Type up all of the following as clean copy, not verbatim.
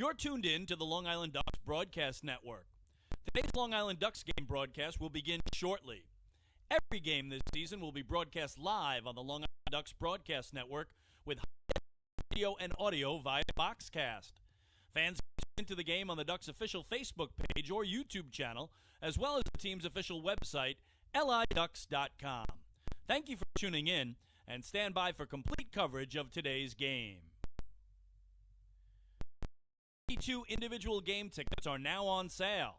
You're tuned in to the Long Island Ducks Broadcast Network. Today's Long Island Ducks game broadcast will begin shortly. Every game this season will be broadcast live on the Long Island Ducks Broadcast Network with video and audio via Boxcast. Fans can tune into the game on the Ducks official Facebook page or YouTube channel, as well as the team's official website, liducks.com. Thank you for tuning in, and stand by for complete coverage of today's game. 22 individual game tickets are now on sale.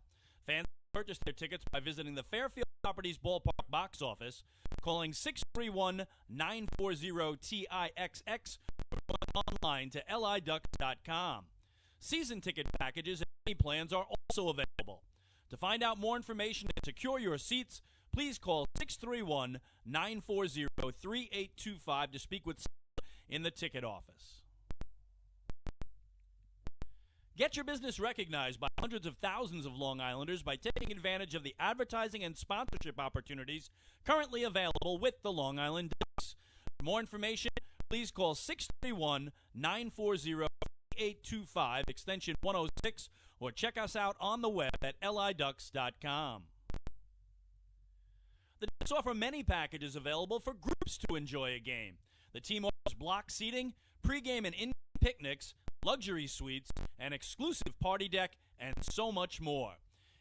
Fans can purchase their tickets by visiting the Fairfield Properties Ballpark box office, calling 631-940-TIXX, or going online to liducks.com. Season ticket packages and many plans are also available. To find out more information and secure your seats, please call 631-940-3825 to speak with someone in the ticket office. Get your business recognized by hundreds of thousands of Long Islanders by taking advantage of the advertising and sponsorship opportunities currently available with the Long Island Ducks. For more information, please call 631-940-3825, extension 106, or check us out on the web at liducks.com. The Ducks offer many packages available for groups to enjoy a game. The team offers block seating, pregame and in-game picnics, luxury suites, an exclusive party deck, and so much more.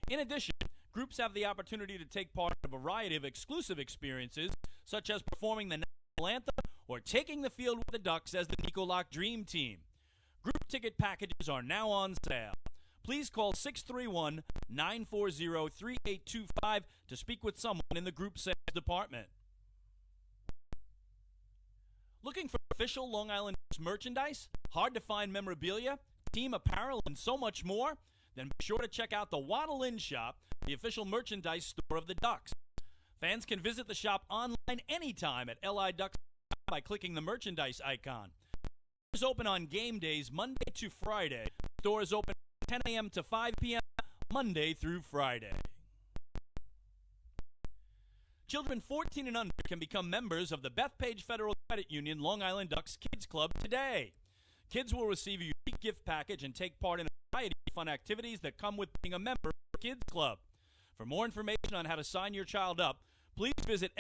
In addition, groups have the opportunity to take part in a variety of exclusive experiences, such as performing the national anthem or taking the field with the Ducks as the Nicolak Dream Team. Group ticket packages are now on sale. Please call 631-940-3825 to speak with someone in the group sales department. Looking for official Long Island Ducks merchandise, hard-to-find memorabilia, team apparel, and so much more? Then be sure to check out the Waddle Inn Shop, the official merchandise store of the Ducks. Fans can visit the shop online anytime at liducks.com by clicking the merchandise icon. Stores open on game days Monday to Friday. Stores open 10 a.m. to 5 p.m. Monday through Friday. Children 14 and under can become members of the Bethpage Federal Credit Union Long Island Ducks Kids Club today. Kids will receive a unique gift package and take part in a variety of fun activities that come with being a member of the Kids Club. For more information on how to sign your child up, please visit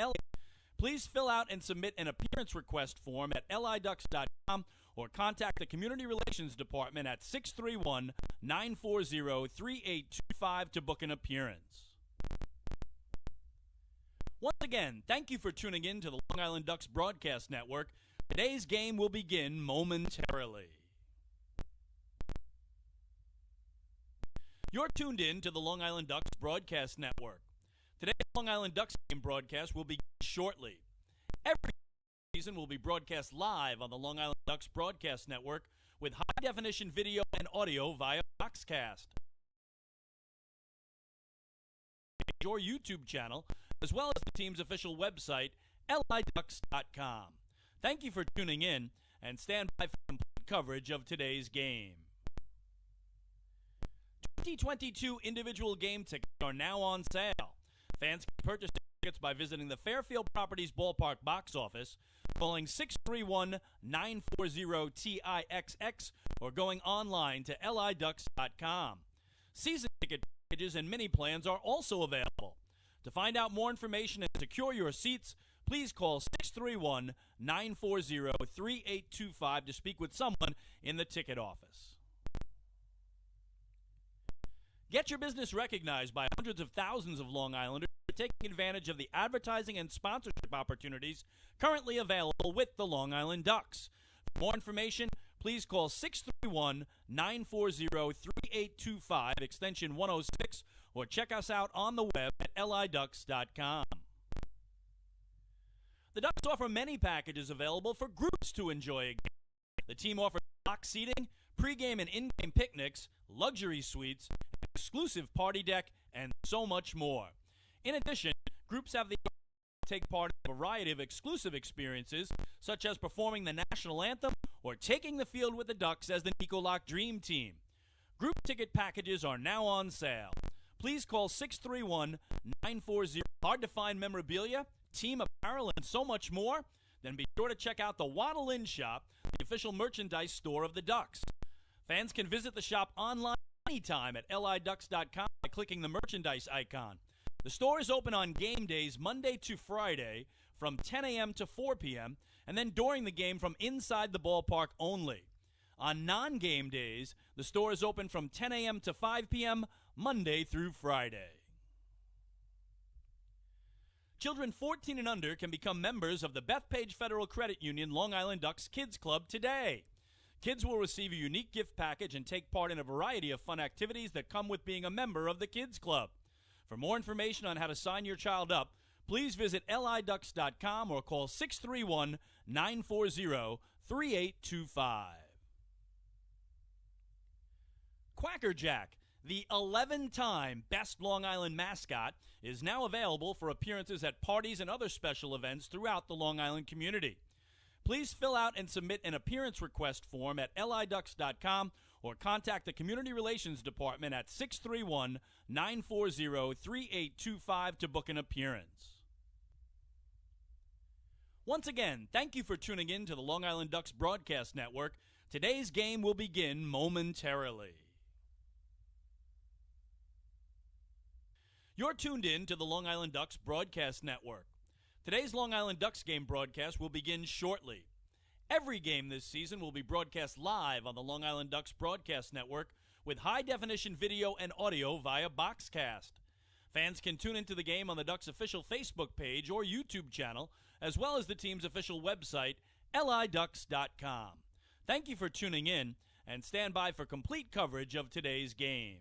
Please fill out and submit an appearance request form at liducks.com or contact the Community Relations Department at 631-940-3825 to book an appearance. Once again, thank you for tuning in to the Long Island Ducks Broadcast Network. Today's game will begin momentarily. You're tuned in to the Long Island Ducks Broadcast Network. Today's Long Island Ducks game broadcast will begin shortly. Every season will be broadcast live on the Long Island Ducks Broadcast Network with high-definition video and audio via Boxcast. Your YouTube channel, as well as the team's official website, liducks.com. Thank you for tuning in, and stand by for complete coverage of today's game. 2022 individual game tickets are now on sale. Fans can purchase tickets by visiting the Fairfield Properties Ballpark box office, calling 631-940-TIXX, or going online to liducks.com. Season ticket packages and mini plans are also available. To find out more information and secure your seats, please call 631-940-3825 to speak with someone in the ticket office. Get your business recognized by hundreds of thousands of Long Islanders by taking advantage of the advertising and sponsorship opportunities currently available with the Long Island Ducks. For more information, please call 631-940-3825, extension 106, or check us out on the web at liducks.com. The Ducks offer many packages available for groups to enjoy a game. The team offers block seating, pregame and in-game picnics, luxury suites, an exclusive party deck, and so much more. In addition, groups have the opportunity to take part in a variety of exclusive experiences, such as performing the national anthem or taking the field with the Ducks as the Nicolak Dream Team. Group ticket packages are now on sale. Please call 631-940. Hard-to-find memorabilia, team apparel, and so much more? Then be sure to check out the Waddle Inn Shop, the official merchandise store of the Ducks. Fans can visit the shop online anytime at liducks.com by clicking the merchandise icon. The store is open on game days Monday to Friday from 10 a.m. to 4 p.m. and then during the game from inside the ballpark only. On non-game days, the store is open from 10 a.m. to 5 p.m. Monday through Friday. Children 14 and under can become members of the Bethpage Federal Credit Union Long Island Ducks Kids Club today. Kids will receive a unique gift package and take part in a variety of fun activities that come with being a member of the Kids Club. For more information on how to sign your child up, please visit liducks.com or call 631-940-3825. Quacker Jack, the 11-time Best Long Island Mascot, is now available for appearances at parties and other special events throughout the Long Island community. Please fill out and submit an appearance request form at liducks.com or contact the Community Relations Department at 631-940-3825 to book an appearance. Once again, thank you for tuning in to the Long Island Ducks Broadcast Network. Today's game will begin momentarily. You're tuned in to the Long Island Ducks Broadcast Network. Today's Long Island Ducks game broadcast will begin shortly. Every game this season will be broadcast live on the Long Island Ducks Broadcast Network with high-definition video and audio via Boxcast. Fans can tune into the game on the Ducks' official Facebook page or YouTube channel, as well as the team's official website, liducks.com. Thank you for tuning in, and stand by for complete coverage of today's game.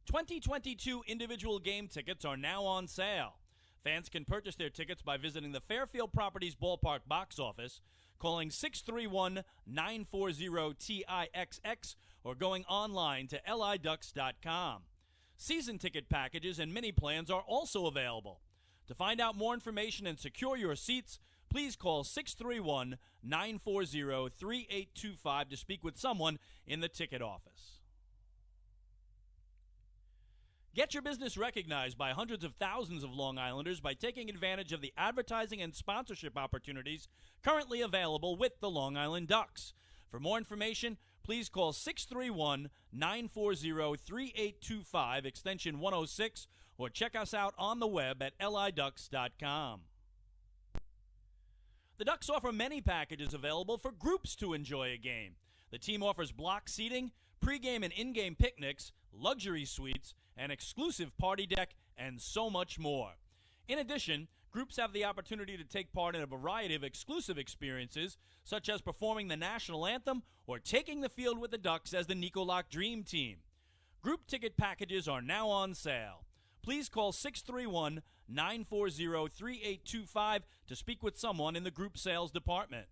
2022 individual game tickets are now on sale. Fans can purchase their tickets by visiting the Fairfield Properties Ballpark box office, calling 631-940-TIXX, or going online to liducks.com. Season ticket packages and mini plans are also available. To find out more information and secure your seats, please call 631-940-3825 to speak with someone in the ticket office. Get your business recognized by hundreds of thousands of Long Islanders by taking advantage of the advertising and sponsorship opportunities currently available with the Long Island Ducks. For more information, please call 631-940-3825, extension 106, or check us out on the web at liducks.com. The Ducks offer many packages available for groups to enjoy a game. The team offers block seating, pregame and in-game picnics, luxury suites, an exclusive party deck, and so much more. In addition, groups have the opportunity to take part in a variety of exclusive experiences, such as performing the national anthem or taking the field with the Ducks as the Nicolak Dream Team. Group ticket packages are now on sale. Please call 631-940-3825 to speak with someone in the group sales department.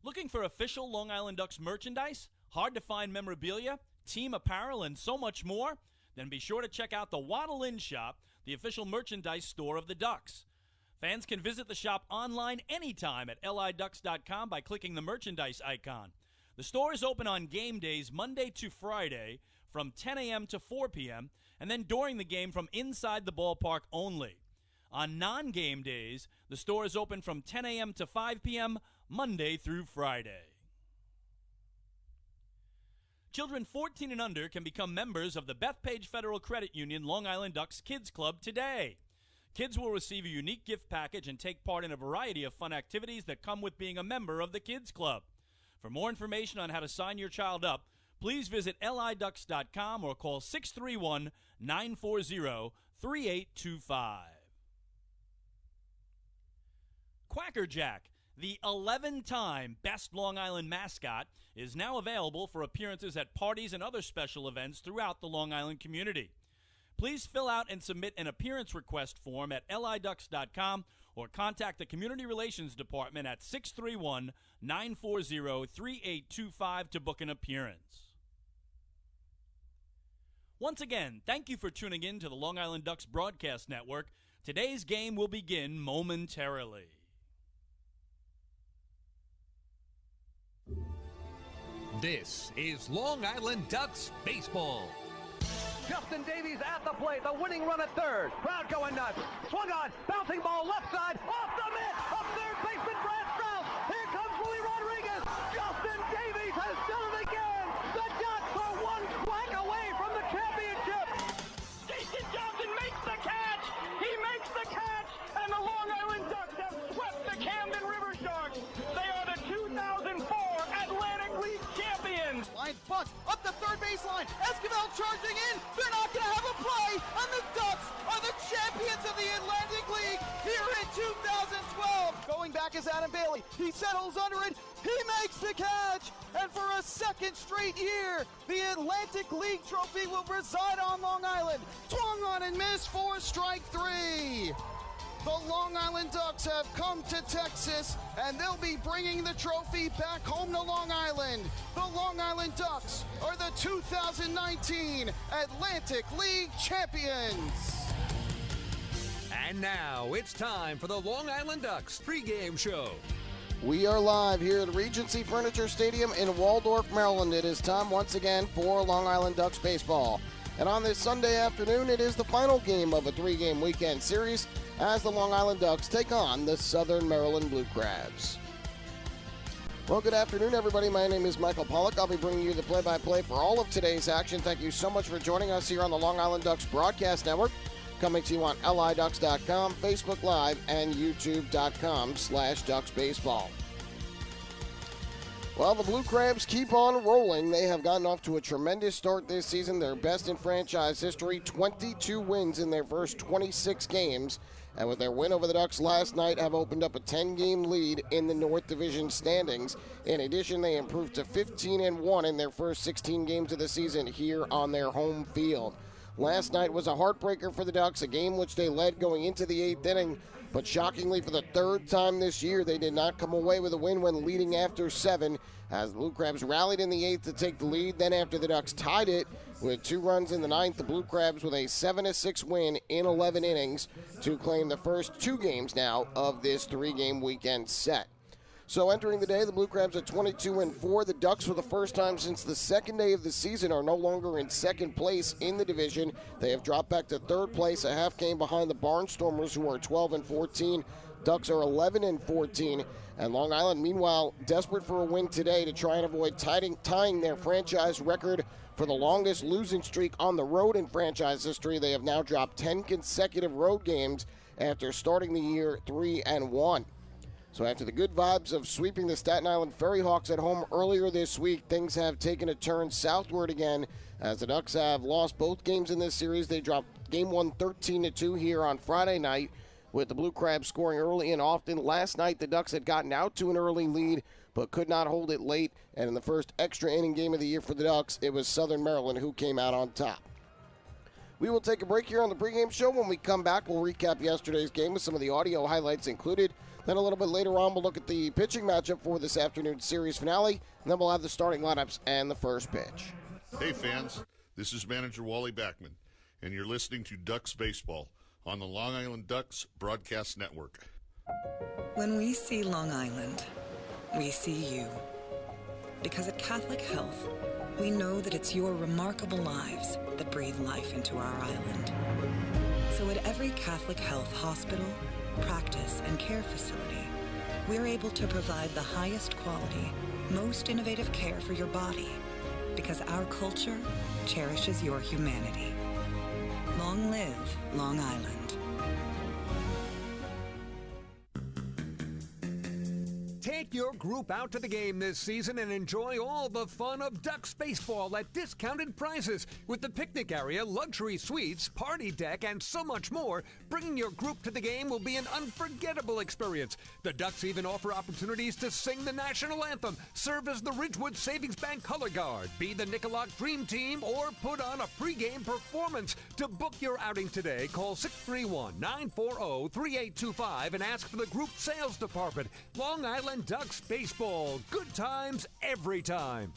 Looking for official Long Island Ducks merchandise, hard-to-find memorabilia, team apparel, and so much more? Then be sure to check out the Waddle Inn Shop, the official merchandise store of the Ducks. Fans can visit the shop online anytime at liducks.com by clicking the merchandise icon. The store is open on game days Monday to Friday from 10 a.m. to 4 p.m. and then during the game from inside the ballpark only. On non-game days, the store is open from 10 a.m. to 5 p.m. Monday through Friday. Children 14 and under can become members of the Bethpage Federal Credit Union Long Island Ducks Kids Club today. Kids will receive a unique gift package and take part in a variety of fun activities that come with being a member of the Kids Club. For more information on how to sign your child up, please visit liducks.com or call 631-940-3825. Quacker Jack, the 11-time Best Long Island Mascot, is now available for appearances at parties and other special events throughout the Long Island community. Please fill out and submit an appearance request form at liducks.com or contact the Community Relations Department at 631-940-3825 to book an appearance. Once again, thank you for tuning in to the Long Island Ducks Broadcast Network. Today's game will begin momentarily. This is Long Island Ducks baseball. Justin Davies at the plate, the winning run at third. Crowd going nuts. Swung on, bouncing ball left side, off the mitt, up third baseman Brad Strauss. Here comes Willie Rodriguez. Island Ducks have swept the Camden River Sharks. They are the 2004 Atlantic League champions. Line bunt up the third baseline. Esquivel charging in. They're not going to have a play. And the Ducks are the champions of the Atlantic League here in 2012. Going back is Adam Bailey. He settles under it. He makes the catch. And for a second straight year, the Atlantic League trophy will reside on Long Island. Swung on and missed for strike three. The Long Island Ducks have come to Texas, and they'll be bringing the trophy back home to Long Island. The Long Island Ducks are the 2019 Atlantic League champions. And now it's time for the Long Island Ducks pregame show. We are live here at Regency Furniture Stadium in Waldorf, Maryland. It is time once again for Long Island Ducks baseball. And on this Sunday afternoon, it is the final game of a three-game weekend series as the Long Island Ducks take on the Southern Maryland Blue Crabs. Well, good afternoon, everybody. My name is Michael Pollock. I'll be bringing you the play-by-play for all of today's action. Thank you so much for joining us here on the Long Island Ducks Broadcast Network, coming to you on liducks.com, Facebook Live, and youtube.com/DucksBaseball. Well, the Blue Crabs keep on rolling. They have gotten off to a tremendous start this season, their best in franchise history, 22 wins in their first 26 games. And with their win over the Ducks last night, have opened up a 10-game lead in the North Division standings. In addition, they improved to 15-1 in their first 16 games of the season here on their home field. Last night was a heartbreaker for the Ducks, a game which they led going into the 8th inning. But shockingly, for the third time this year, they did not come away with a win when leading after 7, as the Blue Crabs rallied in the 8th to take the lead. Then after the Ducks tied it with 2 runs in the 9th, the Blue Crabs with a 7-6 win in 11 innings to claim the first 2 games now of this 3-game weekend set. So entering the day, the Blue Crabs at 22-4. The Ducks, for the first time since the second day of the season, are no longer in second place in the division. They have dropped back to third place, a half game behind the Barnstormers, who are 12-14. Ducks are 11-14. And Long Island, meanwhile, desperate for a win today to try and avoid tying their franchise record for the longest losing streak on the road in franchise history. They have now dropped 10 consecutive road games after starting the year 3-1. So after the good vibes of sweeping the Staten Island Ferry Hawks at home earlier this week, things have taken a turn southward again as the Ducks have lost both games in this series. They dropped Game 1 13-2 here on Friday night, with the Blue Crabs scoring early and often. Last night, the Ducks had gotten out to an early lead, but could not hold it late. And in the first extra inning game of the year for the Ducks, it was Southern Maryland who came out on top. We will take a break here on the pregame show. When we come back, we'll recap yesterday's game with some of the audio highlights included. Then a little bit later on, we'll look at the pitching matchup for this afternoon's series finale. And then we'll have the starting lineups and the first pitch. Hey fans, this is manager Wally Backman, and you're listening to Ducks Baseball on the Long Island Ducks Broadcast Network. When we see Long Island, we see you. Because at Catholic Health, we know that it's your remarkable lives that breathe life into our island. So at every Catholic Health hospital, practice, and care facility, we're able to provide the highest quality, most innovative care for your body, because our culture cherishes your humanity. Long live Long Island. Take your group out to the game this season and enjoy all the fun of Ducks baseball at discounted prices with the picnic area, luxury suites, party deck, and so much more. Bringing your group to the game will be an unforgettable experience. The Ducks even offer opportunities to sing the national anthem, serve as the Ridgewood Savings Bank color guard, be the Nicolak Dream Team, or put on a pregame performance. To book your outing today, call 631-940-3825 and ask for the group sales department. Long Island Ducks baseball. Good times every time.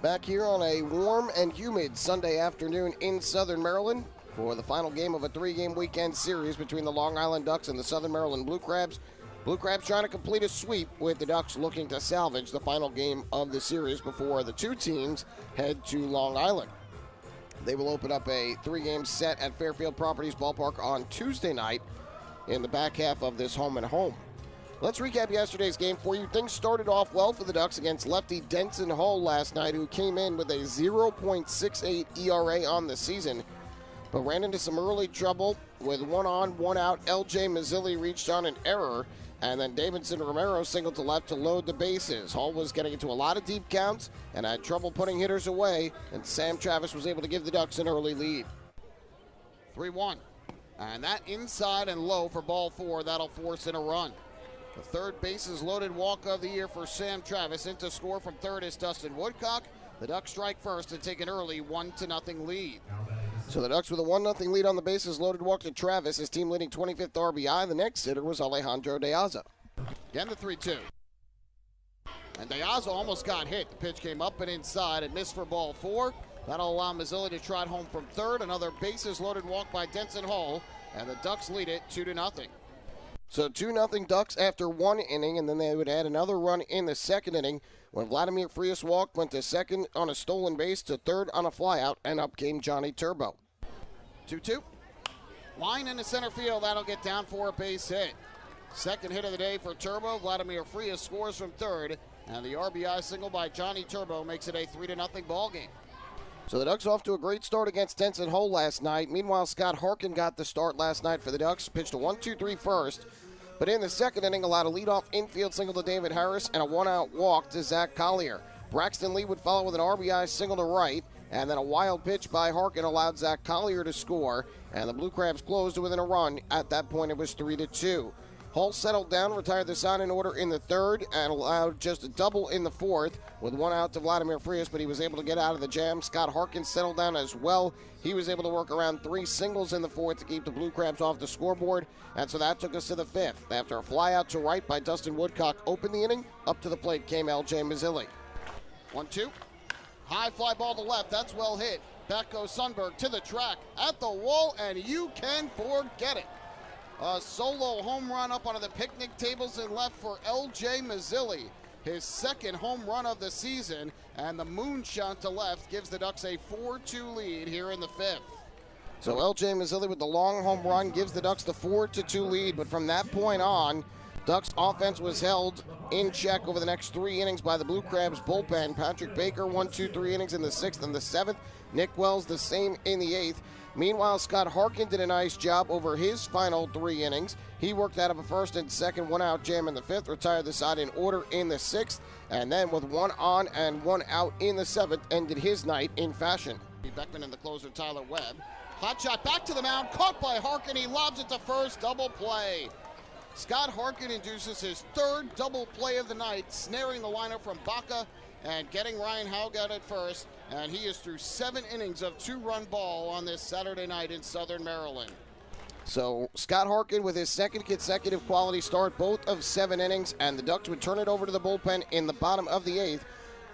Back here on a warm and humid Sunday afternoon in Southern Maryland for the final game of a 3-game weekend series between the Long Island Ducks and the Southern Maryland Blue Crabs. Blue Crabs trying to complete a sweep, with the Ducks looking to salvage the final game of the series before the two teams head to Long Island. They will open up a 3-game set at Fairfield Properties Ballpark on Tuesday night in the back half of this home and home. Let's recap yesterday's game for you. Things started off well for the Ducks against lefty Denson Hull last night, who came in with a 0.68 ERA on the season, but ran into some early trouble with 1 on, 1 out. L.J. Mazzilli reached on an error, and then Davidson Romero singled to left to load the bases. Hull was getting into a lot of deep counts and had trouble putting hitters away, and Sam Travis was able to give the Ducks an early lead. 3-1. And that inside and low for ball 4. That'll force in a run. The third bases loaded walk of the year for Sam Travis. In to score from third is Dustin Woodcock. The Ducks strike first and take an early 1-0 lead. So the Ducks with a 1-0 lead on the bases loaded walk to Travis, his team leading 25th RBI. The next hitter was Alejandro De Aza. Again the 3-2. And De Aza almost got hit. The pitch came up and inside and missed for ball 4. That'll allow Mazzilli to trot home from third. Another bases loaded walk by Denson Hull, and the Ducks lead it 2-0. So 2-0 Ducks after 1 inning, and then they would add another run in the second inning when Vladimir Frias walked, went to second on a stolen base, to third on a flyout, and up came Johnny Turbo. 2-2. Line into center field. That'll get down for a base hit. Second hit of the day for Turbo. Vladimir Frias scores from third, and the RBI single by Johnny Turbo makes it a 3-0 ball game. So the Ducks off to a great start against Denson Hull last night. Meanwhile, Scott Harkin got the start last night for the Ducks. Pitched a 1-2-3 first, but in the second inning allowed a leadoff infield single to David Harris and a 1-out walk to Zach Collier. Braxton Lee would follow with an RBI single to right, and then a wild pitch by Harkin allowed Zach Collier to score, and the Blue Crabs closed within a run. At that point, it was 3-2. Hull settled down, retired the sign in order in the third, and allowed just a double in the fourth with 1 out to Vladimir Frias, but he was able to get out of the jam. Scott Harkin settled down as well. He was able to work around 3 singles in the fourth to keep the Blue Crabs off the scoreboard, and so that took us to the fifth. After a fly out to right by Dustin Woodcock opened the inning, up to the plate came L.J. Mazzilli. 1-2. High fly ball to left. That's well hit. Back goes Sundberg to the track, at the wall, and you can forget it. A solo home run up onto the picnic tables in left for L.J. Mazzilli. His second home run of the season, and the moonshot to left gives the Ducks a 4-2 lead here in the fifth. So L.J. Mazzilli with the long home run gives the Ducks the 4-2 lead, but from that point on, Ducks offense was held in check over the next 3 innings by the Blue Crabs bullpen. Patrick Baker 1-2-3 innings in the 6th and the 7th. Nick Wells the same in the 8th. Meanwhile, Scott Harkin did a nice job over his final 3 innings. He worked out of a first and second 1-out jam in the 5th, retired the side in order in the 6th, and then with 1 on and 1 out in the 7th, ended his night in fashion. Beckman and the closer Tyler Webb. Hot shot back to the mound, caught by Harkin. He lobs it to first, double play. Scott Harkin induces his 3rd double play of the night, snaring the lineup from Baca and getting Ryan Haug out at first, and he is through 7 innings of 2-run ball on this Saturday night in Southern Maryland. So Scott Harkin with his 2nd consecutive quality start, both of 7 innings, and the Ducks would turn it over to the bullpen in the bottom of the 8th.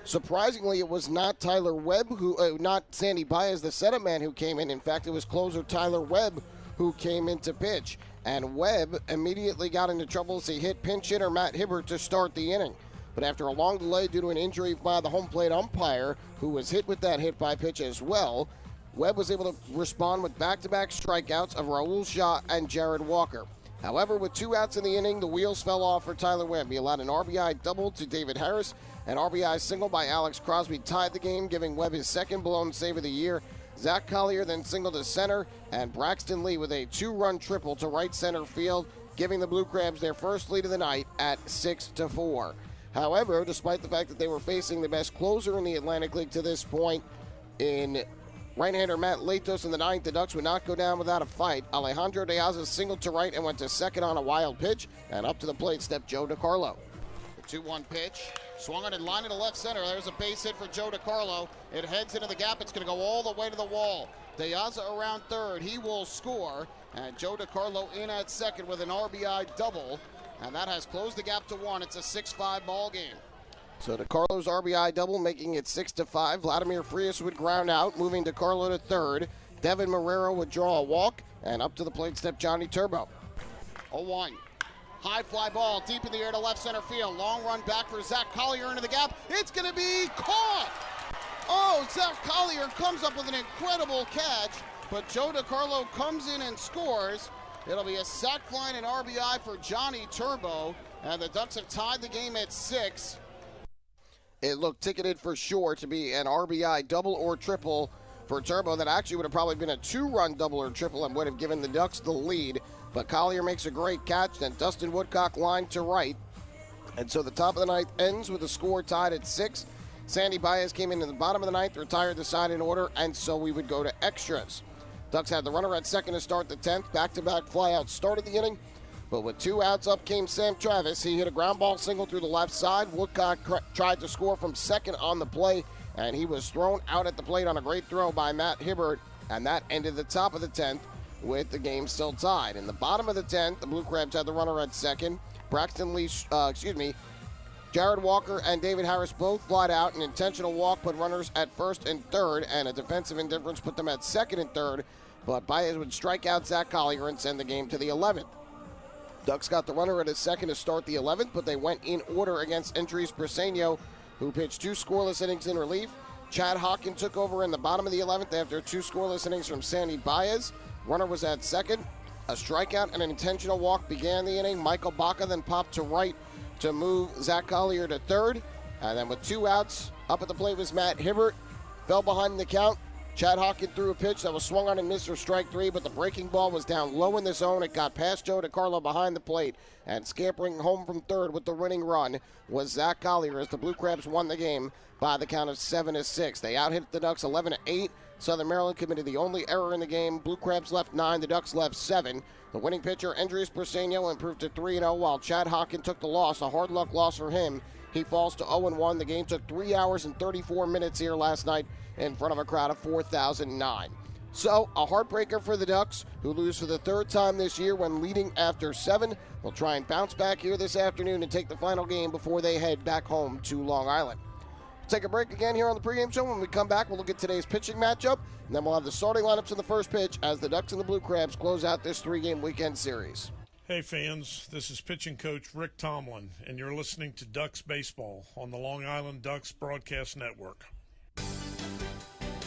Surprisingly, it was not Tyler Webb, not Sandy Baez, the setup man, who came in. In fact, it was closer Tyler Webb who came in to pitch, and Webb immediately got into trouble as he hit pinch hitter Matt Hibbert to start the inning. But after a long delay due to an injury by the home plate umpire, who was hit with that hit by pitch as well, Webb was able to respond with back-to-back strikeouts of Raul Shaw and Jared Walker. However, with 2 outs in the inning, the wheels fell off for Tyler Webb. He allowed an RBI double to David Harris. An RBI single by Alex Crosby tied the game, giving Webb his 2nd blown save of the year. Zach Collier then singled to center, and Braxton Lee with a 2-run triple to right center field, giving the Blue Crabs their first lead of the night at 6-4. However, despite the fact that they were facing the best closer in the Atlantic League to this point in right-hander Matt Latos in the 9th, the Ducks would not go down without a fight. Alejandro De Aza singled to right and went to second on a wild pitch, and up to the plate stepped Joe DiCarlo. The 2-1 pitch, swung it and lined it to left center. There's a base hit for Joe DiCarlo. It heads into the gap. It's going to go all the way to the wall. De Aza around third. He will score, and Joe DiCarlo in at second with an RBI double. And that has closed the gap to 1. It's a 6-5 ball game. So DiCarlo's RBI double making it 6-5. Vladimir Frias would ground out, moving DiCarlo to third. Devin Marrero would draw a walk, and up to the plate stepped Johnny Turbo. 0-1. High fly ball deep in the air to left center field. Long run back for Zach Collier into the gap. It's going to be caught. Oh, Zach Collier comes up with an incredible catch, but Joe DiCarlo comes in and scores. It'll be a sac fly and an RBI for Johnny Turbo, and the Ducks have tied the game at 6. It looked ticketed for sure to be an RBI double or triple for Turbo. That actually would have probably been a 2-run double or triple and would have given the Ducks the lead. But Collier makes a great catch, then Dustin Woodcock lined to right. And so the top of the ninth ends with the score tied at 6. Sandy Baez came in the bottom of the ninth, retired the side in order, and so we would go to extras. Ducks had the runner at second to start the 10th. Back-to-back flyouts started the inning. But with 2 outs, up came Sam Travis. He hit a ground ball single through the left side. Woodcock tried to score from second on the play, and he was thrown out at the plate on a great throw by Matt Hibbert, and that ended the top of the 10th with the game still tied. In the bottom of the 10th, the Blue Crabs had the runner at second. Jared Walker and David Harris both flied out. An intentional walk put runners at first and third, and a defensive indifference put them at second and third. But Baez would strike out Zach Collier and send the game to the 11th. Ducks got the runner at his second to start the 11th, but they went in order against Andres Briseño, who pitched 2 scoreless innings in relief. Chad Hawkins took over in the bottom of the 11th after 2 scoreless innings from Sandy Baez. Runner was at second. A strikeout and an intentional walk began the inning. Michael Baca then popped to right to move Zach Collier to third. And then with 2 outs, up at the plate was Matt Hibbert. Fell behind in the count. Chad Hawkins threw a pitch that was swung on and missed for strike 3, but the breaking ball was down low in the zone. It got past Joe DeCarlo behind the plate, and scampering home from third with the winning run was Zach Collier as the Blue Crabs won the game by the count of 7-6. They out-hit the Ducks 11-8. Southern Maryland committed the only error in the game. Blue Crabs left 9, the Ducks left 7. The winning pitcher, Andres Briseño, improved to 3-0, while Chad Hawkins took the loss, a hard luck loss for him. He falls to 0-1. The game took 3 hours and 34 minutes here last night in front of a crowd of 4,009. So, a heartbreaker for the Ducks, who lose for the 3rd time this year when leading after 7. They'll try and bounce back here this afternoon and take the final game before they head back home to Long Island. Take a break again here on the pregame show. When we come back, we'll look at today's pitching matchup, and then we'll have the starting lineups in the first pitch as the Ducks and the Blue Crabs close out this 3-game weekend series. Hey fans, this is pitching coach Rick Tomlin, and you're listening to Ducks Baseball on the Long Island Ducks Broadcast Network.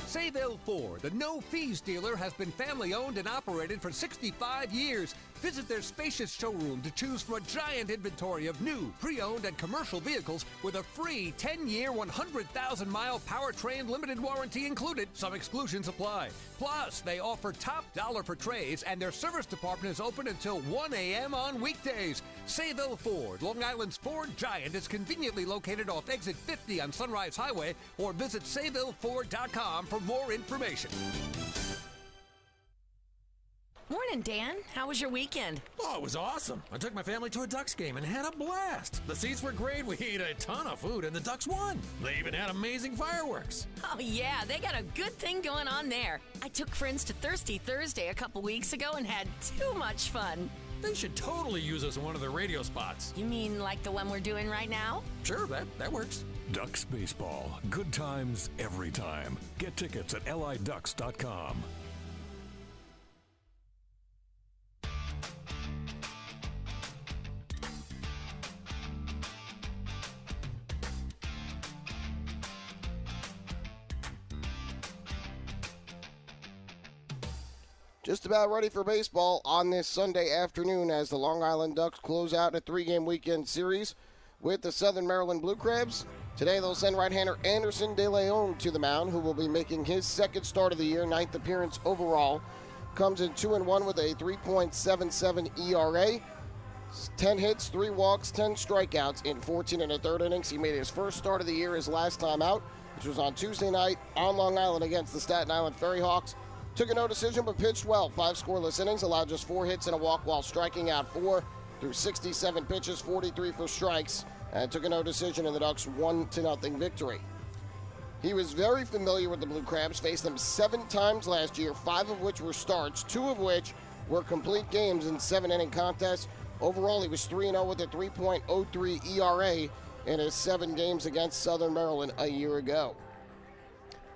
Sayville Ford, the no-fees dealer, has been family-owned and operated for 65 years. Visit their spacious showroom to choose from a giant inventory of new, pre-owned, and commercial vehicles with a free 10-year, 100,000-mile powertrain limited warranty included. Some exclusions apply. Plus, they offer top dollar for trades, and their service department is open until 1 a.m. on weekdays. Sayville Ford, Long Island's Ford giant, is conveniently located off exit 50 on Sunrise Highway, or visit SayvilleFord.com for more information. Morning, Dan. How was your weekend? Oh, it was awesome. I took my family to a Ducks game and had a blast. The seats were great. We ate a ton of food, and the Ducks won. They even had amazing fireworks. Oh, yeah. They got a good thing going on there. I took friends to Thirsty Thursday a couple weeks ago and had too much fun. They should totally use us in one of their radio spots. You mean like the one we're doing right now? Sure, that works. Ducks Baseball. Good times every time. Get tickets at liducks.com. Just about ready for baseball on this Sunday afternoon as the Long Island Ducks close out a 3-game weekend series with the Southern Maryland Blue Crabs. Today they'll send right-hander Anderson De Leon to the mound, who will be making his 2nd start of the year, 9th appearance overall. Comes in 2-1 with a 3.77 ERA. 10 hits, 3 walks, 10 strikeouts in 14 1/3 innings. He made his first start of the year his last time out, which was on Tuesday night on Long Island against the Staten Island Ferry Hawks. Took a no decision but pitched well. 5 scoreless innings, allowed just 4 hits and a walk while striking out 4 through 67 pitches, 43 for strikes, and took a no decision in the Ducks' 1-0 victory. He was very familiar with the Blue Crabs, faced them 7 times last year, 5 of which were starts, 2 of which were complete games in 7-inning contests. Overall, he was 3-0 with a 3.03 ERA in his 7 games against Southern Maryland a year ago.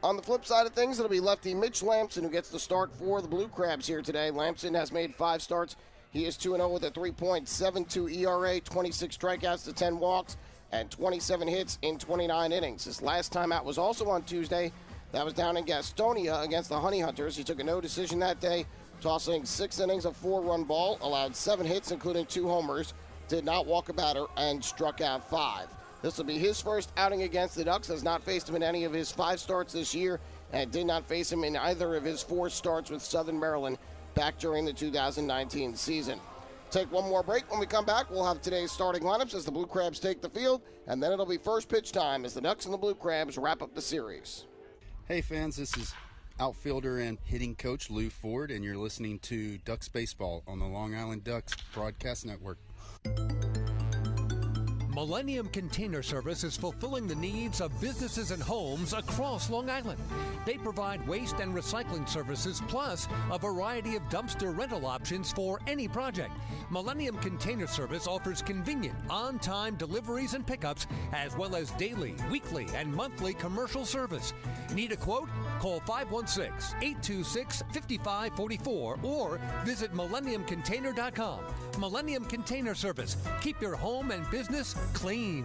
On the flip side of things, it'll be lefty Mitch Lamson who gets the start for the Blue Crabs here today. Lamson has made 5 starts. He is 2-0 with a 3.72 ERA, 26 strikeouts to 10 walks, and 27 hits in 29 innings. His last time out was also on Tuesday. That was down in Gastonia against the Honey Hunters. He took a no decision that day, tossing 6 innings of 4-run ball, allowed 7 hits, including 2 homers, did not walk a batter, and struck out 5. This will be his first outing against the Ducks, has not faced him in any of his 5 starts this year, and did not face him in either of his 4 starts with Southern Maryland back during the 2019 season. Take one more break. When we come back, we'll have today's starting lineups as the Blue Crabs take the field, and then it'll be first pitch time as the Ducks and the Blue Crabs wrap up the series. Hey fans, this is outfielder and hitting coach Lou Ford, and you're listening to Ducks Baseball on the Long Island Ducks Broadcast Network. Millennium Container Service is fulfilling the needs of businesses and homes across Long Island. They provide waste and recycling services plus a variety of dumpster rental options for any project. Millennium Container Service offers convenient, on-time deliveries and pickups, as well as daily, weekly, and monthly commercial service. Need a quote? Call 516-826-5544 or visit millenniumcontainer.com. Millennium Container Service. Keep your home and business clean.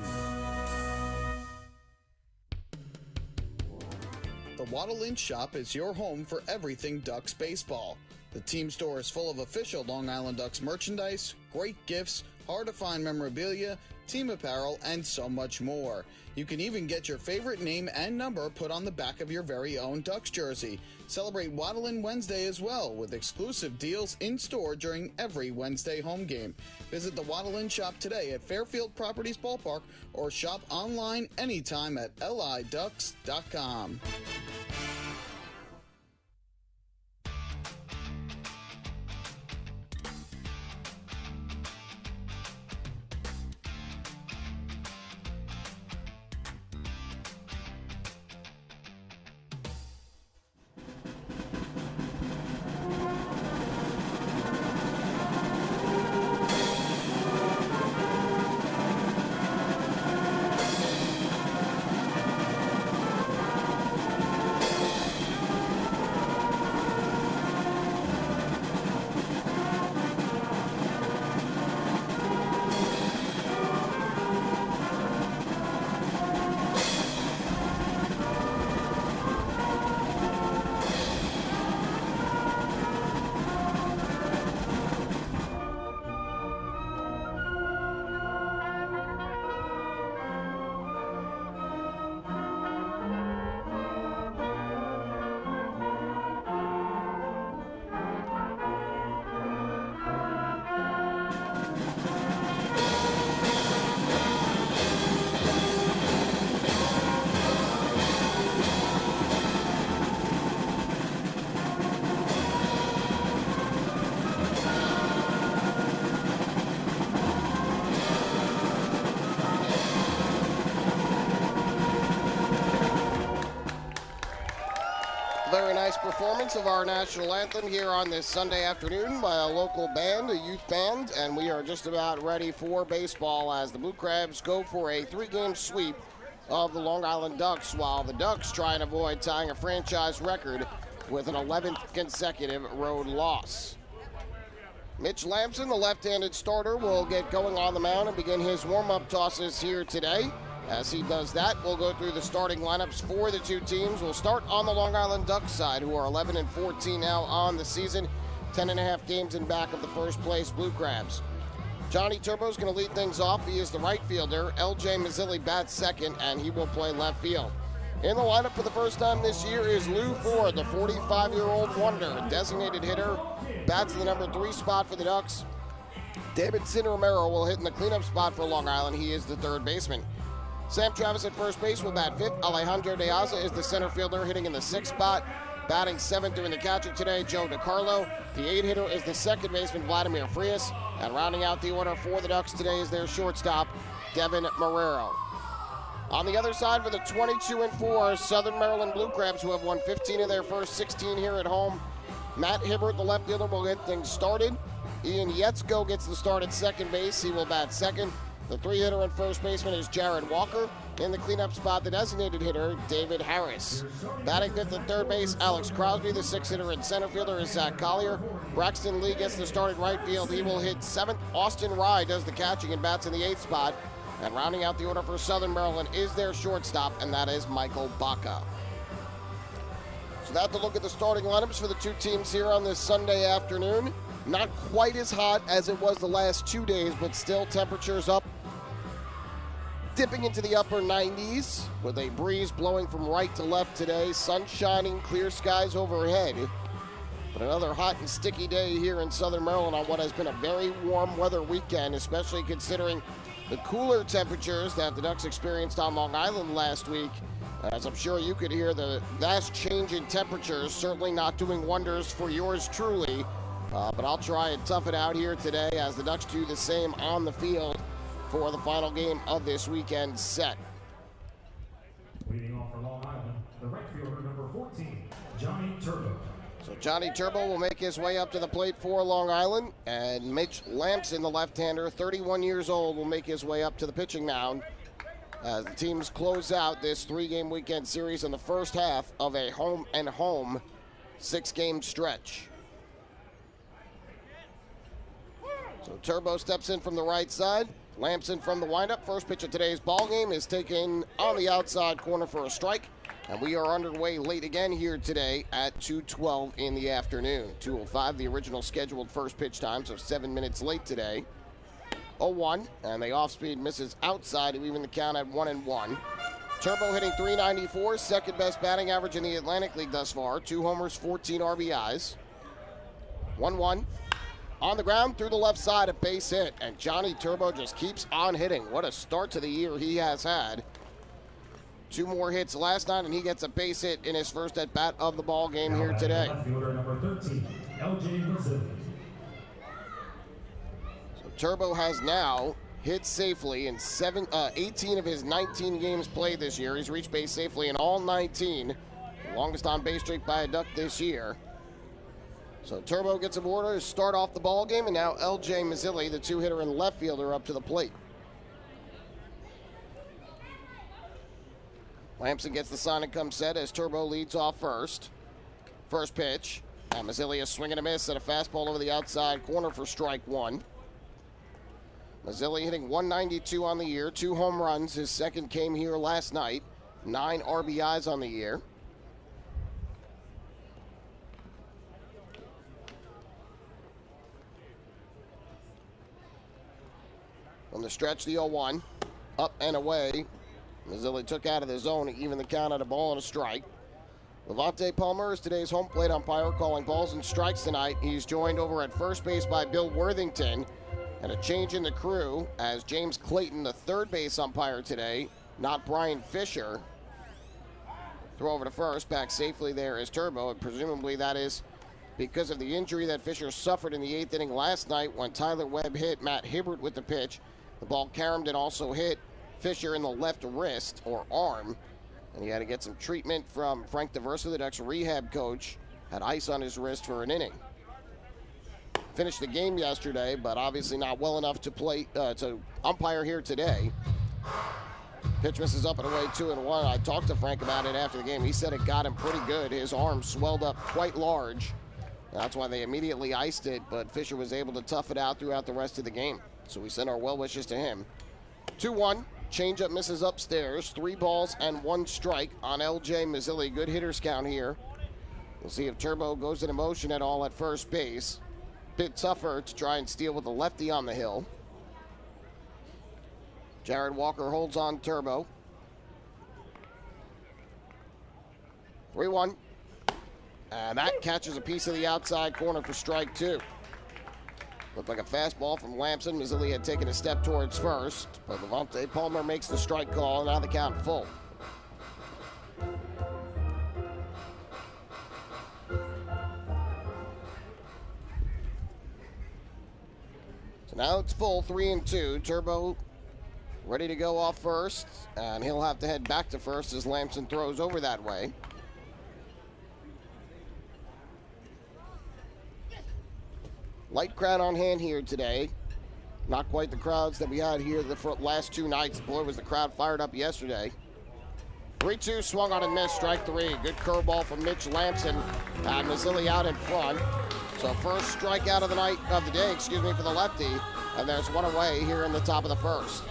The Waddle Inn Shop is your home for everything Ducks baseball. The team store is full of official Long Island Ducks merchandise, great gifts, hard-to-find memorabilia, team apparel, and so much more. You can even get your favorite name and number put on the back of your very own Ducks jersey. Celebrate Waddle Inn Wednesday as well, with exclusive deals in-store during every Wednesday home game. Visit the Waddle Inn Shop today at Fairfield Properties Ballpark or shop online anytime at liducks.com. Very nice performance of our national anthem here on this Sunday afternoon by a local band, a youth band, and we are just about ready for baseball as the Blue Crabs go for a 3-game sweep of the Long Island Ducks, while the Ducks try and avoid tying a franchise record with an 11th consecutive road loss. Mitch Lamson, the left-handed starter, will get going on the mound and begin his warm-up tosses here today. As he does that, we'll go through the starting lineups for the two teams. We'll start on the Long Island Ducks side, who are 11-14 now on the season, 10.5 games in back of the first-place Blue Crabs. Johnny Turbo's going to lead things off. He is the right fielder. L.J. Mazzilli bats second, and he will play left field. In the lineup for the first time this year is Lou Ford, the 45-year-old wonder, designated hitter, bats in the number 3 spot for the Ducks. David Sin Romero will hit in the cleanup spot for Long Island. He is the third baseman. Sam Travis at first base will bat 5th. Alejandro De Aza is the center fielder, hitting in the 6th spot. Batting 7th doing the catcher today, Joe DiCarlo. The 8 hitter is the second baseman, Vladimir Frias. And rounding out the order for the Ducks today is their shortstop, Devin Marrero. On the other side for the 22-4 Southern Maryland Blue Crabs, who have won 15 of their first 16 here at home, Matt Hibbert, the left fielder, will get things started. Ian Yetzko gets the start at second base. He will bat second. The 3-hitter and first baseman is Jared Walker. In the cleanup spot, the designated hitter, David Harris. Batting 5th at third base, Alex Crosby. The 6-hitter and center fielder is Zach Collier. Braxton Lee gets the start at right field. He will hit 7th. Austin Rye does the catching and bats in the 8th spot. And rounding out the order for Southern Maryland is their shortstop, and that is Michael Baca. So that's the look at the starting lineups for the two teams here on this Sunday afternoon. Not quite as hot as it was the last 2 days, but still temperatures up, dipping into the upper 90s with a breeze blowing from right to left today. Sun shining, clear skies overhead. But another hot and sticky day here in Southern Maryland on what has been a very warm weather weekend, especially considering the cooler temperatures that the Ducks experienced on Long Island last week. As I'm sure you could hear, the vast change in temperatures certainly not doing wonders for yours truly. But I'll try and tough it out here today as the Ducks do the same on the field for the final game of this weekend set. Leading off for Long Island, the right fielder number 14, Johnny Turbo. So Johnny Turbo will make his way up to the plate for Long Island, and Mitch Lampson, the left-hander, 31 years old, will make his way up to the pitching mound as the teams close out this 3-game weekend series in the first half of a home-and-home 6-game stretch. So Turbo steps in from the right side. Lampson from the windup. First pitch of today's ball game is taken on the outside corner for a strike. And we are underway late again here today at 2:12 in the afternoon. 2:05, the original scheduled first pitch time, so 7 minutes late today. 0-1, and the off-speed misses outside to even the count at 1-1. Turbo hitting .394, second best batting average in the Atlantic League thus far. 2 homers, 14 RBIs. 1-1. On the ground through the left side, a base hit, and Johnny Turbo just keeps on hitting. What a start to the year he has had. 2 more hits last night, and he gets a base hit in his first at-bat of the ball game here today. Fielder number 13, LJ Mazzilli. So Turbo has now hit safely in 18 of his 19 games played this year. He's reached base safely in all 19. Longest on-base streak by a Duck this year. So Turbo gets aboard to start off the ball game, and now LJ Mazzilli, the 2-hitter and left fielder, up to the plate. Lampson gets the sign and come set as Turbo leads off first. First pitch, and Mazzilli is swinging a miss at a fastball over the outside corner for strike 1. Mazzilli hitting .192 on the year, 2 home runs. His second came here last night, 9 RBIs on the year. On the stretch, the 0-1, up and away. Mazzilli took out of the zone to even the count at a ball and a strike. Levante Palmer is today's home plate umpire, calling balls and strikes tonight. He's joined over at first base by Bill Worthington, and a change in the crew as James Clayton, the third base umpire today, not Brian Fisher. Throw over to first, back safely there is Turbo, and presumably that is because of the injury that Fisher suffered in the 8th inning last night when Tyler Webb hit Matt Hibbert with the pitch. The ball caromed and also hit Fisher in the left wrist or arm, and he had to get some treatment from Frank DeVersa, the Ducks rehab coach. Had ice on his wrist for an inning. Finished the game yesterday, but obviously not well enough to play to umpire here today. Pitch misses up and away, 2-1. I talked to Frank about it after the game. He said it got him pretty good. His arm swelled up quite large. That's why they immediately iced it, but Fisher was able to tough it out throughout the rest of the game. So we send our well wishes to him. 2-1, changeup misses upstairs. 3 balls and 1 strike on LJ Mazzilli. Good hitters count here. We'll see if Turbo goes into motion at all at first base. Bit tougher to try and steal with a lefty on the hill. Jared Walker holds on Turbo. 3-1. And that catches a piece of the outside corner for strike 2. Looked like a fastball from Lampson. Mazzilli had taken a step towards first, but Levante Palmer makes the strike call, and now the count full. So now it's full, 3-2. Turbo ready to go off first, and he'll have to head back to first as Lampson throws over that way. Light crowd on hand here today. Not quite the crowds that we had here the last 2 nights. Boy, was the crowd fired up yesterday. 3-2, swung on and missed, strike 3. Good curveball from Mitch Lampson, and Mazzilli out in front. So first strikeout of the day, for the lefty, and there's one away here in the top of the first.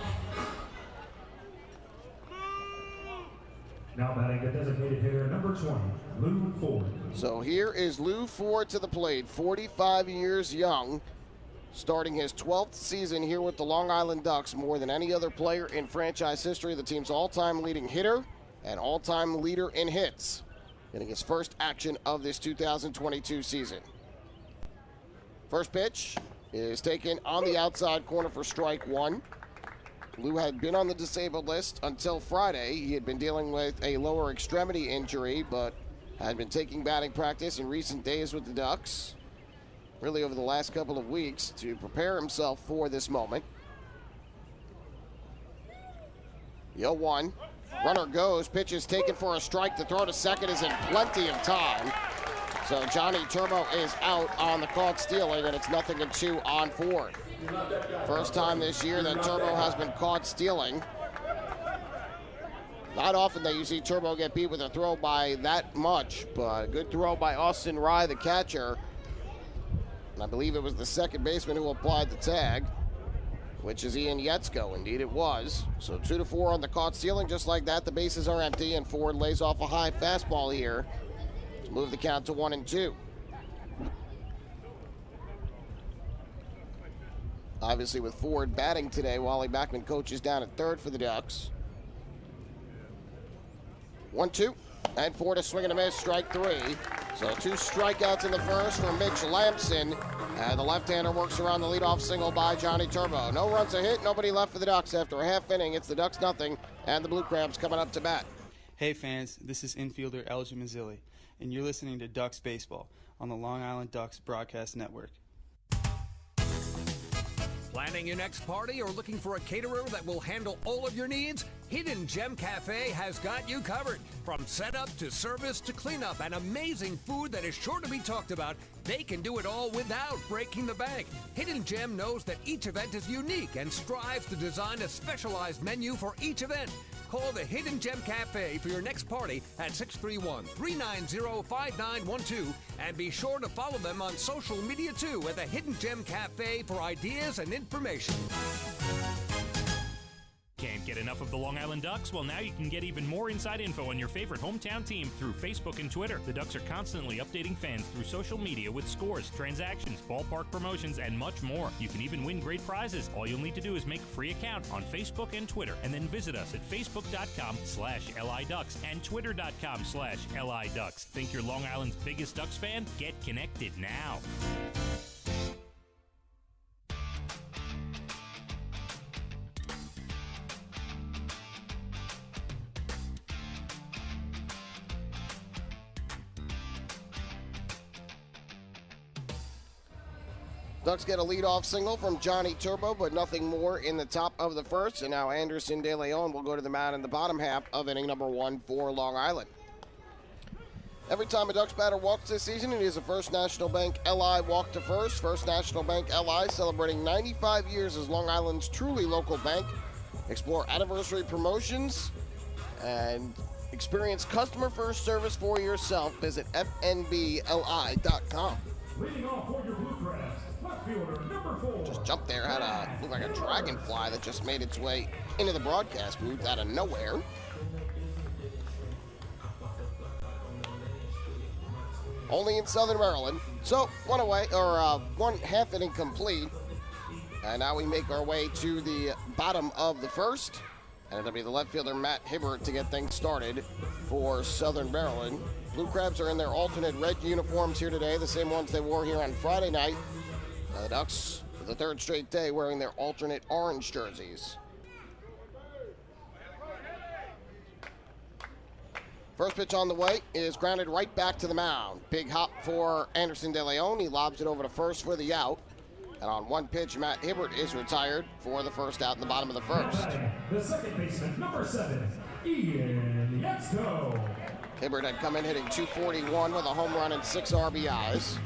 Now batting the designated hitter, number 20, Lou Ford. So here is Lou Ford to the plate, 45 years young, starting his 12th season here with the Long Island Ducks, more than any other player in franchise history, the team's all-time leading hitter and all-time leader in hits, getting his first action of this 2022 season. First pitch is taken on the outside corner for strike one. Lou had been on the disabled list until Friday. He had been dealing with a lower extremity injury, but had been taking batting practice in recent days with the Ducks, really over the last couple of weeks, to prepare himself for this moment. The 0-1. Runner goes. Pitch is taken for a strike. The throw to second is in plenty of time. So Johnny Turbo is out on the caught stealing, and it's 0-2 on Ford. First time this year that Turbo has been caught stealing. Not often that you see Turbo get beat with a throw by that much, but a good throw by Austin Rye, the catcher. And I believe it was the second baseman who applied the tag, which is Ian Yetzko. Indeed it was. So 2-4 on the caught stealing. Just like that, the bases are empty, and Ford lays off a high fastball here to move the count to 1-2. Obviously with Ford batting today, Wally Backman coaches down at third for the Ducks. 1-2, and Ford a swing and a miss, strike three. So 2 strikeouts in the first for Mitch Lampson. And the left-hander works around the leadoff single by Johnny Turbo. No runs a hit, nobody left for the Ducks after a half inning. It's the Ducks 0, and the Blue Crabs coming up to bat. Hey fans, this is infielder Elgin Mazzilli, and you're listening to Ducks Baseball on the Long Island Ducks Broadcast Network. Planning your next party or looking for a caterer that will handle all of your needs? Hidden Gem Cafe has got you covered. From setup to service to cleanup and amazing food that is sure to be talked about, they can do it all without breaking the bank. Hidden Gem knows that each event is unique and strives to design a specialized menu for each event. Call the Hidden Gem Cafe for your next party at 631-390-5912, and be sure to follow them on social media too at the Hidden Gem Cafe for ideas and information. Can't get enough of the Long Island Ducks? Well, now you can get even more inside info on your favorite hometown team through Facebook and Twitter. The Ducks are constantly updating fans through social media with scores, transactions, ballpark promotions, and much more. You can even win great prizes. All you'll need to do is make a free account on Facebook and Twitter, and then visit us at facebook.com/LIDucks and twitter.com/LIDucks. Think you're Long Island's biggest Ducks fan? Get connected now. Ducks get a leadoff single from Johnny Turbo, but nothing more in the top of the first. And now Anderson De Leon will go to the mound in the bottom half of inning number 1 for Long Island. Every time a Ducks batter walks this season, it is a First National Bank LI walk to first. First National Bank LI celebrating 95 years as Long Island's truly local bank. Explore anniversary promotions and experience customer-first service for yourself. Visit fnbli.com. Leading off for your Blue Crabs, left fielder number 4. Just jumped there, looked like a dragonfly that just made its way into the broadcast booth out of nowhere. Only in Southern Maryland. So, one half inning complete. And now we make our way to the bottom of the first. And it'll be the left fielder, Matt Hibbert, to get things started for Southern Maryland. Blue Crabs are in their alternate red uniforms here today, the same ones they wore here on Friday night. The Ducks, for the third straight day, wearing their alternate orange jerseys. First pitch on the way is grounded right back to the mound. Big hop for Anderson De Leon. He lobs it over to first for the out. And on one pitch, Matt Hibbert is retired for the first out in the bottom of the first. The second baseman, number 7, Ian Yetzko. Hibbert had come in hitting .241 with a home run and 6 RBIs.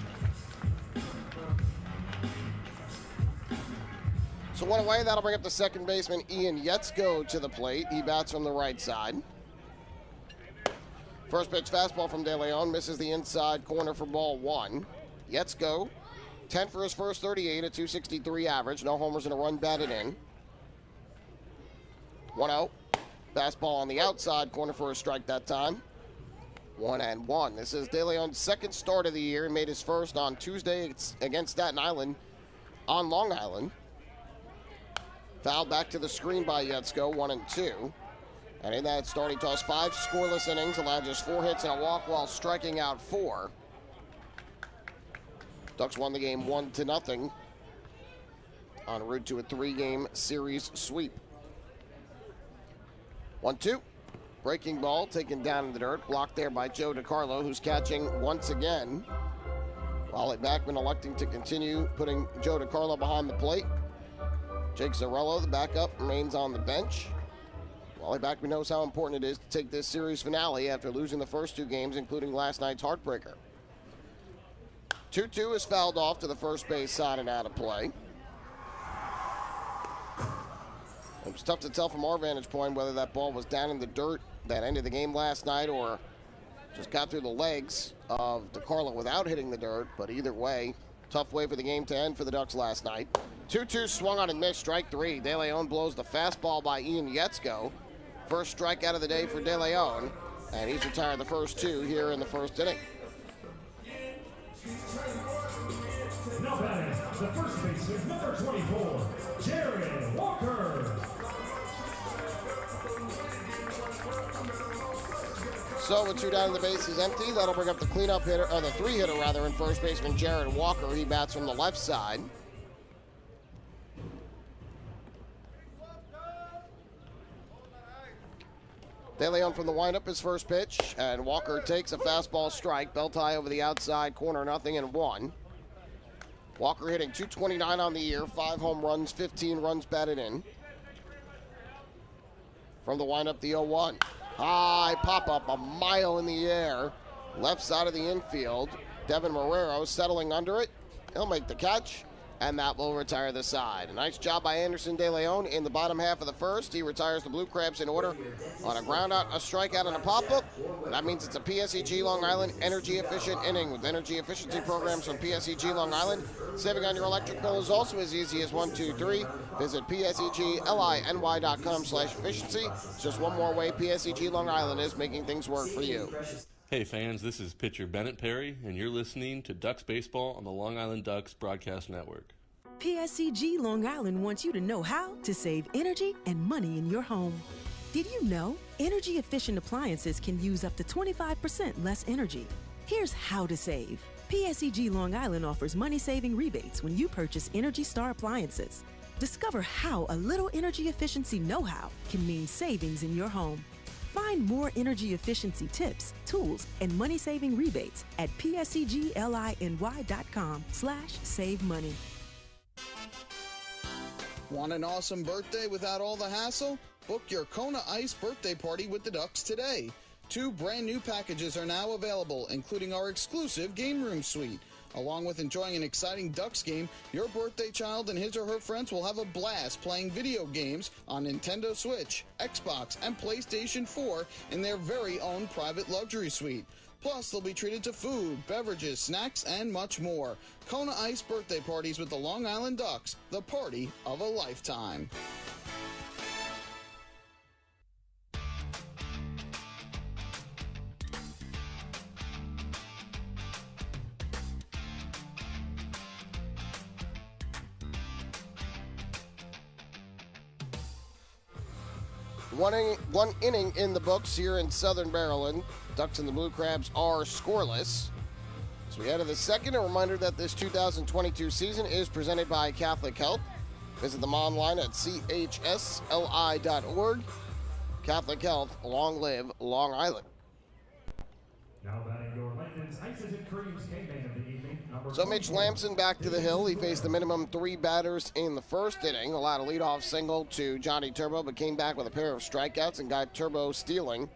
So one away, that'll bring up the second baseman, Ian Yetzko, to the plate. He bats from the right side. First pitch fastball from De Leon, misses the inside corner for ball 1. Yetzko, 10 for his first 38, a .263 average. No homers and a run batted in. 1-0. Fastball on the outside corner for a strike that time. 1-1. This is De Leon's second start of the year. He made his first on Tuesday against Staten Island on Long Island. Fouled back to the screen by Yetzko, 1-2. And in that start, he tossed 5 scoreless innings, allowed just 4 hits and a walk while striking out 4. Ducks won the game 1-0 en route to a 3-game series sweep. 1-2. Breaking ball taken down in the dirt, blocked there by Joe DiCarlo, who's catching once again. Wally Backman electing to continue putting Joe DiCarlo behind the plate. Jake Zarello, the backup, remains on the bench. Wally Backman knows how important it is to take this series finale after losing the first 2 games, including last night's heartbreaker. 2-2 is fouled off to the first base side and out of play. It was tough to tell from our vantage point whether that ball was down in the dirt that ended the game last night or just got through the legs of DiCarlo without hitting the dirt, but either way, tough way for the game to end for the Ducks last night. 2-2 swung on and missed, strike 3. De Leon blows the fastball by Ian Yetzko. First strikeout of the day for De Leon, and he's retired the first 2 here in the first inning. Now batting, the first baseman, number 24, Jared Walker. So with 2 down and the base is empty, that'll bring up the cleanup hitter, or the 3-hitter rather, in first baseman Jared Walker. He bats from the left side. De Leon from the windup, his first pitch, and Walker takes a fastball strike, belt high over the outside corner, 0-1. Walker hitting .229 on the year, 5 home runs, 15 runs batted in. From the windup, the 0-1. High pop-up, a mile in the air, left side of the infield. Devin Marrero settling under it. He'll make the catch, and that will retire the side. A nice job by Anderson De Leon in the bottom half of the first. He retires the Blue Crabs in order on a ground out, a strikeout, and a pop-up. That means it's a PSEG Long Island energy efficient inning with energy efficiency programs from PSEG Long Island. Saving on your electric bill is also as easy as 1, 2, 3. Visit PSEGLINY.com/efficiency. It's just one more way PSEG Long Island is making things work for you. Hey fans, this is pitcher Bennett Perry, and you're listening to Ducks Baseball on the Long Island Ducks Broadcast Network. PSEG Long Island wants you to know how to save energy and money in your home. Did you know energy-efficient appliances can use up to 25% less energy? Here's how to save. PSEG Long Island offers money-saving rebates when you purchase Energy Star appliances. Discover how a little energy efficiency know-how can mean savings in your home. Find more energy efficiency tips, tools, and money-saving rebates at psegLINY.com/save money. Want an awesome birthday without all the hassle? Book your Kona Ice birthday party with the Ducks today. 2 brand new packages are now available, including our exclusive game room suite. Along with enjoying an exciting Ducks game, your birthday child and his or her friends will have a blast playing video games on Nintendo Switch, Xbox, and PlayStation 4 in their very own private luxury suite. Plus, they'll be treated to food, beverages, snacks, and much more. Kona Ice birthday parties with the Long Island Ducks, the party of a lifetime. One inning in the books here in Southern Maryland. Ducks and the Blue Crabs are scoreless. As we head to the second, a reminder that this 2022 season is presented by Catholic Health. Visit them online at chsli.org. Catholic Health, long live Long Island. Now batting your Lightning's Ices and Creams K-Man of the evening. So Mitch Lamson back to the hill. He faced the minimum 3 batters in the first inning. Allowed a leadoff single to Johnny Turbo, but came back with a pair of strikeouts and got Turbo stealing.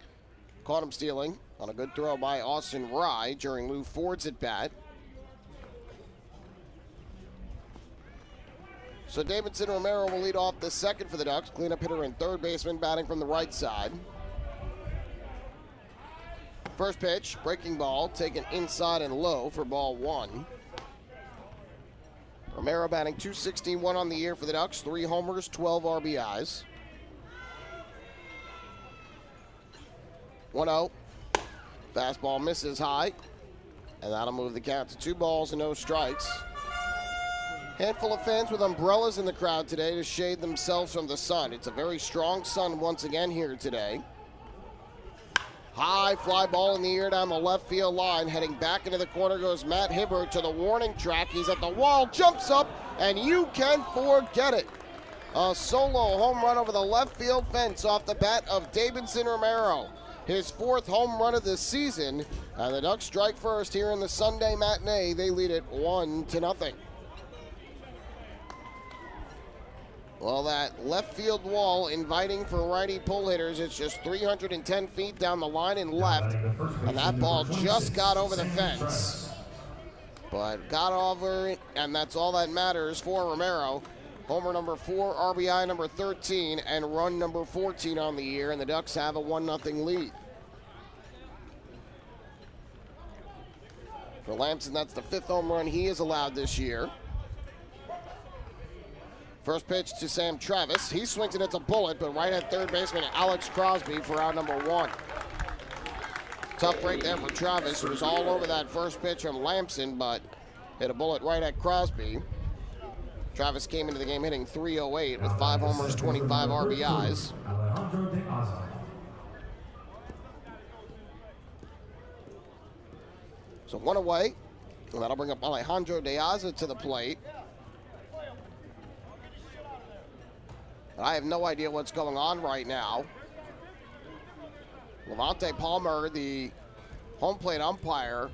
Caught him stealing on a good throw by Austin Rye during Lou Ford's at bat. So Davidson Romero will lead off the second for the Ducks. Cleanup hitter and third baseman batting from the right side. First pitch, breaking ball, taken inside and low for ball 1. Romero batting .261 on the year for the Ducks, 3 homers, 12 RBIs. 1-0. Fastball misses high, and that'll move the count to 2 balls and no strikes. Handful of fans with umbrellas in the crowd today to shade themselves from the sun. It's a very strong sun once again here today. High fly ball in the air down the left field line. Heading back into the corner goes Matt Hibbert to the warning track. He's at the wall, jumps up, and you can forget it. A solo home run over the left field fence off the bat of Davidson Romero. His 4th home run of the season. And the Ducks strike first here in the Sunday matinee. They lead it 1-0. Well, that left field wall inviting for righty pull hitters. It's just 310 feet down the line and left. And that ball just got over the fence. But got over it, and that's all that matters for Romero. Homer number 4, RBI number 13, and run number 14 on the year. And the Ducks have a 1-0 lead. For Lamson, that's the 5th home run he has allowed this year. First pitch to Sam Travis. He swings it, it's a bullet, but right at third baseman Alex Crosby for out number 1. Tough break there for Travis, who was all over that first pitch from Lamson, but hit a bullet right at Crosby. Travis came into the game hitting .308 with 5 homers, 25 RBIs. So 1 away, and that'll bring up Alejandro De Aza to the plate. I have no idea what's going on right now. Levante Palmer, the home plate umpire,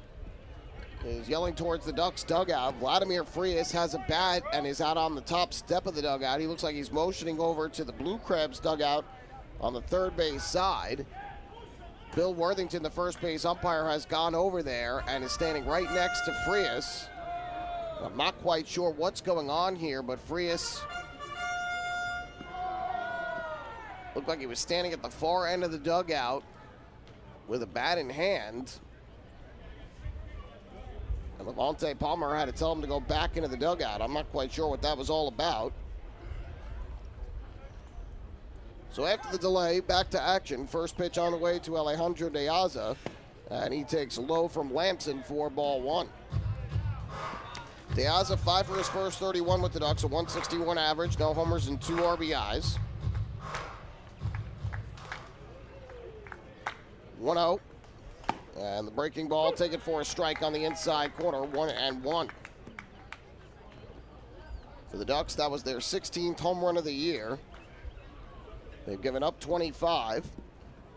is yelling towards the Ducks dugout. Vladimir Frias has a bat and is out on the top step of the dugout. He looks like he's motioning over to the Blue Crabs dugout on the third base side. Bill Worthington, the first base umpire, has gone over there and is standing right next to Frias. I'm not quite sure what's going on here, but Frias looked like he was standing at the far end of the dugout with a bat in hand. And Levante Palmer had to tell him to go back into the dugout. I'm not quite sure what that was all about. So after the delay, back to action. First pitch on the way to Alejandro De Aza. And he takes low from Lamson for ball 1. De Aza 5 for his first 31 with the Ducks, a 161 average, no homers and 2 RBIs. 1-0. And the breaking ball taken for a strike on the inside corner, 1-1. For the Ducks, that was their 16th home run of the year. They've given up 25,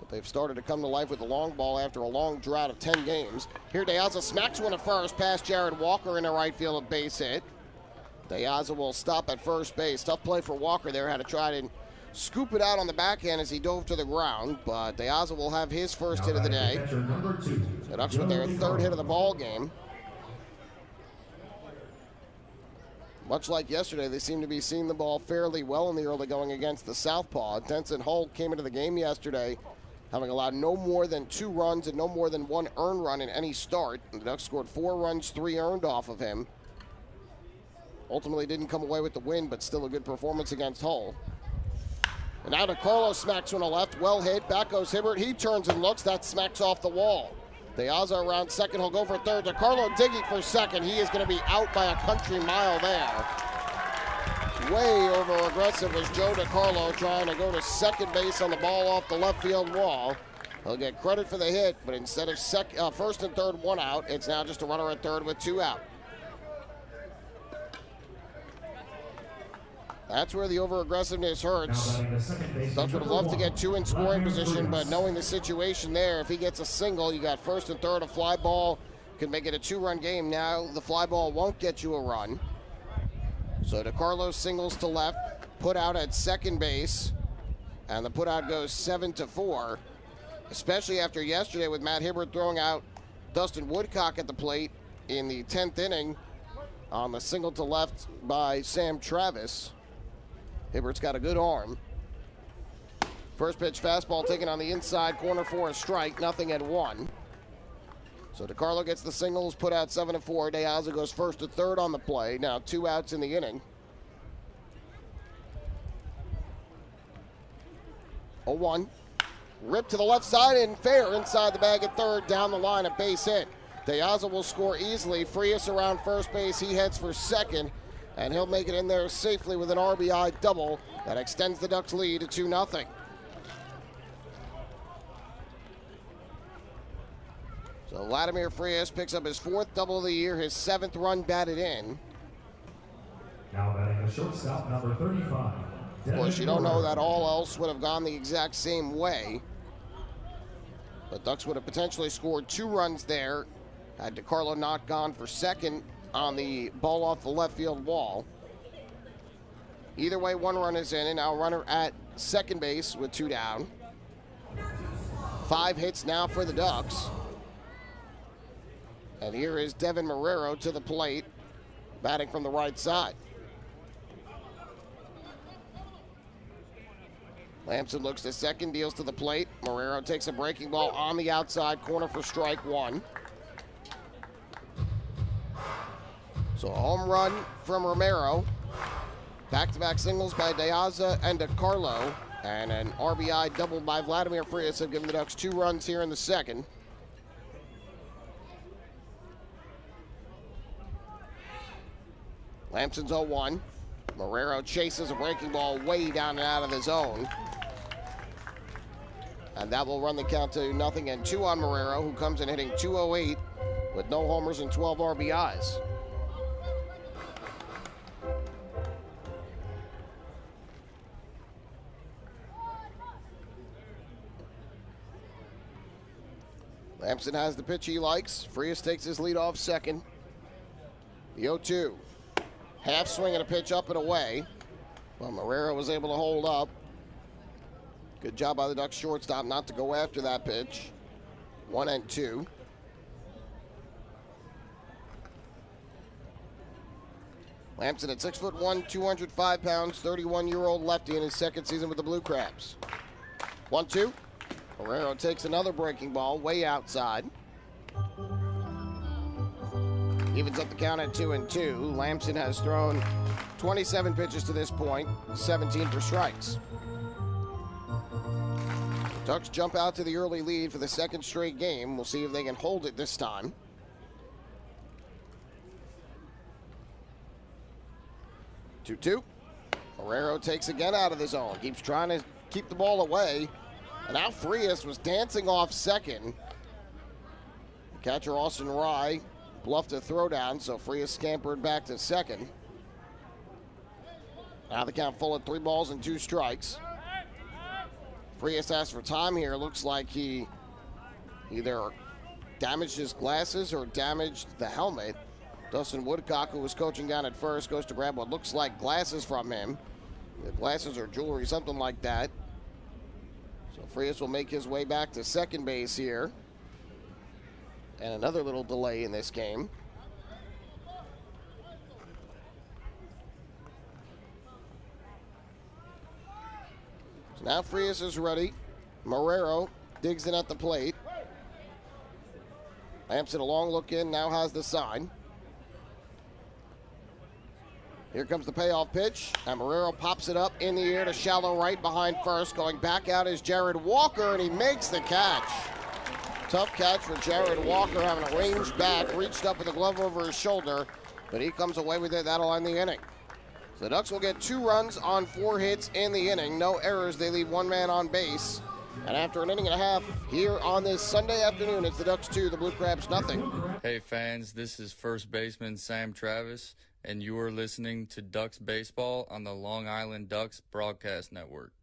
but they've started to come to life with the long ball after a long drought of 10 games. Here, De Aza smacks one at first past Jared Walker in the right field, a base hit. De Aza will stop at first base. Tough play for Walker there, had to try to scoop it out on the backhand as he dove to the ground, but De Aza will have his first hit of the day. The Ducks with their 3rd hit of the ball game. Much like yesterday, they seem to be seeing the ball fairly well in the early going against the southpaw. Denson Holt came into the game yesterday having allowed no more than 2 runs and no more than 1 earned run in any start. And the Ducks scored 4 runs, 3 earned off of him. Ultimately didn't come away with the win, but still a good performance against Hull. And now DeCarlo smacks one to left, well hit. Back goes Hibbert. He turns and looks. That smacks off the wall. De Aza around second. He'll go for third. DeCarlo digging for second. He is going to be out by a country mile there. Way over aggressive was Joe DeCarlo trying to go to second base on the ball off the left field wall. He'll get credit for the hit, but instead of first and third, 1 out, it's now just a runner at third with 2 out. That's where the over-aggressiveness hurts. Ducks would have loved to get 2 in scoring position, but knowing the situation there, if he gets a single, you got first and third, a fly ball could make it a 2-run game. Now the fly ball won't get you a run. So DeCarlo singles to left, put out at second base, and the put out goes 7-4, especially after yesterday with Matt Hibbert throwing out Dustin Woodcock at the plate in the 10th inning on the single to left by Sam Travis. Hibbert's got a good arm. First pitch fastball taken on the inside corner for a strike, 0-1. So DeCarlo gets the singles, put out 7-4. De Aza goes first to third on the play. Now 2 outs in the inning. 0-1. Ripped to the left side and fair inside the bag at third, down the line, a base hit. De Aza will score easily. Frias around first base. He heads for second, and he'll make it in there safely with an RBI double that extends the Ducks' lead to 2-0. So Vladimir Frias picks up his 4th double of the year, his 7th run batted in. Now batting the shortstop, number 35. Of course, you don't know that all else would have gone the exact same way. But Ducks would have potentially scored 2 runs there had DeCarlo not gone for second on the ball off the left field wall. Either way, 1 run is in, and now runner at second base with 2 down. 5 hits now for the Ducks. And here is Devin Marrero to the plate, batting from the right side. Lamson looks to second, deals to the plate. Marrero takes a breaking ball on the outside corner for strike 1. So a home run from Romero. Back-to-back singles by De Aza and DeCarlo. And an RBI double by Vladimir Frias have given the Ducks 2 runs here in the second. Lamson's 0-1. Marrero chases a breaking ball way down and out of the zone. And that will run the count to 0-2 on Marrero, who comes in hitting .208 with no homers and 12 RBIs. Lamson has the pitch he likes. Frias takes his lead off second. The 0-2. Half swing and a pitch up and away. Well, Marrero was able to hold up. Good job by the Ducks shortstop not to go after that pitch. 1-2. Lamson at 6'1", 205 pounds, 31-year-old lefty in his second season with the Blue Crabs. 1-2. Marrero takes another breaking ball way outside. Evens up the count at 2-2. Lamson has thrown 27 pitches to this point, 17 for strikes. Ducks jump out to the early lead for the second straight game. We'll see if they can hold it this time. 2-2. Marrero takes again out of the zone. Keeps trying to keep the ball away. And now Frias was dancing off second. Catcher Austin Rye bluffed a throwdown, so Frias scampered back to second. Now the count full at 3 balls and 2 strikes. Frias asked for time here. Looks like he either damaged his glasses or damaged the helmet. Dustin Woodcock, who was coaching down at first, goes to grab what looks like glasses from him. The glasses or jewelry, something like that. So Frias will make his way back to second base here. And another little delay in this game. So now Frias is ready. Marrero digs in at the plate. Lamson a long look in, now has the sign. Here comes the payoff pitch, and Marrero pops it up in the air to shallow right behind first. Going back out is Jared Walker, and he makes the catch. Tough catch for Jared Walker, having a range back, reached up with a glove over his shoulder, but he comes away with it. That'll end the inning. So the Ducks will get 2 runs on 4 hits in the inning. No errors. They leave 1 man on base. And after an inning and a half here on this Sunday afternoon, it's the Ducks 2, the Blue Crabs nothing. Hey fans, this is first baseman Sam Travis, and you are listening to Ducks Baseball on the Long Island Ducks Broadcast Network.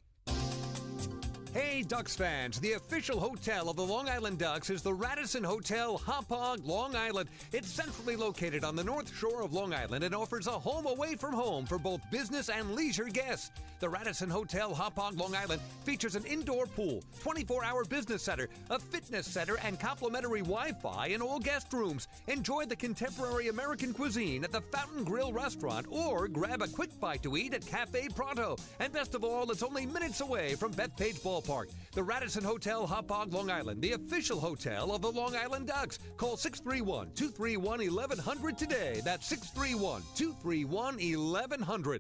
Hey, Ducks fans, the official hotel of the Long Island Ducks is the Radisson Hotel Hauppauge, Long Island. It's centrally located on the north shore of Long Island and offers a home away from home for both business and leisure guests. The Radisson Hotel Hauppauge, Long Island features an indoor pool, 24-hour business center, a fitness center, and complimentary Wi-Fi in all guest rooms. Enjoy the contemporary American cuisine at the Fountain Grill restaurant or grab a quick bite to eat at Cafe Pronto. And best of all, it's only minutes away from Bethpage Ballpark. The Radisson Hotel Hauppauge, Long Island, the official hotel of the Long Island Ducks. Call 631-231-1100 today. That's 631-231-1100.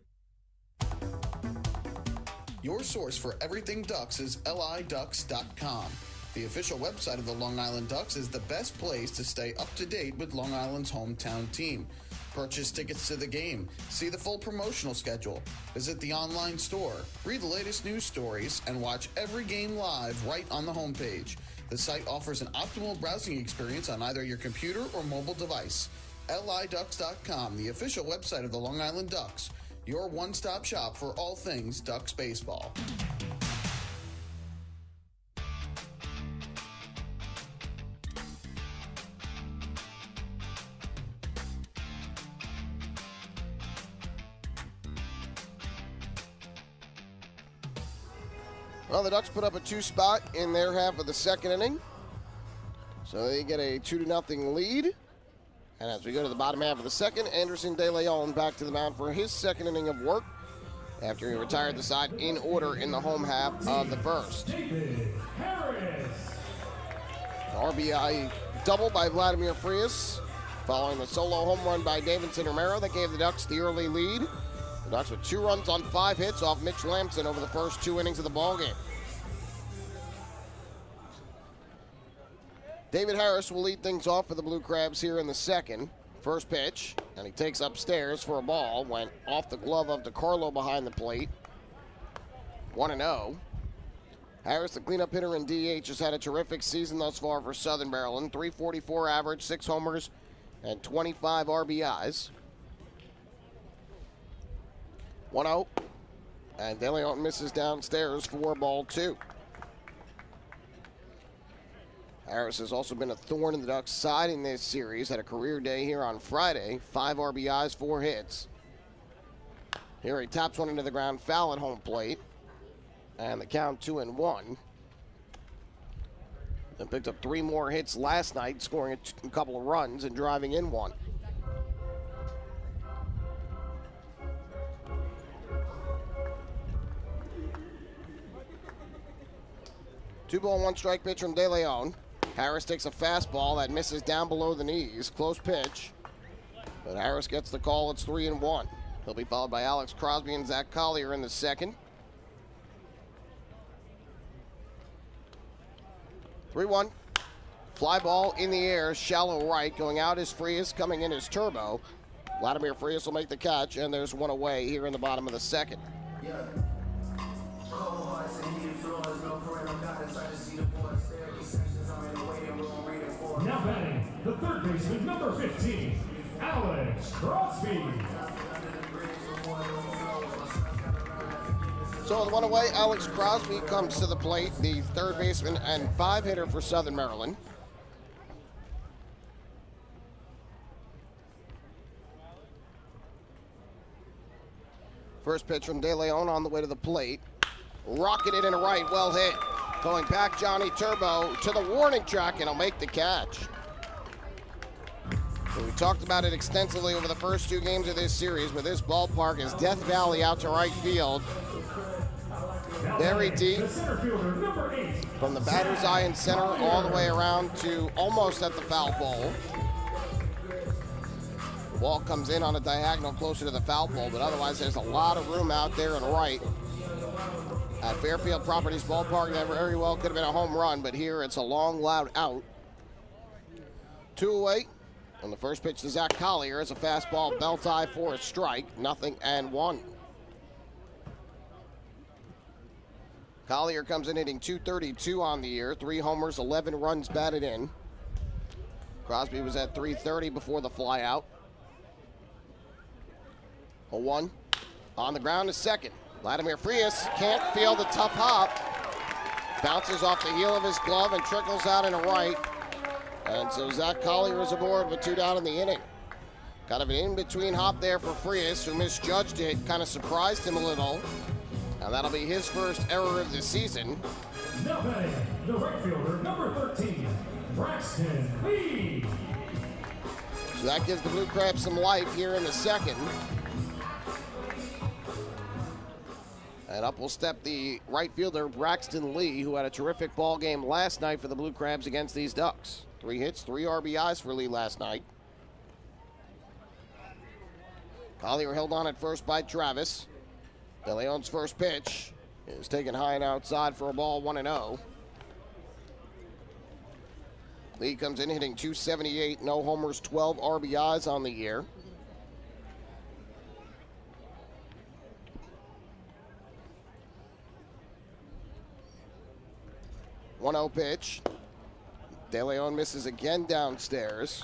Your source for everything Ducks is liducks.com. The official website of the Long Island Ducks is the best place to stay up to date with Long Island's hometown team. Purchase tickets to the game, see the full promotional schedule, visit the online store, read the latest news stories, and watch every game live right on the homepage. The site offers an optimal browsing experience on either your computer or mobile device. liducks.com, the official website of the Long Island Ducks, your one-stop shop for all things Ducks baseball. Well, the Ducks put up a 2-spot in their half of the second inning. So they get a 2-0 lead. And as we go to the bottom half of the second, Anderson De Leon back to the mound for his second inning of work after he retired the side in order in the home half of the first. RBI double by Vladimir Frias, following the solo home run by Davidson Romero that gave the Ducks the early lead. The Ducks with 2 runs on 5 hits off Mitch Lamson over the first 2 innings of the ballgame. David Harris will lead things off for the Blue Crabs here in the second. First pitch, and he takes upstairs for a ball. Went off the glove of DiCarlo behind the plate. 1-0. Harris, the cleanup hitter in DH, has had a terrific season thus far for Southern Maryland. .344 average, 6 homers, and 25 RBIs. 1-0. And De Leon misses downstairs for ball 2. Harris has also been a thorn in the Ducks' side in this series. Had a career day here on Friday. 5 RBIs, 4 hits. Here he taps one into the ground, foul at home plate. And the count 2-1. Then picked up 3 more hits last night, scoring a couple of runs and driving in 1. Two ball, 1 strike pitch from De Leon. Harris takes a fastball that misses down below the knees. Close pitch. But Harris gets the call. It's 3-1. He'll be followed by Alex Crosby and Zach Collier in the second. 3-1. Fly ball in the air, shallow right. Going out is Frias, coming in is Turbo. Vladimir Frias will make the catch, and there's one away here in the bottom of the second. Now batting, the third baseman, number 15, Alex Crosby. So the one away, Alex Crosby comes to the plate, the third baseman and 5-hitter for Southern Maryland. First pitch from De Leon on the way to the plate. Rocketed in a right, well hit. Going back, Johnny Turbo to the warning track, and he'll make the catch. So we talked about it extensively over the first 2 games of this series, but this ballpark is Death Valley out to right field. Very deep. From the batter's eye in center all the way around to almost at the foul pole. The ball comes in on a diagonal closer to the foul pole, but otherwise there's a lot of room out there and right. At Fairfield Properties Ballpark, that very well could have been a home run, but here it's a long, loud out. 2 away. And the first pitch to Zach Collier is a fastball, belt eye for a strike, 0-1. Collier comes in hitting .232 on the year, 3 homers, 11 runs batted in. Crosby was at .330 before the fly out. 0-1. On the ground is second. Vladimir Frias can't feel the tough hop. Bounces off the heel of his glove and trickles out in a right. And so Zach Collier is aboard with 2 down in the inning. Kind of an in-between hop there for Frias, who misjudged it, kind of surprised him a little. And that'll be his first error of the season. Now batting, the right fielder, number 13, Braxton Lee. So that gives the Blue Crabs some life here in the second. And up will step the right fielder, Braxton Lee, who had a terrific ball game last night for the Blue Crabs against these Ducks. 3 hits, 3 RBIs for Lee last night. Collier held on at first by Travis. De Leon's first pitch is taken high and outside for a ball, 1-0. Lee comes in hitting .278, no homers, 12 RBIs on the year. .1-0 pitch. De Leon misses again downstairs.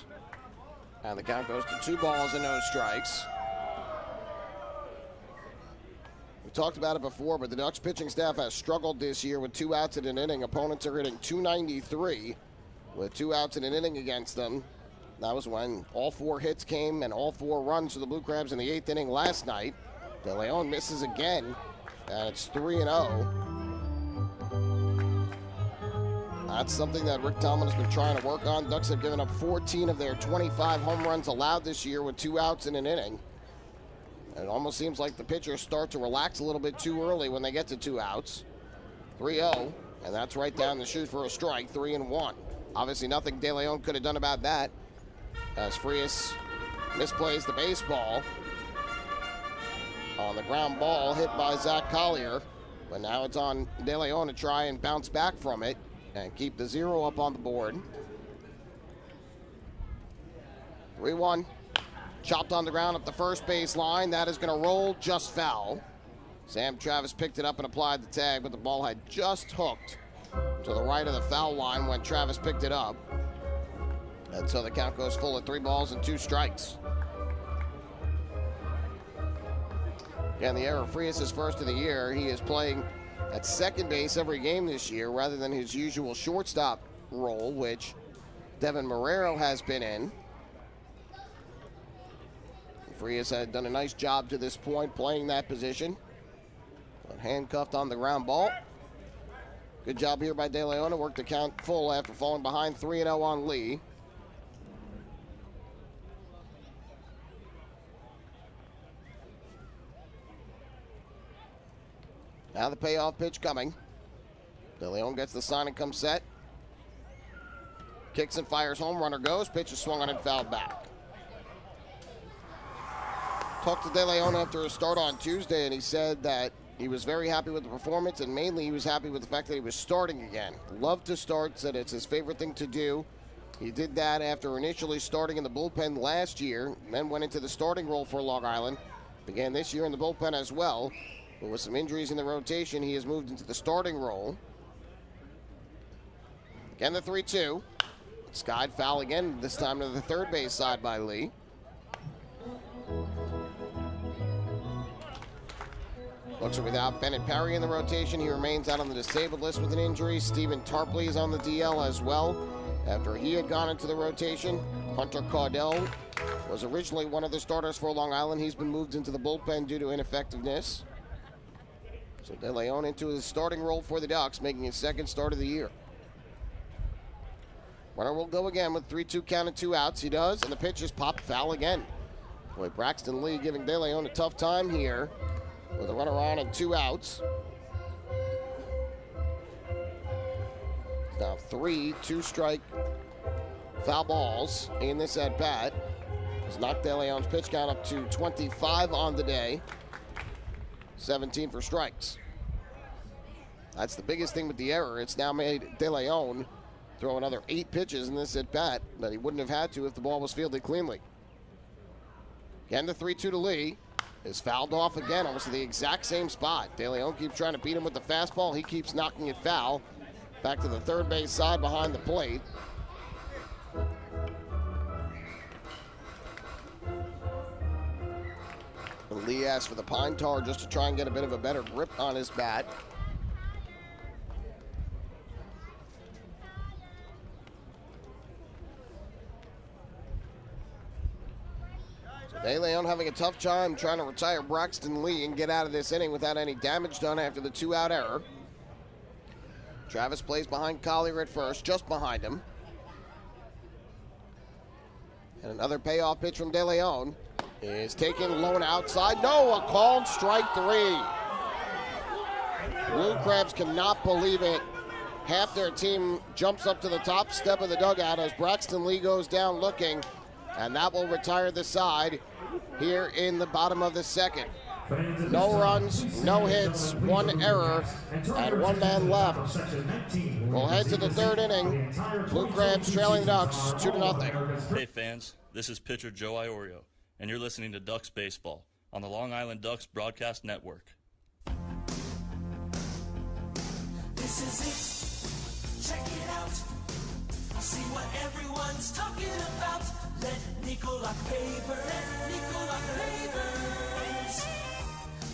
And the count goes to 2 balls and no strikes. We talked about it before, but the Ducks pitching staff has struggled this year with 2 outs in an inning. Opponents are hitting .293 with 2 outs in an inning against them. That was when all 4 hits came and all 4 runs for the Blue Crabs in the 8th inning last night. De Leon misses again, and it's 3-0. That's something that Rick Tomlin has been trying to work on. Ducks have given up 14 of their 25 home runs allowed this year with 2 outs in an inning. And it almost seems like the pitchers start to relax a little bit too early when they get to 2 outs. 3-0, and that's right down the chute for a strike, 3-1. Obviously nothing De Leon could have done about that, as Frias misplays the baseball on the ground ball hit by Zach Collier. But now it's on De Leon to try and bounce back from it and keep the 0 up on the board. 3-1. Chopped on the ground up the first base line. That is going to roll just foul. Sam Travis picked it up and applied the tag, but the ball had just hooked to the right of the foul line when Travis picked it up. And so the count goes full at 3 balls and 2 strikes. Again, the error. Frias' first of the year. He is playing at second base every game this year rather than his usual shortstop role, which Devin Marrero has been in. Frias had done a nice job to this point playing that position. But handcuffed on the ground ball. Good job here by De Leon to work the count full after falling behind 3-0 on Lee. Now the payoff pitch coming. De Leon gets the sign and comes set. Kicks and fires, home runner goes. Pitch is swung on and fouled back. Talked to De Leon after his start on Tuesday, and he said that he was very happy with the performance, and mainly he was happy with the fact that he was starting again. Loved to start, said it's his favorite thing to do. He did that after initially starting in the bullpen last year, then went into the starting role for Long Island. Began this year in the bullpen as well. But with some injuries in the rotation, he has moved into the starting role. Again, the 3-2. Skied foul again, this time to the third base side by Lee. Looks are without Bennett Parry in the rotation. He remains out on the disabled list with an injury. Stephen Tarpley is on the DL as well after he had gone into the rotation. Hunter Caudell was originally one of the starters for Long Island. He's been moved into the bullpen due to ineffectiveness. So De Leon into his starting role for the Ducks, making his second start of the year. Runner will go again with 3-2 count and 2 outs. He does, and the pitch is popped foul again. Boy, Braxton Lee giving De Leon a tough time here with a runner on and 2 outs. Now 3 2-strike foul balls in this at-bat. Has knocked De Leon's pitch count up to 25 on the day. 17 for strikes. That's the biggest thing with the error. It's now made De Leon throw another 8 pitches in this at-bat that he wouldn't have had to if the ball was fielded cleanly. Again, the 3-2 to Lee is fouled off again, almost to the exact same spot. De Leon keeps trying to beat him with the fastball. He keeps knocking it foul. Back to the third base side behind the plate. And Lee asks for the pine tar just to try and get a bit of a better grip on his bat. So De Leon having a tough time trying to retire Braxton Lee and get out of this inning without any damage done after the 2-out error. Travis plays behind Collier at first, just behind him. And another payoff pitch from De Leon is taken low and outside. No, a called strike 3. Blue Crabs cannot believe it. Half their team jumps up to the top step of the dugout as Braxton Lee goes down looking, and that will retire the side here in the bottom of the second. No runs, no hits, one error, and one man left. We'll head to the third inning. Blue Crabs trailing the Ducks 2-0. Hey fans, this is pitcher Joe Iorio, and you're listening to Ducks Baseball on the Long Island Ducks Broadcast Network. This is it. Check it out. See what everyone's talking about. Let Nicolak Pavers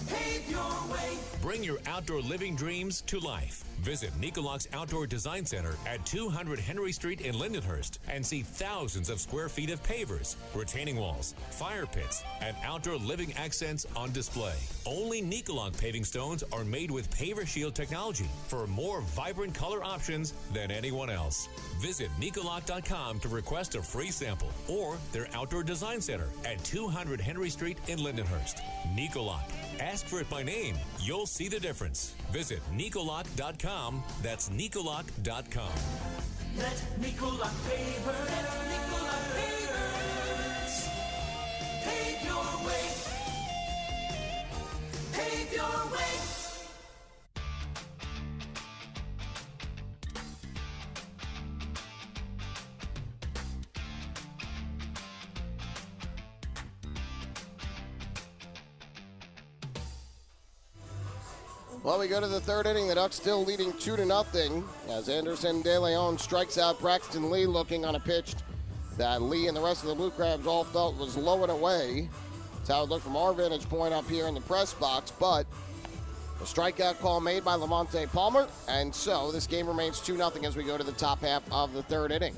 pave your way. Bring your outdoor living dreams to life. Visit Nicolak's Outdoor Design Center at 200 Henry Street in Lindenhurst and see thousands of square feet of pavers, retaining walls, fire pits, and outdoor living accents on display. Only Nicolak paving stones are made with Paver Shield technology for more vibrant color options than anyone else. Visit Nicolak.com to request a free sample or their Outdoor Design Center at 200 Henry Street in Lindenhurst. Nicolak. Ask for it by name. You'll see the difference. Visit Nicolak.com. That's Nicolak.com. Let Nicolak Pavers pave your way. Pave your way. Well, we go to the third inning. The Ducks still leading 2-0 as Anderson De Leon strikes out Braxton Lee, looking on a pitch that Lee and the rest of the Blue Crabs all felt was low and away. That's how it looked from our vantage point up here in the press box, but a strikeout call made by Lamonte Palmer, and so this game remains 2-0 as we go to the top half of the third inning.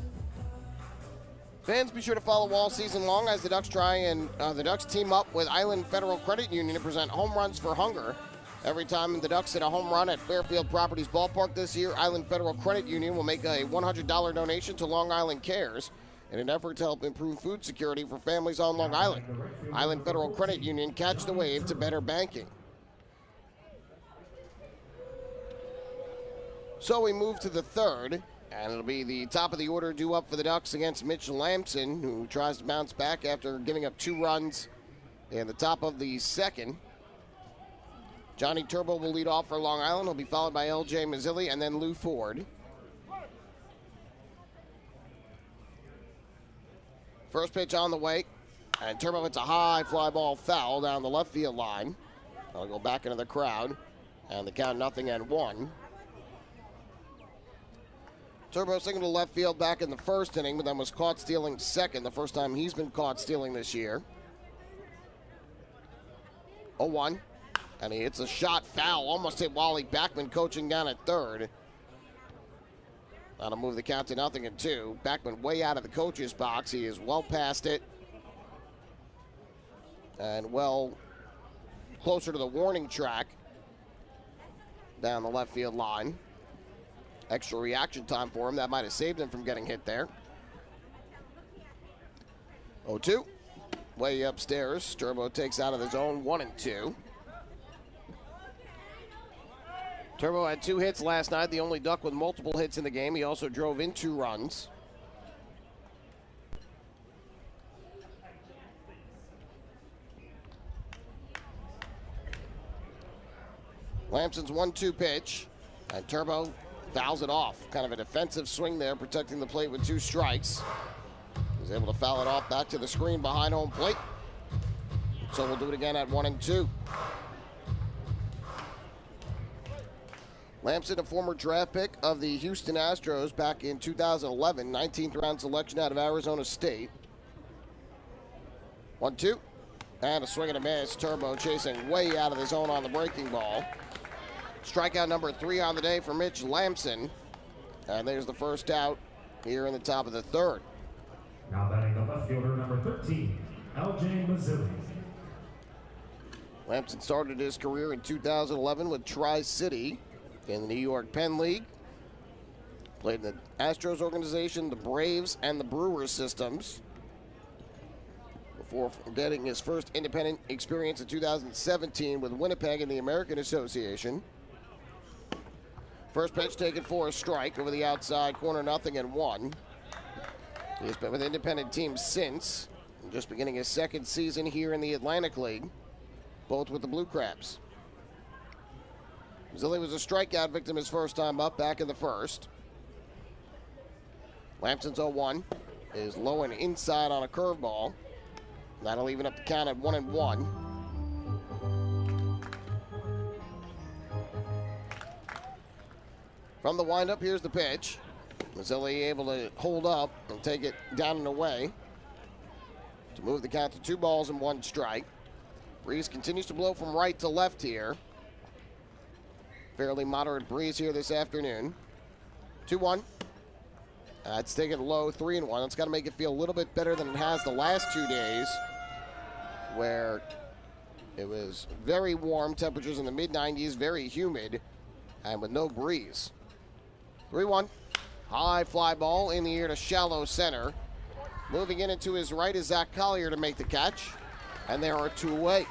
Fans, be sure to follow all season long as the Ducks the Ducks team up with Island Federal Credit Union to present Home Runs for Hunger. Every time the Ducks hit a home run at Fairfield Properties Ballpark this year, Island Federal Credit Union will make a $100 donation to Long Island Cares in an effort to help improve food security for families on Long Island. Island Federal Credit Union, catch the wave to better banking. So we move to the third, and it'll be the top of the order due up for the Ducks against Mitch Lamson, who tries to bounce back after giving up 2 runs in the top of the second. Johnny Turbo will lead off for Long Island. He'll be followed by L.J. Mazzilli and then Lou Ford. First pitch on the way, and Turbo hits a high fly ball foul down the left field line. That'll go back into the crowd, and the count 0-1. Turbo singled to left field back in the first inning, but then was caught stealing second, the first time he's been caught stealing this year. 0-1. And he hits a shot foul, almost hit Wally Backman coaching down at third. That'll move the count to 0-2. Backman way out of the coach's box. He is well past it. And well closer to the warning track down the left field line. Extra reaction time for him. That might have saved him from getting hit there. 0-2. Way upstairs. Turbo takes out of the zone 1-2. Turbo had 2 hits last night, the only Duck with multiple hits in the game. He also drove in 2 runs. Lamson's 1-2 pitch, and Turbo fouls it off. Kind of a defensive swing there, protecting the plate with 2 strikes. He's able to foul it off back to the screen behind home plate. So we'll do it again at 1-2. Lamson, a former draft pick of the Houston Astros back in 2011, 19th round selection out of Arizona State. 1-2, and a swing and a miss. Turbo chasing way out of the zone on the breaking ball. Strikeout number 3 on the day for Mitch Lamson, and there's the first out here in the top of the third. Now batting the left fielder, number 13, L.J. Mazzilli. Lamson started his career in 2011 with Tri-City in the New York Penn League. Played in the Astros organization, the Braves, and the Brewers systems before getting his first independent experience in 2017 with Winnipeg in the American Association. First pitch taken for a strike over the outside corner, 0-1. He's been with independent teams since, just beginning his second season here in the Atlantic League. both with the Blue Crabs. Zilli was a strikeout victim his first time up back in the first. Lamson's 0-1 is low and inside on a curveball. That'll even up the count at 1-1. From the windup, here's the pitch. Zilli able to hold up and take it down and away to move the count to 2 balls and 1 strike. Breeze continues to blow from right to left here. Fairly moderate breeze here this afternoon. 2-1. It's taken low, 3-1. It's got to make it feel a little bit better than it has the last 2 days, where it was very warm, temperatures in the mid-90s, very humid, and with no breeze. 3-1. High fly ball in the air to shallow center. Moving in into his right is Zach Collier to make the catch, and there are 2 away.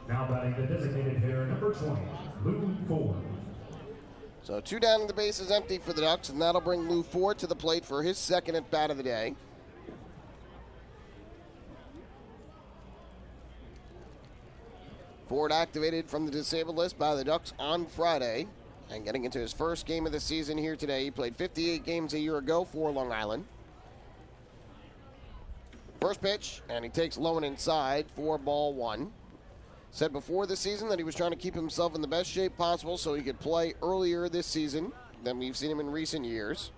Now batting the designated hitter, number 20, Lou Ford. So 2 down and the base is empty for the Ducks, and that'll bring Lou Ford to the plate for his second at bat of the day. Ford activated from the disabled list by the Ducks on Friday and getting into his first game of the season here today. He played 58 games a year ago for Long Island. First pitch, and he takes low and inside for ball 1. Said before the season that he was trying to keep himself in the best shape possible so he could play earlier this season than we've seen him in recent years.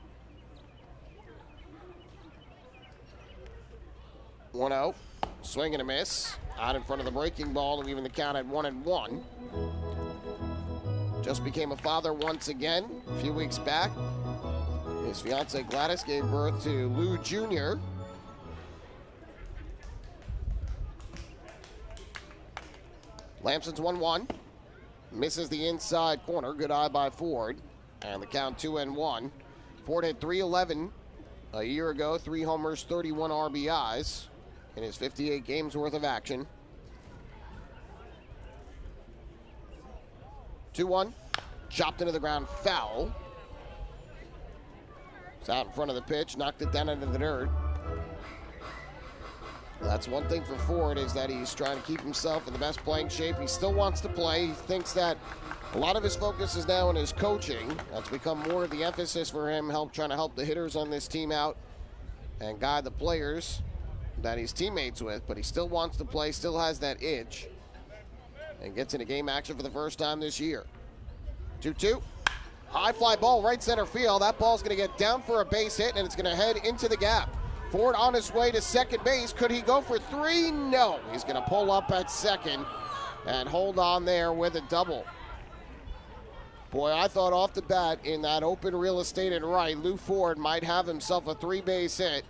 1-0. Swing and a miss. Out in front of the breaking ball, leaving the count at 1-1. Just became a father once again a few weeks back. His fiancee Gladys gave birth to Lou Jr. Lamson's 1-1. Misses the inside corner. Good eye by Ford. And the count 2-1. Ford had .311 a year ago. 3 homers, 31 RBIs in his 58 games worth of action. 2-1. Chopped into the ground, foul. It's out in front of the pitch. Knocked it down into the dirt. That's one thing for Ford, is that he's trying to keep himself in the best playing shape. He still wants to play. He thinks that a lot of his focus is now in his coaching. That's become more of the emphasis for him, trying to help the hitters on this team out and guide the players that he's teammates with. But he still wants to play, still has that itch, and gets into game action for the first time this year. 2-2. High fly ball, right center field. That ball's going to get down for a base hit, and it's going to head into the gap. Ford on his way to second base. Could he go for 3? No. He's going to pull up at second and hold on there with a double. Boy, I thought off the bat in that open real estate and right, Lou Ford might have himself a 3-base hit.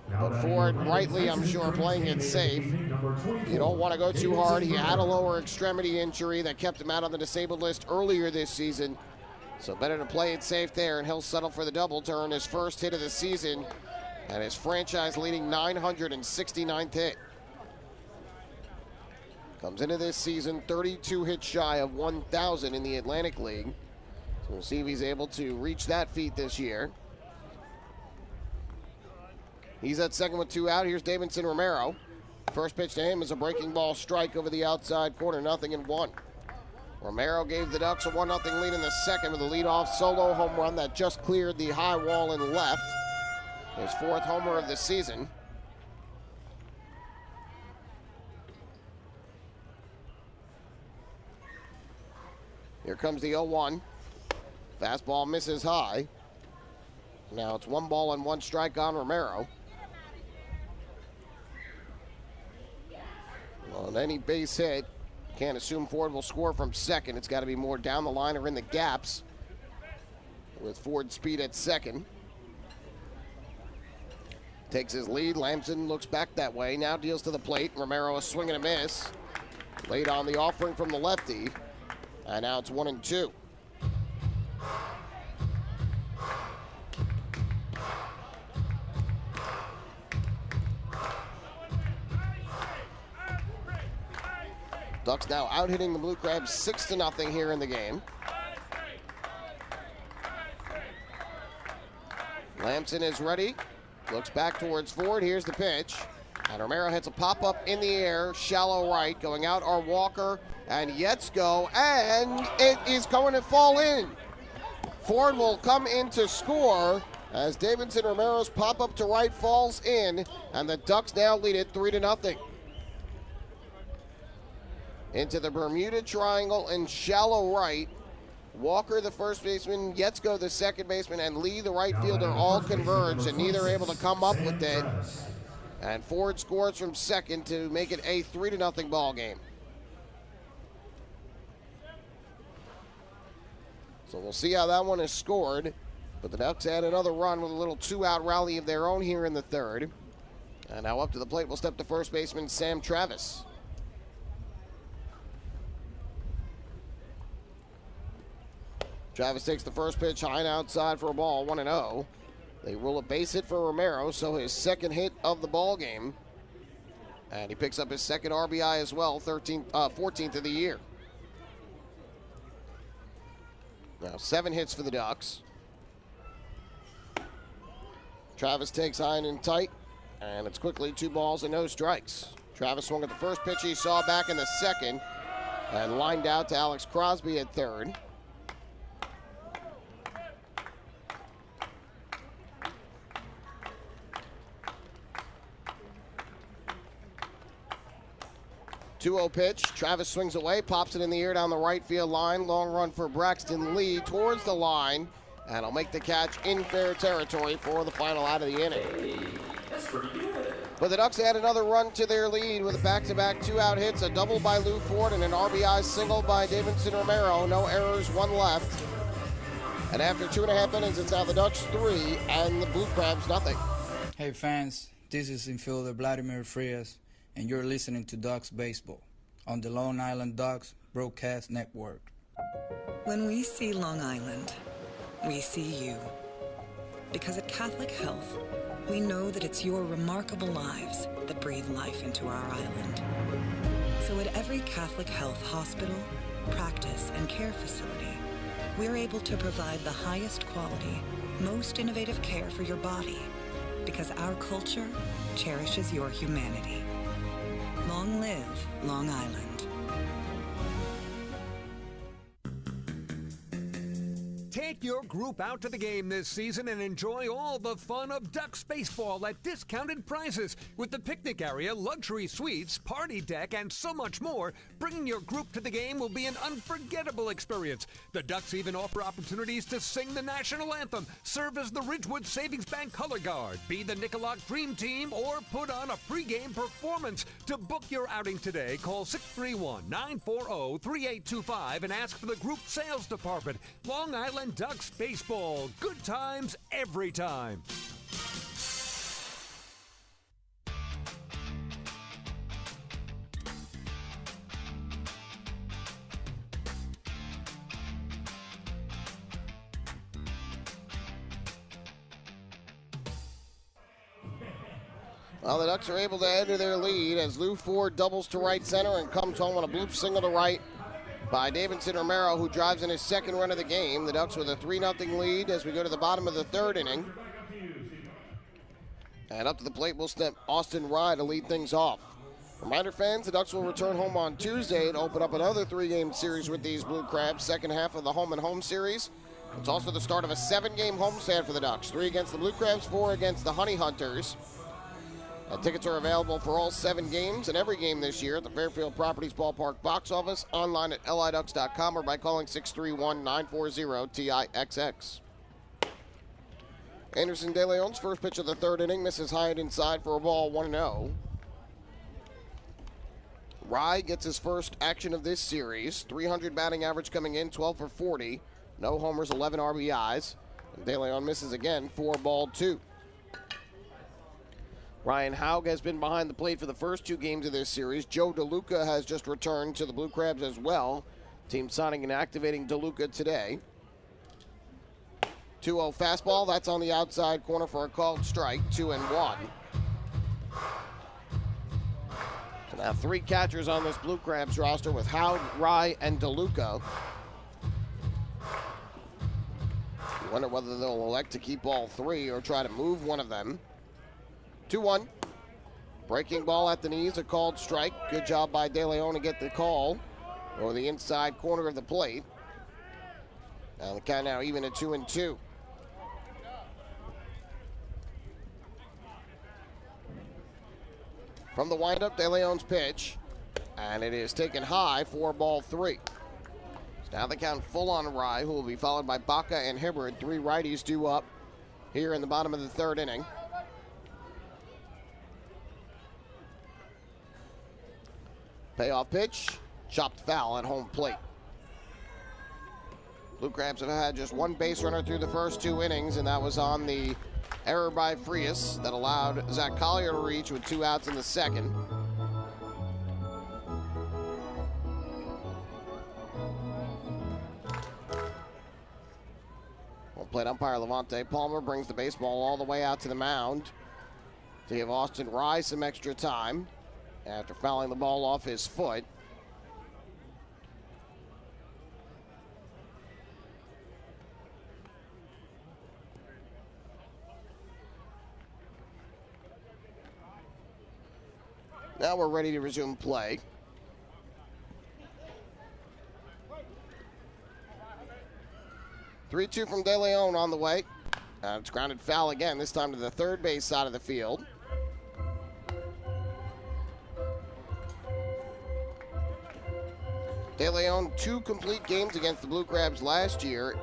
But Ford, rightly, I'm sure, playing it safe. You don't want to go too hard. He had a lower extremity injury that kept him out on the disabled list earlier this season. So better to play it safe there, and he'll settle for the double to earn his first hit of the season and his franchise-leading 969th hit. Comes into this season 32 hits shy of 1,000 in the Atlantic League. So we'll see if he's able to reach that feat this year. He's at second with 2 out. Here's Davidson Romero. First pitch to him is a breaking ball strike over the outside corner, 0-1. Romero gave the Ducks a 1-0 lead in the second with a leadoff solo home run that just cleared the high wall and left. His 4th homer of the season. Here comes the 0-1. Fastball misses high. Now it's 1 ball and 1 strike on Romero. Well, on any base hit, can't assume Ford will score from second. It's got to be more down the line or in the gaps with Ford's speed at second. Takes his lead. Lamson looks back that way. Now deals to the plate. Romero a swing and a miss. Late on the offering from the lefty. And now it's 1-2. Ducks now out hitting the Blue Crabs 6-0 here in the game. Lamson is ready. Looks back towards Ford. Here's the pitch. And Romero hits a pop-up in the air, shallow right. Going out are Walker and Yetzko, and it is going to fall in. Ford will come in to score as Davidson Romero's pop-up to right falls in, and the Ducks now lead it 3-0. Into the Bermuda Triangle in shallow right. Walker, the first baseman, Yetzko, the second baseman, and Lee, the right fielder, all converged, and neither able to come up with it. And Ford scores from second to make it a 3-0 ball game. So we'll see how that one is scored. But the Ducks add another run with a little two-out rally of their own here in the third. And now up to the plate will step the first baseman, Sam Travis. Travis takes the first pitch high and outside for a ball, 1-0. They rule a base hit for Romero, so his second hit of the ball game. And he picks up his second RBI as well, 14th of the year. Now 7 hits for the Ducks. Travis takes high and tight, and it's quickly 2 balls and no strikes. Travis swung at the first pitch he saw back in the second, and lined out to Alex Crosby at third. .2-0 pitch. Travis swings away, pops it in the air down the right field line. Long run for Braxton Lee towards the line, and he'll make the catch in fair territory for the final out of the inning. But the Ducks add another run to their lead with a back-to-back 2-out hits, a double by Lou Ford, and an RBI single by Davidson Romero. No errors, 1 left. And after 2.5 innings, it's now the Ducks 3 and the Blue Crabs nothing. Hey fans, this is infielder Vladimir Frias, and you're listening to Ducks Baseball on the Long Island Ducks Broadcast Network. When we see Long Island, we see you. Because at Catholic Health, we know that it's your remarkable lives that breathe life into our island. So at every Catholic Health hospital, practice, and care facility, we're able to provide the highest quality, most innovative care for your body, because our culture cherishes your humanity. Long live Long Island. Take your group out to the game this season and enjoy all the fun of Ducks baseball at discounted prices with the picnic area, luxury suites, party deck, and so much more. Bringing your group to the game will be an unforgettable experience. The Ducks even offer opportunities to sing the national anthem, serve as the Ridgewood Savings Bank color guard, be the Nickolock Dream Team, or put on a pregame performance. To book your outing today, call 631-940-3825 and ask for the group sales department. Long Island Ducks baseball. Good times every time. Well, the Ducks are able to add to their lead as Lou Ford doubles to right center and comes home on a bloop single to right by Davidson Romero, who drives in his second run of the game. The Ducks with a 3-0 lead as we go to the bottom of the third inning. And up to the plate will step Austin Rye to lead things off. Reminder fans, the Ducks will return home on Tuesday to open up another 3-game series with these Blue Crabs, second half of the home-and-home series. It's also the start of a 7-game homestand for the Ducks, 3 against the Blue Crabs, 4 against the Honey Hunters. Tickets are available for all 7 games and every game this year at the Fairfield Properties Ballpark box office, online at liducks.com, or by calling 631-940-TIXX. Anderson De Leon's first pitch of the third inning misses high and inside for a ball, 1-0. Rye gets his first action of this series. 300 batting average coming in, 12 for 40. No homers, 11 RBIs. And De Leon misses again, 4-2. Ryan Haug has been behind the plate for the first 2 games of this series. Joe DeLuca has just returned to the Blue Crabs as well. Team signing and activating DeLuca today. 2-0 fastball. That's on the outside corner for a called strike. 2-1. So now 3 catchers on this Blue Crabs roster with Haug, Rye, and DeLuca. You wonder whether they'll elect to keep all 3 or try to move one of them. 2-1. Breaking ball at the knees, a called strike. Good job by De Leon to get the call over the inside corner of the plate. And the count now even at 2-2. From the windup, De Leon's pitch. And it is taken high for ball 3. So now the count full on Rye, who will be followed by Baca and Hibbert. 3 righties due up here in the bottom of the 3rd inning. Payoff pitch, chopped foul at home plate. Blue Crabs have had just 1 base runner through the first 2 innings, and that was on the error by Frias that allowed Zach Collier to reach with 2 outs in the 2nd. Plate umpire Levante Palmer brings the baseball all the way out to the mound to give Austin Rye some extra time after fouling the ball off his foot. Now we're ready to resume play. Three-2 from De Leon on the way. It's grounded foul again, this time to the 3rd base side of the field. De Leon 2 complete games against the Blue Crabs last year.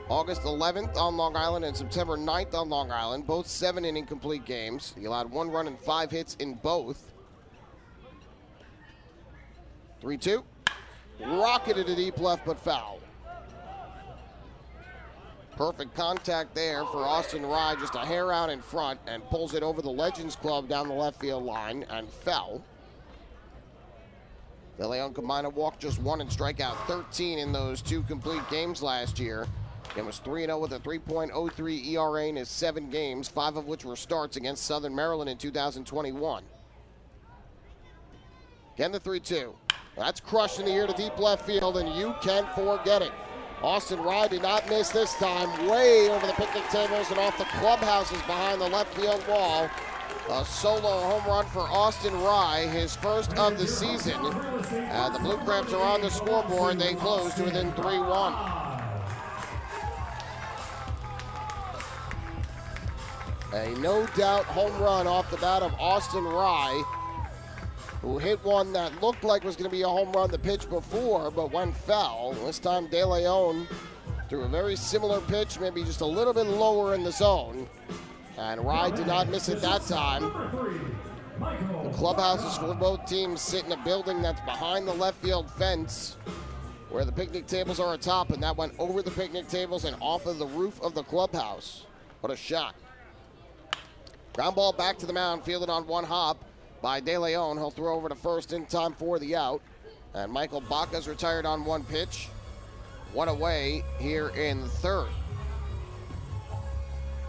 August 11th on Long Island and September 9th on Long Island. Both 7-inning complete games. He allowed 1 run and 5 hits in both. 3-2. Rocketed to deep left, but foul. Perfect contact there for Austin Rye, just a hair out in front, and pulls it over the Legends Club down the left field line and fell. De Leon combined a walk, just 1, and strikeout 13 in those 2 complete games last year. It was 3-0 with a 3.03 ERA in his 7 games, 5 of which were starts against Southern Maryland in 2021. Again, the 3-2. That's crushed in the air to deep left field, and you can't forget it. Austin Rye did not miss this time, way over the picnic tables and off the clubhouses behind the left field wall. A solo home run for Austin Rye, his first of the season. The Blue Crabs are on the scoreboard. They close to within 3-1. A no-doubt home run off the bat of Austin Rye, who hit one that looked like was going to be a home run the pitch before, but went foul. This time De Leon threw a very similar pitch, maybe just a little bit lower in the zone. And Rye did not miss it that time. The clubhouses for both teams sit in a building that's behind the left field fence where the picnic tables are atop, and that went over the picnic tables and off of the roof of the clubhouse. What a shot. Ground ball back to the mound, fielded on 1 hop by De Leon. He'll throw over to first in time for the out. And Michael Baca's retired on 1 pitch. 1 away here in the 3rd.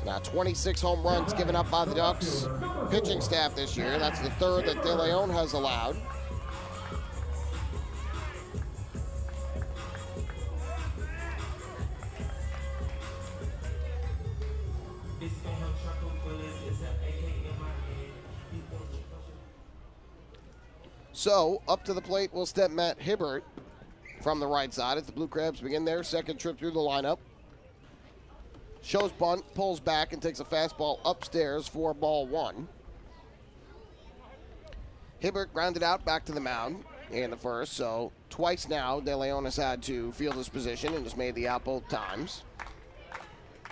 Now 26 home runs given up by the Ducks pitching staff this year. That's the 3rd that De Leon has allowed. So, up to the plate will step Matt Hibbert from the right side as the Blue Crabs begin their 2nd trip through the lineup. Shows bunt, pulls back, and takes a fastball upstairs for ball 1. Hibbert grounded out back to the mound in the first, so twice now De Leon has had to field his position and has made the out both times.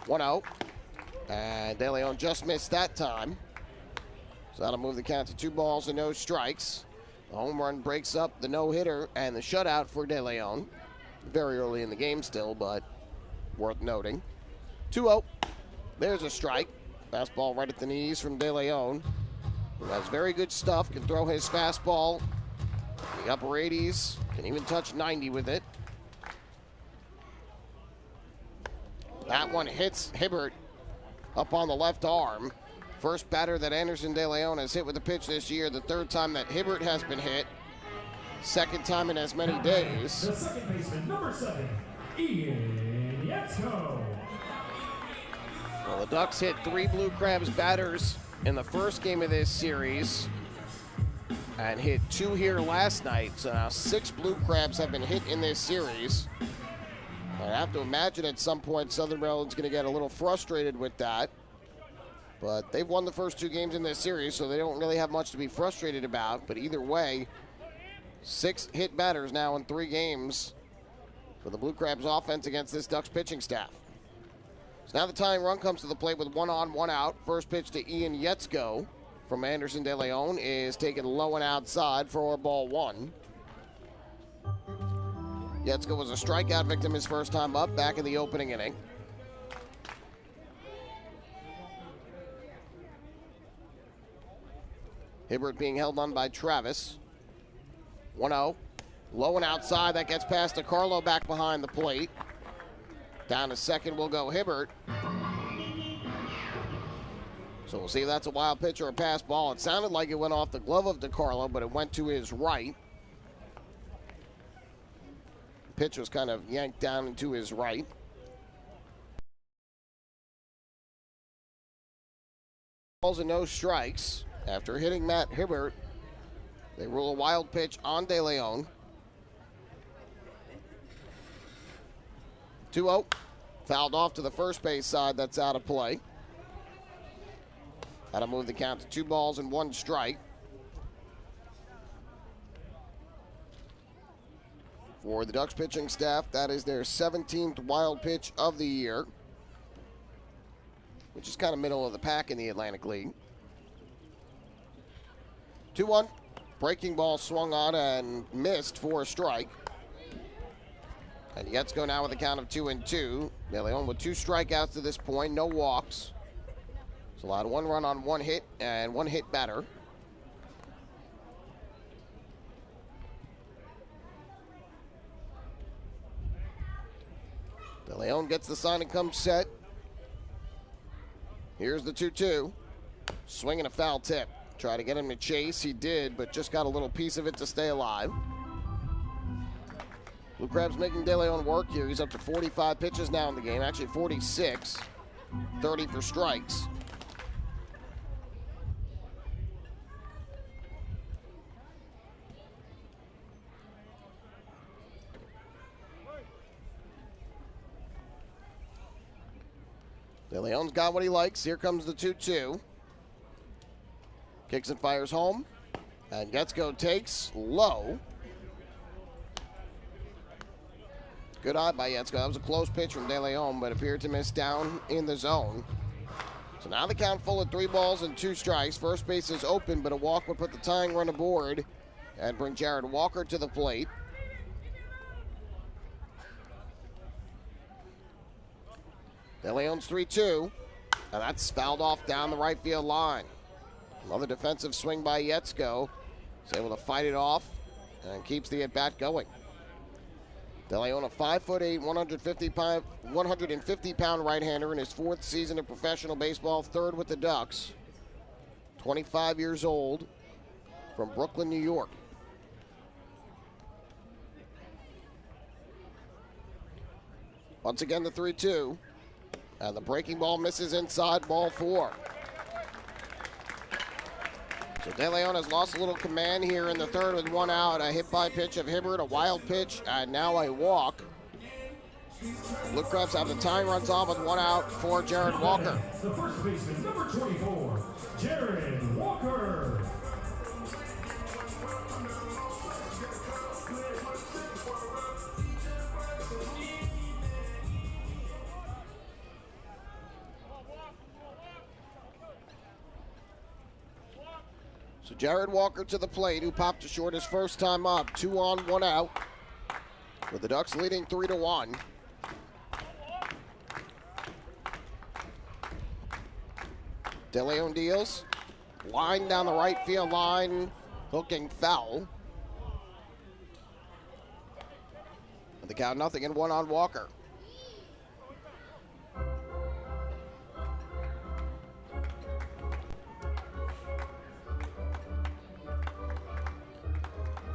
1-0, and De Leon just missed that time. So that'll move the count to 2 balls and no strikes. The home run breaks up the no-hitter and the shutout for De Leon. Very early in the game still, but worth noting. 2-0. There's a strike. Fastball right at the knees from De Leon, who has very good stuff, can throw his fastball in the upper 80s, can even touch 90 with it. That one hits Hibbert up on the left arm. First batter that Anderson De Leon has hit with a pitch this year, the 3rd time that Hibbert has been hit, 2nd time in as many days. The second baseman, number 7, Ian. Well, the Ducks hit 3 Blue Crabs batters in the first game of this series and hit 2 here last night. So now 6 Blue Crabs have been hit in this series. I have to imagine at some point Southern Maryland's going to get a little frustrated with that. But they've won the first 2 games in this series, so they don't really have much to be frustrated about. But either way, 6 hit batters now in 3 games for the Blue Crabs offense against this Ducks pitching staff. So now the tying run comes to the plate with 1 on, 1 out. First pitch to Ian Yetzko from Anderson De Leon is taken low and outside for ball 1. Yetzko was a strikeout victim his first time up back in the opening inning. Hibbert being held on by Travis. 1-0. Low and outside. That gets past DiCarlo back behind the plate. Down to second will go Hibbert. So we'll see if that's a wild pitch or a pass ball. It sounded like it went off the glove of DiCarlo, but it went to his right. Pitch was kind of yanked down into his right. Balls and no strikes. After hitting Matt Hibbert, they rule a wild pitch on De Leon. 2-0. Fouled off to the first base side. That's out of play. That'll move the count to 2 balls and 1 strike. For the Ducks pitching staff, that is their 17th wild pitch of the year, which is kind of middle of the pack in the Atlantic League. 2-1. Breaking ball swung on and missed for a strike. And Yetzko now with a count of 2-2. De Leon with 2 strikeouts to this point, no walks. So allowed 1 run on 1 hit and 1 hit batter. De Leon gets the sign and comes set. Here's the 2-2. Swinging a foul tip. Try to get him to chase. He did, but just got a little piece of it to stay alive. Blue Crabs making De Leon work here. He's up to 45 pitches now in the game. Actually 46. 30 for strikes. De Leon's got what he likes. Here comes the 2-2. Kicks and fires home. And Yetzko takes low. Good eye by Yetzko. That was a close pitch from De Leon, but appeared to miss down in the zone. So now the count full of 3 balls and 2 strikes. First base is open, but a walk would put the tying run aboard and bring Jared Walker to the plate. De Leon's 3-2, and that's fouled off down the right field line. Another defensive swing by Yetzko. He's able to fight it off and keeps the at-bat going. De Leon, a 5'8", 150-pound right-hander in his 4th season of professional baseball, 3rd with the Ducks. 25 years old, from Brooklyn, New York. Once again, the 3-2. And the breaking ball misses inside, ball 4. So De Leon has lost a little command here in the 3rd with 1 out. A hit by pitch of Hibbert, a wild pitch, and now a walk. Blue Crabs have the tying runs on with 1 out for Jared Walker. The first baseman, number 24, Jared Walker. So Jared Walker to the plate, who popped to short his first time up. 2 on, 1 out. With the Ducks leading 3-1. De Leon deals. Line down the right field line. Hooking foul. With the count 0 and 1 on Walker.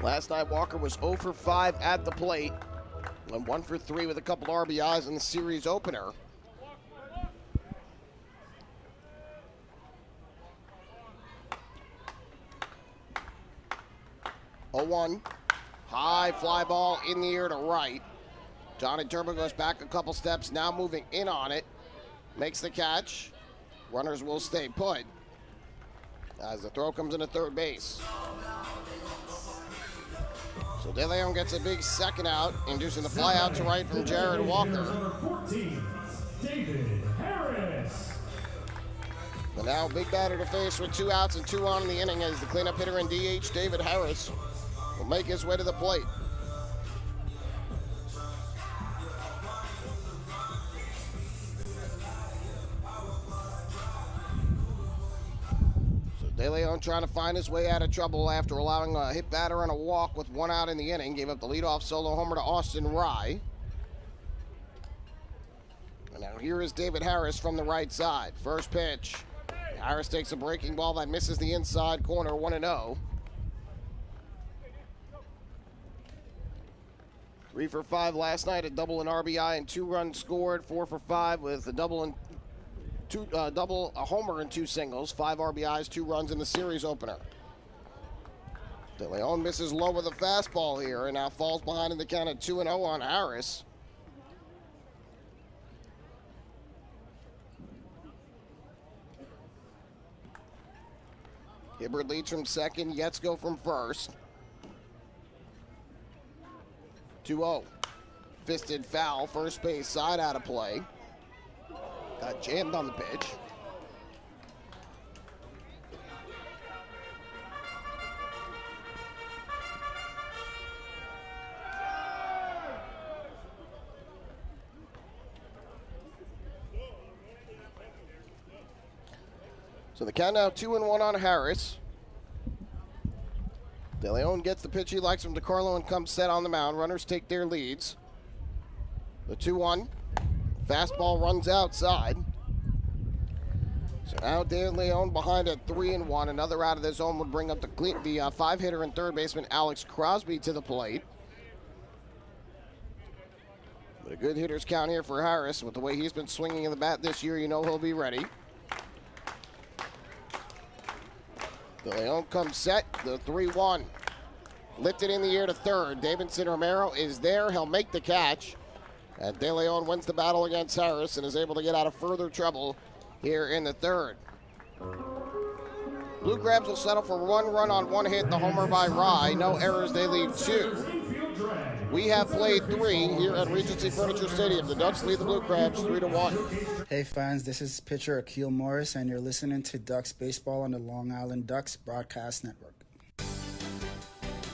Last night, Walker was 0 for 5 at the plate, and 1 for 3 with a couple RBIs in the series opener. 0-1. High fly ball in the air to right. Johnny Turbo goes back a couple steps, now moving in on it. Makes the catch. Runners will stay put as the throw comes into third base. So De Leon gets a big second out, inducing the fly out to right from Jared Walker. Number 14, David Harris. But now big batter to face with 2 outs and 2 on in the inning as the cleanup hitter in DH, David Harris, will make his way to the plate. De Leon trying to find his way out of trouble after allowing a hit batter and a walk with 1 out in the inning. Gave up the leadoff solo homer to Austin Rye. And now here is David Harris from the right side. First pitch. Harris takes a breaking ball that misses the inside corner, 1-0. 3 for 5 last night, a double, an RBI, and 2 runs scored. 4 for 5 with a double and a homer and 2 singles. 5 RBIs, 2 runs in the series opener. De Leon misses low with a fastball here and now falls behind in the count at 2-0 on Harris. Hibbert leads from second, Yetzko from first. 2-0. Fisted foul, first base side out of play. Got jammed on the pitch. So the count now 2-1 on Harris. De Leon gets the pitch he likes from DiCarlo and comes set on the mound. Runners take their leads. The 2-1. Fastball runs outside. So now De Leon behind at 3-1. Another out of the zone would bring up the 5-hitter and third baseman Alex Crosby to the plate. But a good hitter's count here for Harris. With the way he's been swinging in the bat this year, you know he'll be ready. De Leon comes set, the 3-1. Lifted in the air to third. Davidson Romero is there. He'll make the catch. And De Leon wins the battle against Harris and is able to get out of further trouble here in the third. Blue Crabs will settle for 1 run on 1 hit, the homer by Rye. No errors, they leave 2. We have played 3 here at Regency Furniture Stadium. The Ducks lead the Blue Crabs 3-1. Hey fans, this is pitcher Akil Morris, and you're listening to Ducks Baseball on the Long Island Ducks Broadcast Network.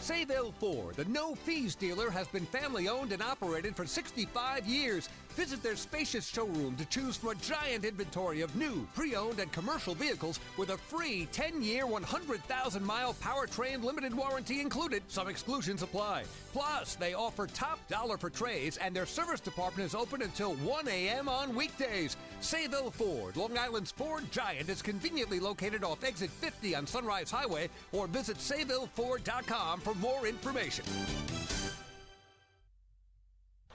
Sayville Ford, the no-fees dealer, has been family-owned and operated for 65 years. Visit their spacious showroom to choose from a giant inventory of new, pre-owned, and commercial vehicles with a free 10-year, 100,000-mile powertrain limited warranty included. Some exclusions apply. Plus, they offer top dollar for trays, and their service department is open until 1 a.m. on weekdays. Sayville Ford, Long Island's Ford giant, is conveniently located off exit 50 on Sunrise Highway, or visit SayvilleFord.com for more information.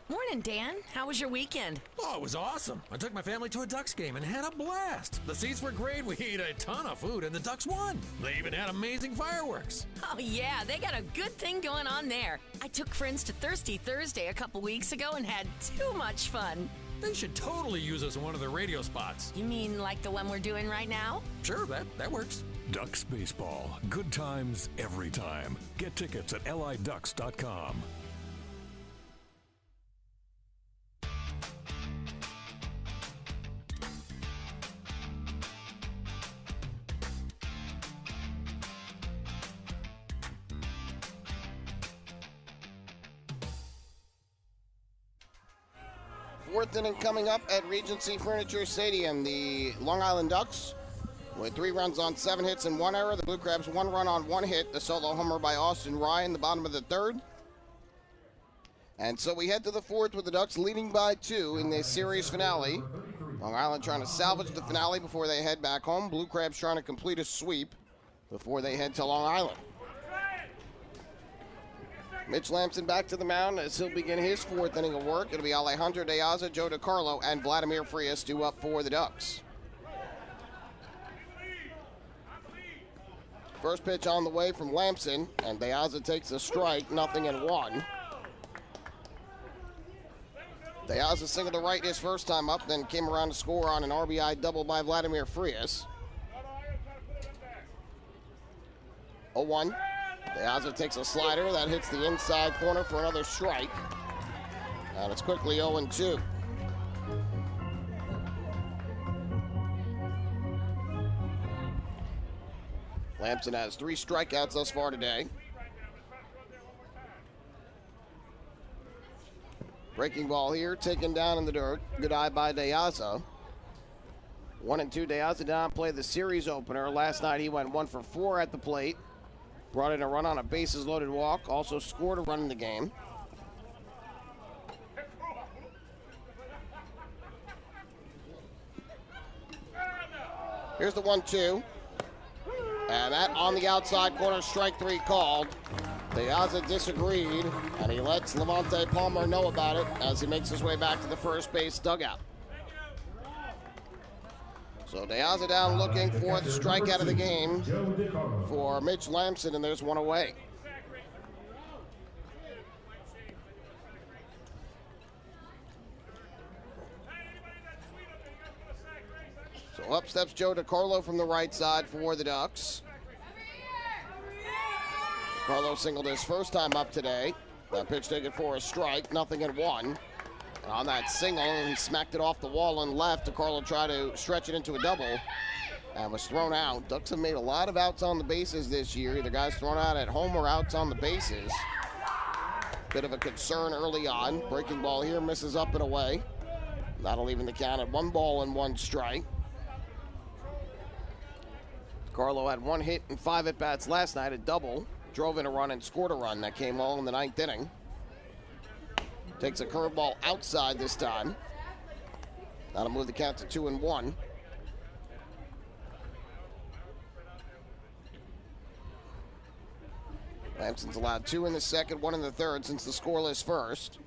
Morning, Dan. How was your weekend? Oh, it was awesome. I took my family to a Ducks game and had a blast. The seats were great. We ate a ton of food, and the Ducks won. They even had amazing fireworks. Oh, yeah. They got a good thing going on there. I took friends to Thirsty Thursday a couple weeks ago and had too much fun. They should totally use us in one of their radio spots. You mean like the one we're doing right now? Sure, that works. Ducks Baseball. Good times every time. Get tickets at liducks.com. Fourth inning coming up at Regency Furniture Stadium. The Long Island Ducks with 3 runs on 7 hits and 1 error. The Blue Crabs 1 run on 1 hit. The solo homer by Austin Ryan, the bottom of the third. And so we head to the fourth with the Ducks leading by 2 in the series finale. Long Island trying to salvage the finale before they head back home. Blue Crabs trying to complete a sweep before they head to Long Island. Mitch Lamson back to the mound as he'll begin his 4th inning of work. It'll be Alejandro De Aza, Joe DiCarlo, and Vladimir Frias due up for the Ducks. First pitch on the way from Lamson, and De Aza takes a strike, 0-1. De Aza singled to right his first time up, then came around to score on an RBI double by Vladimir Frias. 0-1. De Aza takes a slider that hits the inside corner for another strike. And it's quickly 0-2. Lamson has 3 strikeouts thus far today. Breaking ball here, taken down in the dirt. Good eye by De Aza. 1-2. De Aza did not play the series opener. Last night he went 1 for 4 at the plate. Brought in a run on a bases loaded walk. Also scored a run in the game. Here's the 1-2. And that on the outside corner, strike 3 called. De Aza disagreed, and he lets Levante Palmer know about it as he makes his way back to the first base dugout. So De Aza down looking for the strikeout of the game for Mitch Lamson, and there's one away. So up steps Joe DiCarlo from the right side for the Ducks. DiCarlo singled his first time up today. That pitch taken for a strike, 0-1. And on that single, he smacked it off the wall and left. DiCarlo tried to stretch it into a double and was thrown out. Ducks have made a lot of outs on the bases this year. Either guys thrown out at home or outs on the bases. Bit of a concern early on. Breaking ball here, misses up and away. That'll even the count at 1-1 strike. Carlo had 1 hit and 5 at-bats last night, a double. Drove in a run and scored a run that came all in the 9th inning. Takes a curveball outside this time. That'll move the count to 2-1. Lamson's allowed 2 in the second, 1 in the third since the scoreless first.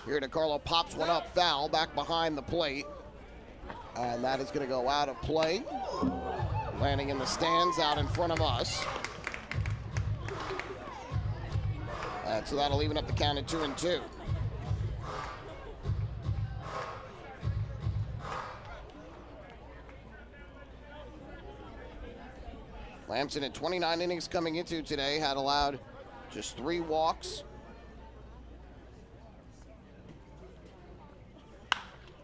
Here DiCarlo pops one up foul back behind the plate. And that is going to go out of play. Landing in the stands out in front of us. And so that'll even up the count at 2-2. Lamson at 29 innings coming into today had allowed just 3 walks.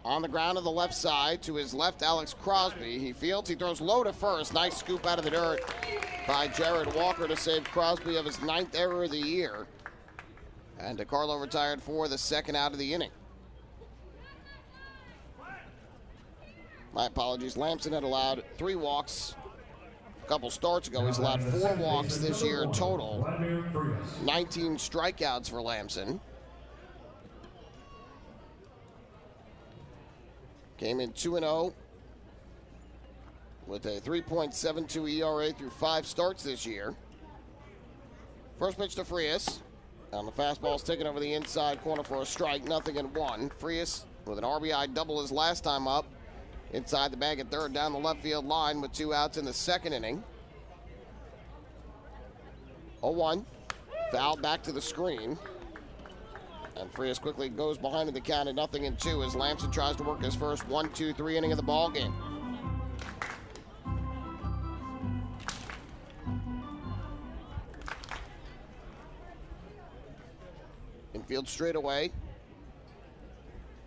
On the ground to the left side, to his left, Alex Crosby. He fields, he throws low to first. Nice scoop out of the dirt by Jared Walker to save Crosby of his 9th error of the year. And DiCarlo retired for the second out of the inning. My apologies, Lamson had allowed 3 walks a couple starts ago. He's allowed 4 walks this year total. 19 strikeouts for Lamson. Came in 2-0 with a 3.72 ERA through 5 starts this year. First pitch to Frias. And the fastball's taken over the inside corner for a strike, 0-1. Frias with an RBI double his last time up. Inside the bag at third, down the left field line with 2 outs in the second inning. 0-1. Foul back to the screen. And Frias quickly goes behind in the count at 0-2 as Lamson tries to work his first 1-2-3 inning of the ball game. Infield straight away.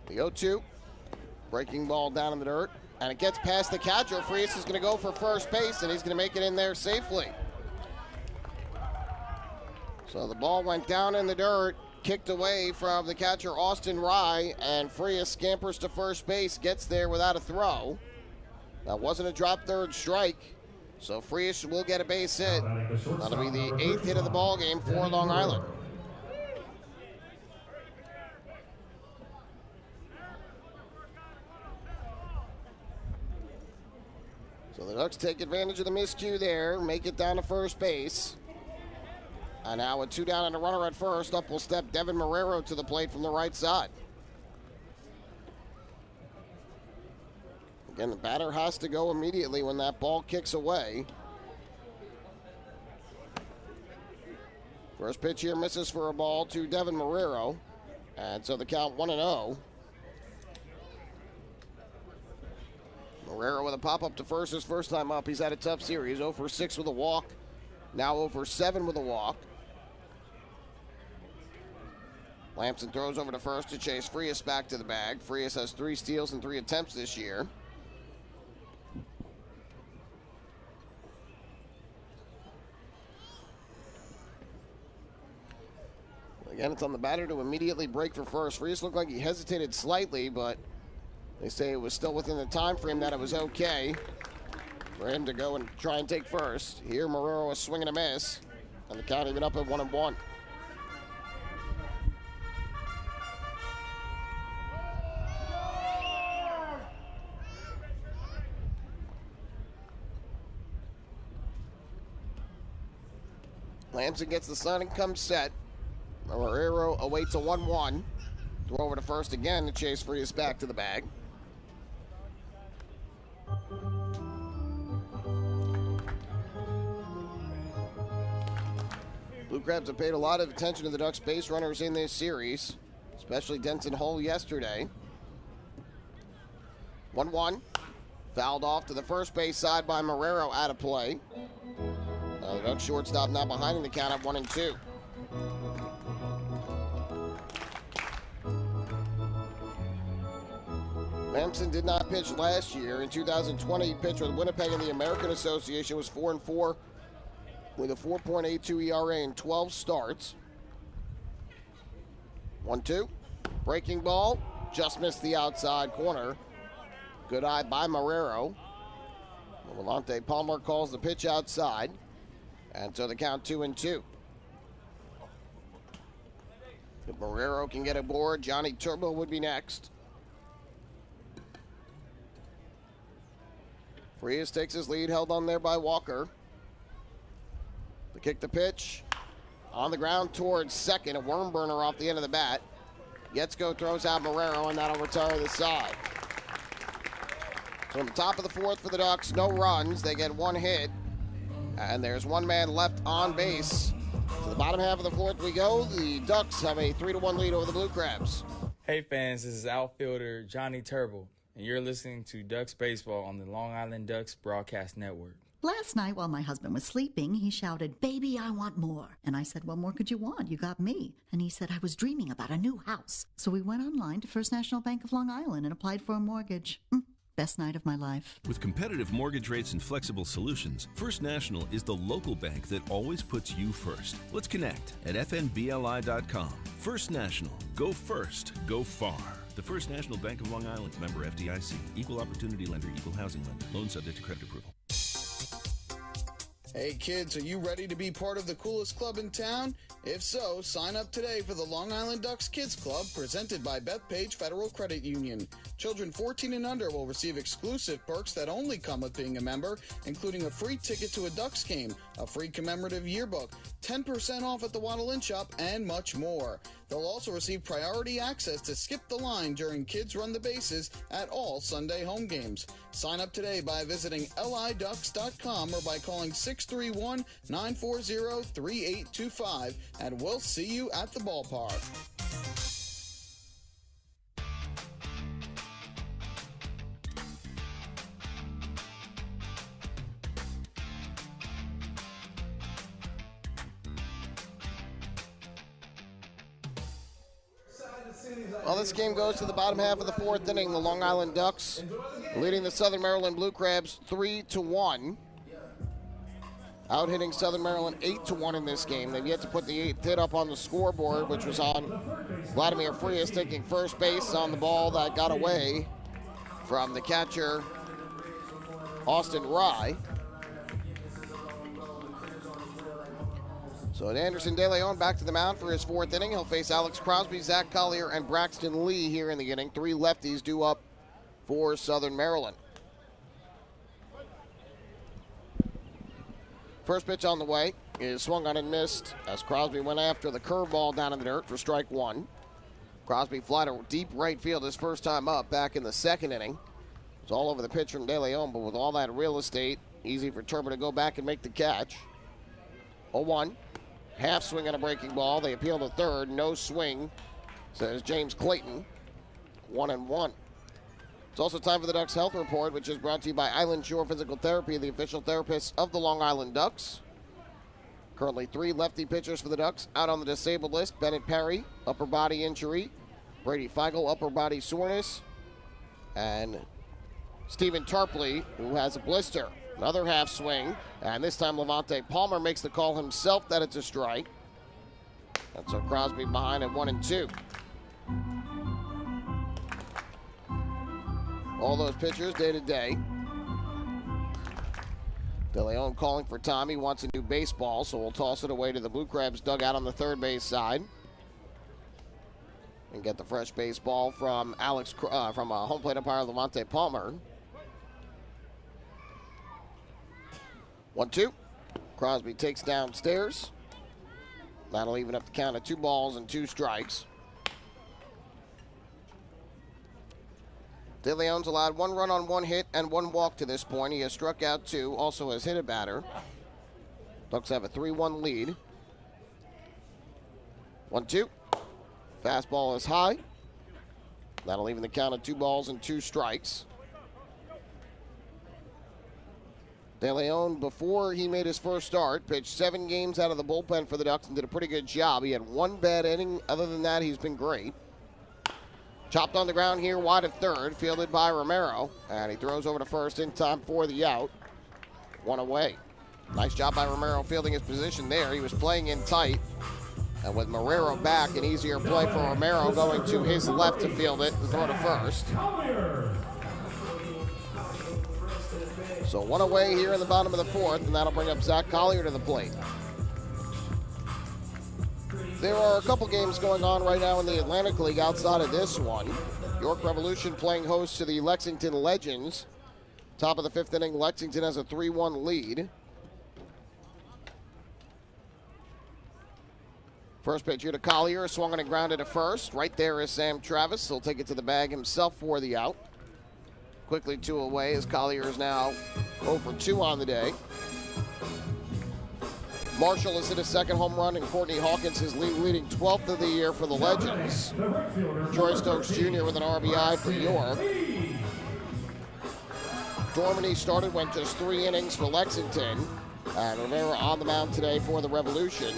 The 0-2. Breaking ball down in the dirt. And it gets past the catcher. Frias is going to go for first base, and he's going to make it in there safely. So the ball went down in the dirt, kicked away from the catcher, Austin Rye, and Frias scampers to first base, gets there without a throw. That wasn't a drop third strike, so Frias will get a base hit. That'll be the 8th hit of the ball game for Long Island. So the Ducks take advantage of the miscue there, make it down to first base. And now with 2 down and a runner at first, up will step Devin Marrero to the plate from the right side. Again, the batter has to go immediately when that ball kicks away. First pitch here misses for a ball to Devin Marrero. And so the count 1-0. Marrero with a pop-up to first his first time up. He's had a tough series. 0 for 6 with a walk. Now 0 for 7 with a walk. Lamson throws over to first to chase Frias back to the bag. Frias has 3 steals and 3 attempts this year. Again, it's on the batter to immediately break for first. Frias looked like he hesitated slightly, but they say it was still within the time frame that it was okay for him to go and try and take first. Here, Marrero is swinging a miss, and the count even up at 1-1. Lamson gets the sign and comes set. Marrero awaits a 1-1. Throw over to first again to chase Frias back to the bag. Blue Crabs have paid a lot of attention to the Ducks base runners in this series, especially Denson Hull yesterday. 1-1. Fouled off to the first base side by Marrero, out of play. The Ducks shortstop now behind in the count at 1-2. Lamson did not pitch last year. In 2020, he pitched with Winnipeg in the American Association, was 4-4 with a 4.82 ERA in 12 starts. 1-2. Breaking ball. Just missed the outside corner. Good eye by Marrero. Volante Palmer calls the pitch outside. And so the count 2-2. If Marrero can get aboard, Johnny Turbo would be next. Frias takes his lead, held on there by Walker. To kick the pitch. On the ground towards second. A worm burner off the end of the bat. Yetzko throws out Marrero, and that'll retire the side. From the top of the fourth for the Ducks, no runs. They get 1 hit. And there's 1 man left on base. To the bottom half of the fourth we go. The Ducks have a 3-1 lead over the Blue Crabs. Hey fans, this is outfielder Johnny Turbo, and you're listening to Ducks Baseball on the Long Island Ducks Broadcast Network. Last night while my husband was sleeping, he shouted, "Baby, I want more." And I said, "What more could you want? You got me." And he said, "I was dreaming about a new house." So we went online to First National Bank of Long Island and applied for a mortgage. Best night of my life. With competitive mortgage rates and flexible solutions, First National is the local bank that always puts you first. Let's connect at fnbli.com. First National. Go first. Go far. The First National Bank of Long Island. Member FDIC. Equal opportunity lender. Equal housing lender. Loan subject to credit approval. Hey kids, are you ready to be part of the coolest club in town? If so, sign up today for the Long Island Ducks Kids Club, presented by Bethpage Federal Credit Union. Children 14 and under will receive exclusive perks that only come with being a member, including a free ticket to a Ducks game, a free commemorative yearbook, 10% off at the Waddle Inn Shop, and much more. They'll also receive priority access to skip the line during Kids Run the Bases at all Sunday home games. Sign up today by visiting liducks.com or by calling 631-940-3825, and we'll see you at the ballpark. Well, this game goes to the bottom half of the fourth inning. The Long Island Ducks leading the Southern Maryland Blue Crabs 3-1. Out hitting Southern Maryland 8-1 in this game. They've yet to put the 8th hit up on the scoreboard, which was on Vladimir Frias taking first base on the ball that got away from the catcher, Austin Rye. So Anderson De Leon back to the mound for his fourth inning. He'll face Alex Crosby, Zach Collier, and Braxton Lee here in the inning. 3 lefties due up for Southern Maryland. First pitch on the way is swung on and missed as Crosby went after the curveball down in the dirt for strike 1. Crosby fly to deep right field his first time up back in the second inning. It's all over the pitch from De Leon, but with all that real estate, easy for Turbo to go back and make the catch. 0-1. Half swing on a breaking ball. They appeal to third. No swing, says James Clayton. 1-1. It's also time for the Ducks Health Report, which is brought to you by Island Shore Physical Therapy, the official therapists of the Long Island Ducks. Currently 3 lefty pitchers for the Ducks out on the disabled list. Bennett Perry, upper body injury. Brady Feigl, upper body soreness. And Stephen Tarpley, who has a blister. Another half swing. And this time Levante Palmer makes the call himself that it's a strike. And so Crosby behind at 1-2. All those pitchers day to day. De Leon calling for Tommy, wants a new baseball, so we'll toss it away to the Blue Crabs dugout on the third base side. And get the fresh baseball from home plate umpire Levante Palmer. 1-2. Crosby takes downstairs. That'll even up the count of 2 balls and 2 strikes. De Leon's allowed 1 run on 1 hit and 1 walk to this point. He has struck out 2, also has hit a batter. Ducks have a 3-1 lead. 1-2. Fastball is high. That'll even the count of 2 balls and 2 strikes. De Leon, before he made his first start, pitched 7 games out of the bullpen for the Ducks and did a pretty good job. He had 1 bad inning. Other than that, he's been great. Chopped on the ground here, wide of third, fielded by Romero. And he throws over to first in time for the out. 1 away. Nice job by Romero fielding his position there. He was playing in tight. And with Marrero back, an easier play for Romero going to his left to field it and throw to first. So 1 away here in the bottom of the 4th, and that'll bring up Zach Collier to the plate. There are a couple games going on right now in the Atlantic League outside of this one. York Revolution playing host to the Lexington Legends. Top of the 5th inning, Lexington has a 3-1 lead. First pitch here to Collier, swung on and grounded to first. Right there is Sam Travis. He'll take it to the bag himself for the out. Quickly 2 away as Collier is now 0 for 2 on the day. Marshall has hit his 2nd home run, and Courtney Hawkins is leading 12th of the year for the Legends. Troy Stokes Jr. with an RBI for York. Dormany started, went just 3 innings for Lexington. And Rivera on the mound today for the Revolution.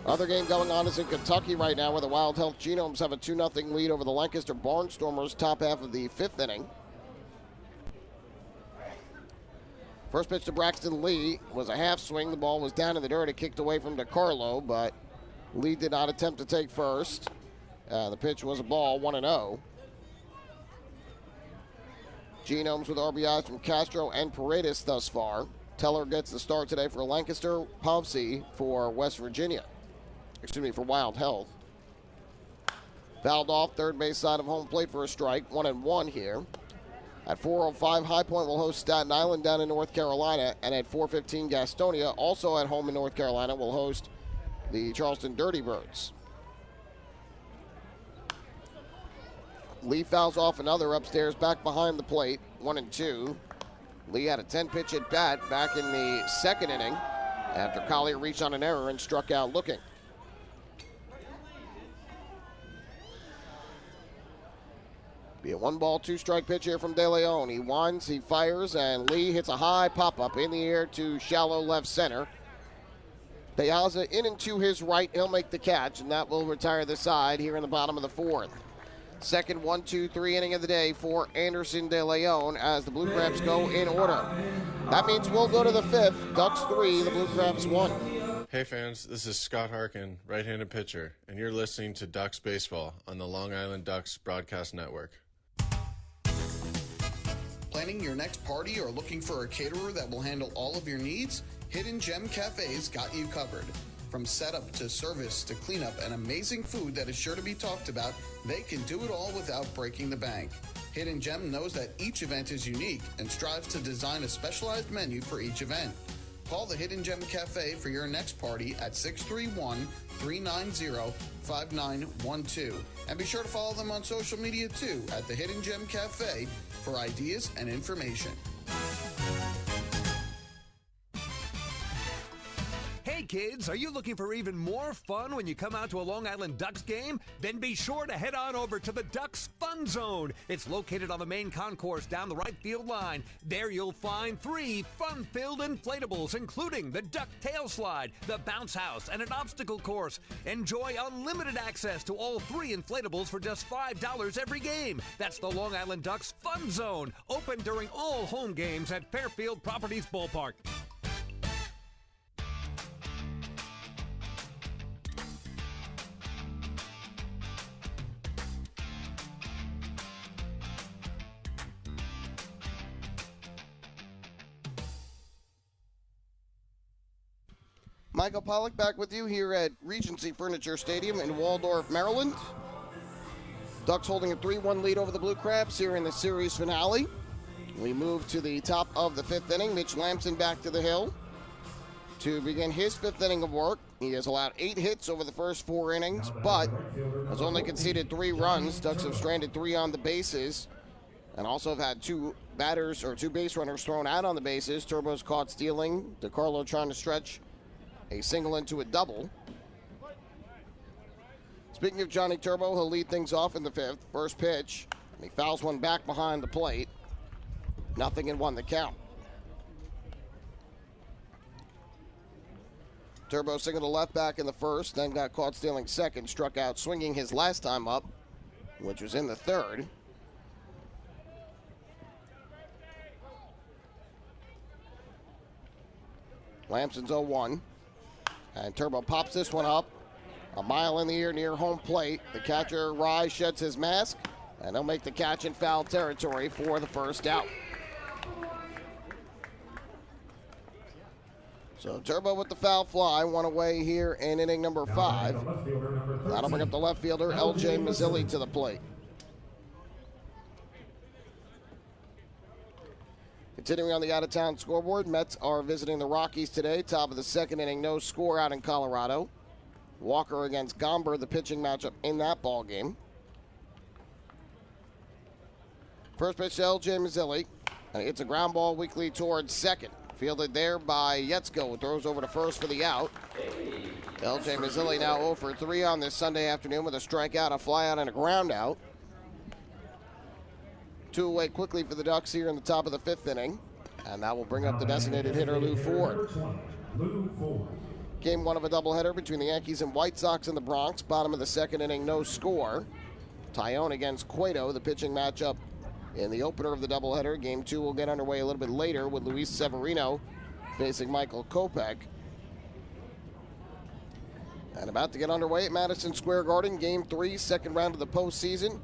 Other game going on is in Kentucky right now, where the Wild Health Genomes have a 2-0 lead over the Lancaster Barnstormers, top half of the 5th inning. First pitch to Braxton Lee was a half swing. The ball was down in the dirt. It kicked away from DeCarlo, but Lee did not attempt to take first. The pitch was a ball, 1-0. Genomes with RBIs from Castro and Paredes thus far. Teller gets the start today for Lancaster. Povsey for West Virginia. For Wild Health. Fouled off third base side of home plate for a strike. 1-1 here. At 4:05, High Point will host Staten Island down in North Carolina. And at 4:15, Gastonia, also at home in North Carolina, will host the Charleston Dirty Birds. Lee fouls off another upstairs back behind the plate. 1-2. Lee had a 10-pitch at bat back in the 2nd inning after Collier reached on an error and struck out looking. Be a 1-ball, 2-strike pitch here from De Leon. He winds, he fires, and Lee hits a high pop-up in the air to shallow left center. Piazza in and to his right. He'll make the catch, and that will retire the side here in the bottom of the 4th. Second 1-2-3 inning of the day for Anderson De Leon as the Blue Crabs go in order. That means we'll go to the 5th. Ducks 3, the Blue Crabs 1. Hey fans, this is Scott Harkin, right-handed pitcher, and you're listening to Ducks Baseball on the Long Island Ducks Broadcast Network. Planning your next party or looking for a caterer that will handle all of your needs? Hidden Gem Cafe's got you covered. From setup to service to cleanup and amazing food that is sure to be talked about, they can do it all without breaking the bank. Hidden Gem knows that each event is unique and strives to design a specialized menu for each event. Call the Hidden Gem Cafe for your next party at 631-390-5912. And be sure to follow them on social media too at the Hidden Gem Cafe for ideas and information. Hey kids, are you looking for even more fun when you come out to a Long Island Ducks game? Then be sure to head on over to the Ducks Fun Zone. It's located on the main concourse down the right field line. There you'll find 3 fun-filled inflatables, including the Duck Tail Slide, the Bounce House, and an obstacle course. Enjoy unlimited access to all 3 inflatables for just $5 every game. That's the Long Island Ducks Fun Zone, open during all home games at Fairfield Properties Ballpark. Michael Pollack back with you here at Regency Furniture Stadium in Waldorf, Maryland. Ducks holding a 3-1 lead over the Blue Crabs here in the series finale. We move to the top of the 5th inning. Mitch Lamson back to the hill to begin his 5th inning of work. He has allowed 8 hits over the first 4 innings, but has only conceded 3 runs. Ducks have stranded 3 on the bases and also have had 2 base runners thrown out on the bases. Turbo's caught stealing. DeCarlo trying to stretch a single into a double. Speaking of Johnny Turbo, he'll lead things off in the 5th. First pitch, and he fouls one back behind the plate. 0-1 the count. Turbo singled to left back in the 1st, then got caught stealing 2nd, struck out swinging his last time up, which was in the 3rd. Lamson's 0-1. And Turbo pops this one up a mile in the air near home plate. The catcher, Rye, sheds his mask, and he'll make the catch in foul territory for the first out. So Turbo with the foul fly, 1 away here in inning number 5. That'll bring up the left fielder, L.J. Mazzilli, to the plate. Continuing on the out-of-town scoreboard, Mets are visiting the Rockies today. Top of the 2nd inning, no score out in Colorado. Walker against Gomber, the pitching matchup in that ball game. First pitch to L.J. Mazzilli, and it's a ground ball weakly towards 2nd. Fielded there by Yetzko, who throws over to 1st for the out. L.J. Mazzilli now 0 for 3 on this Sunday afternoon with a strikeout, a flyout, and a ground out. 2 away quickly for the Ducks here in the top of the 5th inning. And that will bring up the designated hitter, Lou Ford. Game 1 of a doubleheader between the Yankees and White Sox in the Bronx. Bottom of the 2nd inning, no score. Tyone against Cueto, the pitching matchup in the opener of the doubleheader. Game 2 will get underway a little bit later with Luis Severino facing Michael Kopech. And about to get underway at Madison Square Garden, Game 3, 2nd round of the postseason.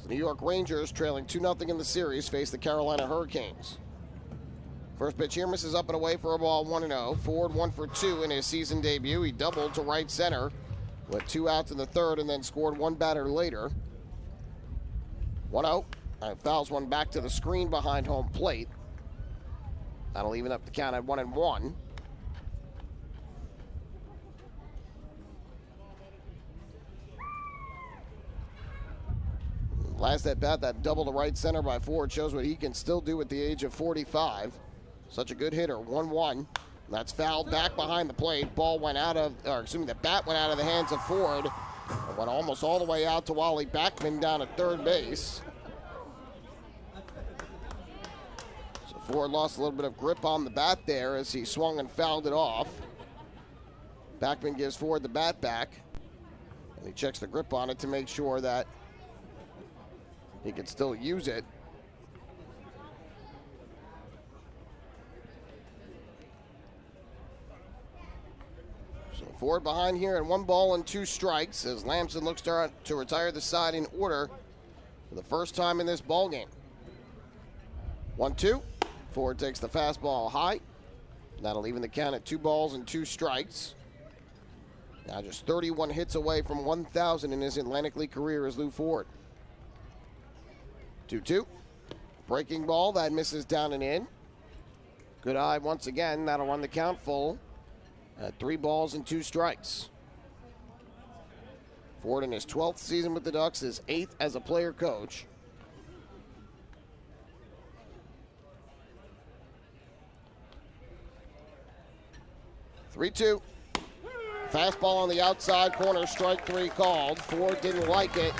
The New York Rangers, trailing 2-0 in the series, face the Carolina Hurricanes. First pitch here misses up and away for a ball, 1-0. Ford 1 for 2 in his season debut. He doubled to right center with 2 outs in the 3rd and then scored 1 batter later. 1-0. And fouls one back to the screen behind home plate. That'll even up the count at 1-1. Last at bat, that double to right center by Ford shows what he can still do at the age of 45. Such a good hitter, 1-1. That's fouled back behind the plate. Ball went out of, the bat went out of the hands of Ford. It went almost all the way out to Wally Backman down at 3rd base. So Ford lost a little bit of grip on the bat there as he swung and fouled it off. Backman gives Ford the bat back. And he checks the grip on it to make sure that he can still use it. So Ford behind here and 1 ball and 2 strikes as Lamson looks to retire the side in order for the first time in this ball game. 1-2. Ford takes the fastball high. That'll even the count at 2 balls and 2 strikes. Now just 31 hits away from 1,000 in his Atlantic League career is Lou Ford. 2-2. Breaking ball, that misses down and in. Good eye once again. That'll run the count full at 3 balls and 2 strikes. Ford in his 12th season with the Ducks, his 8th as a player coach. Three-two. Fastball on the outside corner, strike 3 called. Ford didn't like it.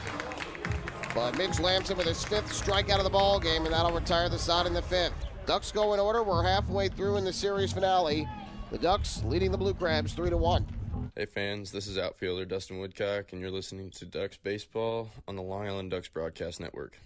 But Mitch Lamson with his 5th strikeout of the ball game, and that'll retire the side in the 5th. Ducks go in order. We're halfway through in the series finale. The Ducks leading the Blue Crabs 3-1. Hey fans, this is outfielder Dustin Woodcock, and you're listening to Ducks Baseball on the Long Island Ducks Broadcast Network.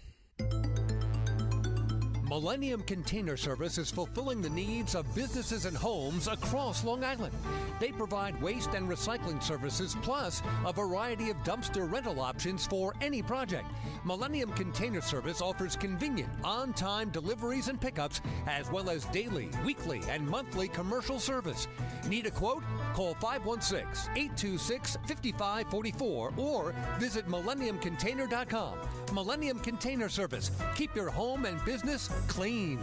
Millennium Container Service is fulfilling the needs of businesses and homes across Long Island. They provide waste and recycling services, plus a variety of dumpster rental options for any project. Millennium Container Service offers convenient, on-time deliveries and pickups, as well as daily, weekly, and monthly commercial service. Need a quote? Call 516-826-5544 or visit millenniumcontainer.com. Millennium Container Service. Keep your home and business clean.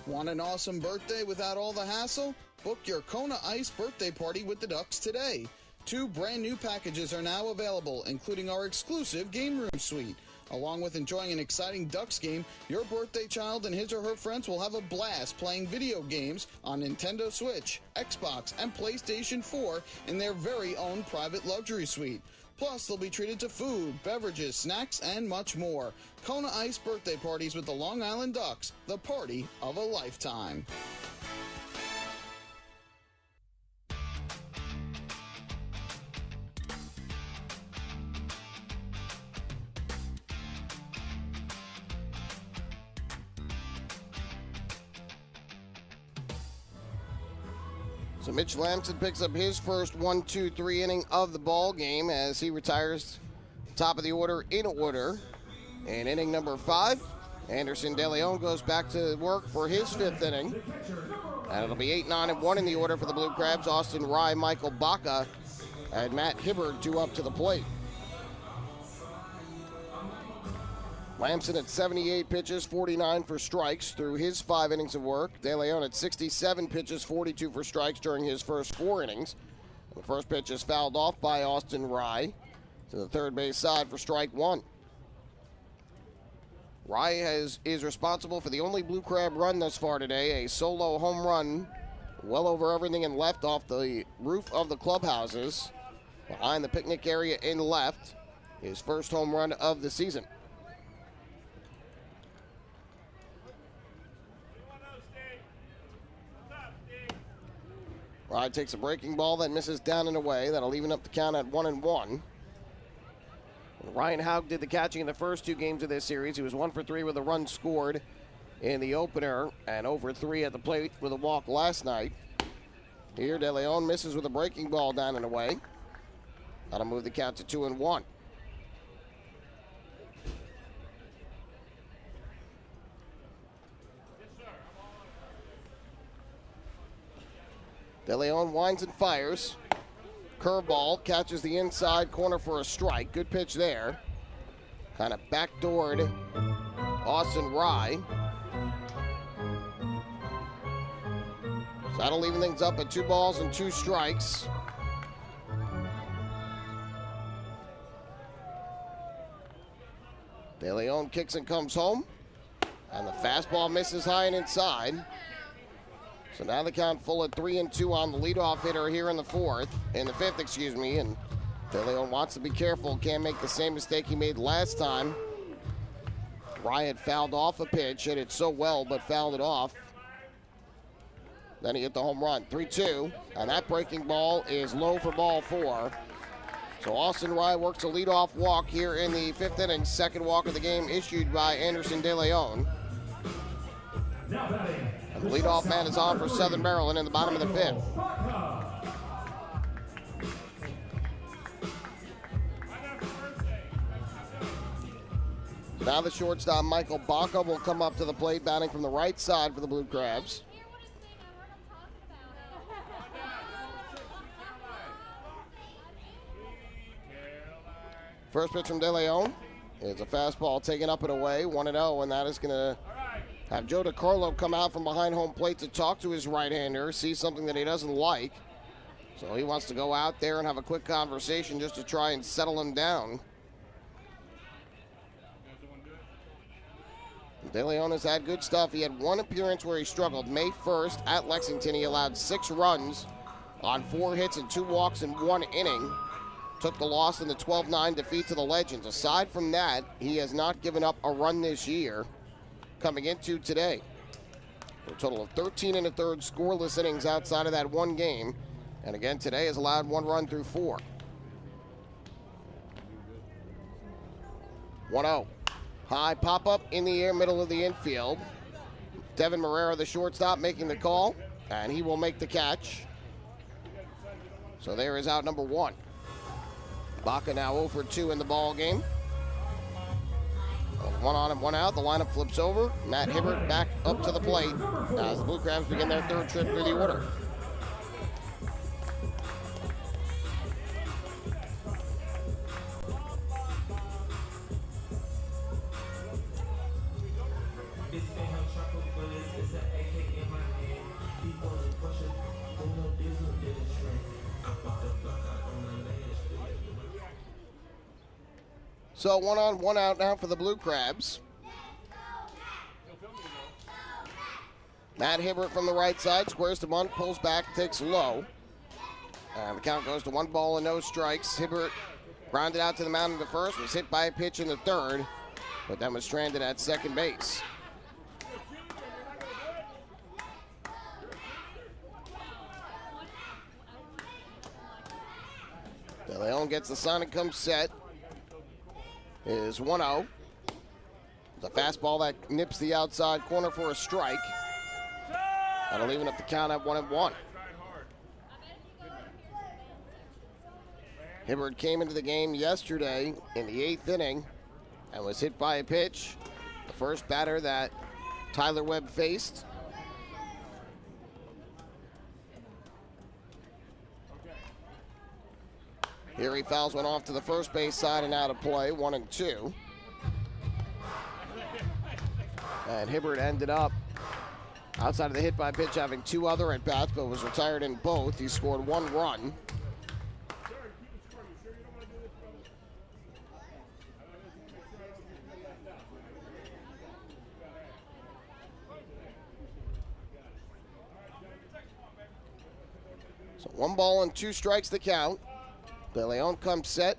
Want an awesome birthday without all the hassle? Book your Kona Ice birthday party with the Ducks today. 2 brand new packages are now available, including our exclusive game room suite. Along with enjoying an exciting Ducks game, your birthday child and his or her friends will have a blast playing video games on Nintendo Switch, Xbox, and PlayStation 4 in their very own private luxury suite. Plus, they'll be treated to food, beverages, snacks, and much more. Kona Ice birthday parties with the Long Island Ducks, the party of a lifetime. So Mitch Lamson picks up his first 1-2-3 inning of the ball game as he retires top of the order in order. In inning number 5, Anderson De Leon goes back to work for his 5th inning. And it'll be 8-9-1 in the order for the Blue Crabs. Austin Rye, Michael Baca, and Matt Hibbard 2 up to the plate. Lamson at 78 pitches, 49 for strikes through his 5 innings of work. De Leon at 67 pitches, 42 for strikes during his first 4 innings. The first pitch is fouled off by Austin Rye to the third base side for strike 1. Rye is responsible for the only Blue Crab run thus far today, a solo home run well over everything in left off the roof of the clubhouses behind the picnic area in left. His first home run of the season. Rye takes a breaking ball that misses down and away. That'll even up the count at 1-1. Ryan Haug did the catching in the first 2 games of this series. He was 1 for 3 with a run scored in the opener and over 3 at the plate with a walk last night. Here, De Leon misses with a breaking ball down and away. That'll move the count to 2-1. De Leon winds and fires. Curveball catches the inside corner for a strike. Good pitch there. Kind of backdoored Austin Rye. So that'll even things up at 2 balls and 2 strikes. De Leon kicks and comes home. And the fastball misses high and inside. So now the count full at 3-2 on the leadoff hitter here in the 5th, and De Leon wants to be careful, can't make the same mistake he made last time. Ryan fouled off a pitch, hit it so well, but fouled it off. Then he hit the home run, 3-2, and that breaking ball is low for ball 4. So Austin Rye works a leadoff walk here in the 5th inning, second walk of the game issued by Anderson De Leon. And the leadoff man is on for Southern Maryland in the bottom of the 5th. Now the shortstop, Michael Baca, will come up to the plate, batting from the right side for the Blue Crabs. First pitch from De Leon is a fastball taken up and away, 1-0, and that is going to have Joe DiCarlo come out from behind home plate to talk to his right-hander, see something that he doesn't like. So he wants to go out there and have a quick conversation just to try and settle him down. De Leon has had good stuff. He had one appearance where he struggled. May 1st at Lexington, he allowed 6 runs on 4 hits and 2 walks in 1 inning. Took the loss in the 12-9 defeat to the Legends. Aside from that, he has not given up a run this year coming into today. For a total of 13 1/3 scoreless innings outside of that one game. And again, today has allowed 1 run through 4. 1-0. High pop-up in the air, middle of the infield. Devin Marrero, the shortstop, making the call, and he will make the catch. So there is out number 1. Baca now 0 for 2 in the ball game. 1 on and 1 out. The lineup flips over. Matt Hibbert back up to the plate as the Blue Crabs begin their 3rd trip through the order. So 1 on, 1 out now for the Blue Crabs. Matt Hibbert from the right side, squares to bunt, pulls back, takes low. And the count goes to 1 ball and no strikes. Hibbert grounded out to the mound in the first, was hit by a pitch in the third, but then was stranded at second base. De Leon gets the sign and comes set. Is 1-0. The fastball that nips the outside corner for a strike. That'll even up the count at 1-1. Hibbert came into the game yesterday in the 8th inning and was hit by a pitch. The first batter that Tyler Webb faced. Here he fouls one off to the first base side and out of play, 1-2. And Hibbert ended up outside of the hit by pitch having 2 other at-bats, but was retired in both. He scored 1 run. So 1 ball and 2 strikes the count. De Leon comes set,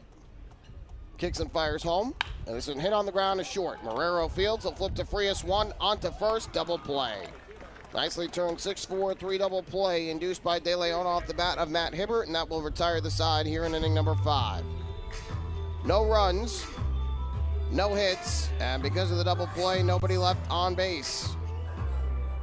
kicks and fires home, and this is a hit on the ground is short. Marrero fields, he'll flip to Frias, 1 onto first, double play. Nicely turned 6-4, 3 double play induced by De Leon off the bat of Matt Hibbert, and that will retire the side here in inning number 5. No runs, no hits, and because of the double play, nobody left on base.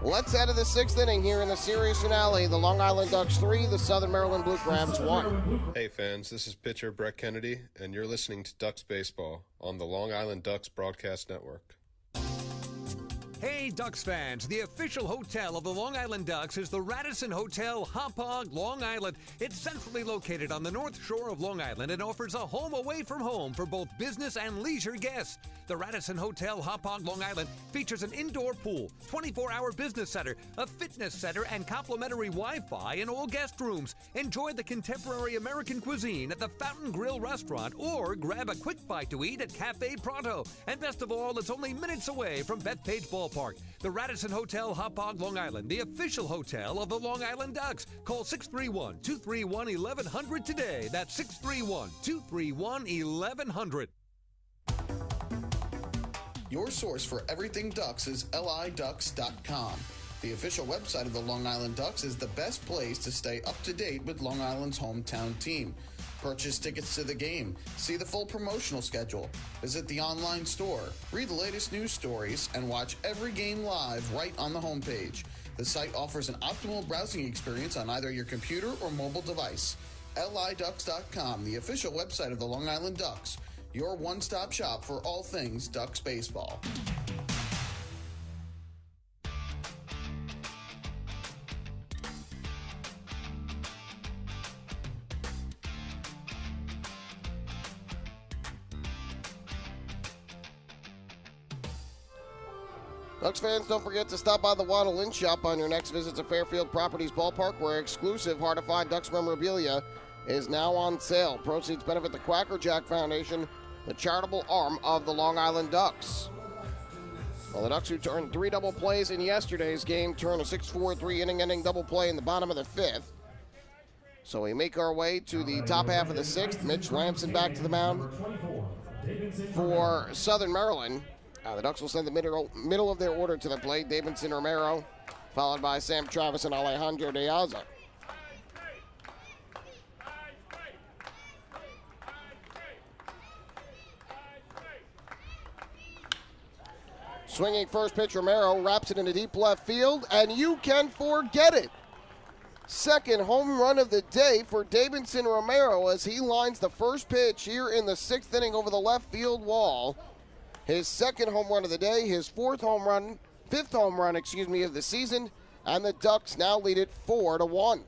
Let's head to the 6th inning here in the series finale. The Long Island Ducks 3, the Southern Maryland Blue Crabs 1. Hey fans, this is pitcher Brett Kennedy, and you're listening to Ducks Baseball on the Long Island Ducks Broadcast Network. Hey, Ducks fans, the official hotel of the Long Island Ducks is the Radisson Hotel Hauppauge, Long Island. It's centrally located on the north shore of Long Island and offers a home away from home for both business and leisure guests. The Radisson Hotel Hauppauge, Long Island features an indoor pool, 24-hour business center, a fitness center, and complimentary Wi-Fi in all guest rooms. Enjoy the contemporary American cuisine at the Fountain Grill restaurant or grab a quick bite to eat at Cafe Pronto. And best of all, it's only minutes away from Bethpage Ballpark. The Radisson Hotel Hauppauge, Long Island, the official hotel of the Long Island Ducks. Call 631-231-1100 today. That's 631-231-1100. Your source for everything Ducks is liducks.com. The official website of the Long Island Ducks is the best place to stay up to date with Long Island's hometown team. Purchase tickets to the game, see the full promotional schedule, visit the online store, read the latest news stories, and watch every game live right on the homepage. The site offers an optimal browsing experience on either your computer or mobile device. liducks.com, the official website of the Long Island Ducks. Your one-stop shop for all things Ducks baseball. Ducks fans, don't forget to stop by the Waddle Inn Shop on your next visit to Fairfield Properties Ballpark, where exclusive hard-to-find Ducks memorabilia is now on sale. Proceeds benefit the Quacker Jack Foundation, the charitable arm of the Long Island Ducks. Well, the Ducks, who turned 3 double plays in yesterday's game, turn a 6-4 3-inning double play in the bottom of the 5th. So we make our way to the top half of the 6th. Mitch Lamson back to the mound for Southern Maryland. The Ducks will send the middle of their order to the plate. Davidson Romero, followed by Sam Travis and Alejandro De Aza. Swinging first pitch, Romero wraps it into deep left field, and you can forget it. Second home run of the day for Davidson Romero as he lines the first pitch here in the 6th inning over the left field wall. His second home run of the day, his fifth home run of the season, and the Ducks now lead it 4-1.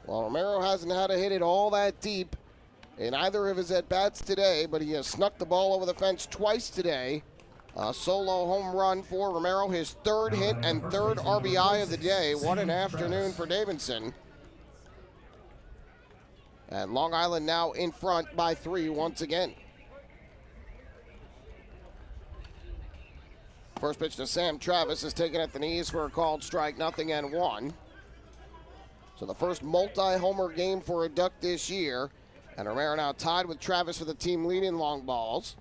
Well, Romero hasn't had to hit it all that deep in either of his at-bats today, but he has snuck the ball over the fence twice today. A solo home run for Romero, his 3rd hit and 3rd RBI of the day. What an afternoon for Davidson. And Long Island now in front by 3 once again. First pitch to Sam Travis is taken at the knees for a called strike, 0-1. So the first multi-homer game for a Duck this year. And Romero now tied with Travis for the team lead in long balls.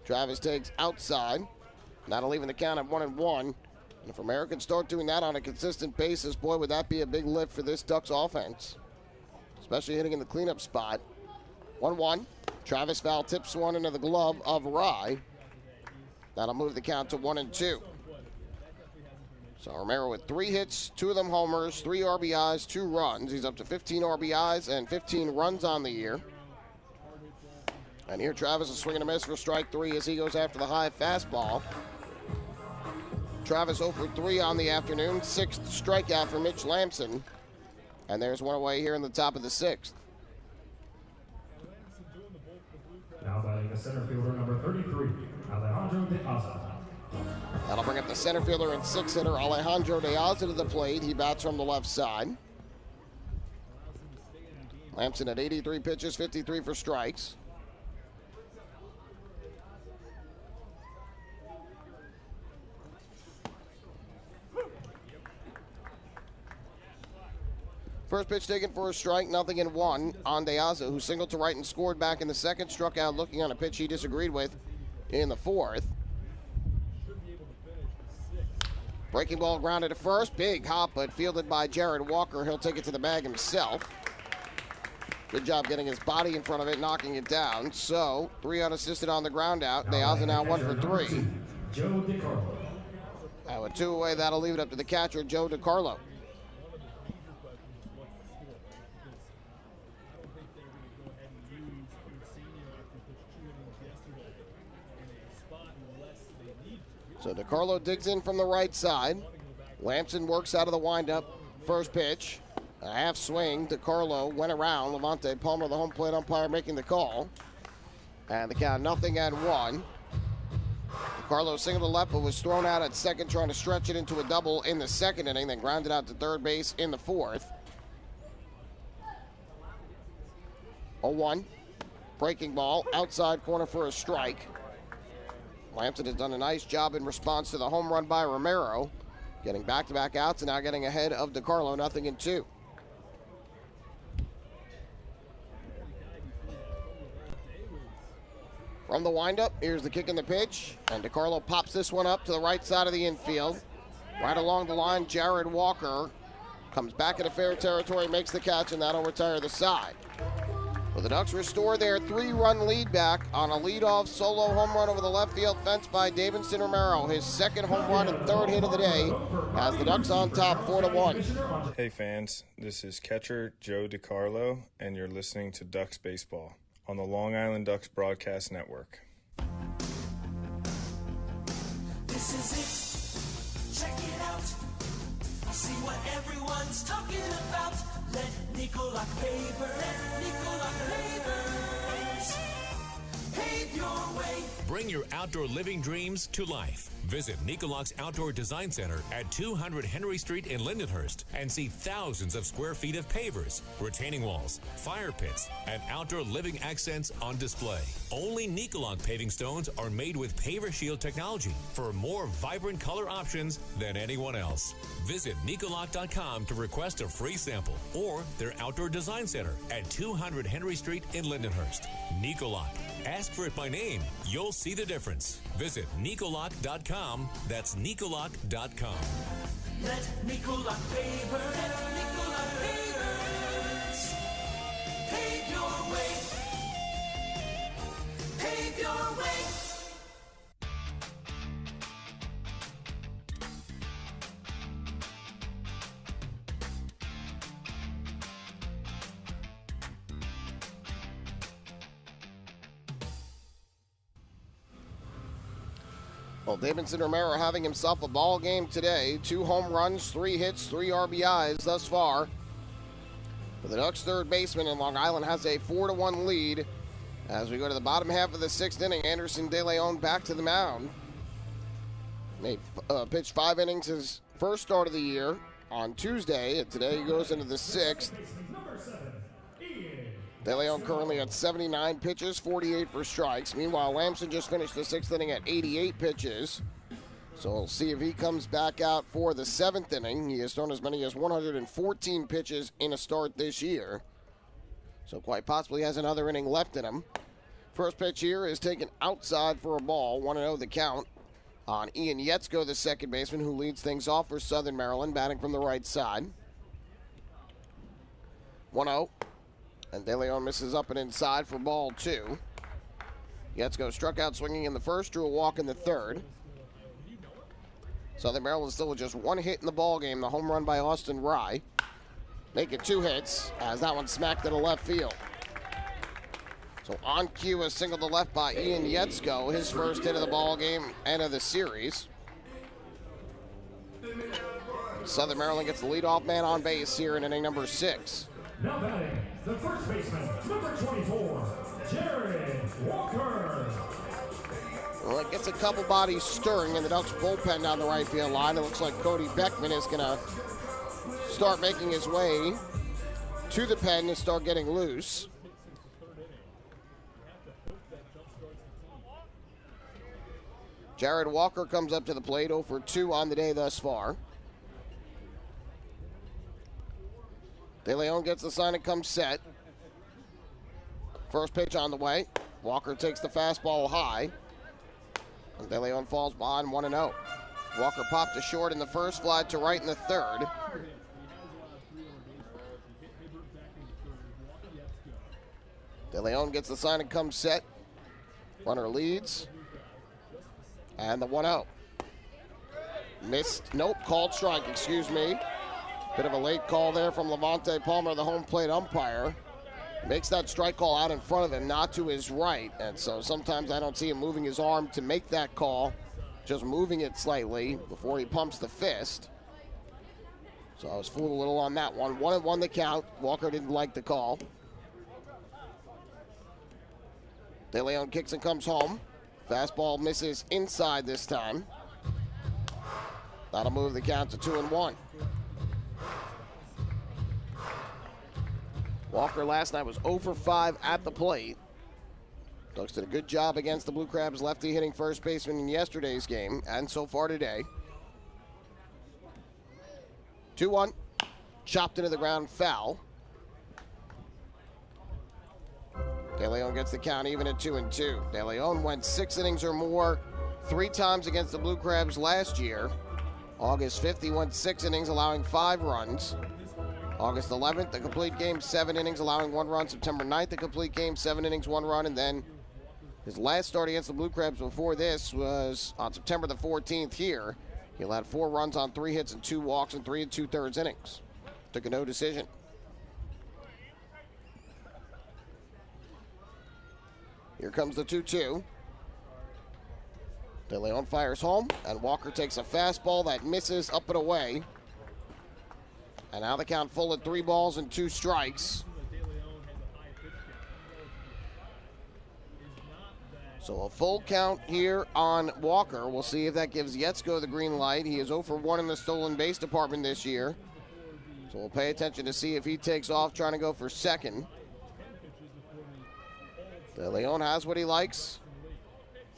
Travis takes outside. That'll leave in the count at 1-1. And if Romero can start doing that on a consistent basis, boy, would that be a big lift for this Ducks offense. Especially hitting in the cleanup spot. 1-1. Travis foul tips one into the glove of Rye. That'll move the count to 1-2. So Romero with 3 hits, 2 of them homers, 3 RBIs, 2 runs. He's up to 15 RBIs and 15 runs on the year. And here Travis is swinging a miss for strike 3 as he goes after the high fastball. Travis 0 for 3 on the afternoon, 6th strikeout for Mitch Lamson. And there's one away here in the top of the 6th. Now batting the center fielder, number 33, Alejandro De Aza. That'll bring up the center fielder and 6th hitter Alejandro De Aza to the plate. He bats from the left side. Lamson at 83 pitches, 53 for strikes. First pitch taken for a strike, 0-1 on De Aza, who singled to right and scored back in the 2nd, struck out looking on a pitch he disagreed with in the 4th. Breaking ball grounded to first, big hop, but fielded by Jared Walker. He'll take it to the bag himself. Good job getting his body in front of it, knocking it down. So, 3 unassisted on the ground out. De Aza now 1 for 3. Joe DiCarlo. And with 2 away, that'll leave it up to the catcher, Joe DiCarlo. So DiCarlo digs in from the right side. Lamson works out of the windup. First pitch, a half swing. DiCarlo went around. Levante Palmer, the home plate umpire, making the call. And the count 0-1. DiCarlo singled to left, but was thrown out at second, trying to stretch it into a double in the 2nd inning, then grounded out to 3rd base in the 4th. 0-1. Breaking ball, outside corner for a strike. Lamson has done a nice job in response to the home run by Romero, getting back-to-back outs and now getting ahead of DiCarlo, 0-2. From the windup, here's the kick in the pitch, and DiCarlo pops this one up to the right side of the infield. Right along the line, Jared Walker comes back into fair territory, makes the catch, and that'll retire the side. Well, the Ducks restore their 3-run lead back on a leadoff solo home run over the left field fence by Davidson Romero, his 2nd home run and 3rd hit of the day, as the Ducks on top 4-1. Hey fans, this is catcher Joe DiCarlo, and you're listening to Ducks Baseball on the Long Island Ducks Broadcast Network. This is it. Check it out. See what everyone's talking about. Let Nicolak pavers pave your way. Bring your outdoor living dreams to life. Visit Nicoloc's Outdoor Design Center at 200 Henry Street in Lindenhurst and see thousands of square feet of pavers, retaining walls, fire pits, and outdoor living accents on display. Only Nicoloc paving stones are made with Paver Shield technology for more vibrant color options than anyone else. Visit Nicoloc.com to request a free sample or their Outdoor Design Center at 200 Henry Street in Lindenhurst. Nicoloc. Ask for it by name. You'll see the difference. Visit Nicoloc.com. That's Nicoloc.com. Let Nicoloc Paver, let Nicoloc Pavers pave your way. Pave your way. Well, Davidson Romero having himself a ball game today. 2 home runs, 3 hits, 3 RBIs thus far. For the Ducks' third baseman, and Long Island has a 4-1 lead. As we go to the bottom half of the 6th inning, Anderson De Leon back to the mound. Pitched 5 innings his first start of the year on Tuesday, and today he goes into the 6th. De Leon currently at 79 pitches, 48 for strikes. Meanwhile, Lamson just finished the 6th inning at 88 pitches. So we'll see if he comes back out for the 7th inning. He has thrown as many as 114 pitches in a start this year. So quite possibly has another inning left in him. First pitch here is taken outside for a ball. 1-0 the count on Ian Yetzko, the second baseman, who leads things off for Southern Maryland, batting from the right side. 1-0. And De Leon misses up and inside for ball 2. Yetzko struck out swinging in the first, drew a walk in the third. Southern Maryland still with just 1 hit in the ball game, the home run by Austin Rye. Making 2 hits as that one smacked to the left field. So on cue, a single to left by Ian Yetzko, his first hit of the ball game and of the series. Southern Maryland gets the leadoff man on base here in inning number 6. Now batting, the first baseman, number 24, Jared Walker. Well, it gets a couple bodies stirring in the Ducks bullpen down the right field line. It looks like Cody Beckman is going to start making his way to the pen and start getting loose. Jared Walker comes up to the plate, 0 for 2 on the day thus far. De Leon gets the sign and comes set. First pitch on the way. Walker takes the fastball high. And De Leon falls behind 1-0. Walker popped to short in the first, fly to right in the third. De Leon gets the sign and comes set. Runner leads. And the 1-0. Missed, nope, called strike, excuse me. Bit of a late call there from Levante Palmer, the home plate umpire. Makes that strike call out in front of him, not to his right. And so sometimes I don't see him moving his arm to make that call, just moving it slightly before he pumps the fist. So I was fooled a little on that one. 1-1 the count. Walker didn't like the call. De Leon kicks and comes home. Fastball misses inside this time. That'll move the count to 2-1. Walker last night was 0 for 5 at the plate. Ducks did a good job against the Blue Crabs lefty hitting first baseman in yesterday's game and so far today. 2-1. Chopped into the ground, foul. De Leon gets the count even at 2-2. De Leon went 6 innings or more 3 times against the Blue Crabs last year. August 5th, he went 6 innings, allowing 5 runs. August 11th, the complete game, 7 innings, allowing 1 run. September 9th, the complete game, 7 innings, 1 run. And then his last start against the Blue Crabs before this was on September the 14th here. He allowed 4 runs on 3 hits and 2 walks in 3 2/3 innings. Took a no decision. Here comes the 2-2. De Leon fires home, and Walker takes a fastball that misses up and away. And now the count full at 3 balls and 2 strikes. So a full count here on Walker. We'll see if that gives Yetzko the green light. He is 0 for 1 in the stolen base department this year. So we'll pay attention to see if he takes off trying to go for second. De Leon has what he likes.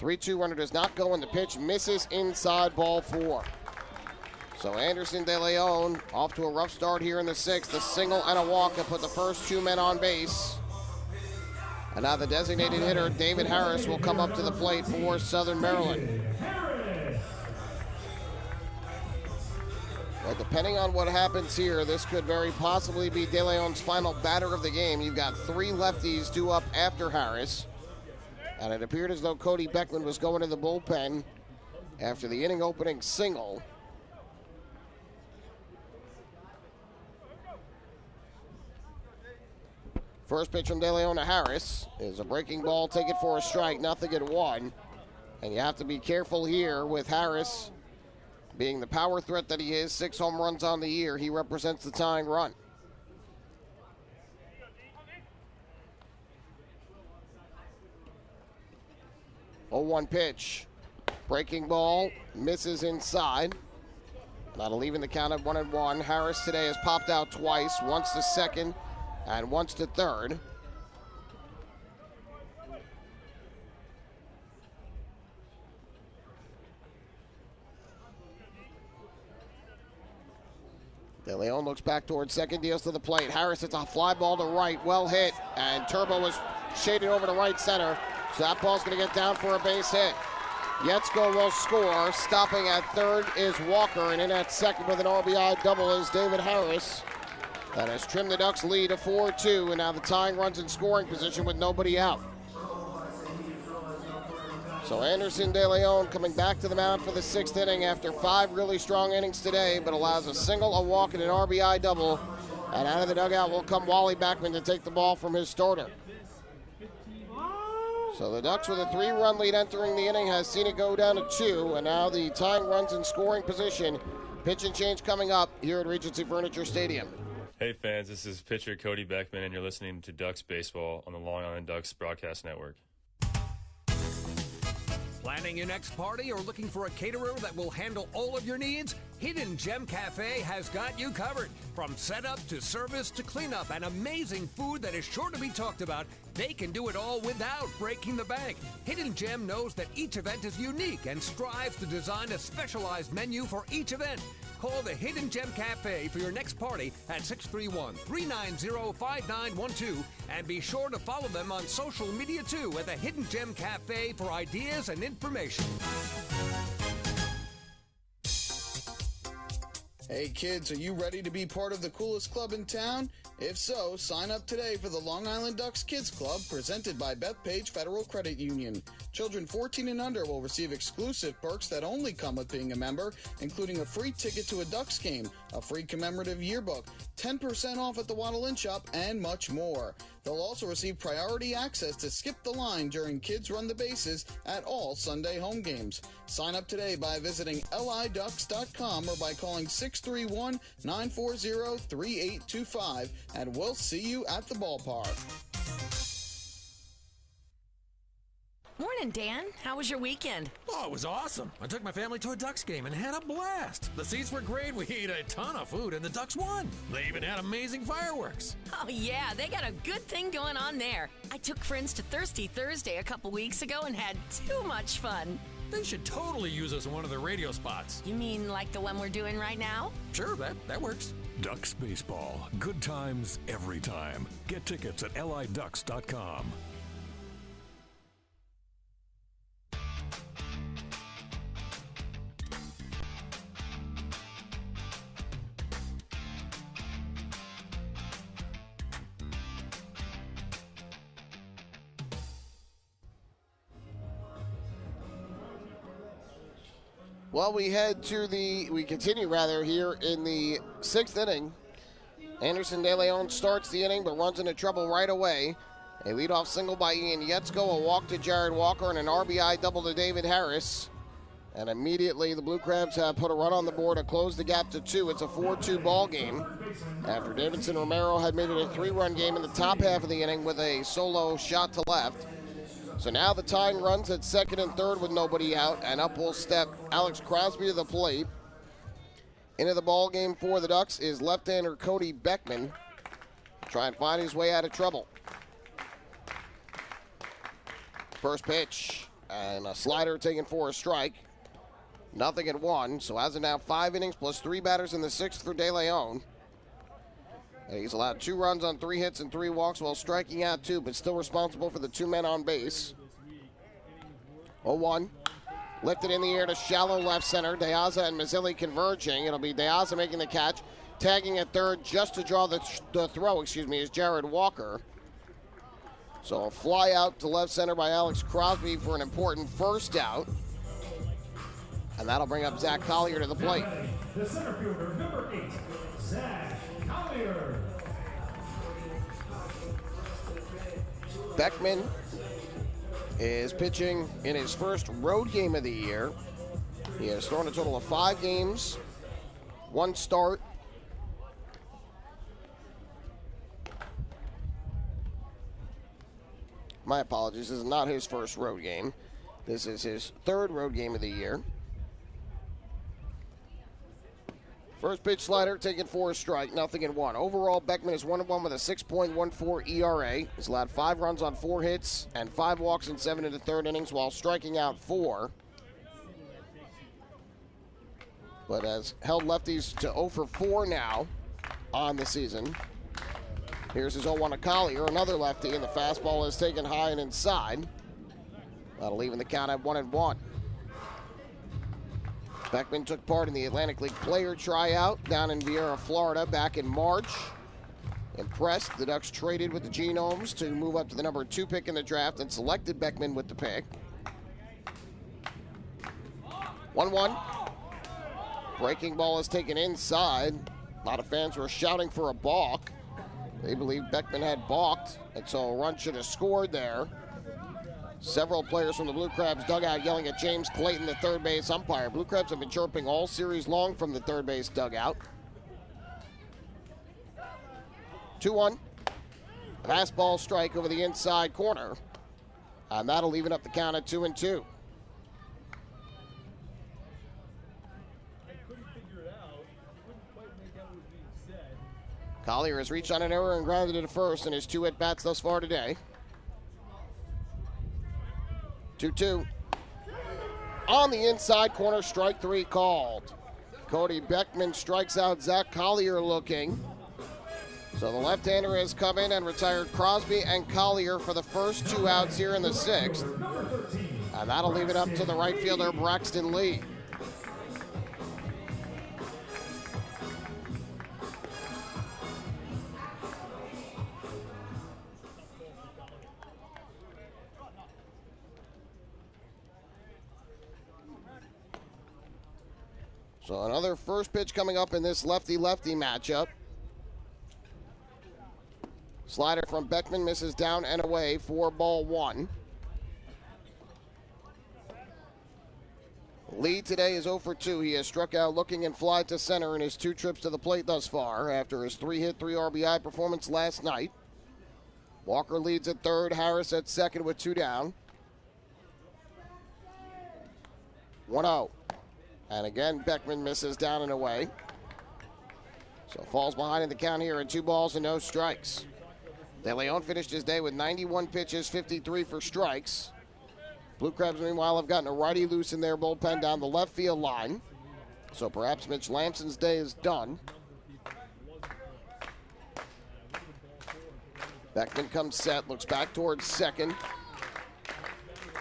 3-2 runner does not go, and the pitch misses inside, ball 4. So Anderson De Leon off to a rough start here in the 6th. A single and a walk that put the first 2 men on base. And now the designated hitter, David Harris, will come up to the plate for Southern Maryland. Well, depending on what happens here, this could very possibly be De Leon's final batter of the game. You've got 3 lefties due up after Harris. And it appeared as though Cody Beckman was going to the bullpen after the inning opening single. First pitch from De Leon to Harris is a breaking ball. Take it for a strike, 0-1. And you have to be careful here with Harris being the power threat that he is. 6 home runs on the year. He represents the tying run. Oh, 1 pitch. Breaking ball, misses inside. That'll leave in the count at 1-1. Harris today has popped out twice, once to second and once to third. De Leon looks back towards second, deals to the plate. Harris hits a fly ball to right, well hit, and Turbo was shaded over to right center. So that ball's going to get down for a base hit. Yetzko will score. Stopping at third is Walker, and in at second with an RBI double is David Harris. That has trimmed the Ducks' lead to 4-2, and now the tying runs in scoring position with nobody out. So Anderson De Leon coming back to the mound for the 6th inning after 5 really strong innings today, but allows a single, a walk, and an RBI double. And out of the dugout will come Wally Backman to take the ball from his starter. So the Ducks with a 3-run lead entering the inning has seen it go down to 2, and now the tying runs in scoring position. Pitch and change coming up here at Regency Furniture Stadium. Hey fans, this is pitcher Cody Beckman, and you're listening to Ducks Baseball on the Long Island Ducks Broadcast Network. Planning your next party or looking for a caterer that will handle all of your needs? Hidden Gem Cafe has got you covered. From setup to service to cleanup and amazing food that is sure to be talked about, they can do it all without breaking the bank. Hidden Gem knows that each event is unique and strives to design a specialized menu for each event. Call the Hidden Gem Cafe for your next party at 631-390-5912, and be sure to follow them on social media too at the Hidden Gem Cafe for ideas and information. Hey kids, are you ready to be part of the coolest club in town? If so, sign up today for the Long Island Ducks Kids Club presented by Bethpage Federal Credit Union. Children 14 and under will receive exclusive perks that only come with being a member, including a free ticket to a Ducks game, a free commemorative yearbook, 10% off at the Waddle Inn Shop, and much more. They'll also receive priority access to skip the line during Kids Run the Bases at all Sunday home games. Sign up today by visiting liducks.com or by calling 631-940-3825, and we'll see you at the ballpark. Morning, Dan. How was your weekend? Oh, it was awesome. I took my family to a Ducks game and had a blast. The seats were great. We ate a ton of food, and the Ducks won. They even had amazing fireworks. Oh, yeah. They got a good thing going on there. I took friends to Thirsty Thursday a couple weeks ago and had too much fun. They should totally use us in one of their radio spots. You mean like the one we're doing right now? Sure, that works. Ducks Baseball. Good times every time. Get tickets at liducks.com. Well, we continue here in the 6th inning. Anderson De Leon starts the inning but runs into trouble right away. A leadoff single by Ian Yetzko, a walk to Jared Walker, and an RBI double to David Harris. And immediately the Blue Crabs have put a run on the board to close the gap to 2. It's a 4-2 ball game after Davidson Romero had made it a 3-run game in the top half of the inning with a solo shot to left. So now the tying runs at second and third with nobody out, and up will step Alex Crosby to the plate. Into the ball game for the Ducks is left-hander Cody Beckman. Try and find his way out of trouble. First pitch, and a slider taken for a strike. 0-1, so as of now, 5 innings plus 3 batters in the 6th for De Leon. And he's allowed 2 runs on 3 hits and 3 walks while striking out 2, but still responsible for the 2 men on base. 0-1. Lifted in the air to shallow left center. De Aza and Mazzilli converging. It'll be De Aza making the catch. Tagging at third just to draw the throw, is Jared Walker. So a fly out to left center by Alex Crosby for an important first out. And that'll bring up Zach Collier to the plate. The center fielder, number 8, Zach Collier. Beckman is pitching in his first road game of the year. He has thrown a total of 5 games, 1 start. My apologies, this is not his first road game. This is his 3rd road game of the year. First pitch slider taken for a strike, 0-1. Overall, Beckman is 1-1 with a 6.14 ERA. He's allowed 5 runs on 4 hits and 5 walks in 7 1/3 innings while striking out 4. But has held lefties to 0 for 4 now on the season. Here's his 0-1 to Collier, another lefty, and the fastball is taken high and inside. That'll even the count at 1-1. Beckman took part in the Atlantic League player tryout down in Vieira, Florida back in March. Impressed, the Ducks traded with the Genomes to move up to the number 2 pick in the draft and selected Beckman with the pick. 1-1. Breaking ball is taken inside. A lot of fans were shouting for a balk. They believe Beckman had balked, and so a run should have scored there. Several players from the Blue Crabs dugout yelling at James Clayton, the third base umpire. Blue Crabs have been chirping all series long from the third base dugout. 2-1. Fastball strike over the inside corner. And that'll even up the count at 2-2. Collier has reached on an error and grounded it to first in his 2 at-bats thus far today. 2-2. On the inside corner, strike 3 called. Cody Beckman strikes out Zach Collier looking. So the left-hander has come in and retired Crosby and Collier for the first 2 outs here in the 6th. And that'll leave it up to the right fielder, Braxton Lee. So another first pitch coming up in this lefty-lefty matchup. Slider from Beckman misses down and away for ball 1. Lee today is 0 for 2. He has struck out looking and fly to center in his 2 trips to the plate thus far after his 3-hit, 3 RBI performance last night. Walker leads at third, Harris at second with 2 down. 1-0. And again, Beckman misses down and away. So falls behind in the count here at 2 balls and no strikes. De Leon finished his day with 91 pitches, 53 for strikes. Blue Crabs, meanwhile, have gotten a righty loose in their bullpen down the left field line. So perhaps Mitch Lamson's day is done. Beckman comes set, looks back towards second.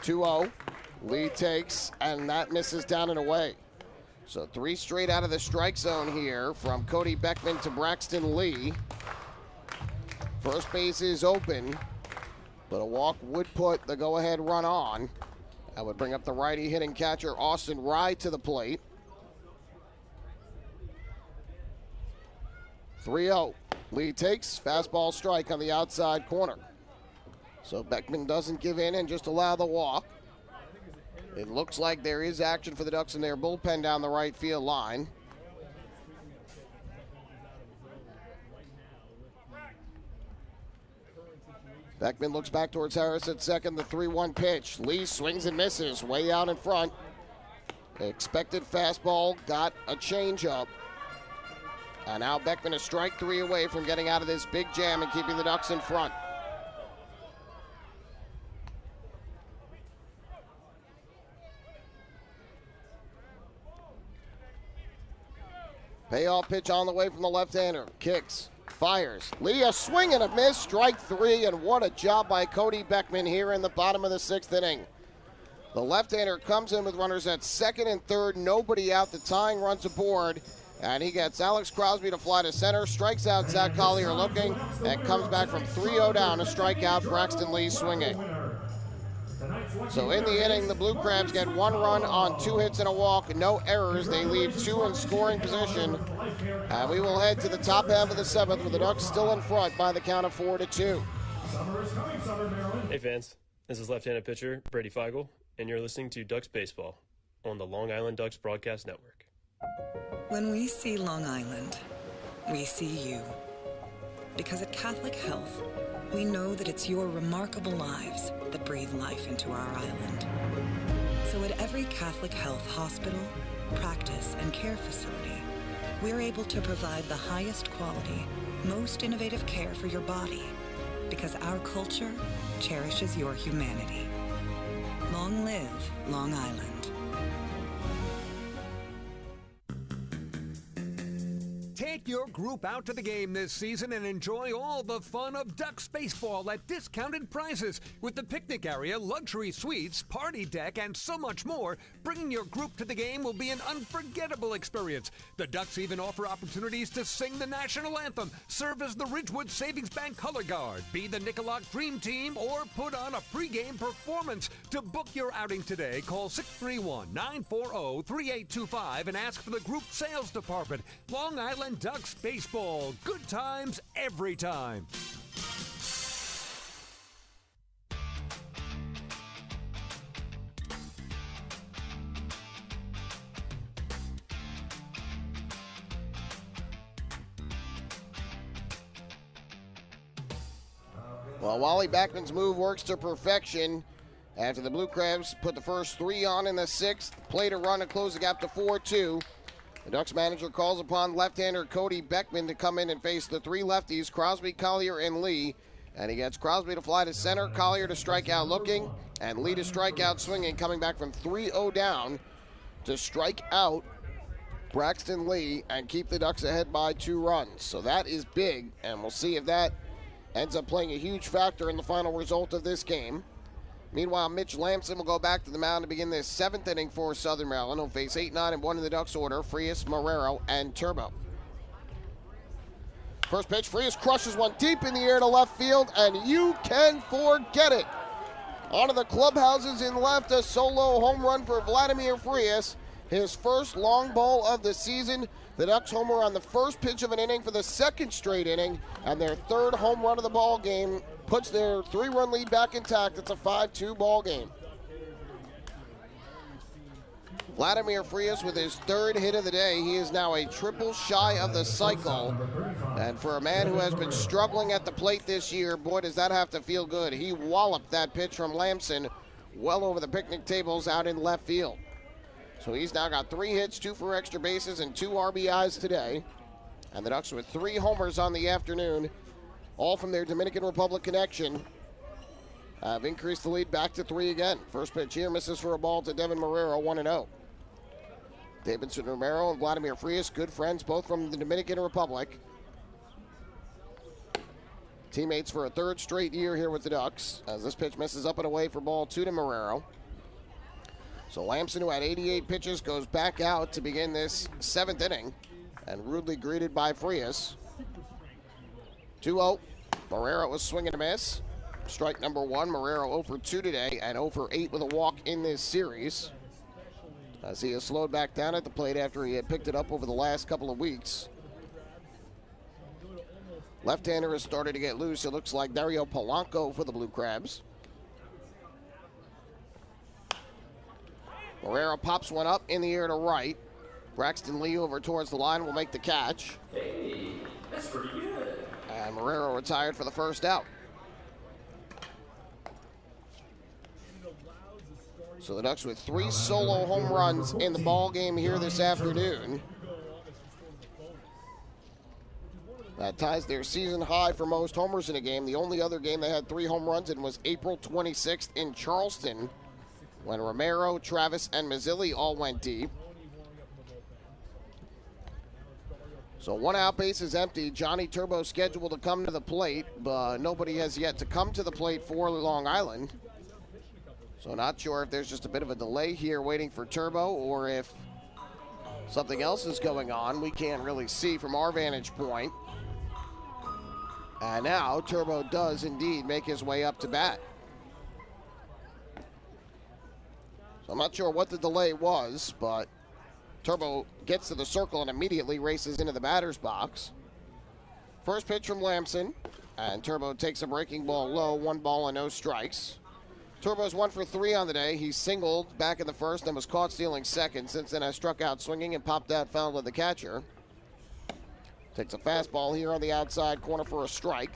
2-0. Lee takes, and that misses down and away. So 3 straight out of the strike zone here from Cody Beckman to Braxton Lee. First base is open, but a walk would put the go-ahead run on. That would bring up the righty hitting catcher Austin Rye to the plate. 3-0. Lee takes, fastball strike on the outside corner. So Beckman doesn't give in and just allow the walk. It looks like there is action for the Ducks in their bullpen down the right field line. Beckman looks back towards Harris at second. The 3-1 pitch. Lee swings and misses. Way out in front. Expected fastball. Got a changeup. And now Beckman is strike 3 away from getting out of this big jam and keeping the Ducks in front. Payoff pitch on the way from the left-hander. Kicks. Fires. Lee, a swing and a miss. Strike 3, and what a job by Cody Beckman here in the bottom of the 6th inning. The left-hander comes in with runners at second and third. Nobody out. The tying runs aboard. And he gets Alex Crosby to fly to center. Strikes out Zach Collier looking. And comes back from 3-0 down to strike out Braxton Lee swinging. So in the inning, the Blue Crabs get 1 run on 2 hits and a walk. No errors. They leave 2 in scoring position. And we will head to the top half of the 7th with the Ducks still in front by the count of 4-2. Hey fans, this is left-handed pitcher Brady Feigl, and you're listening to Ducks Baseball on the Long Island Ducks Broadcast Network. When we see Long Island, we see you. Because at Catholic Health, we know that it's your remarkable lives that breathe life into our island. So at every Catholic Health hospital, practice, and care facility, we're able to provide the highest quality, most innovative care for your body, because our culture cherishes your humanity. Long live Long Island. Take your group out to the game this season and enjoy all the fun of Ducks baseball at discounted prices with the picnic area, luxury suites, party deck, and so much more. Bringing your group to the game will be an unforgettable experience. The Ducks even offer opportunities to sing the national anthem, serve as the Ridgewood Savings Bank color guard, be the Nickolock Dream Team, or put on a pregame performance. To book your outing today, call 631-940-3825 and ask for the group sales department. Long Island Ducks baseball. Good times every time. Well, Wally Backman's move works to perfection after the Blue Crabs put the first 3 on in the 6th. Played a run and closed the gap to 4-2. The Ducks manager calls upon left-hander Cody Beckman to come in and face the 3 lefties, Crosby, Collier, and Lee. And he gets Crosby to fly to center, Collier to strike out looking, and Lee to strike out swinging, coming back from 3-0 down to strike out Braxton Lee and keep the Ducks ahead by 2 runs. So that is big, and we'll see if that ends up playing a huge factor in the final result of this game. Meanwhile, Mitch Lamson will go back to the mound to begin this 7th inning for Southern Maryland. He'll face 8, 9, and 1 in the Ducks order, Frias, Marrero, and Turbo. First pitch, Frias crushes one deep in the air to left field, and you can forget it. Onto the clubhouses in left, a solo home run for Vladimir Frias. His first long ball of the season. The Ducks homer on the first pitch of an inning for the 2nd straight inning, and their 3rd home run of the ball game puts their 3-run lead back intact. It's a 5-2 ball game. Vladimir Frias with his 3rd hit of the day. He is now a triple shy of the cycle. And for a man who has been struggling at the plate this year, boy, does that have to feel good. He walloped that pitch from Lamson well over the picnic tables out in left field. So he's now got 3 hits, 2 for extra bases, and 2 RBIs today. And the Ducks with 3 homers on the afternoon, all from their Dominican Republic connection, have increased the lead back to 3 again. First pitch here misses for a ball to Devin Marrero, 1-0. Davidson Romero and Vladimir Frias, good friends, both from the Dominican Republic. Teammates for a 3rd straight year here with the Ducks, as this pitch misses up and away for ball 2 to Marrero. So Lamson, who had 88 pitches, goes back out to begin this 7th inning and rudely greeted by Frias. 2-0. Marrero was swinging a miss. Strike number 1. Marrero 0 for 2 today and 0 for 8 with a walk in this series, as he has slowed back down at the plate after he had picked it up over the last couple of weeks. Left-hander has started to get loose. It looks like Dario Polanco for the Blue Crabs. Marrero pops one up in the air to right. Braxton Lee over towards the line will make the catch. Hey, that's pretty good. And Marrero retired for the first out. So the Ducks with 3 solo home runs in the ball game here this afternoon. That ties their season high for most homers in a game. The only other game they had 3 home runs in was April 26th in Charleston, when Romero, Travis, and Mazzilli all went deep. So 1 out, base is empty. Johnny Turbo scheduled to come to the plate, but nobody has yet to come to the plate for Long Island. So not sure if there's just a bit of a delay here waiting for Turbo or if something else is going on. We can't really see from our vantage point. And now Turbo does indeed make his way up to bat. So I'm not sure what the delay was, but Turbo gets to the circle and immediately races into the batter's box. First pitch from Lamson, and Turbo takes a breaking ball low, 1 ball and no strikes. Turbo's 1 for 3 on the day. He singled back in the first and was caught stealing second. Since then, has struck out swinging and popped out foul to the catcher. Takes a fastball here on the outside corner for a strike.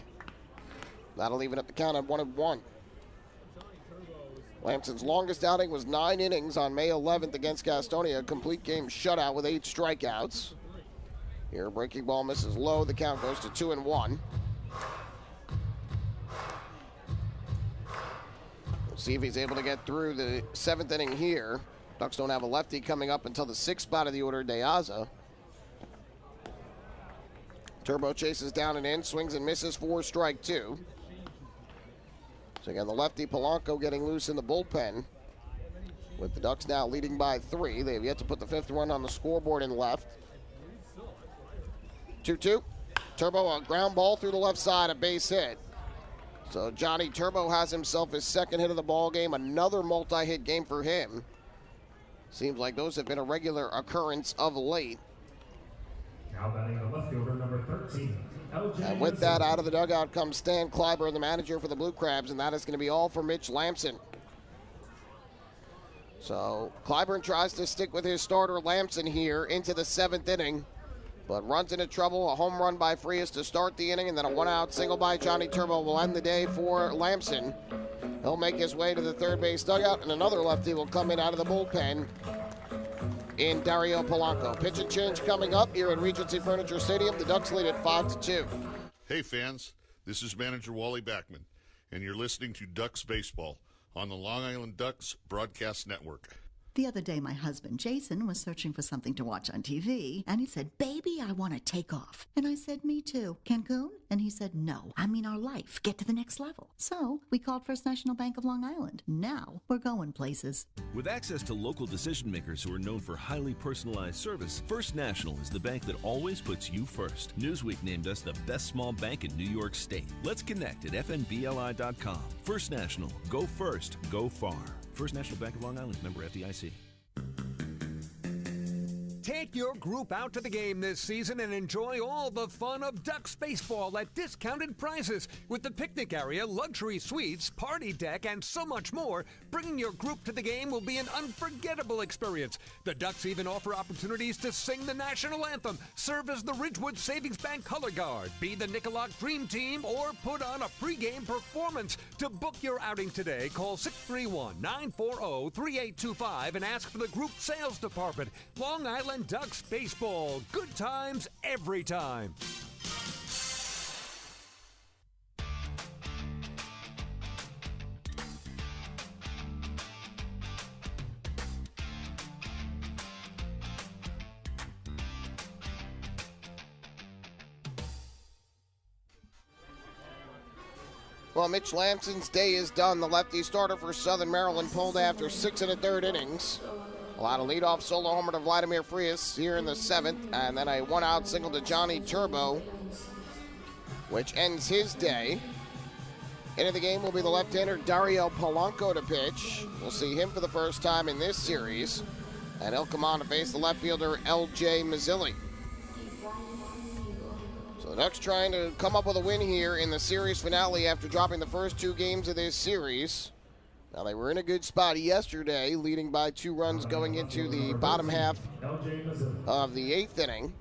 That'll even up the count at 1-1. Lamson's longest outing was 9 innings on May 11th against Gastonia. A complete game shutout with 8 strikeouts. Here, a breaking ball misses low. The count goes to 2-1. We'll see if he's able to get through the 7th inning here. Ducks don't have a lefty coming up until the 6th spot of the order, De Aza. Turbo chases down and in, swings and misses for strike 2. So again, the lefty Polanco getting loose in the bullpen. With the Ducks now leading by 3. They have yet to put the 5th run on the scoreboard in left. 2-2. Turbo, a ground ball through the left side, a base hit. So Johnny Turbo has himself his 2nd hit of the ball game. Another multi-hit game for him. Seems like those have been a regular occurrence of late. Now batting the left fielder, number 13. And with that, out of the dugout comes Stan Clyburn, the manager for the Blue Crabs, and that is going to be all for Mitch Lamson. So Clyburn tries to stick with his starter Lamson here into the 7th inning, but runs into trouble. A home run by Frias to start the inning, and then a 1-out single by Johnny Turbo will end the day for Lamson. He'll make his way to the third base dugout, and another lefty will come in out of the bullpen in Dario Polanco. Pitch and change coming up here at Regency Furniture Stadium. The Ducks lead at 5-2. Hey fans, this is manager Wally Backman, and you're listening to Ducks Baseball on the Long Island Ducks Broadcast Network. The other day, my husband, Jason, was searching for something to watch on TV, and he said, "Baby, I want to take off." And I said, "Me too. Cancun?" And he said, "No, I mean our life. Get to the next level." So we called First National Bank of Long Island. Now we're going places. With access to local decision makers who are known for highly personalized service, First National is the bank that always puts you first. Newsweek named us the best small bank in New York State. Let's connect at fnbli.com. First National. Go first. Go far. First National Bank of Long Island, member FDIC. Take your group out to the game this season and enjoy all the fun of Ducks baseball at discounted prices with the picnic area, luxury suites, party deck, and so much more. Bringing your group to the game will be an unforgettable experience. The Ducks even offer opportunities to sing the national anthem, serve as the Ridgewood Savings Bank color guard, be the Nicolak Dream Team, or put on a pregame performance. To book your outing today, call 631-940-3825 and ask for the group sales department. Long Island Ducks baseball. Good times every time. Well, Mitch Lamson's day is done. The lefty starter for Southern Maryland pulled after 6 1/3 innings. Allowed a leadoff solo homer to Vladimir Frias here in the 7th, and then a 1-out single to Johnny Turbo, which ends his day. Into the game will be the left-hander Dario Polanco to pitch. We'll see him for the first time in this series, and he'll come on to face the left fielder L.J. Mazzilli. So the Ducks trying to come up with a win here in the series finale after dropping the first 2 games of this series. Now, they were in a good spot yesterday, leading by 2 runs going into the bottom half of the 8th inning.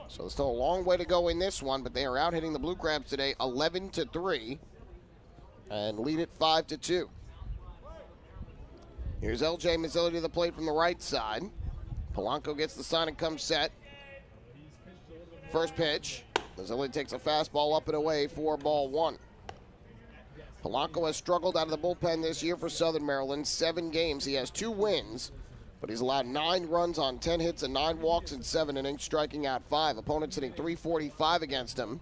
So there's still a long way to go in this one, but they are out hitting the Blue Crabs today 11-3 and lead it 5-2. Here's L.J. Mazzilli to the plate from the right side. Polanco gets the sign and comes set. First pitch. Mazzilli takes a fastball up and away for ball one. Polanco has struggled out of the bullpen this year for Southern Maryland. 7 games. He has 2 wins, but he's allowed 9 runs on 10 hits and 9 walks in 7 innings, striking out 5. Opponents hitting .345 against him.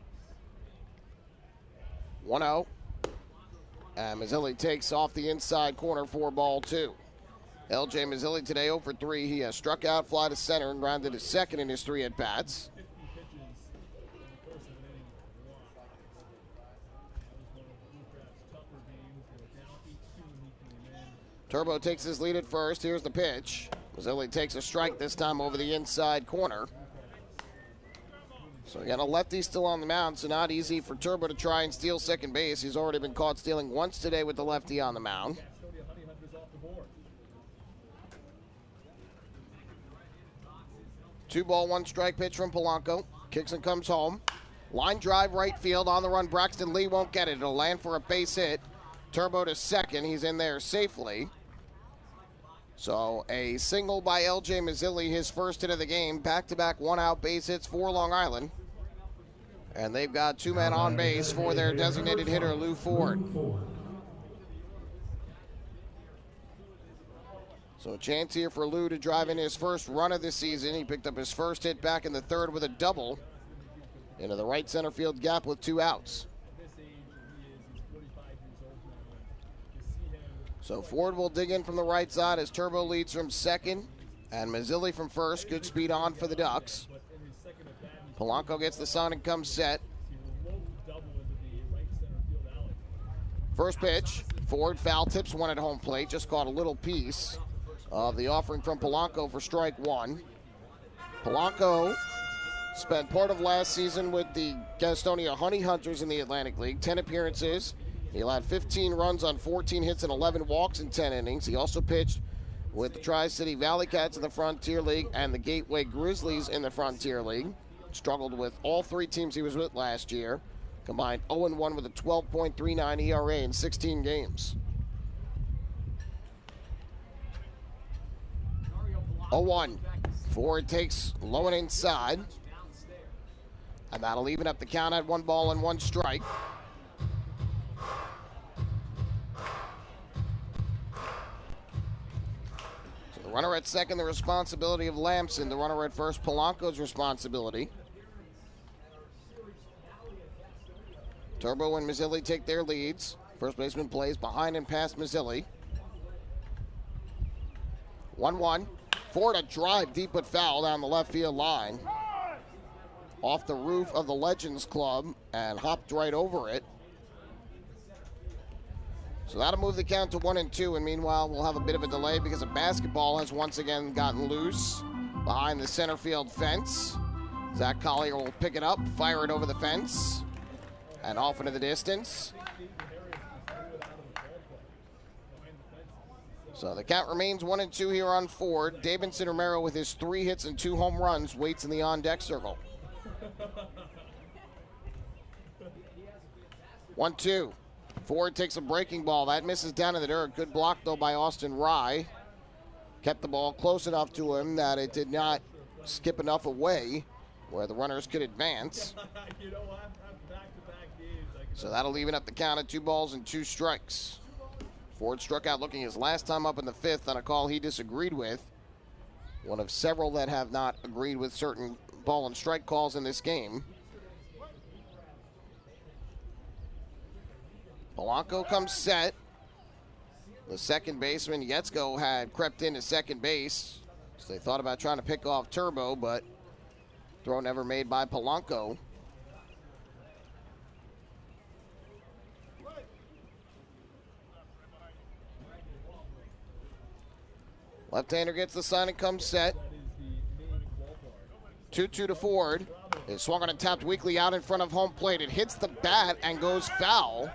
1-0. And Mazzilli takes off the inside corner for ball 2. L.J. Mazzilli today 0 for 3. He has struck out, fly to center, and rounded to second in his 3 at-bats. Turbo takes his lead at first. Here's the pitch. Mazzilli takes a strike this time over the inside corner. So we got a lefty still on the mound, so not easy for Turbo to try and steal second base. He's already been caught stealing once today with the lefty on the mound. 2-ball, 1-strike pitch from Polanco. Kicks and comes home. Line drive right field. On the run, Braxton Lee won't get it. It'll land for a base hit. Turbo to second. He's in there safely. So a single by L.J. Mazzilli, his first hit of the game. Back-to-back one-out base hits for Long Island. And they've got 2 men on base for their designated hitter, Lou Ford. So a chance here for Lou to drive in his first run of the season. He picked up his first hit back in the 3rd with a double into the right center field gap with 2 outs. So Ford will dig in from the right side as Turbo leads from second and Mazzilli from first. Good speed on for the Ducks. Polanco gets the sign and comes set. First pitch, Ford foul tips one at home plate. Just caught a little piece of the offering from Polanco for strike 1. Polanco spent part of last season with the Gastonia Honey Hunters in the Atlantic League. 10 appearances. He allowed 15 runs on 14 hits and 11 walks in 10 innings. He also pitched with the Tri-City Valley Cats in the Frontier League and the Gateway Grizzlies in the Frontier League. Struggled with all 3 teams he was with last year. Combined 0-1 with a 12.39 ERA in 16 games. 0-1. Ford takes low and inside. And that'll even up the count at 1 ball and 1 strike. Runner at second, the responsibility of Lamson. The runner at first, Polanco's responsibility. Turbo and Mazzilli take their leads. First baseman plays behind and past Mazzilli. 1-1. Ford a drive deep but foul down the left field line. Off the roof of the Legends Club and hopped right over it. So that'll move the count to 1-2, and meanwhile we'll have a bit of a delay because a basketball has once again gotten loose behind the center field fence. Zach Collier will pick it up, fire it over the fence, and off into the distance. So the count remains 1-2 here on Ford. Davidson Romero with his 3 hits and 2 home runs waits in the on-deck circle. 1-2. Ford takes a breaking ball. That misses down in the dirt. Good block, though, by Austin Rye. Kept the ball close enough to him that it did not skip enough away where the runners could advance. So that'll even up the count at 2 balls and 2 strikes. Ford struck out looking his last time up in the 5th on a call he disagreed with. One of several that have not agreed with certain ball and strike calls in this game. Polanco comes set. The second baseman, Yetzko, had crept into second base. So they thought about trying to pick off Turbo, but throw never made by Polanco. Left-hander gets the sign and comes set. 2-2 to Ford. It swung on and tapped weakly out in front of home plate. It hits the bat and goes foul.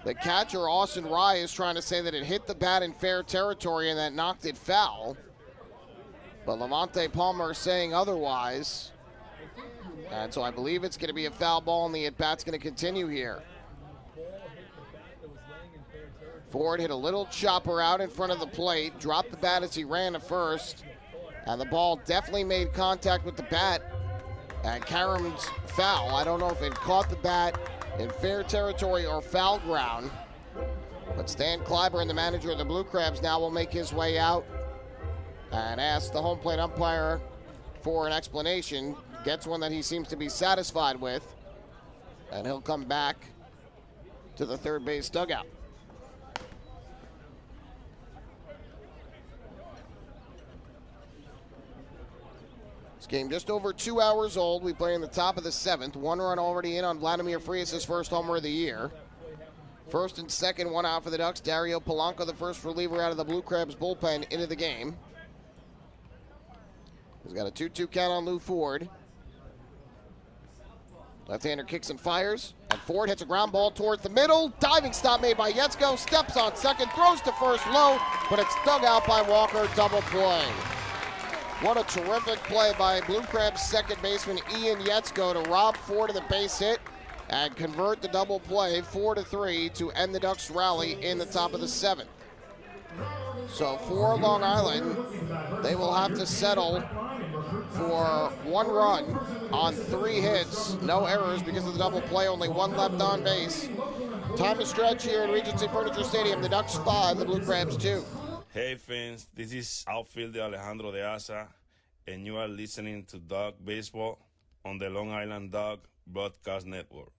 The catcher, Austin Rye, is trying to say that it hit the bat in fair territory and that knocked it foul. But Levante Palmer is saying otherwise. And so I believe it's going to be a foul ball and the at-bat's going to continue here. Ford hit a little chopper out in front of the plate, dropped the bat as he ran to first, and the ball definitely made contact with the bat. And Karam's foul. I don't know if it caught the bat in fair territory or foul ground. But Stan Kleiber, the manager of the Blue Crabs, now will make his way out and ask the home plate umpire for an explanation. Gets one that he seems to be satisfied with. And he'll come back to the third base dugout. This game just over 2 hours old. We play in the top of the 7th. 1 run already in on Vladimir Frias' first homer of the year. First and second, 1 out for the Ducks. Dario Polanco, the first reliever out of the Blue Crabs bullpen, into the game. He's got a 2-2 count on Lou Ford. Left-hander kicks and fires, and Ford hits a ground ball towards the middle. Diving stop made by Yetzko. Steps on second, throws to first low, but it's dug out by Walker. Double play. What a terrific play by Blue Crabs second baseman Ian Yetzko to rob Ford of the base hit and convert the double play 4-3 to end the Ducks rally in the top of the 7th. So for Long Island, they will have to settle for 1 run on 3 hits, no errors because of the double play, only 1 left on base. Time to stretch here in Regency Furniture Stadium. The Ducks 5, the Blue Crabs 2. Hey fans, this is outfielder Alejandro de Asa, and you are listening to Duck Baseball on the Long Island Duck Broadcast Network.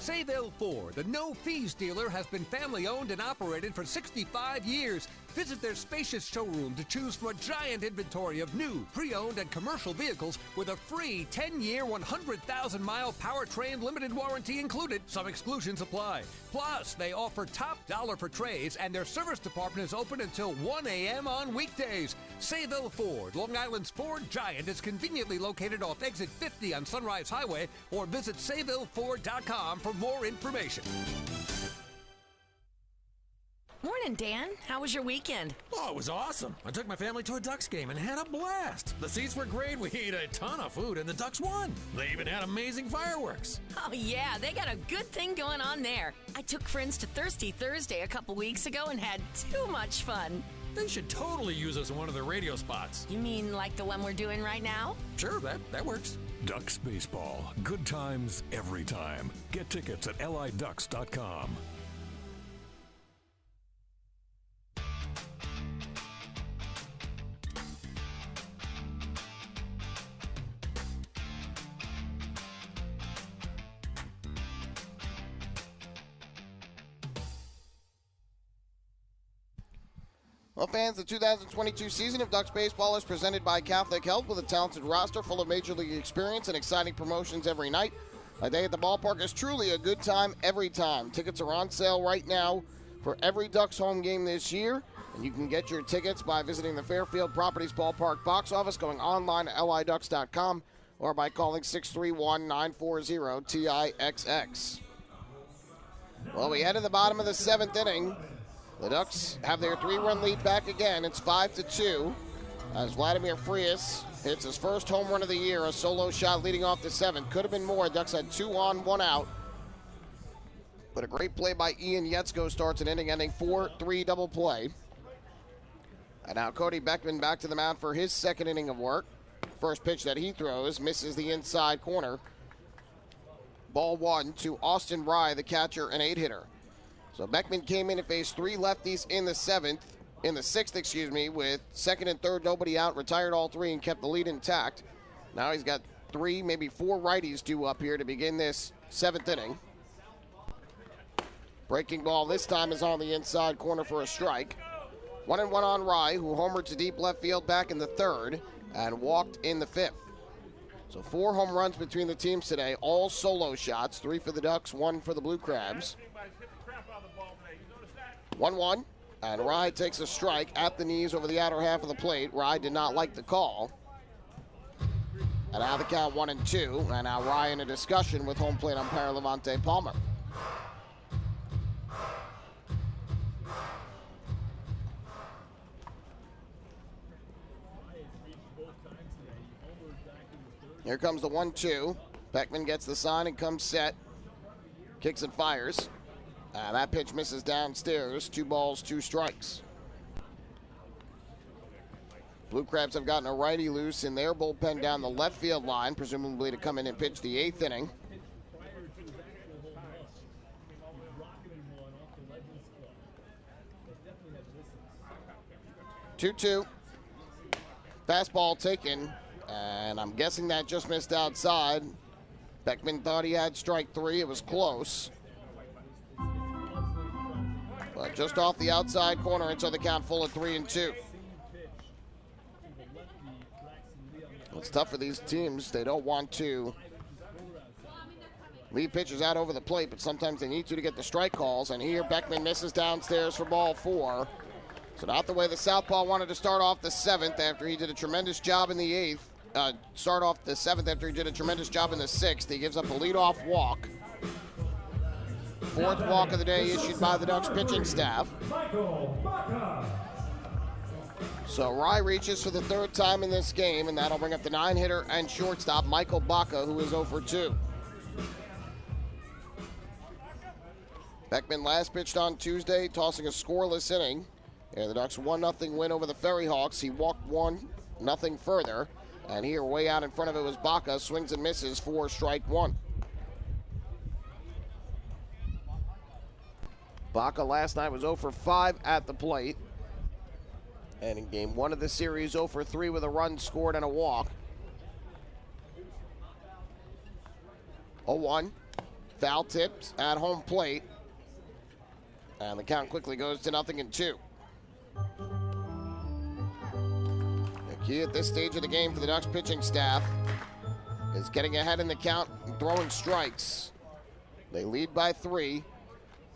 Sayville Ford, the no-fees dealer, has been family-owned and operated for 65 years. Visit their spacious showroom to choose from a giant inventory of new, pre-owned, and commercial vehicles with a free 10-year, 100,000-mile powertrain limited warranty included. Some exclusions apply. Plus, they offer top dollar for trades, and their service department is open until 1 a.m. on weekdays. Sayville Ford, Long Island's Ford giant, is conveniently located off exit 50 on Sunrise Highway, or visit SayvilleFord.com for more information. Morning, Dan. How was your weekend? Oh, it was awesome. I took my family to a Ducks game and had a blast. The seats were great. We ate a ton of food, and the Ducks won. They even had amazing fireworks. Oh, yeah. They got a good thing going on there. I took friends to Thirsty Thursday a couple weeks ago and had too much fun. They should totally use us in one of their radio spots. You mean like the one we're doing right now? Sure, that works. Ducks Baseball. Good times every time. Get tickets at liducks.com. Well, fans, the 2022 season of Ducks Baseball is presented by Catholic Health with a talented roster full of Major League experience and exciting promotions every night. A day at the ballpark is truly a good time every time. Tickets are on sale right now for every Ducks home game this year, and you can get your tickets by visiting the Fairfield Properties Ballpark box office, going online at liducks.com, or by calling 631-940-TIXX. Well, we head to the bottom of the 7th inning. The Ducks have their 3-run lead back again. It's 5-2 as Vladimir Frias hits his first home run of the year, a solo shot leading off the 7th. Could have been more. Ducks had 2 on, 1 out. But a great play by Ian Yetzko starts an inning, ending 4-3 double play. And now Cody Beckman back to the mound for his second inning of work. First pitch that he throws misses the inside corner. Ball 1 to Austin Rye, the catcher and 8-hitter. So Beckman came in and faced 3 lefties in the 6th, with second and third nobody out, retired all 3 and kept the lead intact. Now he's got 3, maybe 4 righties due up here to begin this 7th inning. Breaking ball this time is on the inside corner for a strike. 1-1 on Rye, who homered to deep left field back in the 3rd and walked in the 5th. So 4 home runs between the teams today, all solo shots, 3 for the Ducks, 1 for the Blue Crabs. 1-1, and Rye takes a strike at the knees over the outer half of the plate. Rye did not like the call. And now the count 1-2, and now Rye in a discussion with home plate umpire Levante Palmer. Here comes the 1-2. Beckman gets the sign and comes set. Kicks and fires. That pitch misses downstairs. 2 balls, 2 strikes. Blue Crabs have gotten a righty loose in their bullpen down the left field line, presumably to come in and pitch the 8th inning. 2-2. Fastball taken, and I'm guessing that just missed outside. Beckman thought he had strike 3. It was close. But just off the outside corner until the count full at 3-2. It's tough for these teams. They don't want to leave pitchers out over the plate, but sometimes they need to get the strike calls. And here Beckman misses downstairs for ball 4. So not the way the southpaw wanted to start off the 7th after he did a tremendous job in the 8th. Start off the 7th after he did a tremendous job in the 6th. He gives up a leadoff walk. 4th walk of the day issued by the Ducks pitching staff. So Rye reaches for the 3rd time in this game, and that'll bring up the 9-hitter and shortstop Michael Baca, who is 0 for 2. Beckman last pitched on Tuesday, tossing a scoreless inning. And the Ducks 1-0 win over the Ferry Hawks. He walked 1, nothing further. And here, way out in front of it was Baca, swings and misses for strike 1. Baca last night was 0 for 5 at the plate. And in game 1 of the series, 0 for 3 with a run scored and a walk. 0-1. Foul tipped at home plate. And the count quickly goes to 0-2. The key at this stage of the game for the Ducks pitching staff is getting ahead in the count and throwing strikes. They lead by 3.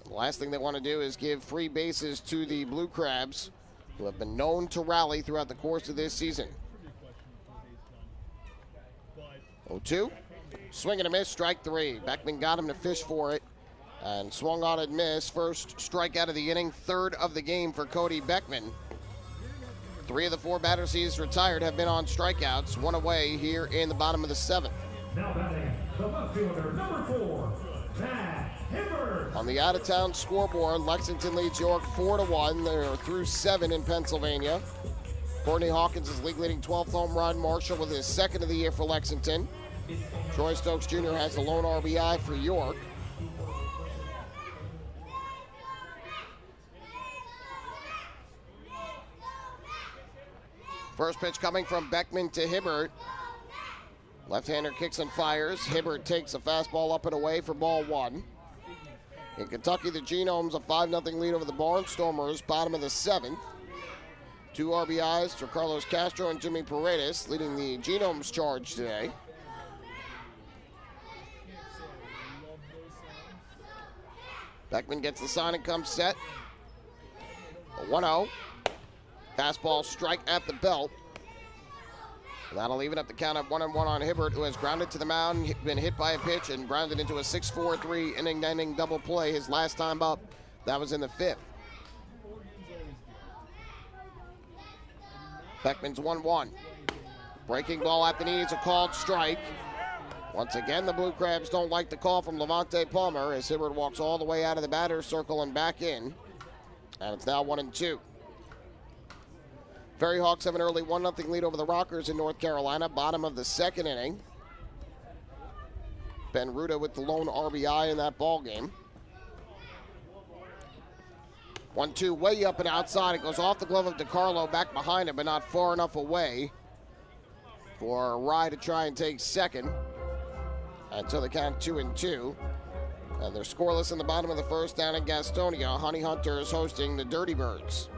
The last thing they want to do is give free bases to the Blue Crabs, who have been known to rally throughout the course of this season. 0-2. Swing and a miss, strike 3. Beckman got him to fish for it and swung on and missed. First strikeout of the inning, 3rd of the game for Cody Beckman. 3 of the 4 batters he's retired have been on strikeouts. 1 away here in the bottom of the 7th. Now batting, the left fielder, number 4, Matt Hibbert. On the out-of-town scoreboard, Lexington leads York 4-1. They're through 7 in Pennsylvania. Courtney Hawkins is league-leading 12th home run. Marshall with his 2nd of the year for Lexington. Troy Stokes Jr. has the lone RBI for York. First pitch coming from Beckman to Hibbert. Left-hander kicks and fires. Hibbert takes a fastball up and away for ball 1. In Kentucky, the Genomes a 5-0 lead over the Barnstormers, bottom of the 7th. 2 RBIs to Carlos Castro and Jimmy Paredes, leading the Genomes charge today. Beckman gets the sign and comes set. A 1-0. Fastball strike at the belt. That'll even up the count at 1-1 on Hibbert, who has grounded to the mound, been hit by a pitch, and grounded into a 6-4-3 inning-ending double play his last time up. That was in the 5th. Beckman's 1-1. Breaking ball at the knees, a called strike. Once again, the Blue Crabs don't like the call from Levante Palmer as Hibbert walks all the way out of the batter's circle and back in. And it's now 1-2. Ferry Hawks have an early 1-0 lead over the Rockers in North Carolina, bottom of the 2nd inning. Ben Ruda with the lone RBI in that ball game. 1-2 way up and outside. It goes off the glove of DiCarlo, back behind him, but not far enough away for Rye to try and take 2nd. Until the count 2-2. And they're scoreless in the bottom of the 1st down in Gastonia. Honey Hunter is hosting the Dirty Birds.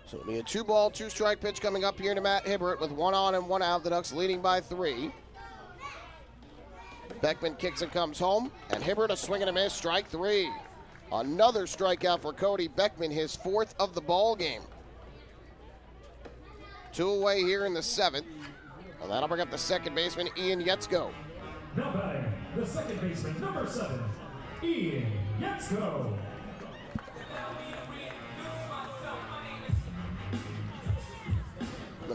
So it'll be a 2-ball, 2-strike pitch coming up here to Matt Hibbert with 1 on and 1 out. The Ducks leading by 3. Beckman kicks and comes home, and Hibbert a swing and a miss, strike 3. Another strikeout for Cody Beckman, his 4th of the ball game. 2 away here in the 7th, and that'll bring up the second baseman, Ian Yetzko. Now batting, the second baseman, number 7, Ian Yetzko.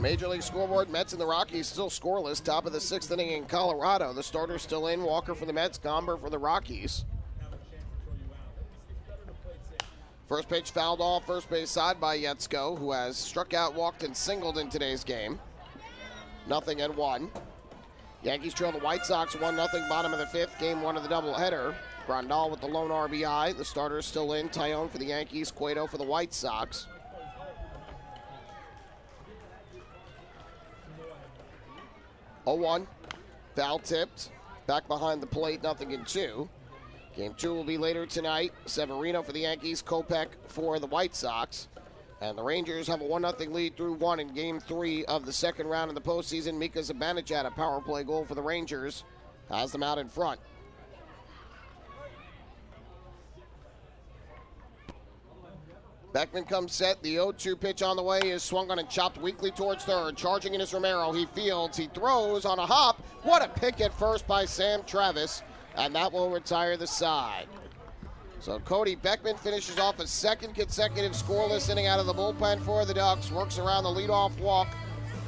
Major League scoreboard, Mets and the Rockies still scoreless. Top of the 6th inning in Colorado. The starters still in. Walker for the Mets, Gomber for the Rockies. First pitch fouled off first base side by Yetzko, who has struck out, walked, and singled in today's game. 0-1. Yankees trail the White Sox 1-0, bottom of the 5th, game 1 of the doubleheader. Grandal with the lone RBI. The starters still in. Tyone for the Yankees, Cueto for the White Sox. Oh-1, foul tipped. Back behind the plate, 0-2. Game 2 will be later tonight. Severino for the Yankees, Kopech for the White Sox. And the Rangers have a 1-0 lead through 1 in Game 3 of the second round of the postseason. Mika Zibanejad, a power play goal for the Rangers, has them out in front. Beckman comes set. The 0-2 pitch on the way is swung on and chopped weakly towards third. Charging in is Romero. He fields. He throws on a hop. What a pick at first by Sam Travis. And that will retire the side. So Cody Beckman finishes off a second consecutive scoreless inning out of the bullpen for the Ducks. Works around the leadoff walk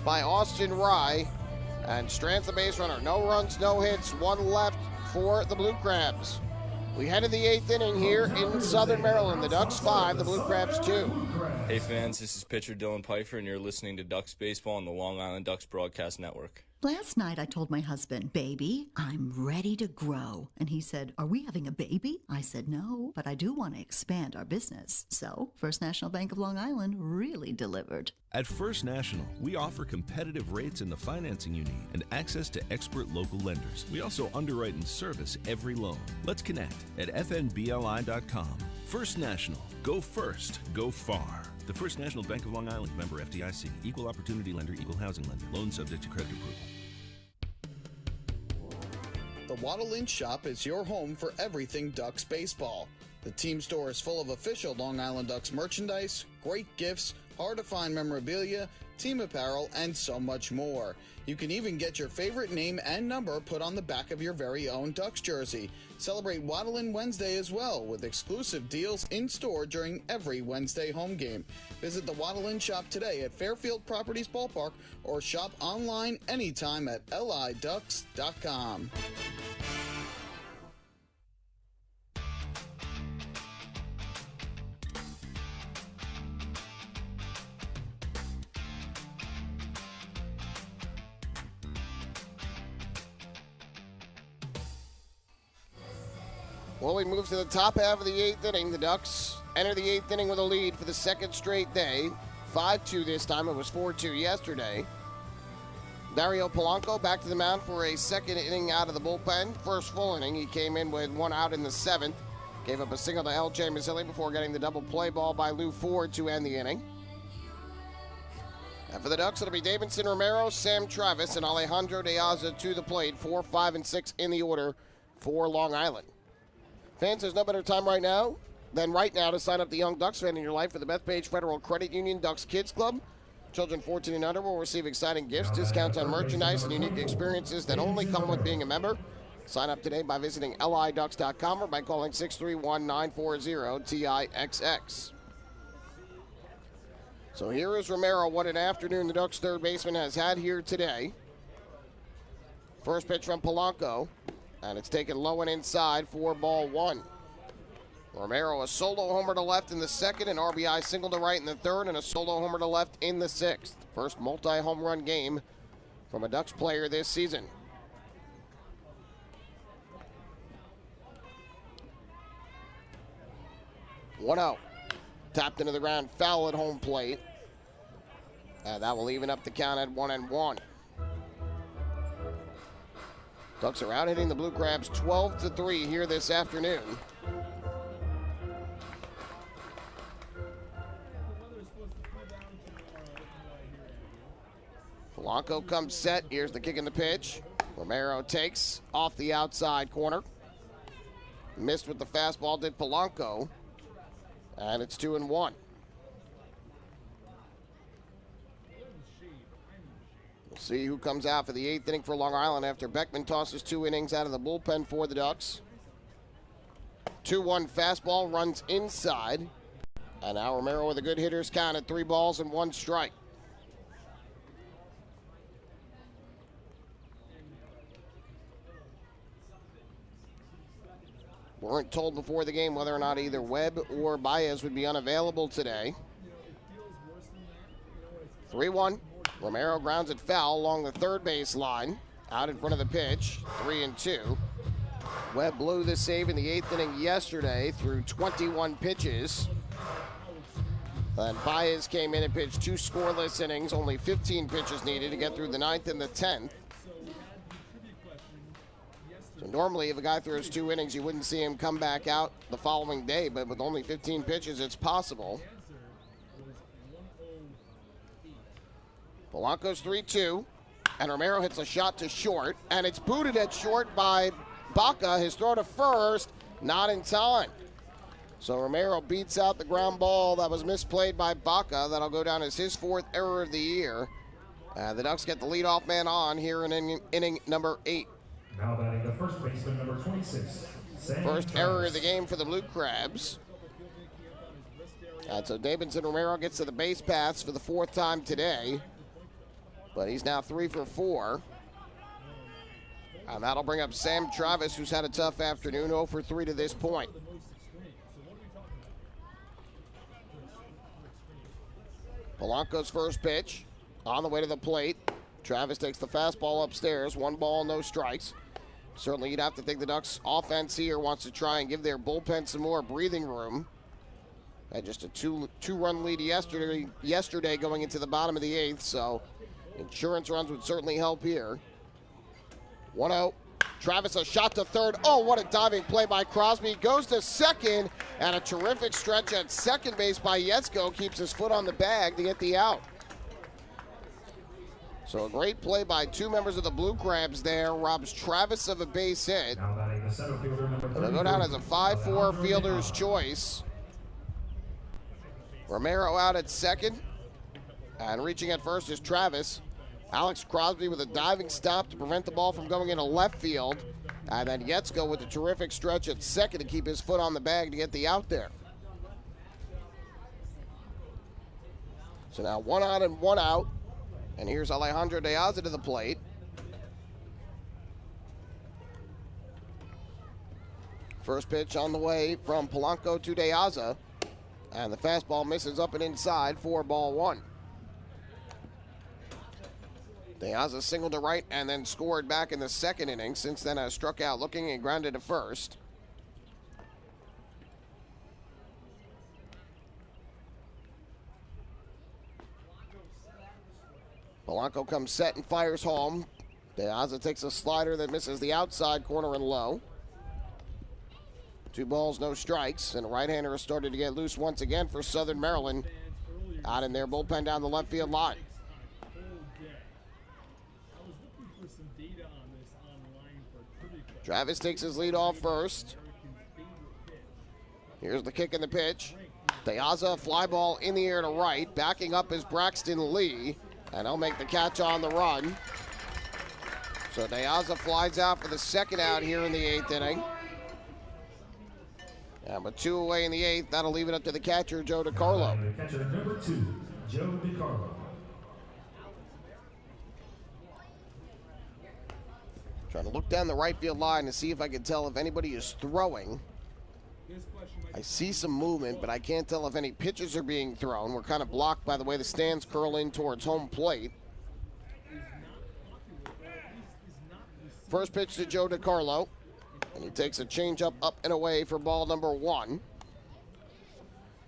by Austin Rye and strands the base runner. No runs, no hits, 1 left for the Blue Crabs. We head to the 8th inning here in Southern Maryland. The Ducks 5, the Blue Crabs 2. Hey fans, this is pitcher Dylan Pfeiffer, and you're listening to Ducks Baseball on the Long Island Ducks Broadcast Network. Last night I told my husband, baby, I'm ready to grow. And he said, are we having a baby? I said, no, but I do want to expand our business. So First National Bank of Long Island really delivered. At First National, we offer competitive rates in the financing you need and access to expert local lenders. We also underwrite and service every loan. Let's connect at fnbli.com. First National. Go first. Go far. The First National Bank of Long Island, member FDIC, equal opportunity lender, equal housing lender. Loan subject to credit approval. The Waddle Inn Shop is your home for everything Ducks baseball. The team store is full of official Long Island Ducks merchandise, great gifts, hard-to-find memorabilia, team apparel, and so much more. You can even get your favorite name and number put on the back of your very own Ducks jersey. Celebrate Waddle Inn Wednesday as well, with exclusive deals in-store during every Wednesday home game. Visit the Waddle Inn Shop today at Fairfield Properties Ballpark or shop online anytime at liducks.com. Well, we move to the top half of the 8th inning. The Ducks enter the 8th inning with a lead for the second straight day. 5-2 this time. It was 4-2 yesterday. Dario Polanco back to the mound for a second inning out of the bullpen. First full inning, he came in with 1 out in the 7th. Gave up a single to L.J. Mazzilli before getting the double play ball by Lou Ford to end the inning. And for the Ducks, it'll be Davidson Romero, Sam Travis, and Alejandro De Aza to the plate. 4, 5, and 6 in the order for Long Island. Fans, there's no better time than right now to sign up the Young Ducks fan in your life for the Bethpage Federal Credit Union Ducks Kids Club. Children 14 and under will receive exciting gifts, discounts on merchandise, and unique experiences that only come with being a member. Sign up today by visiting liducks.com or by calling 631-940-TIXX. So here is Romero. What an afternoon the Ducks third baseman has had here today. First pitch from Polanco. And it's taken low and inside for ball 1. Romero, a solo homer to left in the 2nd, an RBI single to right in the 3rd, and a solo homer to left in the 6th. First multi-home run game from a Ducks player this season. One out. Tapped into the ground, foul at home plate. And that will even up the count at 1-1. Ducks are out hitting the Blue Crabs 12-3 here this afternoon. Polanco comes set. Here's the kick in the pitch. Romero takes off the outside corner. Missed with the fastball, did Polanco. And it's 2-1. We'll see who comes out for the 8th inning for Long Island after Beckman tosses 2 innings out of the bullpen for the Ducks. 2-1 fastball runs inside. And now Romero with a good hitter's count at 3 balls and 1 strike. weren't told before the game whether or not either Webb or Baez would be unavailable today. 3-1. Romero grounds it foul along the third base line. Out in front of the pitch. 3-2. Webb blew the save in the 8th inning yesterday through 21 pitches. And Baez came in and pitched 2 scoreless innings, only 15 pitches needed to get through the 9th and the 10th. So normally if a guy throws 2 innings, you wouldn't see him come back out the following day, but with only 15 pitches, it's possible. Polanco's 3-2, and Romero hits a shot to short, and it's booted at short by Baca. His throw to first, not in time. So Romero beats out the ground ball that was misplayed by Baca. That'll go down as his 4th error of the year. The Ducks get the leadoff man on here in inning number 8. Now batting the first baseman, number 26. First error of the game for the Blue Crabs. So Davidson Romero gets to the base paths for the 4th time today. But he's now 3 for 4. And that'll bring up Sam Travis, who's had a tough afternoon, 0 for 3 to this point. Polanco's first pitch on the way to the plate. Travis takes the fastball upstairs. 1 ball, no strikes. Certainly you'd have to think the Ducks offense here wants to try and give their bullpen some more breathing room. Had just a two-run lead yesterday going into the bottom of the 8th, so insurance runs would certainly help here. 1-0. Travis a shot to third. Oh, what a diving play by Crosby. Goes to second, and a terrific stretch at second base by Yetzko keeps his foot on the bag to get the out. So a great play by 2 members of the Blue Crabs there. Robs Travis of a base hit. It'll go down as a 5-4 fielder's choice. Romero out at second. And reaching at first is Travis. Alex Crosby with a diving stop to prevent the ball from going into left field. And then Yetzko with a terrific stretch at second to keep his foot on the bag to get the out there. So now 1 on and 1 out. And here's Alejandro De Aza to the plate. First pitch on the way from Polanco to De Aza. And the fastball misses up and inside for ball 1. De Aza singled to right and then scored back in the 2nd inning. Since then has struck out looking and grounded to first. Polanco comes set and fires home. De Aza takes a slider that misses the outside corner and low. 2 balls, no strikes, and a right-hander has started to get loose once again for Southern Maryland. Out in their bullpen down the left field line. Travis takes his lead off first. Here's the kick and the pitch. De Aza, fly ball in the air to right. Backing up is Braxton Lee. And he'll make the catch on the run. So De Aza flies out for the 2nd out here in the 8th inning. And with 2 away in the 8th, that'll leave it up to the catcher, Joe DiCarlo. Catcher number 2, Joe DiCarlo. Trying to look down the right field line to see if I can tell if anybody is throwing. I see some movement, but I can't tell if any pitches are being thrown. We're kind of blocked by the way the stands curl in towards home plate. First pitch to Joe DiCarlo, and he takes a changeup up and away for ball number 1.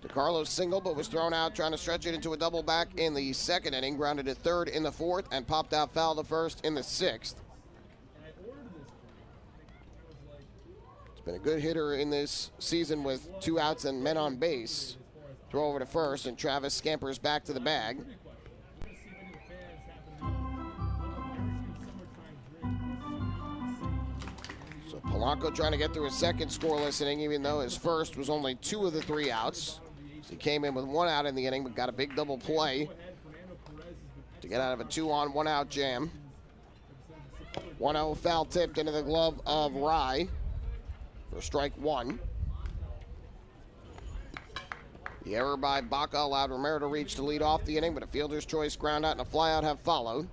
DiCarlo singled but was thrown out trying to stretch it into a double back in the 2nd inning. Grounded to third in the 4th and popped out foul to first in the 6th. Been a good hitter in this season with 2 outs and men on base. Throw over to first, and Travis scampers back to the bag. So Polanco trying to get through his 2nd scoreless inning, even though his first was only 2 of the 3 outs. So he came in with 1 out in the inning, but got a big double play to get out of a 2-on, 1-out jam. 1-0 foul tipped into the glove of Rye for strike 1. The error by Baca allowed Romero to reach to lead off the inning, but a fielder's choice ground out and a flyout have followed.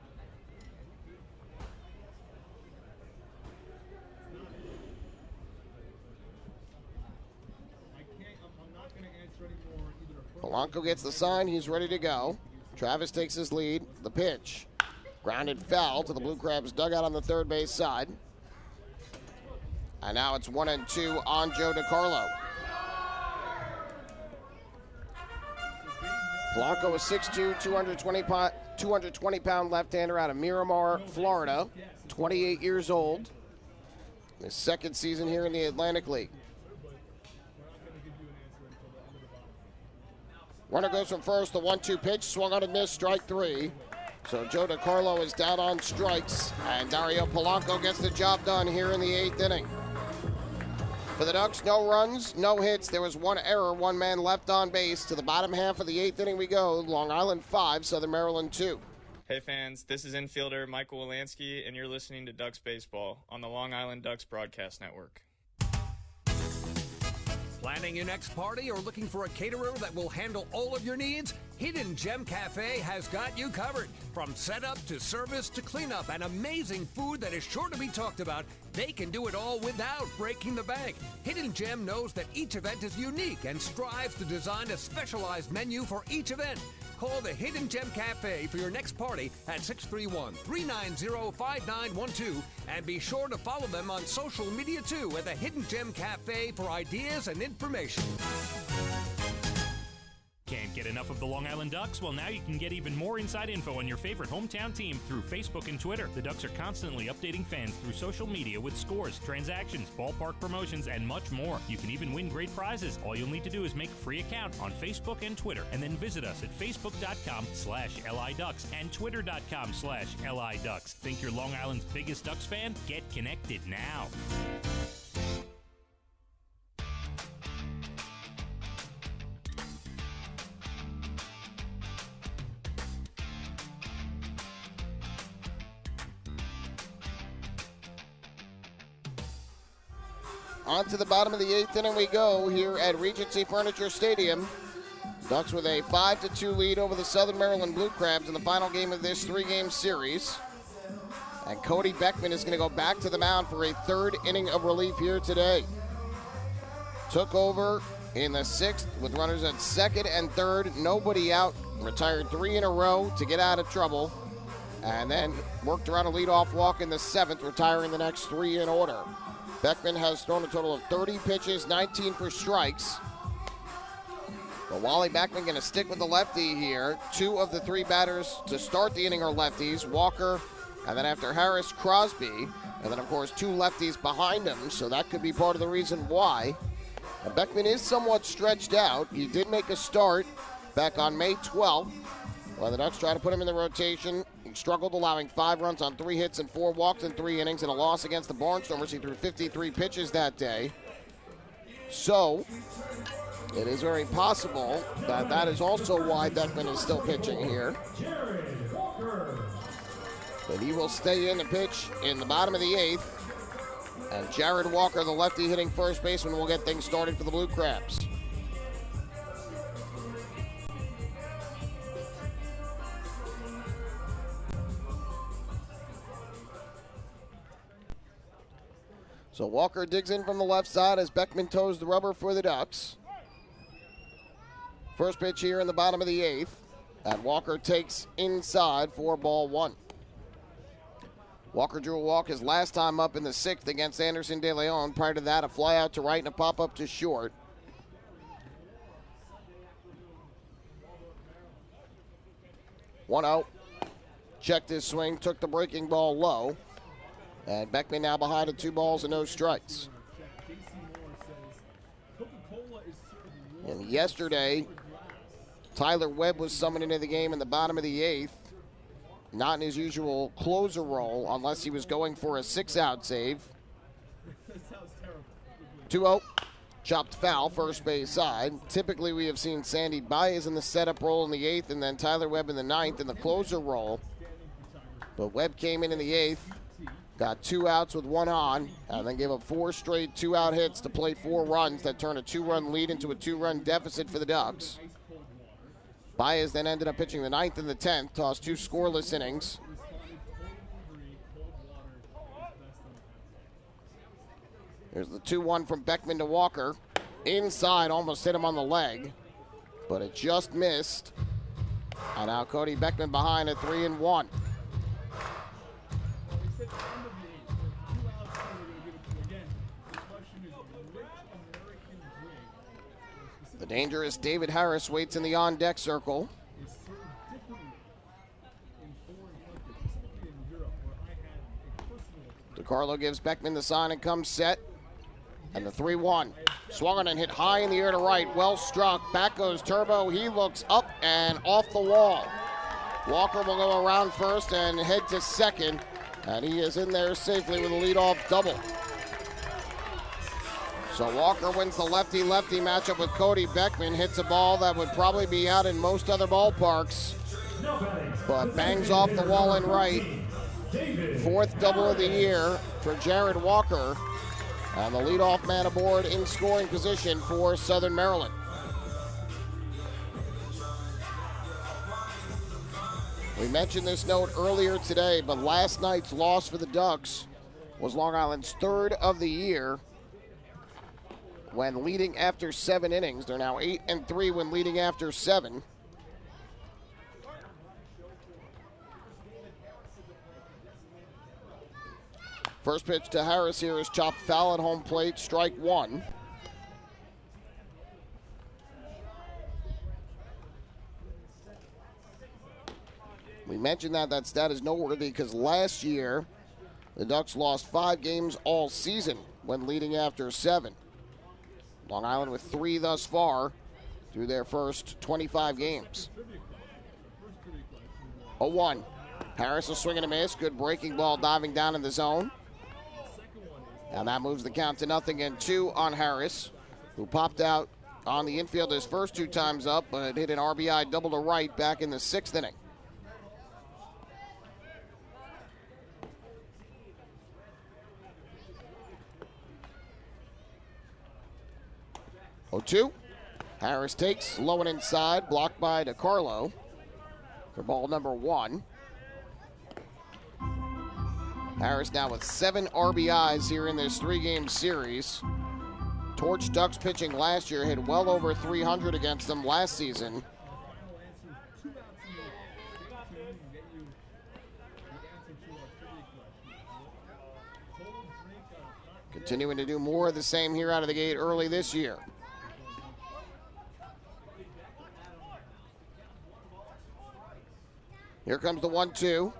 Polanco gets the sign. He's ready to go. Travis takes his lead. The pitch. Grounded foul to the Blue Crabs dugout on the third base side. And now it's 1-2 on Joe DiCarlo. Polanco is 6'2", 220-pound left-hander out of Miramar, Florida. 28 years old. His second season here in the Atlantic League. Runner goes from first. The 1-2 pitch. Swung on and missed. Strike 3. So Joe DiCarlo is down on strikes. And Dario Polanco gets the job done here in the 8th inning. For the Ducks, no runs, no hits. There was one error, one man left on base. To the bottom half of the 8th inning we go. Long Island 5, Southern Maryland 2. Hey fans, this is infielder Michael Wolansky, and you're listening to Ducks Baseball on the Long Island Ducks Broadcast Network. Planning your next party or looking for a caterer that will handle all of your needs? Hidden Gem Cafe has got you covered. From setup to service to cleanup and amazing food that is sure to be talked about, they can do it all without breaking the bank. Hidden Gem knows that each event is unique and strives to design a specialized menu for each event. Call the Hidden Gem Cafe for your next party at 631-390-5912 and be sure to follow them on social media too at the Hidden Gem Cafe for ideas and information. Can't get enough of the Long Island Ducks? Well, now you can get even more inside info on your favorite hometown team through Facebook and Twitter. The Ducks are constantly updating fans through social media with scores, transactions, ballpark promotions, and much more. You can even win great prizes. All you'll need to do is make a free account on Facebook and Twitter, and then visit us at facebook.com/LIDucks and twitter.com/LIDucks. Think you're Long Island's biggest Ducks fan? Get connected now. On to the bottom of the 8th inning we go here at Regency Furniture Stadium. Ducks with a 5-2 lead over the Southern Maryland Blue Crabs in the final game of this 3-game series. And Cody Beckman is going to go back to the mound for a 3rd inning of relief here today. Took over in the 6th with runners at 2nd and 3rd. Nobody out. Retired 3 in a row to get out of trouble. And then worked around a leadoff walk in the 7th, retiring the next 3 in order. Beckman has thrown a total of 30 pitches, 19 for strikes. But Wally Beckman going to stick with the lefty here. 2 of the 3 batters to start the inning are lefties, Walker, and then after Harris, Crosby. And then, of course, 2 lefties behind him, so that could be part of the reason why. And Beckman is somewhat stretched out. He did make a start back on May 12th. While the Ducks try to put him in the rotation. He struggled, allowing 5 runs on 3 hits and 4 walks in 3 innings in a loss against the Barnstormers. He threw 53 pitches that day. So, it is very possible that that is also why Beckman is still pitching here. But he will stay in the pitch in the bottom of the 8th. And Jared Walker, the lefty hitting first baseman, will get things started for the Blue Crabs. So Walker digs in from the left side as Beckman toes the rubber for the Ducks. First pitch here in the bottom of the 8th. And Walker takes inside for ball 1. Walker drew a walk his last time up in the 6th against Anderson De Leon. Prior to that, a fly out to right and a pop up to short. One out. Checked his swing, took the breaking ball low. And Beckman now behind at 2 balls and no strikes. And yesterday, Tyler Webb was summoned into the game in the bottom of the 8th. Not in his usual closer role unless he was going for a 6-out save. 2-0. Chopped foul, first base side. Typically we have seen Sandy Baez in the setup role in the 8th and then Tyler Webb in the 9th in the closer role. But Webb came in the 8th. Got 2 outs with 1 on, and then gave up 4 straight 2-out hits to plate 4 runs that turned a 2-run lead into a 2-run deficit for the Ducks. Baez then ended up pitching the 9th and the 10th, tossed 2 scoreless innings. There's the 2-1 from Beckman to Walker. Inside, almost hit him on the leg. but it just missed. And now Cody Beckman behind at 3-1. The dangerous David Harris waits in the on-deck circle. DiCarlo gives Beckman the sign and comes set. And the 3-1. Swung on and hit high in the air to right. Well struck. Back goes Turbo. He looks up and off the wall. Walker will go around first and head to second. And he is in there safely with a leadoff double. So Walker wins the lefty-lefty matchup with Cody Beckman. Hits a ball that would probably be out in most other ballparks, but bangs off the wall in right. Fourth double of the year for Jared Walker. And the leadoff man aboard in scoring position for Southern Maryland. We mentioned this note earlier today, but last night's loss for the Ducks was Long Island's third of the year when leading after 7 innings. They're now 8-3 when leading after 7. First pitch to Harris here is chopped foul at home plate, strike 1. We mentioned that stat is noteworthy because last year the Ducks lost 5 games all season when leading after 7. Long Island with 3 thus far through their first 25 games. 0-1. Harris will swing and a miss. Good breaking ball diving down in the zone. And that moves the count to 0-2 on Harris, who popped out on the infield his first 2 times up, but hit an RBI double to right back in the 6th inning. Oh-2. Harris takes low and inside, blocked by DiCarlo for ball number 1. Harris now with 7 RBIs here in this 3-game series. Torch Ducks pitching last year, hit well over 300 against them last season. Continuing to do more of the same here out of the gate early this year. Here comes the 1-2.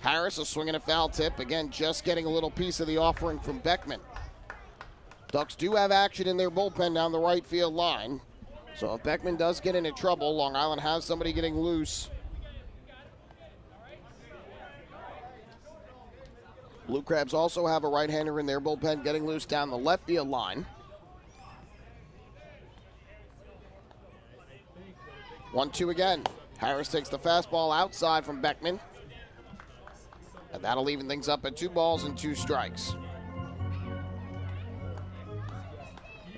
Harris will swing in a foul tip. Again, just getting a little piece of the offering from Beckman. Ducks do have action in their bullpen down the right field line. So if Beckman does get into trouble, Long Island has somebody getting loose. Blue Crabs also have a right-hander in their bullpen getting loose down the left field line. 1-2 again. Harris takes the fastball outside from Beckman. And that'll even things up at 2 balls and 2 strikes.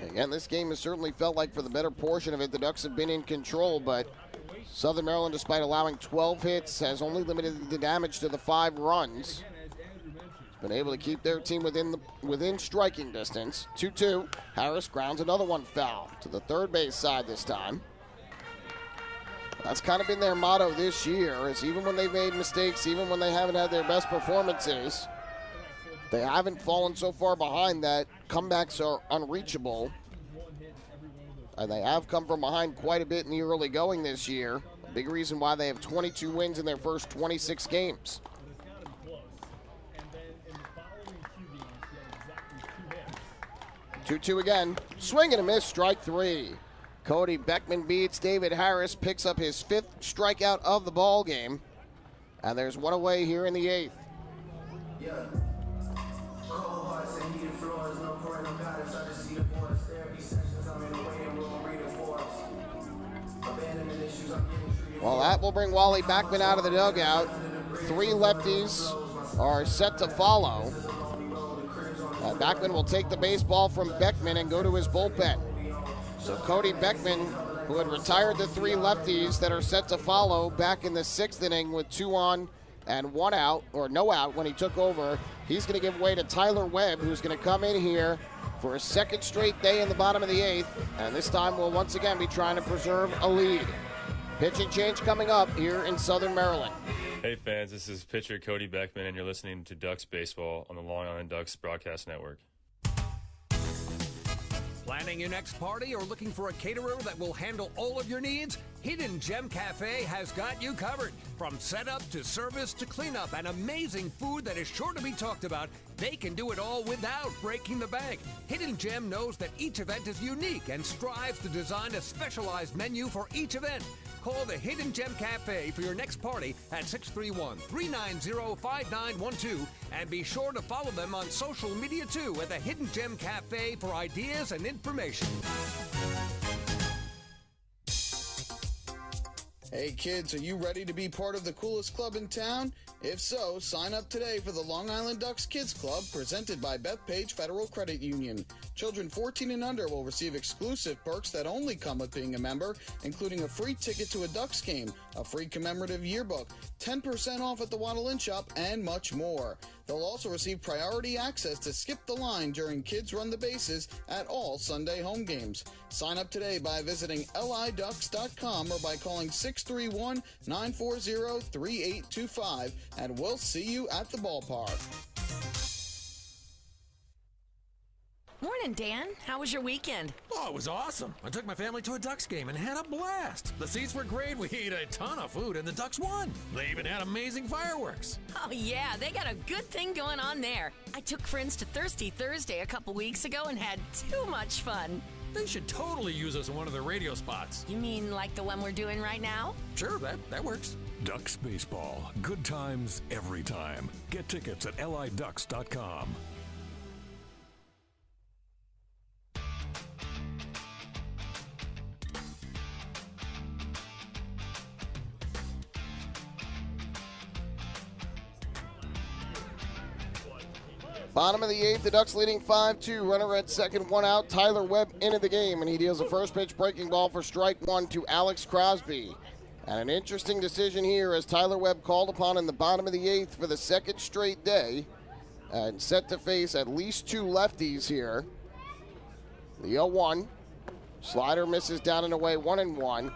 Again, this game has certainly felt like for the better portion of it, the Ducks have been in control, but Southern Maryland, despite allowing 12 hits, has only limited the damage to the 5 runs. Been able to keep their team within striking distance. 2-2. Harris grounds another one foul to the third base side this time. That's kind of been their motto this year, is even when they've made mistakes, even when they haven't had their best performances, they haven't fallen so far behind that comebacks are unreachable. And they have come from behind quite a bit in the early going this year. A big reason why they have 22 wins in their first 26 games. 2-2 again. Swing and a miss, strike 3. Cody Beckman beats David Harris, picks up his 5th strikeout of the ball game. And there's one away here in the 8th. Well, that will bring Wally Backman out of the dugout. 3 lefties are set to follow. Backman will take the baseball from Beckman and go to his bullpen. So Cody Beckman, who had retired the 3 lefties that are set to follow back in the 6th inning with 2 on and 1 out, or no out when he took over, he's going to give way to Tyler Webb, who's going to come in here for a second straight day in the bottom of the 8th, and this time we'll once again be trying to preserve a lead. Pitching change coming up here in Southern Maryland. Hey fans, this is pitcher Cody Beckman, and you're listening to Ducks Baseball on the Long Island Ducks Broadcast Network. Planning your next party or looking for a caterer that will handle all of your needs? Hidden Gem Cafe has got you covered. From setup to service to cleanup and amazing food that is sure to be talked about, they can do it all without breaking the bank. Hidden Gem knows that each event is unique and strives to design a specialized menu for each event. Call the Hidden Gem Cafe for your next party at 631-390-5912 and be sure to follow them on social media too at the Hidden Gem Cafe for ideas and information. Hey kids, are you ready to be part of the coolest club in town? If so, sign up today for the Long Island Ducks Kids Club presented by Bethpage Federal Credit Union. Children 14 and under will receive exclusive perks that only come with being a member, including a free ticket to a Ducks game, a free commemorative yearbook, 10% off at the Waddle Inn Shop, and much more. They'll also receive priority access to skip the line during Kids Run the Bases at all Sunday home games. Sign up today by visiting liducks.com or by calling 631-940-3825, and we'll see you at the ballpark. Morning, Dan. How was your weekend? Oh, it was awesome. I took my family to a Ducks game and had a blast. The seats were great. We ate a ton of food, and the Ducks won. They even had amazing fireworks. Oh, yeah. They got a good thing going on there. I took friends to Thirsty Thursday a couple weeks ago and had too much fun. They should totally use us in one of their radio spots. You mean like the one we're doing right now? Sure, that works. Ducks Baseball. Good times every time. Get tickets at liducks.com. Bottom of the 8th, the Ducks leading 5-2. Runner at second, one out. Tyler Webb into the game, and he deals a first pitch breaking ball for strike one to Alex Crosby. And an interesting decision here as Tyler Webb called upon in the bottom of the 8th for the second straight day and set to face at least two lefties here. The 0-1. Slider misses down and away, 1-1.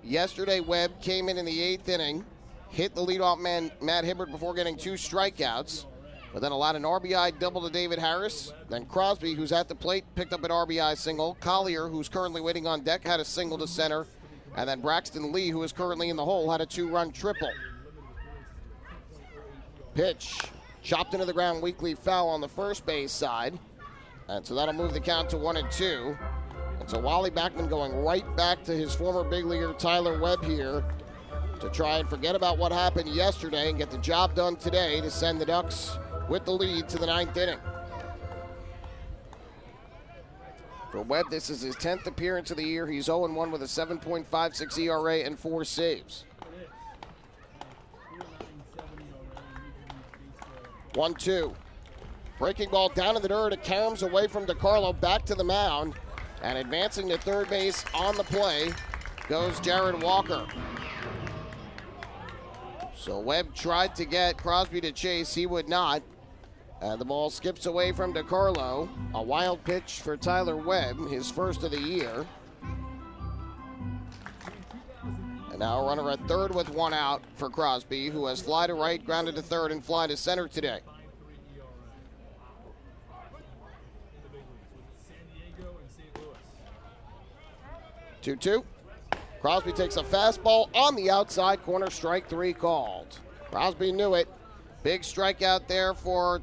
Yesterday, Webb came in the 8th inning, hit the leadoff man Matt Hibbert before getting two strikeouts, but then allowed an RBI double to David Harris. Then Crosby, who's at the plate, picked up an RBI single. Collier, who's currently waiting on deck, had a single to center. And then Braxton Lee, who is currently in the hole, had a two-run triple. Pitch chopped into the ground, weakly foul on the first base side. And so that'll move the count to 1-2. And so Wally Backman going right back to his former big leaguer Tyler Webb here to try and forget about what happened yesterday and get the job done today to send the Ducks with the lead to the 9th inning. For Webb, this is his 10th appearance of the year. He's 0-1 with a 7.56 ERA and 4 saves. 1-2. Breaking ball down to the dirt. It caroms away from DiCarlo, back to the mound. And advancing to third base on the play goes Jared Walker. So Webb tried to get Crosby to chase. He would not. And the ball skips away from DiCarlo. A wild pitch for Tyler Webb, his first of the year. And now a runner at third with one out for Crosby, who has fly to right, grounded to third, and fly to center today. 2-2. Crosby takes a fastball on the outside corner, strike three called. Crosby knew it. Big strikeout there for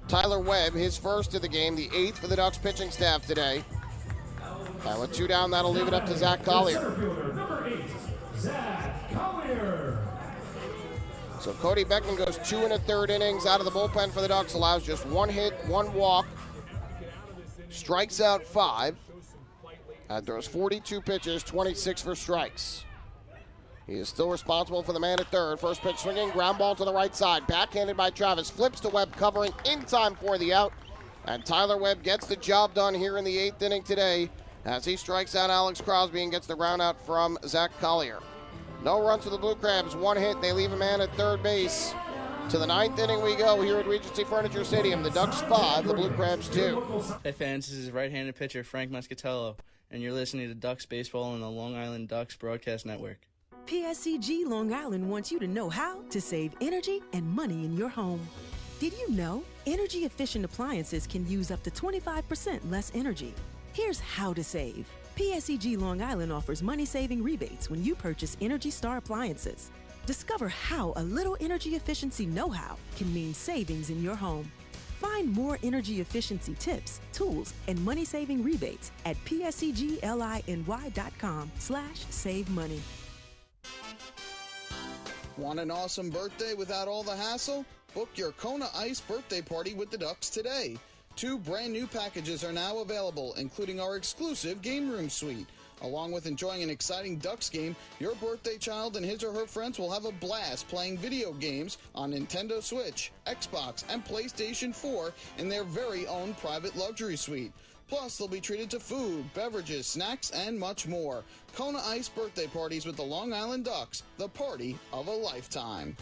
Tyler Webb, his first of the game, the 8th for the Ducks pitching staff today. And with two down, that'll leave it up to Zach Collier. Number 8, Zach Collier. So Cody Beckman goes 2 1/3 innings out of the bullpen for the Ducks, allows just one hit, one walk, strikes out 5, and throws 42 pitches, 26 for strikes. He is still responsible for the man at third. First pitch swinging, ground ball to the right side. Backhanded by Travis. Flips to Webb, covering in time for the out. And Tyler Webb gets the job done here in the 8th inning today as he strikes out Alex Crosby and gets the ground out from Zach Collier. No runs for the Blue Crabs. One hit. They leave a man at third base. To the ninth inning we go here at Regency Furniture Stadium. The Ducks 5, the Blue Crabs 2. Hey fans, this is right-handed pitcher Frank Mascot, and you're listening to Ducks Baseball on the Long Island Ducks Broadcast Network. PSCG Long Island wants you to know how to save energy and money in your home. Did you know energy-efficient appliances can use up to 25% less energy? Here's how to save. PSCG Long Island offers money-saving rebates when you purchase Energy Star appliances. Discover how a little energy efficiency know-how can mean savings in your home. Find more energy efficiency tips, tools, and money-saving rebates at pscgliny.com/save money. Want an awesome birthday without all the hassle? Book your Kona Ice birthday party with the Ducks today. 2 brand new packages are now available, including our exclusive game room suite. Along with enjoying an exciting Ducks game, your birthday child and his or her friends will have a blast playing video games on Nintendo Switch, Xbox, and PlayStation 4 in their very own private luxury suite. Plus, they'll be treated to food, beverages, snacks, and much more. Kona Ice birthday parties with the Long Island Ducks, the party of a lifetime.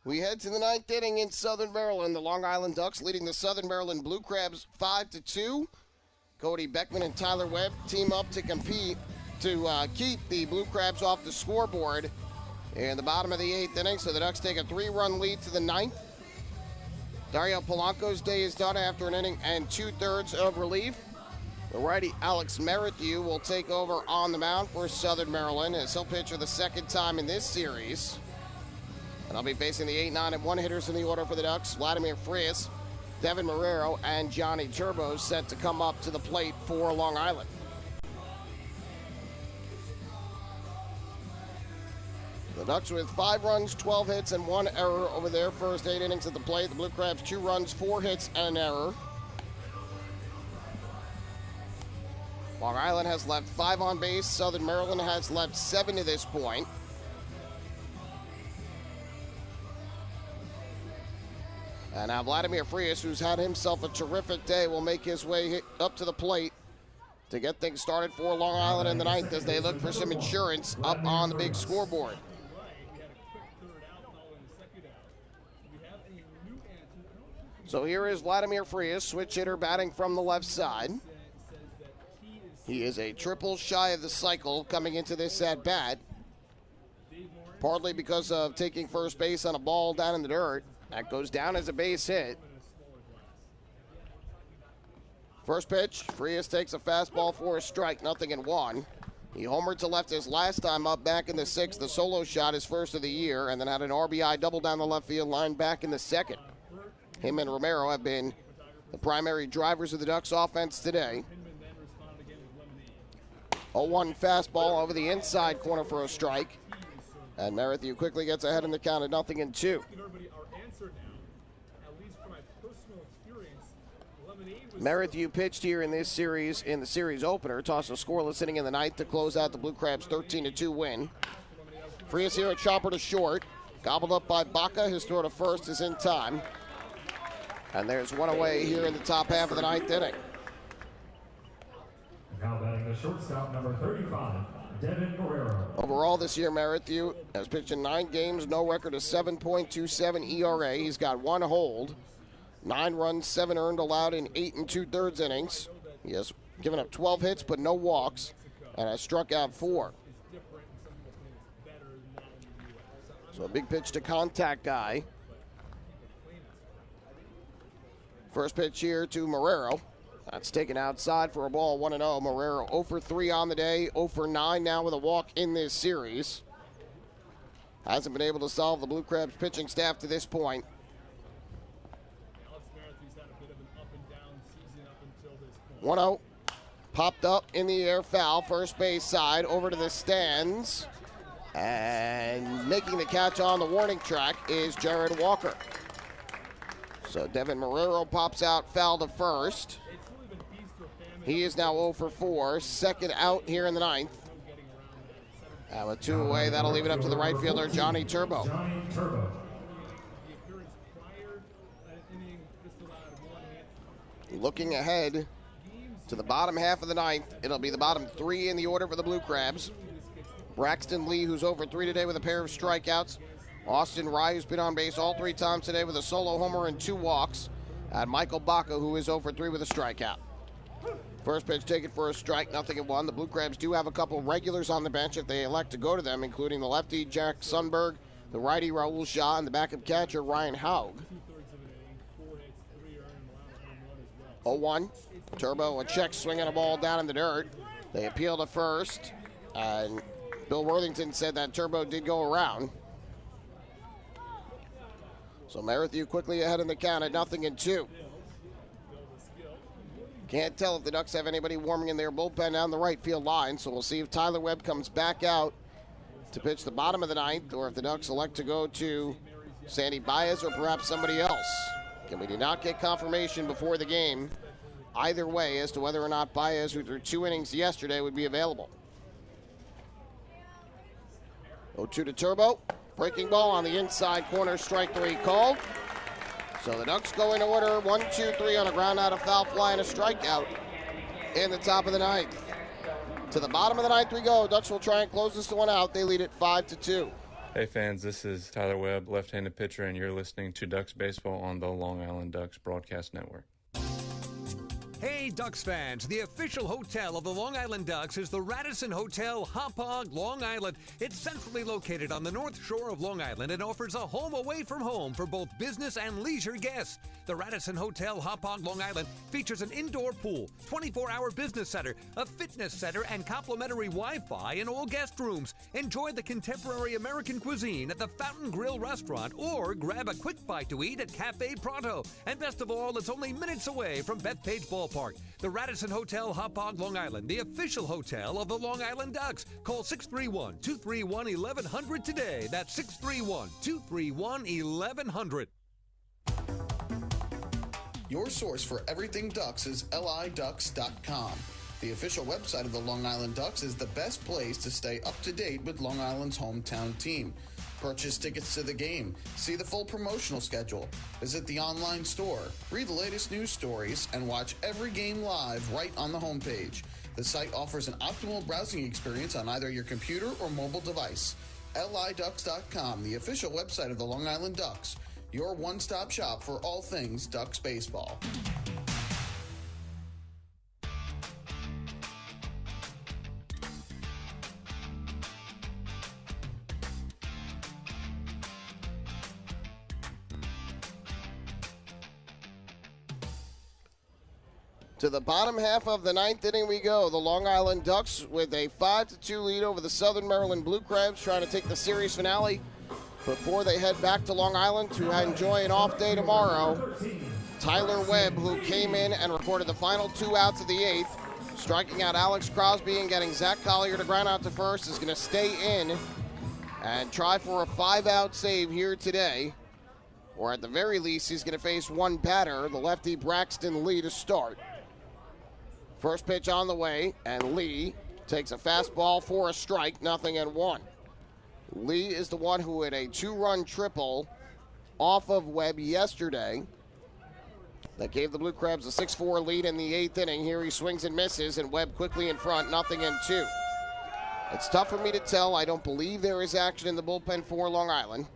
We head to the ninth inning in Southern Maryland. The Long Island Ducks leading the Southern Maryland Blue Crabs 5-2. Cody Beckman and Tyler Webb team up to compete to keep the Blue Crabs off the scoreboard in the bottom of the 8th inning. So the Ducks take a 3-run lead to the 9th. Dario Polanco's day is done after an inning and 2/3 of relief. The righty Alex Merrithew will take over on the mound for Southern Maryland as he'll pitch for the second time in this series. And I'll be facing the 8, 9, and 1 hitters in the order for the Ducks. Vladimir Frias, Devin Marrero, and Johnny Turbo set to come up to the plate for Long Island. The Ducks with 5 runs, 12 hits, and 1 error over their first 8 innings at the plate. The Blue Crabs 2 runs, 4 hits, and an error. Long Island has left 5 on base. Southern Maryland has left 7 to this point. And now Vladimir Frias, who's had himself a terrific day, will make his way up to the plate to get things started for Long Island in the 9th as they look for some insurance up on the big scoreboard. So here is Vladimir Frias, switch hitter batting from the left side. He is a triple shy of the cycle coming into this at-bat, partly because of taking first base on a ball down in the dirt. That goes down as a base hit. First pitch, Frias takes a fastball for a strike, 0-1. He homered to left his last time up back in the 6th. The solo shot, his first of the year, and then had an RBI double down the left field line back in the 2nd. Him and Romero have been the primary drivers of the Ducks offense today. 0-1 fastball over the inside corner for a strike. And Merrithew quickly gets ahead in the count at 0-2. Merrithew pitched here in this series, in the series opener, tossed a scoreless inning in the 9th to close out the Blue Crabs' 13-2 win. Frias here, a chopper to short, gobbled up by Baca. His throw to first is in time. And there's one away here in the top half of the 9th inning. Now batting the shortstop, number 35, Devin Marrero. Overall this year, Merrithew has pitched in 9 games, no record of 7.27 ERA. He's got 1 hold. 9 runs, 7 earned, allowed in 8 2/3 innings. He has given up 12 hits, but no walks, and has struck out 4. So a big pitch to contact guy. First pitch here to Marrero. That's taken outside for a ball, 1-0. Marrero 0 for 3 on the day, 0 for 9 now with a walk in this series. Hasn't been able to solve the Blue Crabs pitching staff to this point. 1-0, popped up in the air, foul, first base side, over to the stands. And making the catch on the warning track is Jared Walker. So Devin Marrero pops out, foul to first. He is now 0 for 4, second out here in the ninth. And with 2 away, that'll leave it up to the right fielder, Johnny Turbo. Johnny Turbo. Looking ahead to the bottom half of the ninth, it'll be the bottom 3 in the order for the Blue Crabs. Braxton Lee, who's over 3 today with a pair of strikeouts. Austin Rye, who's been on base all 3 times today with a solo homer and 2 walks. And Michael Baca, who is over 3 with a strikeout. First pitch taken for a strike, 0-1. The Blue Crabs do have a couple regulars on the bench if they elect to go to them, including the lefty Jack Sundberg, the righty Raul Shaw, and the backup catcher Ryan Haug. 0-1. Turbo, a check swinging a ball down in the dirt. They appeal to first, and Bill Worthington said that Turbo did go around. So Marathon quickly ahead in the count at 0-2. Can't tell if the Ducks have anybody warming in their bullpen down the right field line, so we'll see if Tyler Webb comes back out to pitch the bottom of the ninth, or if the Ducks elect to go to Sandy Baez or perhaps somebody else. And we did not get confirmation before the game either way as to whether or not Baez, who threw 2 innings yesterday, would be available. 0-2 to Turbo. Breaking ball on the inside corner, strike 3 called. So the Ducks go in order, 1, 2, 3 on a ground out, a foul fly, and a strikeout in the top of the ninth. To the bottom of the ninth we go. Ducks will try and close this one out. They lead it 5-2. Hey fans, this is Tyler Webb, left-handed pitcher, and you're listening to Ducks Baseball on the Long Island Ducks Broadcast Network. Hey, Ducks fans, the official hotel of the Long Island Ducks is the Radisson Hotel, Hauppauge, Long Island. It's centrally located on the north shore of Long Island and offers a home away from home for both business and leisure guests. The Radisson Hotel, Hauppauge, Long Island features an indoor pool, 24-hour business center, a fitness center, and complimentary Wi-Fi in all guest rooms. Enjoy the contemporary American cuisine at the Fountain Grill restaurant or grab a quick bite to eat at Cafe Pronto. And best of all, it's only minutes away from Bethpage Ballpark. The Radisson Hotel, Hauppauge, Long Island, the official hotel of the Long Island Ducks. Call 631-231-1100 today. That's 631-231-1100. Your source for everything Ducks is liducks.com. The official website of the Long Island Ducks is the best place to stay up to date with Long Island's hometown team. Purchase tickets to the game, see the full promotional schedule, visit the online store, read the latest news stories, and watch every game live right on the homepage. The site offers an optimal browsing experience on either your computer or mobile device. liducks.com, the official website of the Long Island Ducks, your one-stop shop for all things Ducks baseball. To the bottom half of the ninth inning we go. The Long Island Ducks with a 5-2 lead over the Southern Maryland Blue Crabs, trying to take the series finale before they head back to Long Island to enjoy an off day tomorrow. Tyler Webb, who came in and recorded the final 2 outs of the 8th, striking out Alex Crosby and getting Zach Collier to ground out to first, is going to stay in and try for a 5-out save here today. Or at the very least, he's going to face one batter, the lefty Braxton Lee, to start. First pitch on the way, and Lee takes a fastball for a strike, 0-1. Lee is the one who had a 2-run triple off of Webb yesterday that gave the Blue Crabs a 6-4 lead in the 8th inning. Here he swings and misses, and Webb quickly in front, 0-2. It's tough for me to tell. I don't believe there is action in the bullpen for Long Island.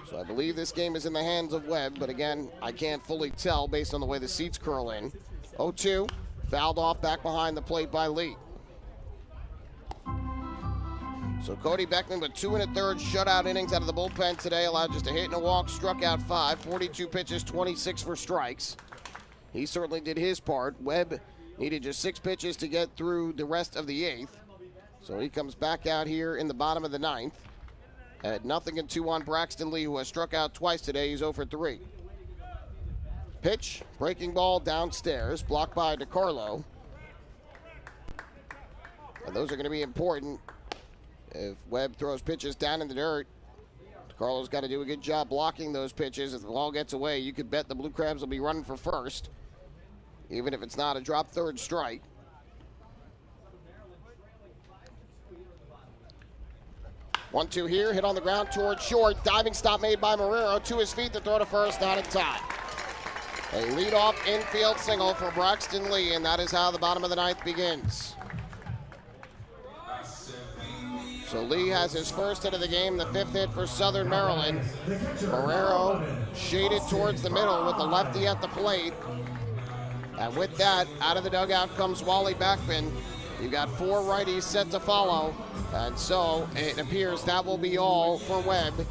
So I believe this game is in the hands of Webb, but again, I can't fully tell based on the way the seats curl in. 0-2. Fouled off back behind the plate by Lee. So Cody Beckman with 2 1/3 shutout innings out of the bullpen today, allowed just a hit and a walk, struck out 5, 42 pitches, 26 for strikes. He certainly did his part. Webb needed just 6 pitches to get through the rest of the 8th. So he comes back out here in the bottom of the 9th. At 0-2 on Braxton Lee, who has struck out twice today. He's 0 for 3. Pitch, breaking ball downstairs, blocked by DiCarlo. And those are going to be important. If Webb throws pitches down in the dirt, Carlo's got to do a good job blocking those pitches. If the ball gets away, you could bet the Blue Crabs will be running for first, even if it's not a drop third strike. One-two here, hit on the ground towards short. Diving stop made by Marrero. To his feet, the throw to first, out in time. A leadoff infield single for Braxton Lee, and that is how the bottom of the ninth begins. So Lee has his first hit of the game, the 5th hit for Southern Maryland. Marrero shaded towards the middle with the lefty at the plate. And with that, out of the dugout comes Wally Backman. You got 4 righties set to follow. And so it appears that will be all for Webb,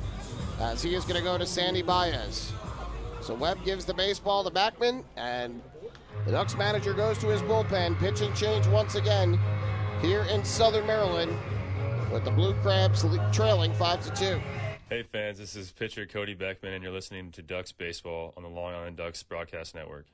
as he is going to go to Sandy Baez. So Webb gives the baseball to Backman, and the Ducks manager goes to his bullpen. Pitch and change once again here in Southern Maryland, with the Blue Crabs trailing 5-2. Hey fans, this is pitcher Cody Beckman, and you're listening to Ducks Baseball on the Long Island Ducks Broadcast Network.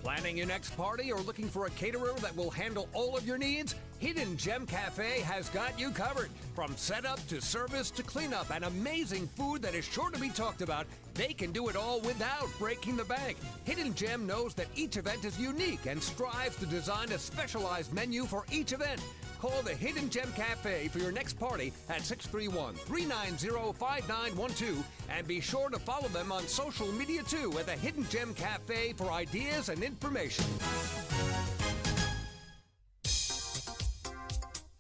Planning your next party or looking for a caterer that will handle all of your needs? Hidden Gem Cafe has got you covered. From setup to service to cleanup and amazing food that is sure to be talked about, they can do it all without breaking the bank. Hidden Gem knows that each event is unique and strives to design a specialized menu for each event. Call the Hidden Gem Cafe for your next party at 631-390-5912, and be sure to follow them on social media too at the Hidden Gem Cafe for ideas and information.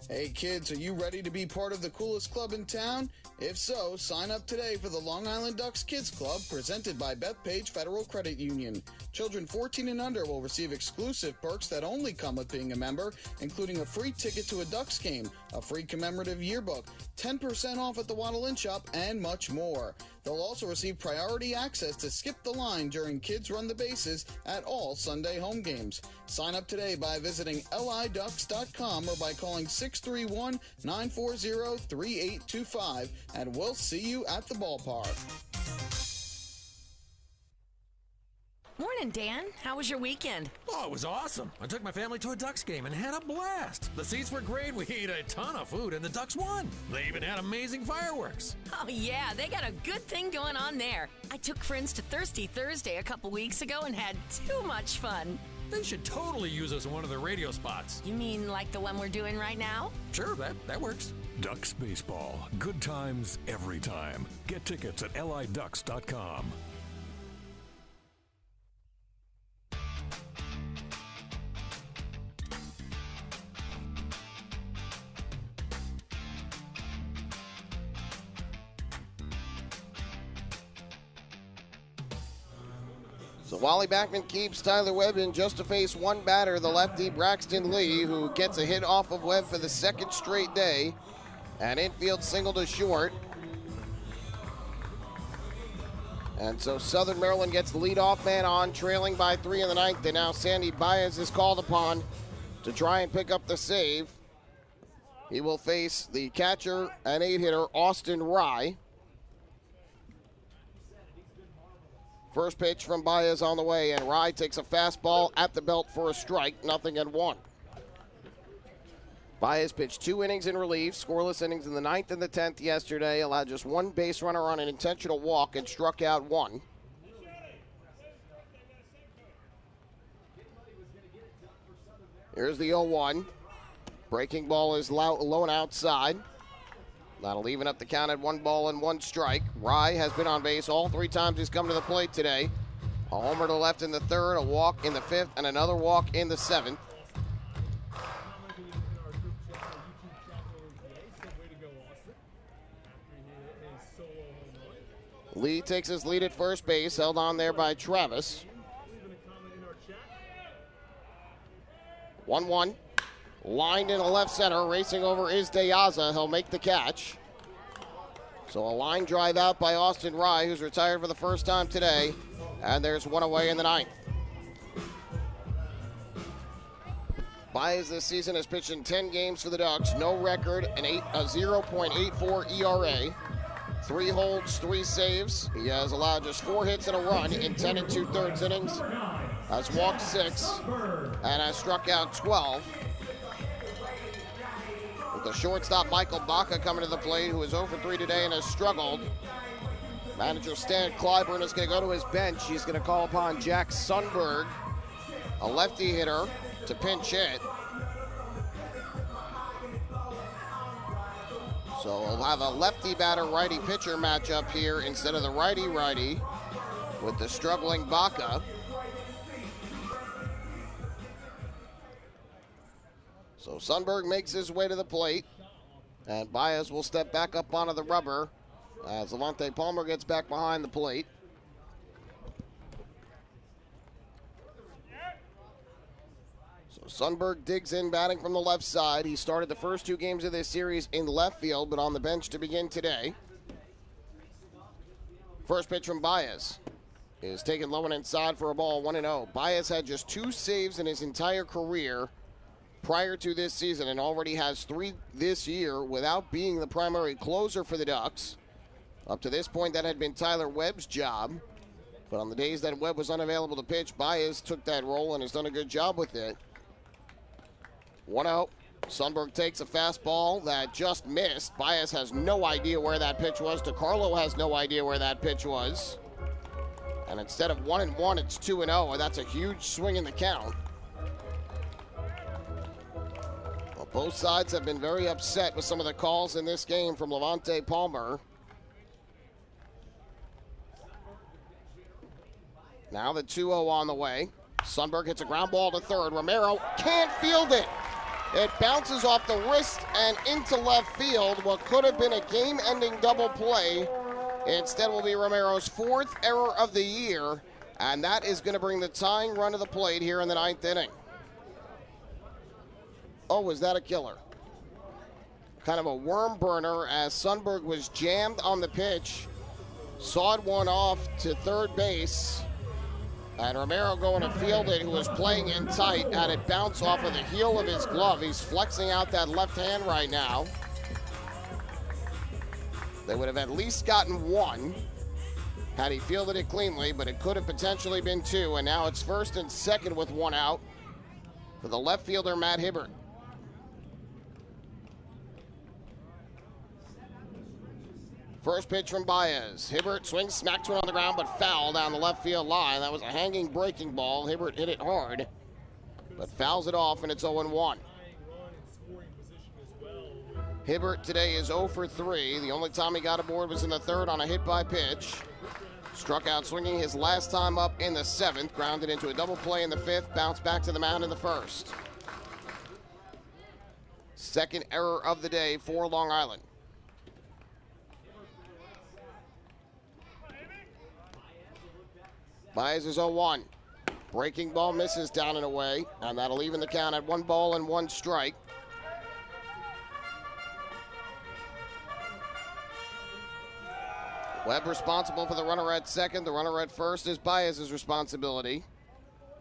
Hey kids, are you ready to be part of the coolest club in town? If so, sign up today for the Long Island Ducks Kids Club, presented by Bethpage Federal Credit Union. Children 14 and under will receive exclusive perks that only come with being a member, including a free ticket to a Ducks game, a free commemorative yearbook, 10% off at the Waddle Inn Shop, and much more. They'll also receive priority access to skip the line during Kids Run the Bases at all Sunday home games. Sign up today by visiting liducks.com or by calling 631-940-3825, and we'll see you at the ballpark. Morning, Dan. How was your weekend? Oh, it was awesome. I took my family to a Ducks game and had a blast. The seats were great. We ate a ton of food, and the Ducks won. They even had amazing fireworks. Oh, yeah, they got a good thing going on there. I took friends to Thirsty Thursday a couple weeks ago and had too much fun. They should totally use us in one of their radio spots. You mean like the one we're doing right now? Sure, that works. Ducks Baseball. Good times every time. Get tickets at liducks.com. So Wally Backman keeps Tyler Webb in just to face one batter, the lefty Braxton Lee, who gets a hit off of Webb for the second straight day. An infield single to short. And so Southern Maryland gets the leadoff man on, trailing by 3 in the ninth. And now Sandy Baez is called upon to try and pick up the save. He will face the catcher and 8-hitter Austin Rye. First pitch from Baez on the way, and Rye takes a fastball at the belt for a strike, 0-1. Baez pitched 2 innings in relief, scoreless innings in the 9th and the 10th yesterday, allowed just 1 base runner on an intentional walk and struck out 1. Here's the 0-1. Breaking ball is low and outside. That'll even up the count at 1 ball and 1 strike. Rye has been on base all 3 times he's come to the plate today. A homer to left in the 3rd, a walk in the 5th, and another walk in the 7th. Lee takes his lead at first base, held on there by Travis. 1-1. Lined in the left center, racing over is Deaza. He'll make the catch. So a line drive out by Austin Rye, who's retired for the first time today. And there's 1 away in the 9th. Baez this season has pitched in 10 games for the Ducks. No record, a 0.84 ERA. 3 holds, 3 saves. He has allowed just 4 hits and a run in 10 2/3 innings. Has walked 6 and has struck out 12. With the shortstop, Michael Baca, coming to the plate, who is 0 for 3 today and has struggled. Manager Stan Clyburn is going to go to his bench. He's going to call upon Jack Sundberg, a lefty hitter, to pinch hit. So we'll have a lefty batter, righty pitcher matchup here instead of the righty with the struggling Baca. So Sundberg makes his way to the plate, and Baez will step back up onto the rubber as Levante Palmer gets back behind the plate. So Sundberg digs in, batting from the left side. He started the first 2 games of this series in left field, but on the bench to begin today. First pitch from Baez is taken low and inside for a ball, 1-0. Baez had just 2 saves in his entire career prior to this season and already has 3 this year without being the primary closer for the Ducks. Up to this point, that had been Tyler Webb's job. But on the days that Webb was unavailable to pitch, Baez took that role and has done a good job with it. 1-0. Sundberg takes a fastball that just missed. Baez has no idea where that pitch was. DeCarlo has no idea where that pitch was. And instead of 1-1, it's 2-0, and that's a huge swing in the count. Well, both sides have been very upset with some of the calls in this game from Levante Palmer. Now the 2-0 on the way. Sundberg hits a ground ball to third. Romero can't field it. It bounces off the wrist and into left field. What could have been a game-ending double play instead will be Romero's 4th error of the year, and that is going to bring the tying run to the plate here in the 9th inning. Oh, was that a killer? Kind of a worm burner as Sundberg was jammed on the pitch, sawed one off to third base, and Romero going to field it, who was playing in tight, had it bounce off of the heel of his glove. He's flexing out that left hand right now. They would have at least gotten 1 had he fielded it cleanly, but it could have potentially been 2, and now it's 1st and 2nd with 1 out for the left fielder, Matt Hibbert. First pitch from Baez. Hibbert swings, smacks one on the ground, but foul down the left field line. That was a hanging breaking ball. Hibbert hit it hard, but fouls it off, and it's 0-1. Hibbert today is 0 for 3. The only time he got aboard was in the 3rd on a hit by pitch. Struck out swinging his last time up in the 7th. Grounded into a double play in the 5th. Bounced back to the mound in the 1st. 2nd error of the day for Long Island. Baez is 0-1. Breaking ball misses down and away, and that'll even the count at 1 ball and 1 strike. Webb responsible for the runner at 2nd. The runner at 1st is Baez's responsibility.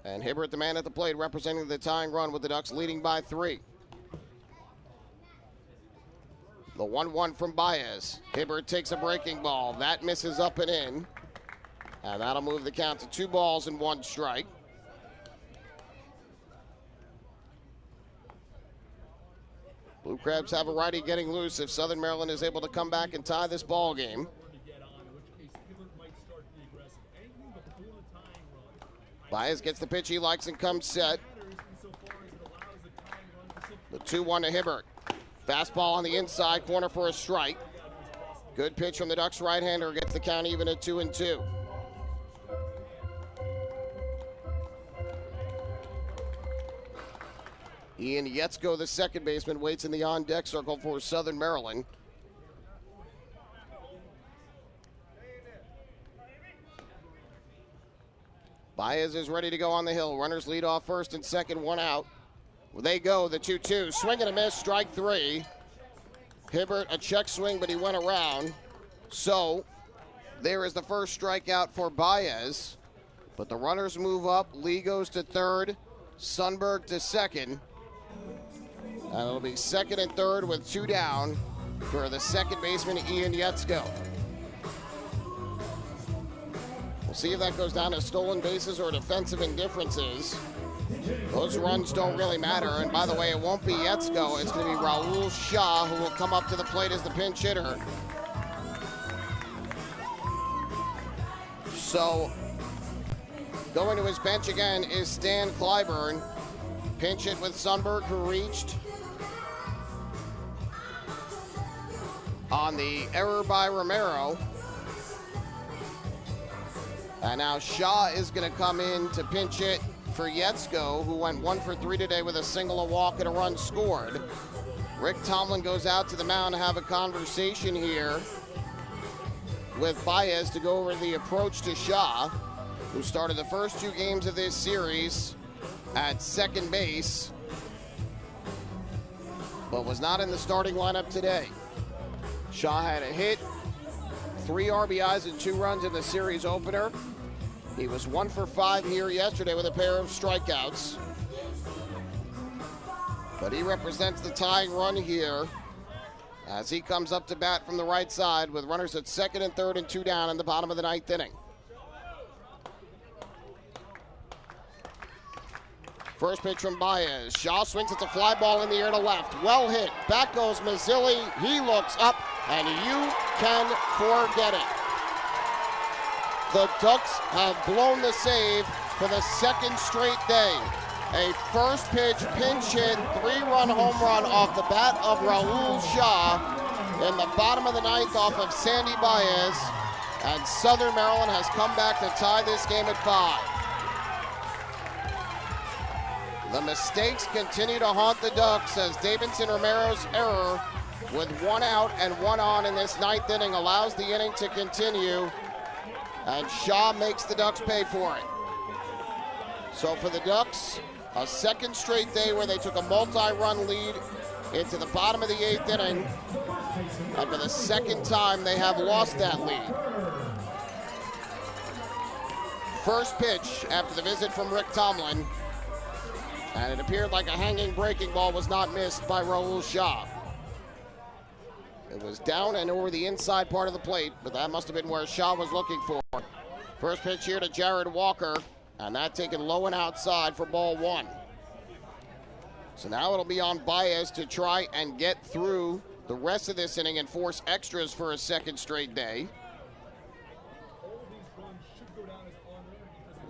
And Hibbert, the man at the plate, representing the tying run with the Ducks leading by 3. The 1-1 from Baez. Hibbert takes a breaking ball. That misses up and in. And that'll move the count to 2 balls and 1 strike. Blue Crabs have a righty getting loose if Southern Maryland is able to come back and tie this ball game. Baez gets the pitch he likes and comes set. The 2-1 to Hibbert. Fastball on the inside corner for a strike. Good pitch from the Ducks right-hander, gets the count even at 2-2. Ian Yetzko, the second baseman, waits in the on-deck circle for Southern Maryland. Baez is ready to go on the hill. Runners lead off 1st and 2nd, 1 out. Well, they go, the 2-2. Swing and a miss, strike 3. Hibbert, a check swing, but he went around. So, there is the first strikeout for Baez. But the runners move up. Lee goes to 3rd. Sundberg to 2nd. And it'll be 2nd and 3rd with 2 down for the second baseman, Ian Yetzko. We'll see if that goes down to stolen bases or defensive indifferences. Those runs don't really matter. And by the way, it won't be Yetzko. It's going to be Raul Shah who will come up to the plate as the pinch hitter. So going to his bench again is Stan Clyburn. Pinch hit with Sundberg, who reached on the error by Romero. And now Shaw is going to come in to pinch hit for Yetzko, who went 1 for 3 today with a single, a walk, and a run scored. Rick Tomlin goes out to the mound to have a conversation here with Baez to go over the approach to Shaw, who started the first 2 games of this series at second base, but was not in the starting lineup today. Shaw had a hit, 3 RBIs and 2 runs in the series opener. He was 1 for 5 here yesterday with a pair of strikeouts. But he represents the tying run here as he comes up to bat from the right side with runners at second and third and 2 down in the bottom of the 9th inning. First pitch from Baez. Shaw swings. It's a fly ball in the air to left. Well hit. Back goes Mazzilli. He looks up, and you can forget it. The Ducks have blown the save for the second straight day. A first pitch pinch hit, 3-run home run off the bat of Raul Shah in the bottom of the 9th off of Sandy Baez. And Southern Maryland has come back to tie this game at 5. The mistakes continue to haunt the Ducks as Davidson Romero's error with 1 out and 1 on in this 9th inning allows the inning to continue, and Shaw makes the Ducks pay for it. So for the Ducks, a second straight day where they took a multi-run lead into the bottom of the 8th inning, and for the second time they have lost that lead. First pitch after the visit from Rick Tomlin, and it appeared like a hanging breaking ball was not missed by Raul Shah. It was down and over the inside part of the plate, but that must have been where Shah was looking for. First pitch here to Jared Walker, and that taken low and outside for ball 1. So now it'll be on Baez to try and get through the rest of this inning and force extras for a second straight day.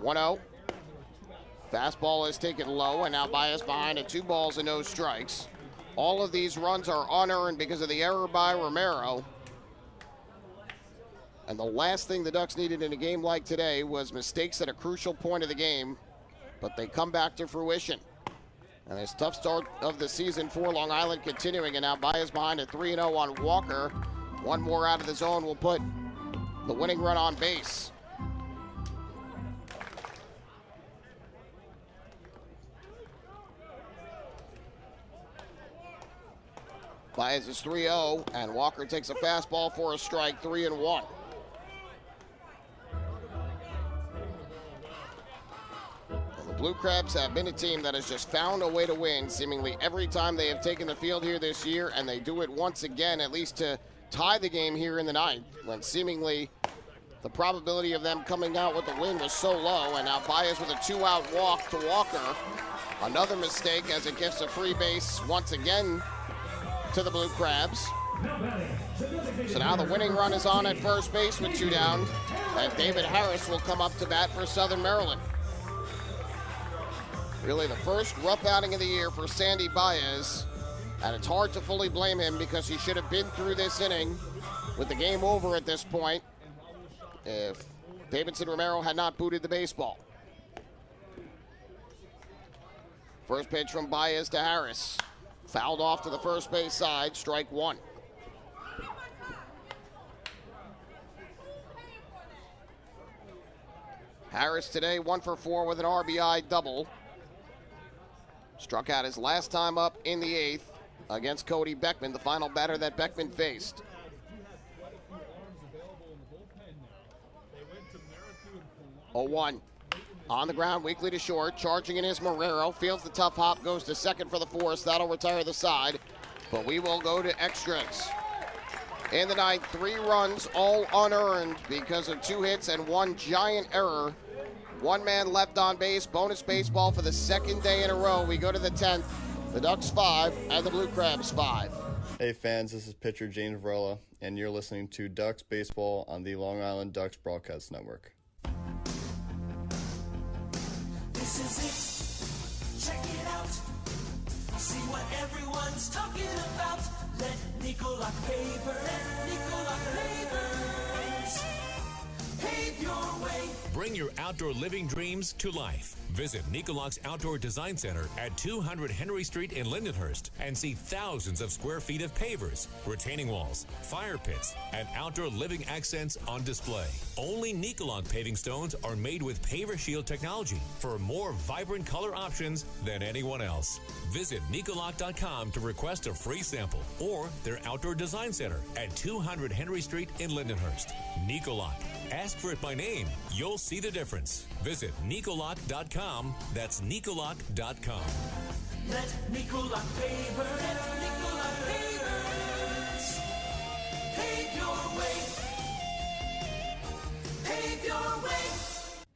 1-0. Fastball is taken low, and now Baez behind at 2 balls and no strikes. All of these runs are unearned because of the error by Romero. And the last thing the Ducks needed in a game like today was mistakes at a crucial point of the game, but they come back to fruition. And this tough start of the season for Long Island continuing, and now Baez behind at 3-0 on Walker. 1 more out of the zone will put the winning run on base. Baez is 3-0, and Walker takes a fastball for a strike, 3-1. The Blue Crabs have been a team that has just found a way to win seemingly every time they have taken the field here this year, and they do it once again, at least to tie the game here in the 9th, when seemingly the probability of them coming out with the win was so low. And now Baez with a 2-out walk to Walker. Another mistake as it gets a free base once again to the Blue Crabs. So now the winning run is on at first base with 2 down, and David Harris will come up to bat for Southern Maryland. Really the first rough outing of the year for Sandy Baez, and it's hard to fully blame him because he should have been through this inning with the game over at this point if Davidson Romero had not booted the baseball. First pitch from Baez to Harris. Fouled off to the first base side, strike 1. Harris today 1 for 4 with an RBI double. Struck out his last time up in the 8th against Cody Beckman, the final batter that Beckman faced. 0-1. On the ground, weakly to short, charging in is Marrero, fields the tough hop, goes to second for the force. That'll retire the side, but we will go to extras. In the 9th, 3 runs, all unearned because of 2 hits and 1 giant error One man left on base. Bonus baseball for the second day in a row. We go to the 10th. The Ducks 5 and the Blue Crabs 5. Hey fans, this is pitcher James Varela, and you're listening to Ducks Baseball on the Long Island Ducks Broadcast Network. This is it. Check it out. See what everyone's talking about. Let Nicolak paver. Let Nicolak pavers. Pave your way. Bring your outdoor living dreams to life. Visit Nicolak's Outdoor Design Center at 200 Henry Street in Lindenhurst and see thousands of square feet of pavers, retaining walls, fire pits, and outdoor living accents on display. Only Nicolak paving stones are made with Paver Shield technology for more vibrant color options than anyone else. Visit Nicolak.com to request a free sample or their Outdoor Design Center at 200 Henry Street in Lindenhurst. Nicolak. Ask for it by name. You'll see the difference. Visit Nicolak.com. That's Nicolak.com. Let Nicolak paver. Let Nicolak pavers. Pave your way. Pave your way.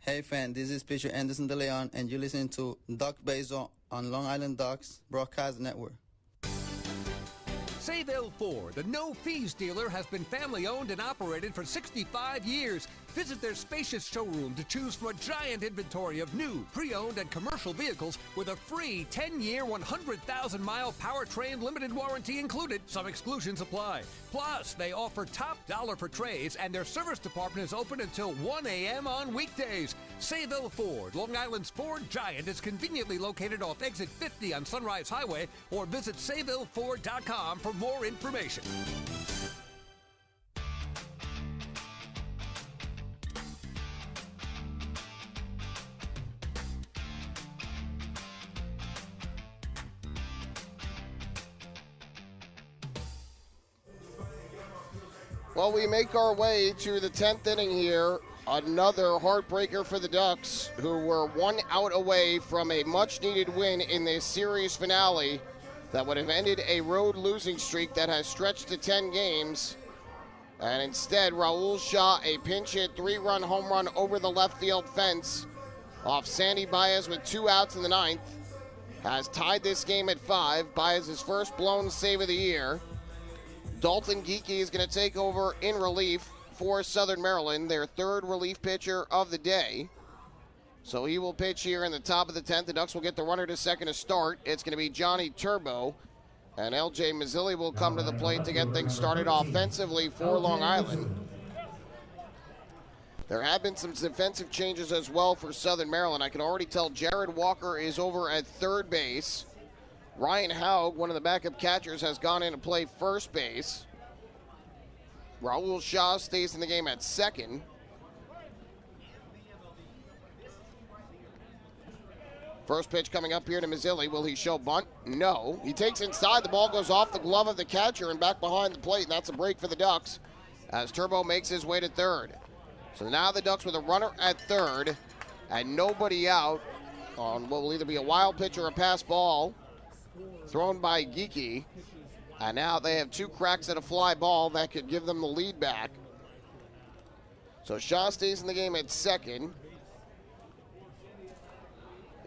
Hey fan, this is pitcher Anderson De Leon, and you're listening to Duck Baseball on Long Island Ducks Broadcast Network. Sayville Ford, the no-fees dealer, has been family-owned and operated for 65 years. Visit their spacious showroom to choose from a giant inventory of new, pre-owned, and commercial vehicles with a free 10-year, 100,000-mile powertrain limited warranty included. Some exclusions apply. Plus, they offer top dollar for trades, and their service department is open until 1 a.m. on weekdays. Sayville Ford, Long Island's Ford giant, is conveniently located off exit 50 on Sunrise Highway, or visit SayvilleFord.com for more information. Well, we make our way to the 10th inning here. Another heartbreaker for the Ducks, who were 1 out away from a much-needed win in this series finale that would have ended a road losing streak that has stretched to 10 games. And instead, Raul Shaw, a pinch hit 3-run home run over the left field fence off Sandy Baez with 2 outs in the 9th, has tied this game at 5. Baez's first blown save of the year. Dalton Geekie is going to take over in relief for Southern Maryland, their third relief pitcher of the day. So he will pitch here in the top of the 10th. The Ducks will get the runner to second to start. It's going to be Johnny Turbo. And L.J. Mazzilli will come to the plate to get things started offensively for Long Island. There have been some defensive changes as well for Southern Maryland. I can already tell Jared Walker is over at third base. Ryan Haug, one of the backup catchers, has gone in to play first base. Raul Shaw stays in the game at second. First pitch coming up here to Mazzilli. Will he show bunt? No. He takes inside. The ball goes off the glove of the catcher and back behind the plate, and that's a break for the Ducks as Turbo makes his way to third. So now the Ducks with a runner at third and nobody out on what will either be a wild pitch or a pass ball thrown by Geekie. And now they have 2 cracks at a fly ball that could give them the lead back. So Shaw stays in the game at second.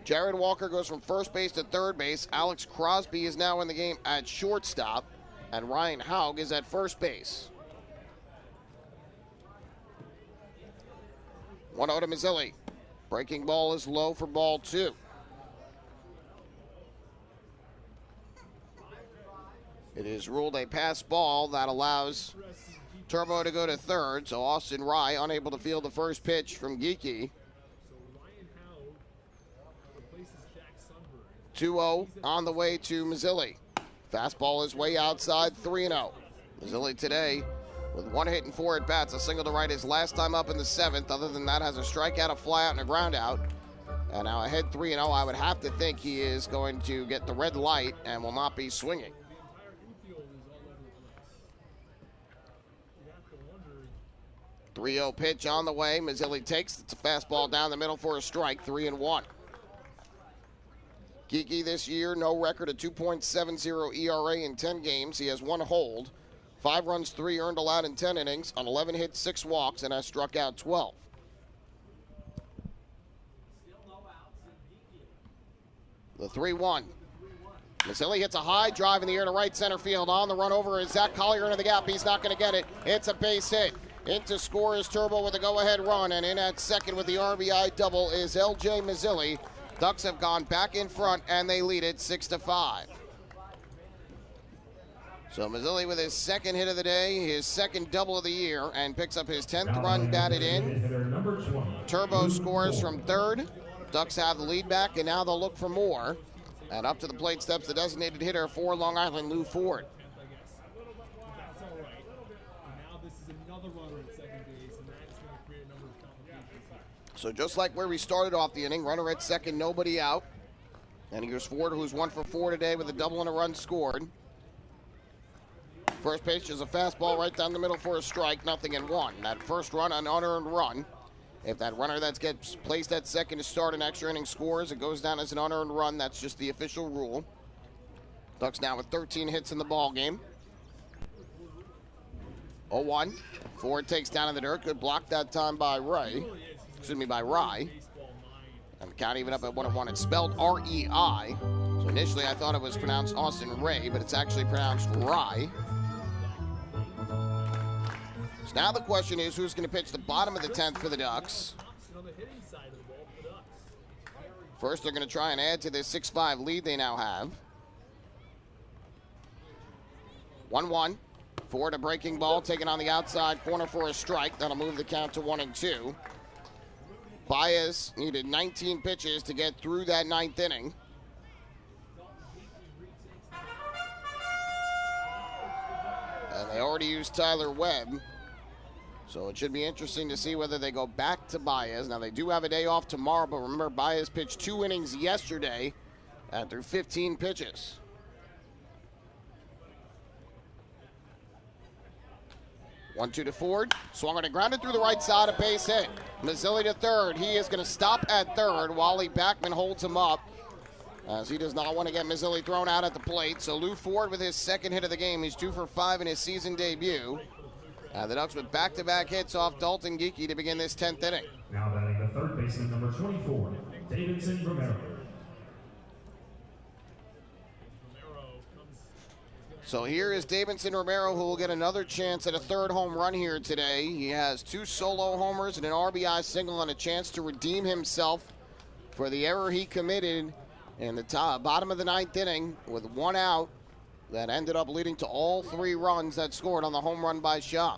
Jared Walker goes from first base to third base. Alex Crosby is now in the game at shortstop. And Ryan Haug is at first base. 1-0 to Mazzilli. Breaking ball is low for ball 2. It is ruled a pass ball that allows Turbo to go to third. So Austin Rye unable to field the first pitch from Geekie. 2-0 on the way to Mazzilli. Fastball is way outside, 3-0. Mazzilli today with 1 hit and 4 at-bats. A single to right his last time up in the 7th. Other than that, has a strikeout, a flyout, and a ground out. And now ahead 3-0. I would have to think he is going to get the red light and will not be swinging. 3-0 pitch on the way. Mazzilli takes. It's a fastball down the middle for a strike, 3-1. Geekie this year, no record, a 2.70 ERA in 10 games. He has 1 hold, 5 runs, 3 earned allowed in 10 innings, on 11 hits, 6 walks, and has struck out 12. The 3-1. Mazzilli hits a high drive in the air to right center field. On the run over is Zach Collier into the gap. He's not going to get it. It's a base hit. Into score is Turbo with a go-ahead run, and in at second with the RBI double is L.J. Mazzilli. Ducks have gone back in front, and they lead it 6-5. So Mazzilli with his second hit of the day, his second double of the year, and picks up his 10th run batted in. Turbo scores from third. Ducks have the lead back, and now they'll look for more. And up to the plate steps the designated hitter for Long Island, Lou Ford. So just like where we started off the inning, runner at second, nobody out. And here's Ford, who's 1 for 4 today with a double and a run scored. First pitch is a fastball right down the middle for a strike, 0-1. That first run, an unearned run. If that runner that gets placed at second to start an extra inning scores, it goes down as an unearned run. That's just the official rule. Ducks now with 13 hits in the ball game. 0-1. Ford takes down in the dirt. Good block that time by Rye. And the count even up at 1-1. It's spelled R-E-I. So initially I thought it was pronounced Austin Ray, but it's actually pronounced Rye. So now the question is, who's going to pitch the bottom of the 10th for the Ducks? First, they're going to try and add to this 6-5 lead they now have. 1-1. Ford, a breaking ball, taken on the outside corner for a strike. That'll move the count to 1-2. Baez needed 19 pitches to get through that 9th inning. And they already used Tyler Webb. So it should be interesting to see whether they go back to Baez. Now, they do have a day off tomorrow, but remember, Baez pitched 2 innings yesterday after 15 pitches. One-two to Ford. Swung on and grounded through the right side, a base hit. Mazzilli to third. He is going to stop at third. Wally Backman holds him up, as he does not want to get Mazzilli thrown out at the plate. So Lou Ford with his second hit of the game. He's 2 for 5 in his season debut. The Ducks with back-to-back hits off Dalton Geeky to begin this 10th inning. Now batting the third baseman, number 24, Davidson Romero. So here is Davidson Romero, who will get another chance at a third home run here today. He has 2 solo homers and an RBI single and a chance to redeem himself for the error he committed in the bottom of the 9th inning with 1 out. That ended up leading to all 3 runs that scored on the home run by Shaw.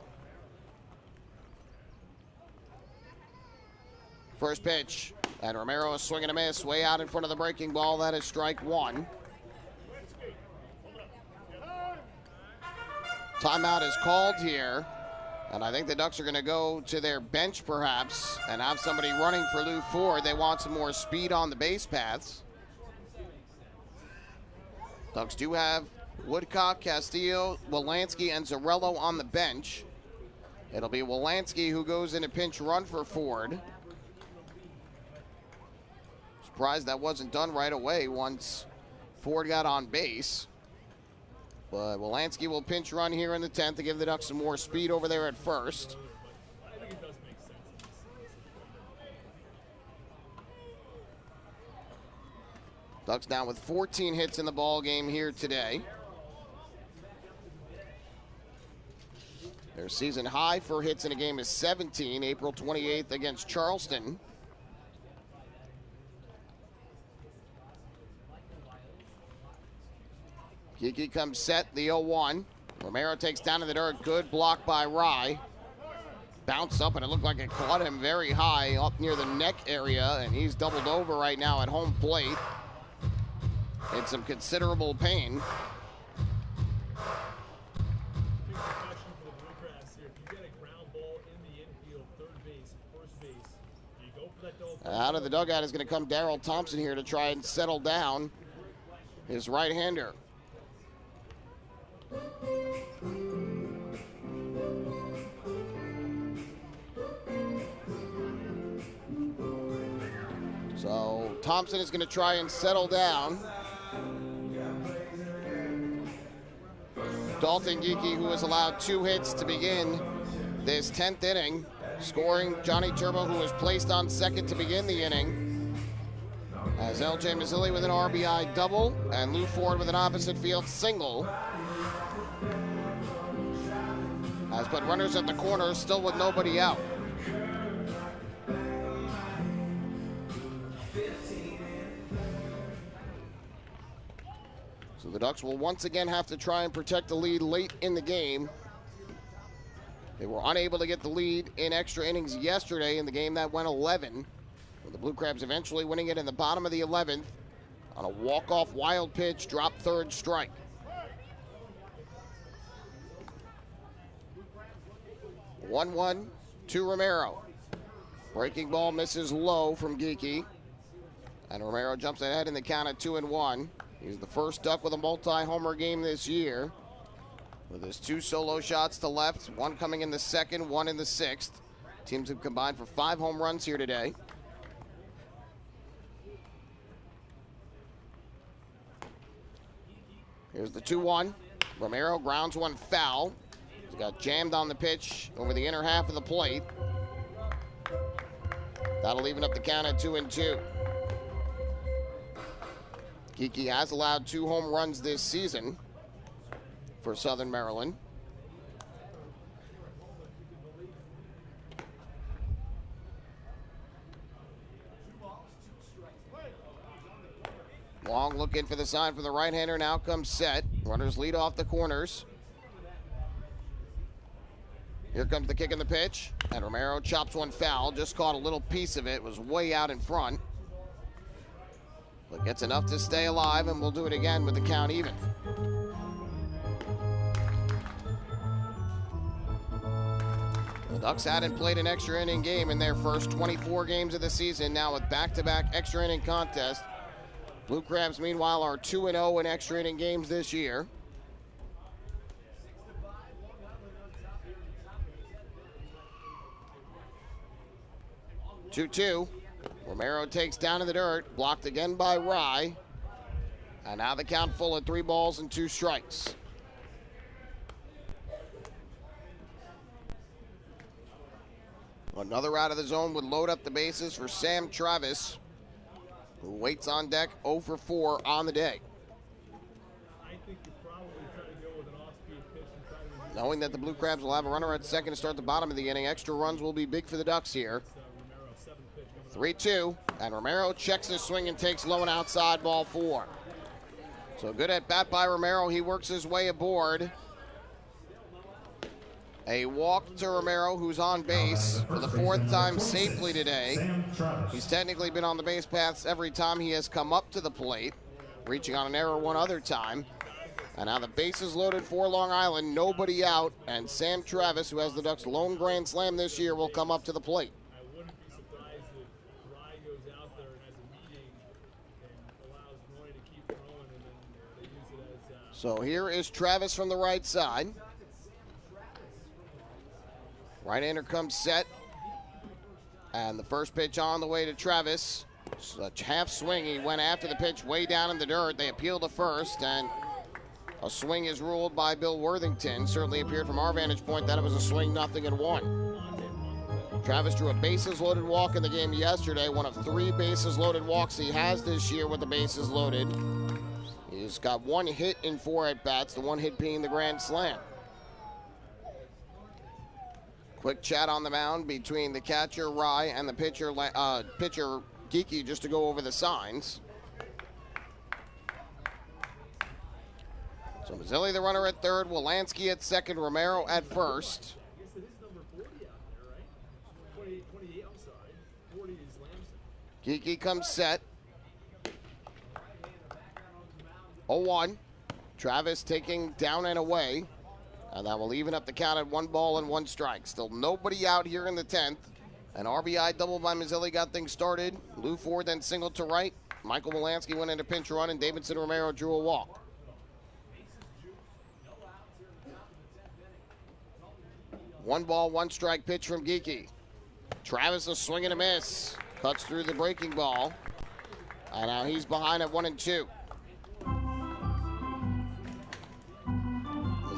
First pitch, and Romero is swinging a miss way out in front of the breaking ball. That is strike 1. Timeout is called here, and I think the Ducks are going to go to their bench perhaps and have somebody running for Lou Ford. They want some more speed on the base paths. Ducks do have Woodcock, Castillo, Wolanski, and Zarello on the bench. It'll be Wolanski who goes in a pinch run for Ford. Surprised that wasn't done right away once Ford got on base. But Wolanski will pinch run here in the 10th to give the Ducks some more speed over there at first. Ducks down with 14 hits in the ball game here today. Their season high for hits in a game is 17, April 28th against Charleston. Kiki comes set, the 0-1. Romero takes down to the dirt, good block by Rye. Bounced up, and it looked like it caught him very high up near the neck area, and he's doubled over right now at home plate. In some considerable pain. Out of the dugout is going to come Darryl Thompson here to try and settle down his right-hander. So Thompson is going to try and settle down. Dalton Geeky, who has allowed 2 hits to begin this 10th inning, scoring Johnny Turbo, who was placed on second to begin the inning. As LJ Mazzilli with an RBI double and Lou Ford with an opposite field single. Has put runners at the corner, still with nobody out. So the Ducks will once again have to try and protect the lead late in the game. They were unable to get the lead in extra innings yesterday in the game that went 11. With the Blue Crabs eventually winning it in the bottom of the 11th on a walk-off wild pitch, drop third strike. One to Romero. Breaking ball misses low from Geekie. And Romero jumps ahead in the count at 2-1. He's the first Duck with a multi-homer game this year, with his 2 solo shots to left, one coming in the second, one in the 6th. Teams have combined for 5 home runs here today. Here's the 2-1. Romero grounds one foul. He's got jammed on the pitch over the inner half of the plate. That'll even up the count at 2-2. Geekie has allowed 2 home runs this season for Southern Maryland. Long looking for the sign from the right-hander. Now comes set. Runners lead off the corners. Here comes the kick in the pitch. And Romero chops one foul. Just caught a little piece of it. Was way out in front. But gets enough to stay alive, and we'll do it again with the count even. The Ducks hadn't played an extra inning game in their first 24 games of the season. Now with back-to-back extra inning contests. Blue Crabs, meanwhile, are 2-0 in extra inning games this year. Two-two. Romero takes down in the dirt, blocked again by Rye. And now the count full at 3 balls and 2 strikes. Another out of the zone would load up the bases for Sam Travis, who waits on deck 0 for 4 on the day. Knowing that the Blue Crabs will have a runner at second to start the bottom of the inning, extra runs will be big for the Ducks here. 3-2, and Romero checks his swing and takes low and outside, ball 4. So good at bat by Romero. He works his way aboard. A walk to Romero, who's on base for the 4th time safely today. He's technically been on the base paths every time he has come up to the plate, reaching on an error one other time. And now the base is loaded for Long Island, nobody out, and Sam Travis, who has the Ducks' lone grand slam this year, will come up to the plate. So here is Travis from the right side. Right-hander comes set. And the first pitch on the way to Travis. Such half swing. He went after the pitch way down in the dirt. They appeal to first, and a swing is ruled by Bill Worthington. Certainly appeared from our vantage point that it was a swing, 0-1. Travis drew a bases-loaded walk in the game yesterday. One of 3 bases-loaded walks he has this year with the bases loaded. He's got 1 hit in 4 at-bats, the 1 hit being the grand slam. Quick chat on the mound between the catcher, Rye, and the pitcher Geekie, just to go over the signs. So Mazzilli, the runner, at third. Wolanski at second. Romero at first. Geekie comes set. 0-1. Travis taking down and away. And that will even up the count at 1 ball and 1 strike. Still nobody out here in the 10th. An RBI double by Mazzilli got things started. Lou Ford then singled to right. Michael Wolanski went into pinch run, and Davidson Romero drew a walk. One ball, 1 strike pitch from Geekie. Travis a swing and a miss. Cuts through the breaking ball. And now he's behind at 1-2.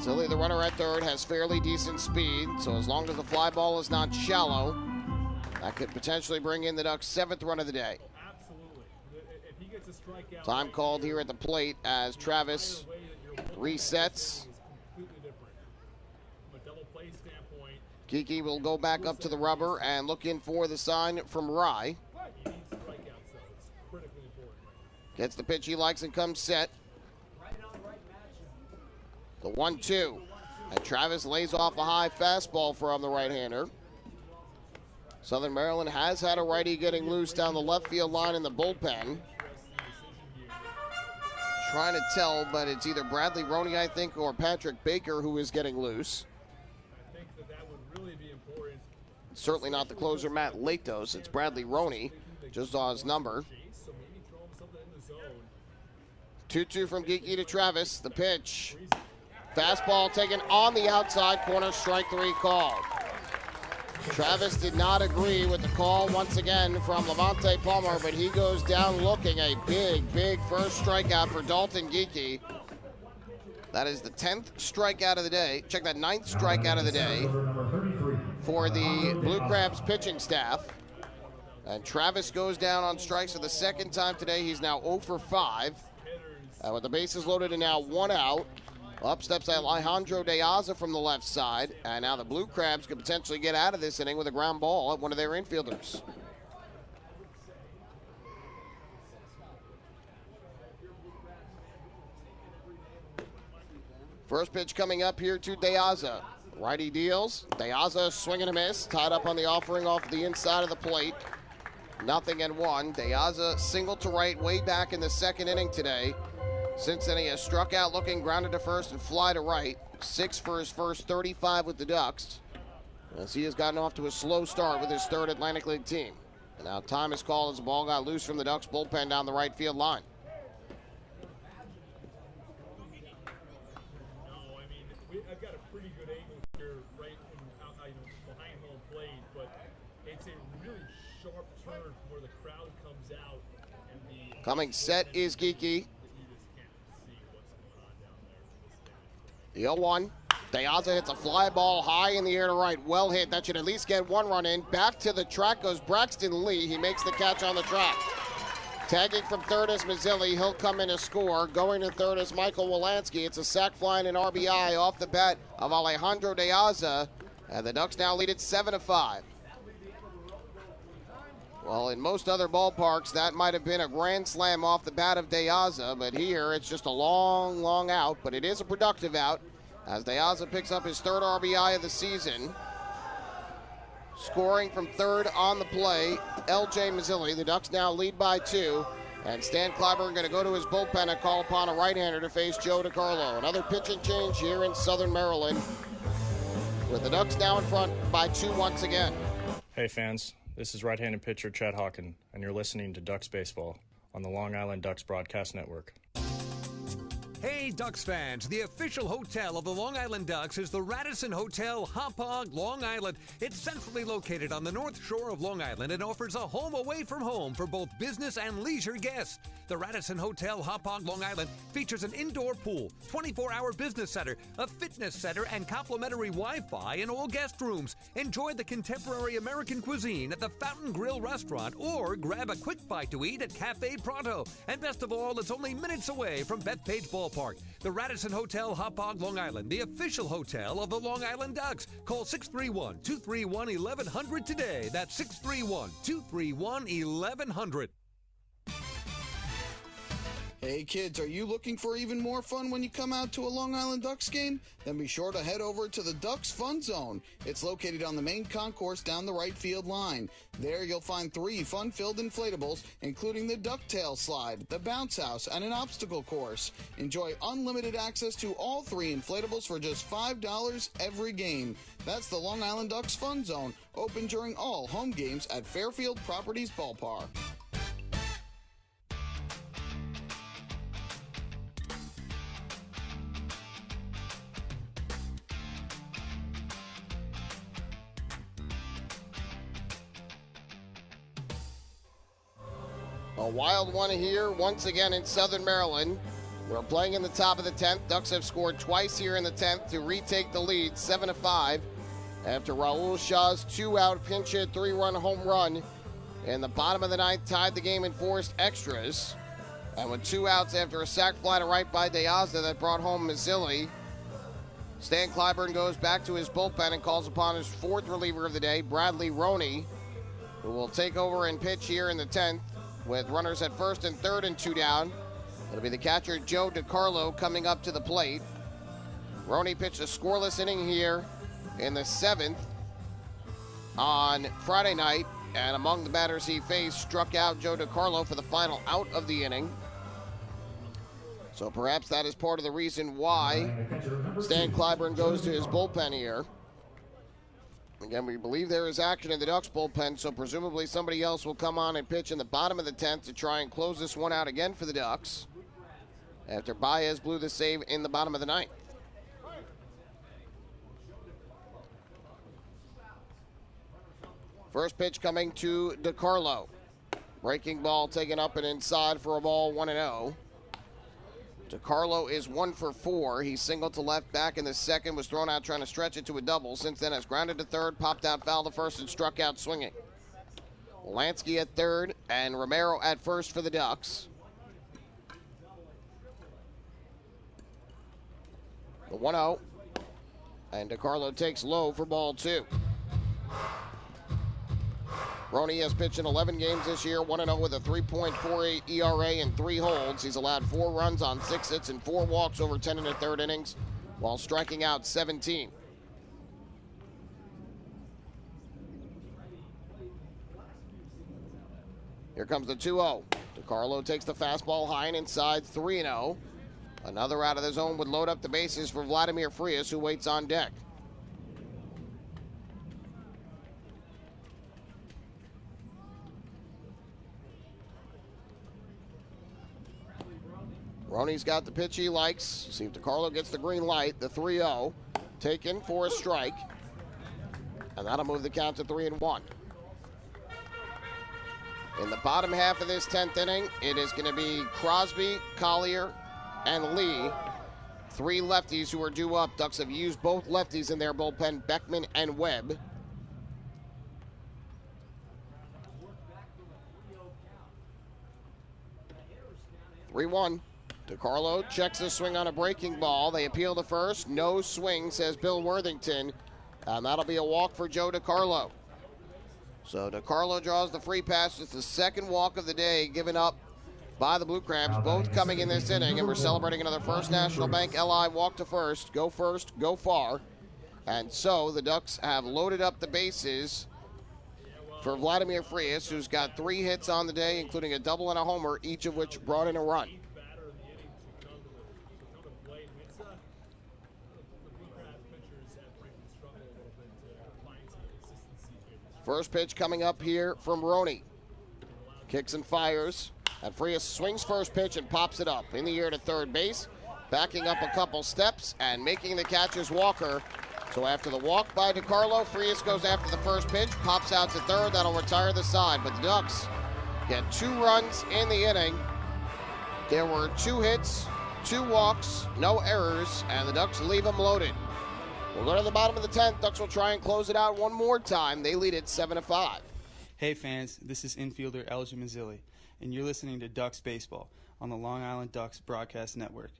Mazzilli, the runner at third, has fairly decent speed, so as long as the fly ball is not shallow, that could potentially bring in the Ducks' 7th run of the day. Absolutely. If Time called here at the plate as Travis resets. Kiki will go back up to the rubber and look in for the sign from Rye. Gets the pitch he likes and comes set. The 1-2. And Travis lays off a high fastball from the right-hander. Southern Maryland has had a righty getting loose down the left field line in the bullpen. Trying to tell, but it's either Bradley Roney, I think, or Patrick Baker who is getting loose. Certainly not the closer, Matt Latos. It's Bradley Roney. Just saw his number. 2-2 from Geeky to Travis. The pitch. Fastball taken on the outside corner, strike 3 call. Travis did not agree with the call once again from Levante Palmer, but he goes down looking. A big, big first strikeout for Dalton Geeky. That is the 10th strikeout of the day. Check that, 9th strikeout of the day for the Blue Crabs pitching staff. And Travis goes down on strikes for the second time today. He's now 0 for 5. With the bases loaded and now 1 out. Up steps Alejandro De Aza from the left side. And now the Blue Crabs could potentially get out of this inning with a ground ball at one of their infielders. First pitch coming up here to De Aza. Righty deals. De Aza swing and a miss. Tied up on the offering off the inside of the plate. 0-1. De Aza single to right way back in the second inning today. Since then, he has struck out looking, grounded to first, and fly to right. 6 for his first 35 with the Ducks, as he has gotten off to a slow start with his third Atlantic League team. And now time is called as the ball got loose from the Ducks bullpen down the right field line. I've got a pretty good angle here, right behind home plate, but it's a really sharp turn where the crowd comes out. And Coming set is Geeky. The 0-1. De Aza hits a fly ball high in the air to right. Well hit. That should at least get 1 run in. Back to the track goes Braxton Lee. He makes the catch on the track. Tagging from third is Mazzilli. He'll come in to score. Going to third is Michael Wolanski. It's a sac fly and an RBI off the bat of Alejandro De Aza. And the Ducks now lead it 7-5. Well, in most other ballparks, that might have been a grand slam off the bat of De Aza, but here it's just a long, long out, but it is a productive out as De Aza picks up his third RBI of the season. Scoring from third on the play, L.J. Mazzilli. The Ducks now lead by 2, and Stan Clyburn going to go to his bullpen and call upon a right-hander to face Joe DiCarlo. Another pitching change here in Southern Maryland, with the Ducks now in front by 2 once again. Hey fans. This is right-handed pitcher Chad Hawken, and you're listening to Ducks Baseball on the Long Island Ducks Broadcast Network. Hey, Ducks fans, the official hotel of the Long Island Ducks is the Radisson Hotel, Hauppauge, Long Island. It's centrally located on the north shore of Long Island and offers a home away from home for both business and leisure guests. The Radisson Hotel, Hauppauge, Long Island features an indoor pool, 24-hour business center, a fitness center, and complimentary Wi-Fi in all guest rooms. Enjoy the contemporary American cuisine at the Fountain Grill restaurant or grab a quick bite to eat at Cafe Pronto. And best of all, it's only minutes away from Bethpage Ballpark. The Radisson Hotel, Hauppauge, Long Island, the official hotel of the Long Island Ducks. Call 631-231-1100 today. That's 631-231-1100. Hey kids, are you looking for even more fun when you come out to a Long Island Ducks game? Then be sure to head over to the Ducks Fun Zone. It's located on the main concourse down the right field line. There you'll find 3 fun-filled inflatables, including the ducktail slide, the bounce house, and an obstacle course. Enjoy unlimited access to all 3 inflatables for just $5 every game. That's the Long Island Ducks Fun Zone, open during all home games at Fairfield Properties Ballpark. A wild one here once again in Southern Maryland. We're playing in the top of the 10th. Ducks have scored twice here in the 10th to retake the lead 7-5 after Raul Shaw's 2-out pinch hit 3-run home run in the bottom of the 9th tied the game and forced extras. And with 2 outs after a sac fly to right by Deazza that brought home Mazzilli, Stan Clyburn goes back to his bullpen and calls upon his 4th reliever of the day, Bradley Roney, who will take over and pitch here in the 10th with runners at first and third and 2 down. It'll be the catcher, Joe DiCarlo, coming up to the plate. Roney pitched a scoreless inning here in the 7th on Friday night, and among the batters he faced, struck out Joe DiCarlo for the final out of the inning. So perhaps that is part of the reason why Stan Clyburn goes to his bullpen here. Again, we believe there is action in the Ducks bullpen, so presumably somebody else will come on and pitch in the bottom of the 10th to try and close this one out again for the Ducks after Baez blew the save in the bottom of the 9th. First pitch coming to DiCarlo. Breaking ball taken up and inside for a ball, 1-0. DiCarlo is 1 for 4. He singled to left back in the 2nd, was thrown out trying to stretch it to a double. Since then has grounded to 3rd, popped out foul to 1st, and struck out swinging. Lansky at 3rd and Romero at 1st for the Ducks. The 1-0. And DiCarlo takes low for ball 2. Roney has pitched in 11 games this year, 1-0 with a 3.48 ERA and 3 holds. He's allowed 4 runs on 6 hits and 4 walks over 10 1/3 innings, while striking out 17. Here comes the 2-0. DiCarlo takes the fastball high and inside, 3-0. Another out of the zone would load up the bases for Vladimir Frias, who waits on deck. Roney's got the pitch he likes. See if DiCarlo gets the green light. The 3-0 taken for a strike. And that'll move the count to 3-1. In the bottom half of this 10th inning, it is going to be Crosby, Collier, and Lee. 3 lefties who are due up. Ducks have used both lefties in their bullpen, Beckman and Webb. (3-1). DiCarlo checks the swing on a breaking ball. They appeal to first. No swing, says Bill Worthington. And that'll be a walk for Joe DiCarlo. So DiCarlo draws the free pass. It's the 2nd walk of the day given up by the Blue Crabs, both coming in this inning. And we're celebrating another First National Bank LI walk to first, go far. And so the Ducks have loaded up the bases for Vladimir Frias, who's got 3 hits on the day, including a double and a homer, each of which brought in a run. First pitch coming up here from Roney. Kicks and fires. And Frias swings first pitch and pops it up in the air to 3rd base. Backing up a couple steps and making the catch is Walker. So after the walk by DiCarlo, Frias goes after the first pitch, pops out to 3rd. That'll retire the side. But the Ducks get 2 runs in the inning. There were 2 hits, 2 walks, no errors, and the Ducks leave them loaded. We'll go to the bottom of the 10th. Ducks will try and close it out one more time. They lead it 7-5. Hey fans, this is infielder Elgin Mazzilli, and you're listening to Ducks Baseball on the Long Island Ducks Broadcast Network.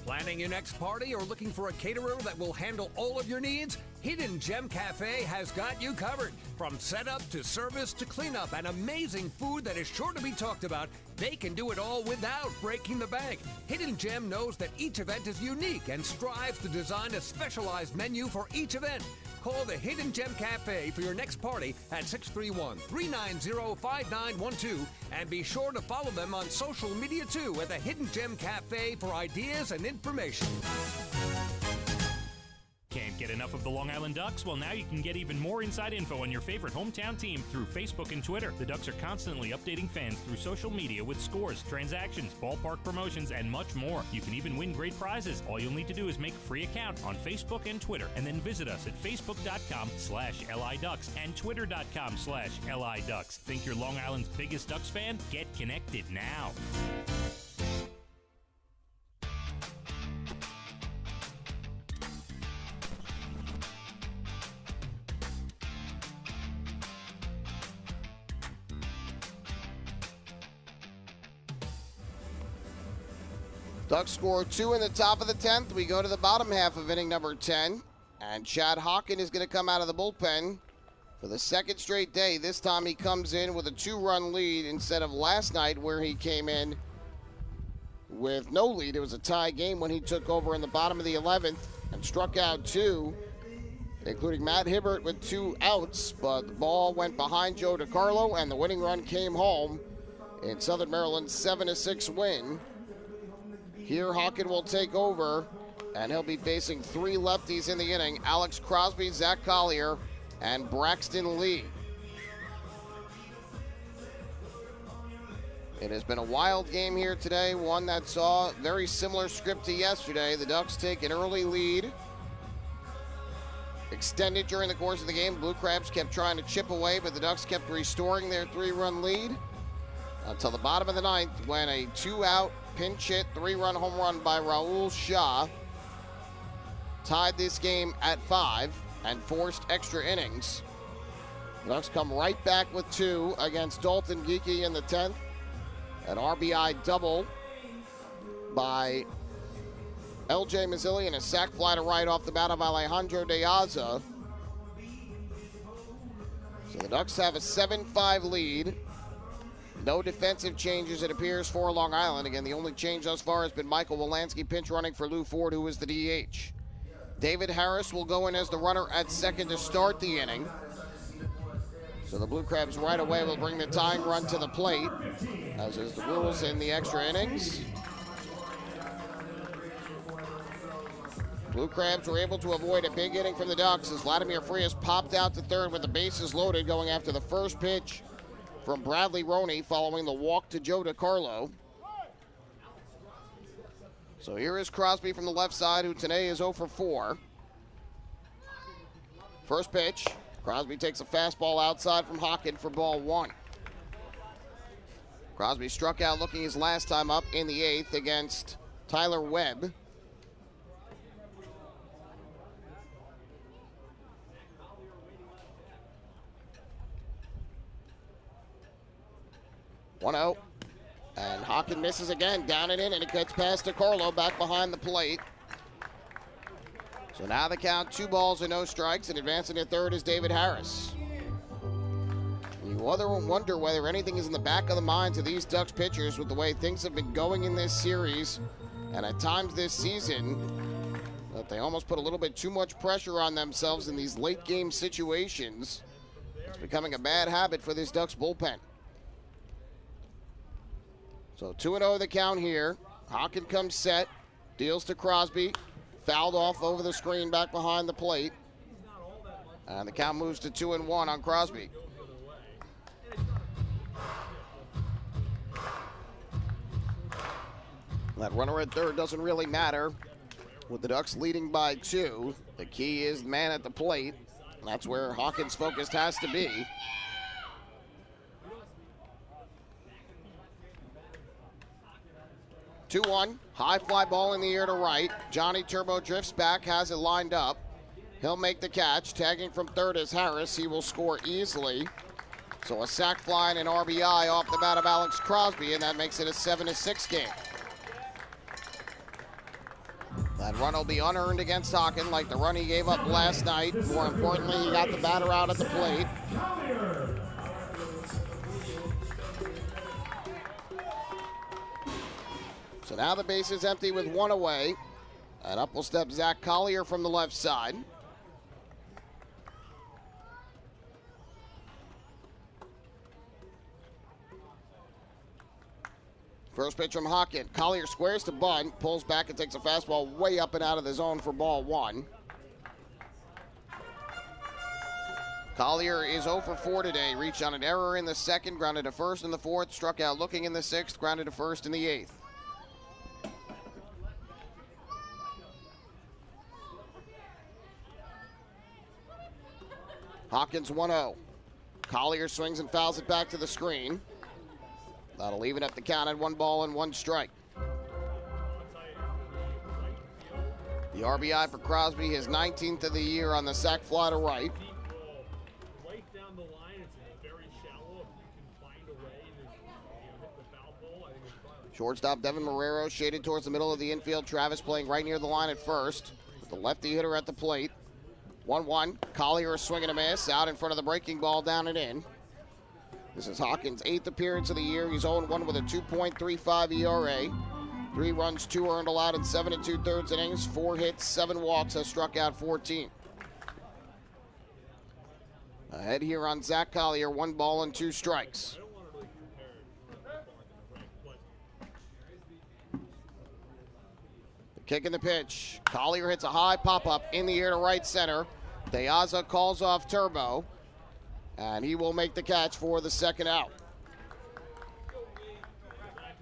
Planning your next party or looking for a caterer that will handle all of your needs? Hidden Gem Cafe has got you covered. From setup to service to cleanup and amazing food that is sure to be talked about, they can do it all without breaking the bank. Hidden Gem knows that each event is unique and strives to design a specialized menu for each event. Call the Hidden Gem Cafe for your next party at 631-390-5912 and be sure to follow them on social media too at the Hidden Gem Cafe for ideas and information. Can't get enough of the Long Island Ducks? Well, now you can get even more inside info on your favorite hometown team through Facebook and Twitter. The Ducks are constantly updating fans through social media with scores, transactions, ballpark promotions, and much more. You can even win great prizes. All you'll need to do is make a free account on Facebook and Twitter, and then visit us at facebook.com/LIDucks and twitter.com/LIDucks. Think you're Long Island's biggest Ducks fan? Get connected now. Ducks score 2 in the top of the 10th. We go to the bottom half of inning number 10. And Chad Hawken is going to come out of the bullpen for the second straight day. This time he comes in with a 2-run lead instead of last night where he came in with no lead. It was a tie game when he took over in the bottom of the 11th and struck out 2, including Matt Hibbert with 2 outs. But the ball went behind Joe DiCarlo, and the winning run came home in Southern Maryland's 7-6 win. Here Hawken will take over, and he'll be facing 3 lefties in the inning: Alex Crosby, Zach Collier, and Braxton Lee. It has been a wild game here today, one that saw a very similar script to yesterday. The Ducks take an early lead, extended during the course of the game. Blue Crabs kept trying to chip away, but the Ducks kept restoring their 3-run lead until the bottom of the 9th, when a 2-out pinch hit 3-run home run by Raul Shah tied this game at 5 and forced extra innings. The Ducks come right back with 2 against Dalton Geekie in the 10th. An RBI double by L.J. Mazzilli and a sac fly to right off the bat of Alejandro De Aza. So the Ducks have a 7-5 lead. No defensive changes, it appears, for Long Island. Again, the only change thus far has been Michael Wolanski pinch running for Lou Ford, who is the DH. David Harris will go in as the runner at second to start the inning. So the Blue Crabs right away will bring the tying run to the plate, as is the rules in the extra innings. Blue Crabs were able to avoid a big inning from the Ducks as Vladimir Frias popped out to third with the bases loaded, going after the first pitch from Bradley Roney following the walk to Joe DiCarlo. So here is Crosby from the left side, who today is 0 for 4. First pitch. Crosby takes a fastball outside from Hawken for ball 1. Crosby struck out looking his last time up in the 8th against Tyler Webb. One-0. And Hawken misses again, down and in, and it gets past DiCarlo back behind the plate. So now the count, 2 balls and no strikes, and advancing to third is David Harris. You wonder whether anything is in the back of the minds of these Ducks pitchers with the way things have been going in this series, and at times this season, that they almost put a little bit too much pressure on themselves in these late game situations. It's becoming a bad habit for this Ducks bullpen. So 2-0 the count here. Hawken comes set, deals to Crosby. Fouled off over the screen back behind the plate. And the count moves to 2-1 on Crosby. That runner at third doesn't really matter. With the Ducks leading by 2, the key is man at the plate. That's where Hawkins' focus has to be. Two-one, high fly ball in the air to right. Johnny Turbo drifts back, has it lined up. He'll make the catch. Tagging from third is Harris. He will score easily. So a sac fly and an RBI off the bat of Alex Crosby, and that makes it a 7-6 game. That run will be unearned against Hawken, like the run he gave up last night. More importantly, he got the batter out at the plate. So now the base is empty with 1 away. And up will step Zach Collier from the left side. First pitch from Hawken. Collier squares to bunt, pulls back and takes a fastball way up and out of the zone for ball 1. Collier is 0 for 4 today. Reached on an error in the second, grounded to first in the 4th, struck out looking in the 6th, grounded to first in the 8th. Hawkins 1-0. Collier swings and fouls it back to the screen. That'll even up the count at 1 ball and 1 strike. The RBI for Crosby, his 19th of the year on the sac fly to right. Right down the line, it's very shallow. If you can find a way and hit the foul pole, I think it's probably Shortstop Devin Marrero shaded towards the middle of the infield. Travis playing right near the line at first, with the lefty hitter at the plate. 1-1. Collier swinging a miss out in front of the breaking ball, down and in. This is Hawkins' 8th appearance of the year. He's 0-1 with a 2.35 ERA. 3 runs, 2 earned allowed in 7 2/3 innings. 4 hits, 7 walks, has struck out 14. Ahead here on Zach Collier, 1 ball and 2 strikes. The kick and the pitch. Collier hits a high pop-up in the air to right center. De Aza calls off Turbo, and he will make the catch for the second out.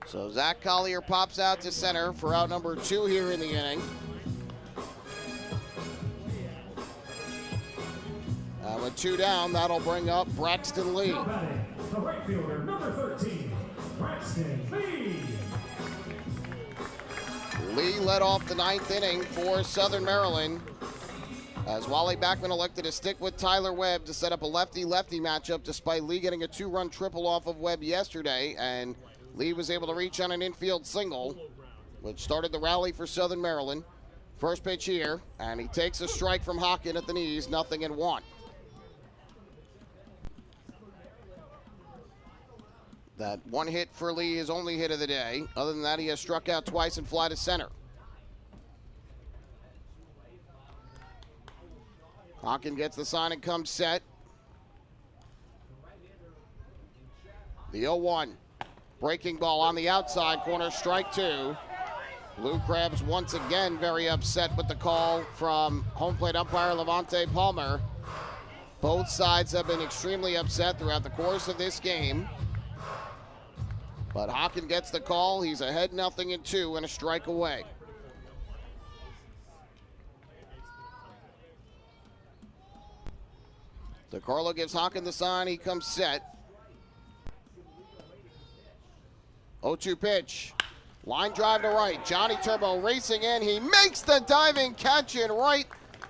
So Zach Collier pops out to center for out number 2 here in the inning. With 2 down, that'll bring up Braxton Lee. The right fielder, number 13, Braxton Lee. Lee led off the 9th inning for Southern Maryland, as Wally Backman elected to stick with Tyler Webb to set up a lefty-lefty matchup, despite Lee getting a 2-run triple off of Webb yesterday, and Lee was able to reach on an infield single, which started the rally for Southern Maryland. First pitch here, and he takes a strike from Hawkins at the knees, 0-1. That 1 hit for Lee, his only hit of the day. Other than that, he has struck out twice and fly to center. Hawkins gets the sign and comes set. The 0-1. Breaking ball on the outside corner, strike 2. Blue Crabs once again very upset with the call from home plate umpire Levante Palmer. Both sides have been extremely upset throughout the course of this game. But Hawkins gets the call. He's ahead 0-2 and a strike away. DeCarlo gives Hawkins the sign. He comes set. 0-2 pitch. Line drive to right. Johnny Turbo racing in. He makes the diving catch in right.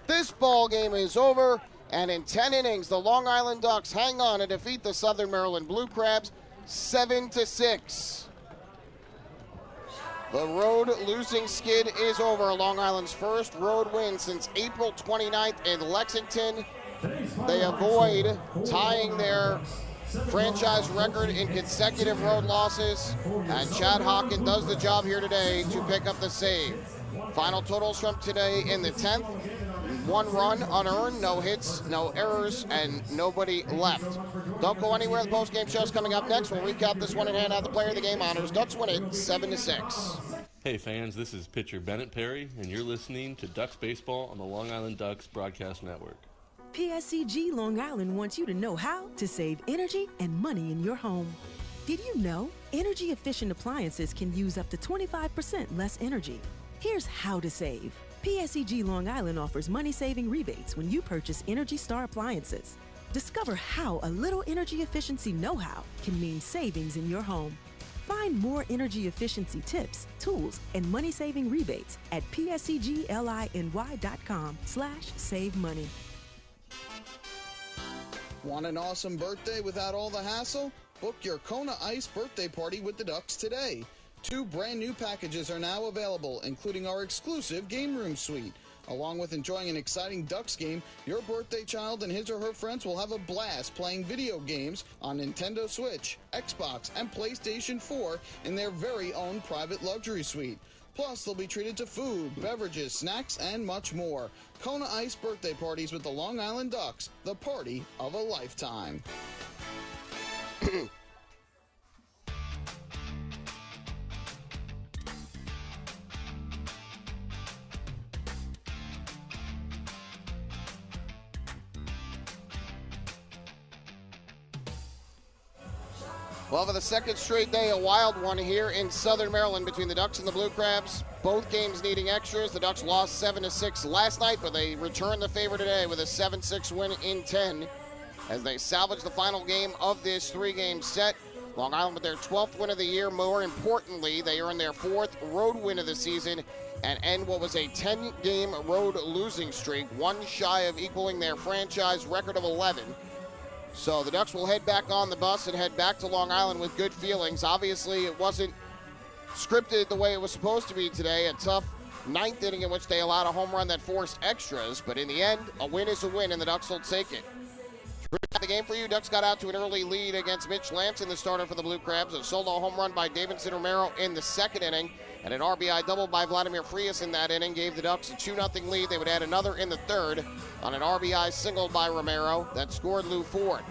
This ball game is over. And in 10 innings, the Long Island Ducks hang on to defeat the Southern Maryland Blue Crabs 7-6. The road losing skid is over. Long Island's first road win since April 29th in Lexington. They avoid tying their franchise record in consecutive road losses, and Chad Hawkins does the job here today to pick up the save. Final totals from today in the 10th. 1 run unearned, no hits, no errors, and nobody left. Don't go anywhere. The postgame show's coming up next. We'll recap this one and hand out the player of the game honors. Ducks win it 7-6. Hey fans, this is pitcher Bennett Perry, and you're listening to Ducks Baseball on the Long Island Ducks Broadcast Network. PSCG Long Island wants you to know how to save energy and money in your home. Did you know energy-efficient appliances can use up to 25% less energy? Here's how to save. PSEG Long Island offers money-saving rebates when you purchase Energy Star appliances. Discover how a little energy efficiency know-how can mean savings in your home. Find more energy efficiency tips, tools, and money-saving rebates at pscgliny.com/save money. Want an awesome birthday without all the hassle? Book your Kona Ice birthday party with the Ducks today. 2 brand new packages are now available, including our exclusive game room suite. Along with enjoying an exciting Ducks game, your birthday child and his or her friends will have a blast playing video games on Nintendo Switch, Xbox, and PlayStation 4 in their very own private luxury suite. Plus, they'll be treated to food, beverages, snacks, and much more. Kona Ice birthday parties with the Long Island Ducks, the party of a lifetime. Well, for the second straight day, a wild one here in Southern Maryland between the Ducks and the Blue Crabs. Both games needing extras. The Ducks lost 7-6 last night, but they returned the favor today with a 7-6 win in 10 as they salvage the final game of this 3-game set. Long Island with their 12th win of the year. More importantly, they earned their 4th road win of the season and end what was a 10-game road losing streak, one shy of equaling their franchise record of 11. So the Ducks will head back on the bus and head back to Long Island with good feelings. Obviously, it wasn't scripted the way it was supposed to be today. A tough ninth inning in which they allowed a home run that forced extras, but in the end, a win is a win, and the Ducks will take it. The game for you, Ducks got out to an early lead against Mitch Lamson, the starter for the Blue Crabs. A solo home run by Davidson Romero in the second inning, and an RBI double by Vladimir Frias in that inning gave the Ducks a 2-0 lead. They would add another in the third on an RBI single by Romero that scored Lou Ford.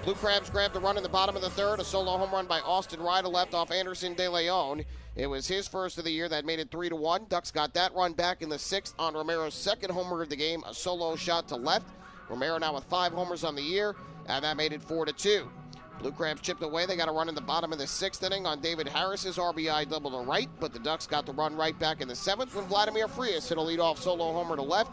Blue Crabs grabbed a run in the bottom of the third, a solo home run by Austin Ryder left off Anderson De Leon. It was his first of the year that made it 3-1. Ducks got that run back in the sixth on Romero's second homer of the game, a solo shot to left. Romero now with 5 homers on the year, and that made it 4-2. Blue Crabs chipped away. They got a run in the bottom of the sixth inning on David Harris's RBI double to right, but the Ducks got the run right back in the seventh when Vladimir Frias hit a leadoff solo homer to left.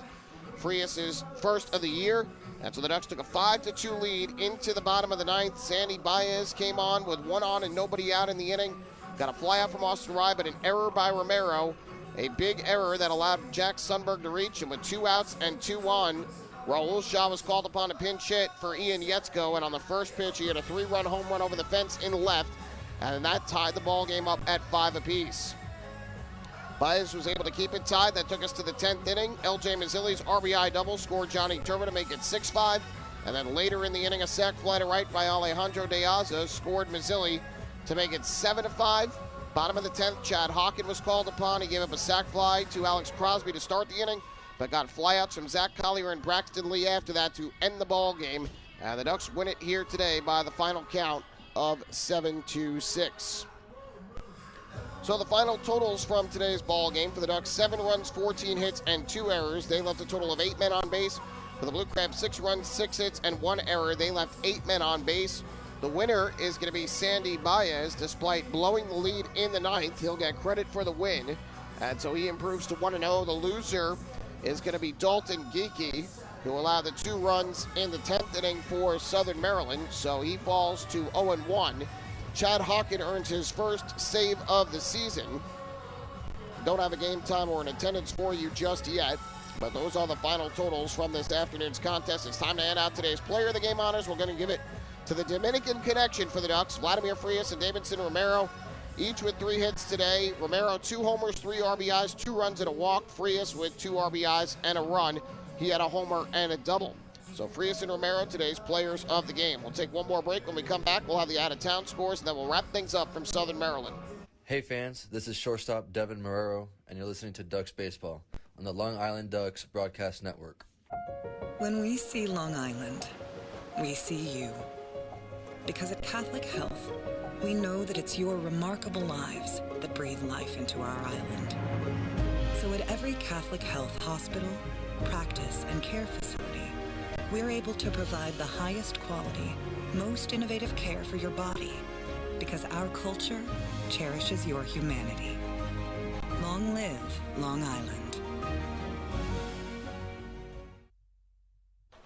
Frias' first of the year, and so the Ducks took a 5-2 lead into the bottom of the ninth. Sandy Baez came on with 1 on and nobody out in the inning. Got a fly out from Austin Rye, but an error by Romero. A big error that allowed Jack Sundberg to reach, and with 2 outs and 2 on, Raul Shaw was called upon to pinch hit for Ian Yetzko, and on the first pitch, he had a 3-run home run over the fence in left, and that tied the ball game up at 5 apiece. Baez was able to keep it tied. That took us to the 10th inning. L.J. Mazzilli's RBI double scored Johnny Turbo to make it 6-5, and then later in the inning, a sac fly to right by Alejandro De Aza scored Mazzilli to make it 7-5. Bottom of the 10th, Chad Hawken was called upon. He gave up a sac fly to Alex Crosby to start the inning, but got flyouts from Zach Collier and Braxton Lee after that to end the ball game. And the Ducks win it here today by the final count of 7-6. So the final totals from today's ball game for the Ducks: 7 runs, 14 hits, and 2 errors. They left a total of 8 men on base. For the Blue Crabs, 6 runs, 6 hits, and 1 error. They left 8 men on base. The winner is going to be Sandy Baez. Despite blowing the lead in the ninth, he'll get credit for the win, and so he improves to 1-0. The loser is going to be Dalton Geeky, who allowed the 2 runs in the 10th inning for Southern Maryland, so he falls to 0-1. Chad Hawken earns his first save of the season. Don't have a game time or an attendance for you just yet, but those are the final totals from this afternoon's contest. It's time to hand out today's Player of the Game honors. We're going to give it to the Dominican connection for the Ducks, Vladimir Frias and Davidson Romero, each with 3 hits today. Romero, 2 homers, 3 RBIs, 2 runs and a walk. Frias with 2 RBIs and a run. He had a homer and a double. So Frias and Romero, today's players of the game. We'll take one more break. When we come back, we'll have the out-of-town scores, and then we'll wrap things up from Southern Maryland. Hey fans, this is shortstop Devin Marrero, and you're listening to Ducks Baseball on the Long Island Ducks Broadcast Network. When we see Long Island, we see you. Because at Catholic Health, we know that it's your remarkable lives that breathe life into our island. So at every Catholic Health hospital, practice, and care facility, we're able to provide the highest quality, most innovative care for your body, because our culture cherishes your humanity. Long live Long Island.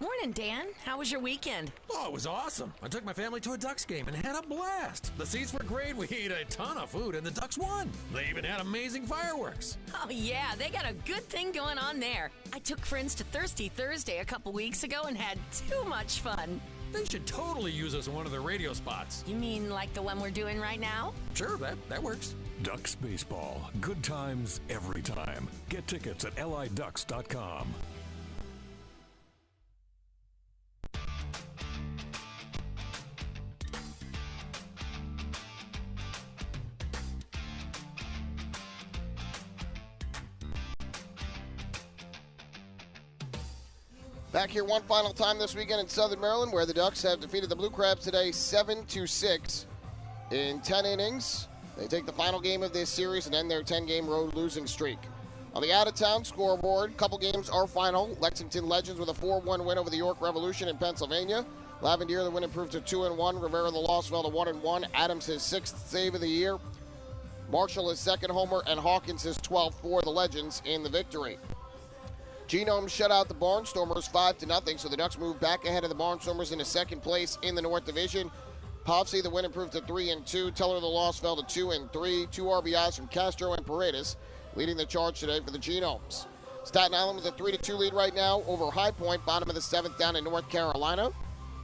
Morning, Dan. How was your weekend? Oh, it was awesome. I took my family to a Ducks game and had a blast. The seats were great. We ate a ton of food, and the Ducks won. They even had amazing fireworks. Oh, yeah, they got a good thing going on there. I took friends to Thirsty Thursday a couple weeks ago and had too much fun. They should totally use us in one of their radio spots. You mean like the one we're doing right now? Sure, that works. Ducks Baseball. Good times every time. Get tickets at liducks.com. Back here one final time this weekend in Southern Maryland, where the Ducks have defeated the Blue Crabs today 7-6 in 10 innings. They take the final game of this series and end their 10-game road losing streak. On the out-of-town scoreboard, couple games are final. Lexington Legends with a 4-1 win over the York Revolution in Pennsylvania. Lavendier, the win improved to 2-1. Rivera, the loss, fell to 1-1. Adams, his 6th save of the year. Marshall, his 2nd homer, and Hawkins, his 12th for the Legends in the victory. Genome shut out the Barnstormers 5-0, so the Ducks move back ahead of the Barnstormers into second place in the North Division. Povsey, the win, improved to 3-2. Teller, the loss, fell to 2-3. 2 RBIs from Castro and Paredes, leading the charge today for the Genomes. Staten Island with a 3-2 lead right now over High Point, bottom of the 7th down in North Carolina.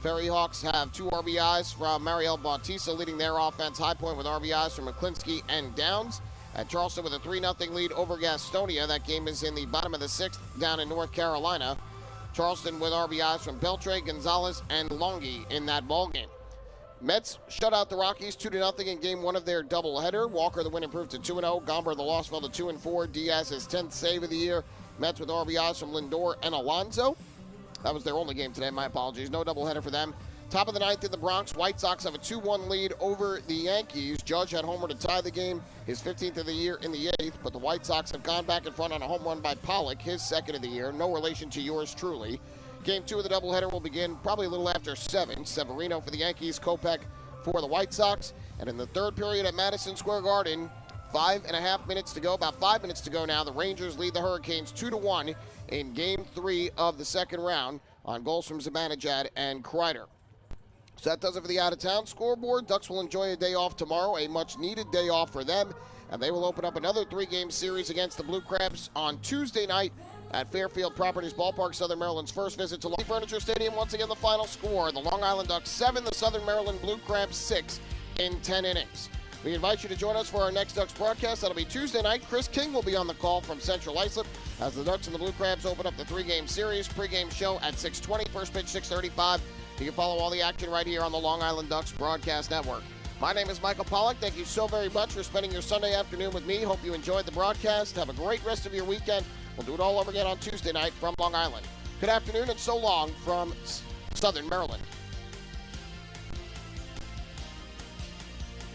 Ferry Hawks have 2 RBIs from Mariel Bautista, leading their offense. High Point with RBIs from McClinsky and Downs. at Charleston with a 3-0 lead over Gastonia. That game is in the bottom of the 6th down in North Carolina. Charleston with RBIs from Beltre, Gonzalez, and Longy in that ballgame. Mets shut out the Rockies 2-0 in game 1 of their doubleheader. Walker, the win, improved to 2-0. Gomber, the loss, fell to 2-4. Diaz, his 10th save of the year. Mets with RBIs from Lindor and Alonso. That was their only game today. My apologies. No doubleheader for them. Top of the 9th in the Bronx, White Sox have a 2-1 lead over the Yankees. Judge had homer to tie the game, his 15th of the year in the 8th, but the White Sox have gone back in front on a home run by Pollock, his 2nd of the year. No relation to yours truly. Game 2 of the doubleheader will begin probably a little after 7. Severino for the Yankees, Kopech for the White Sox. And in the 3rd period at Madison Square Garden, 5.5 minutes to go, about 5 minutes to go now, the Rangers lead the Hurricanes 2-1 in Game 3 of the 2nd round on goals from Zibanejad and Kreider. So that does it for the out-of-town scoreboard. Ducks will enjoy a day off tomorrow, a much-needed day off for them, and they will open up another 3-game series against the Blue Crabs on Tuesday night at Fairfield Properties Ballpark, Southern Maryland's first visit to Long Furniture Stadium. Once again, the final score, the Long Island Ducks 7, the Southern Maryland Blue Crabs 6 in 10 innings. We invite you to join us for our next Ducks broadcast. That'll be Tuesday night. Chris King will be on the call from Central Islip as the Ducks and the Blue Crabs open up the 3-game series. Pre-game show at 6:20, first pitch 6:35. You can follow all the action right here on the Long Island Ducks Broadcast Network. My name is Michael Pollock. Thank you so very much for spending your Sunday afternoon with me. Hope you enjoyed the broadcast. Have a great rest of your weekend. We'll do it all over again on Tuesday night from Long Island. Good afternoon and so long from Southern Maryland.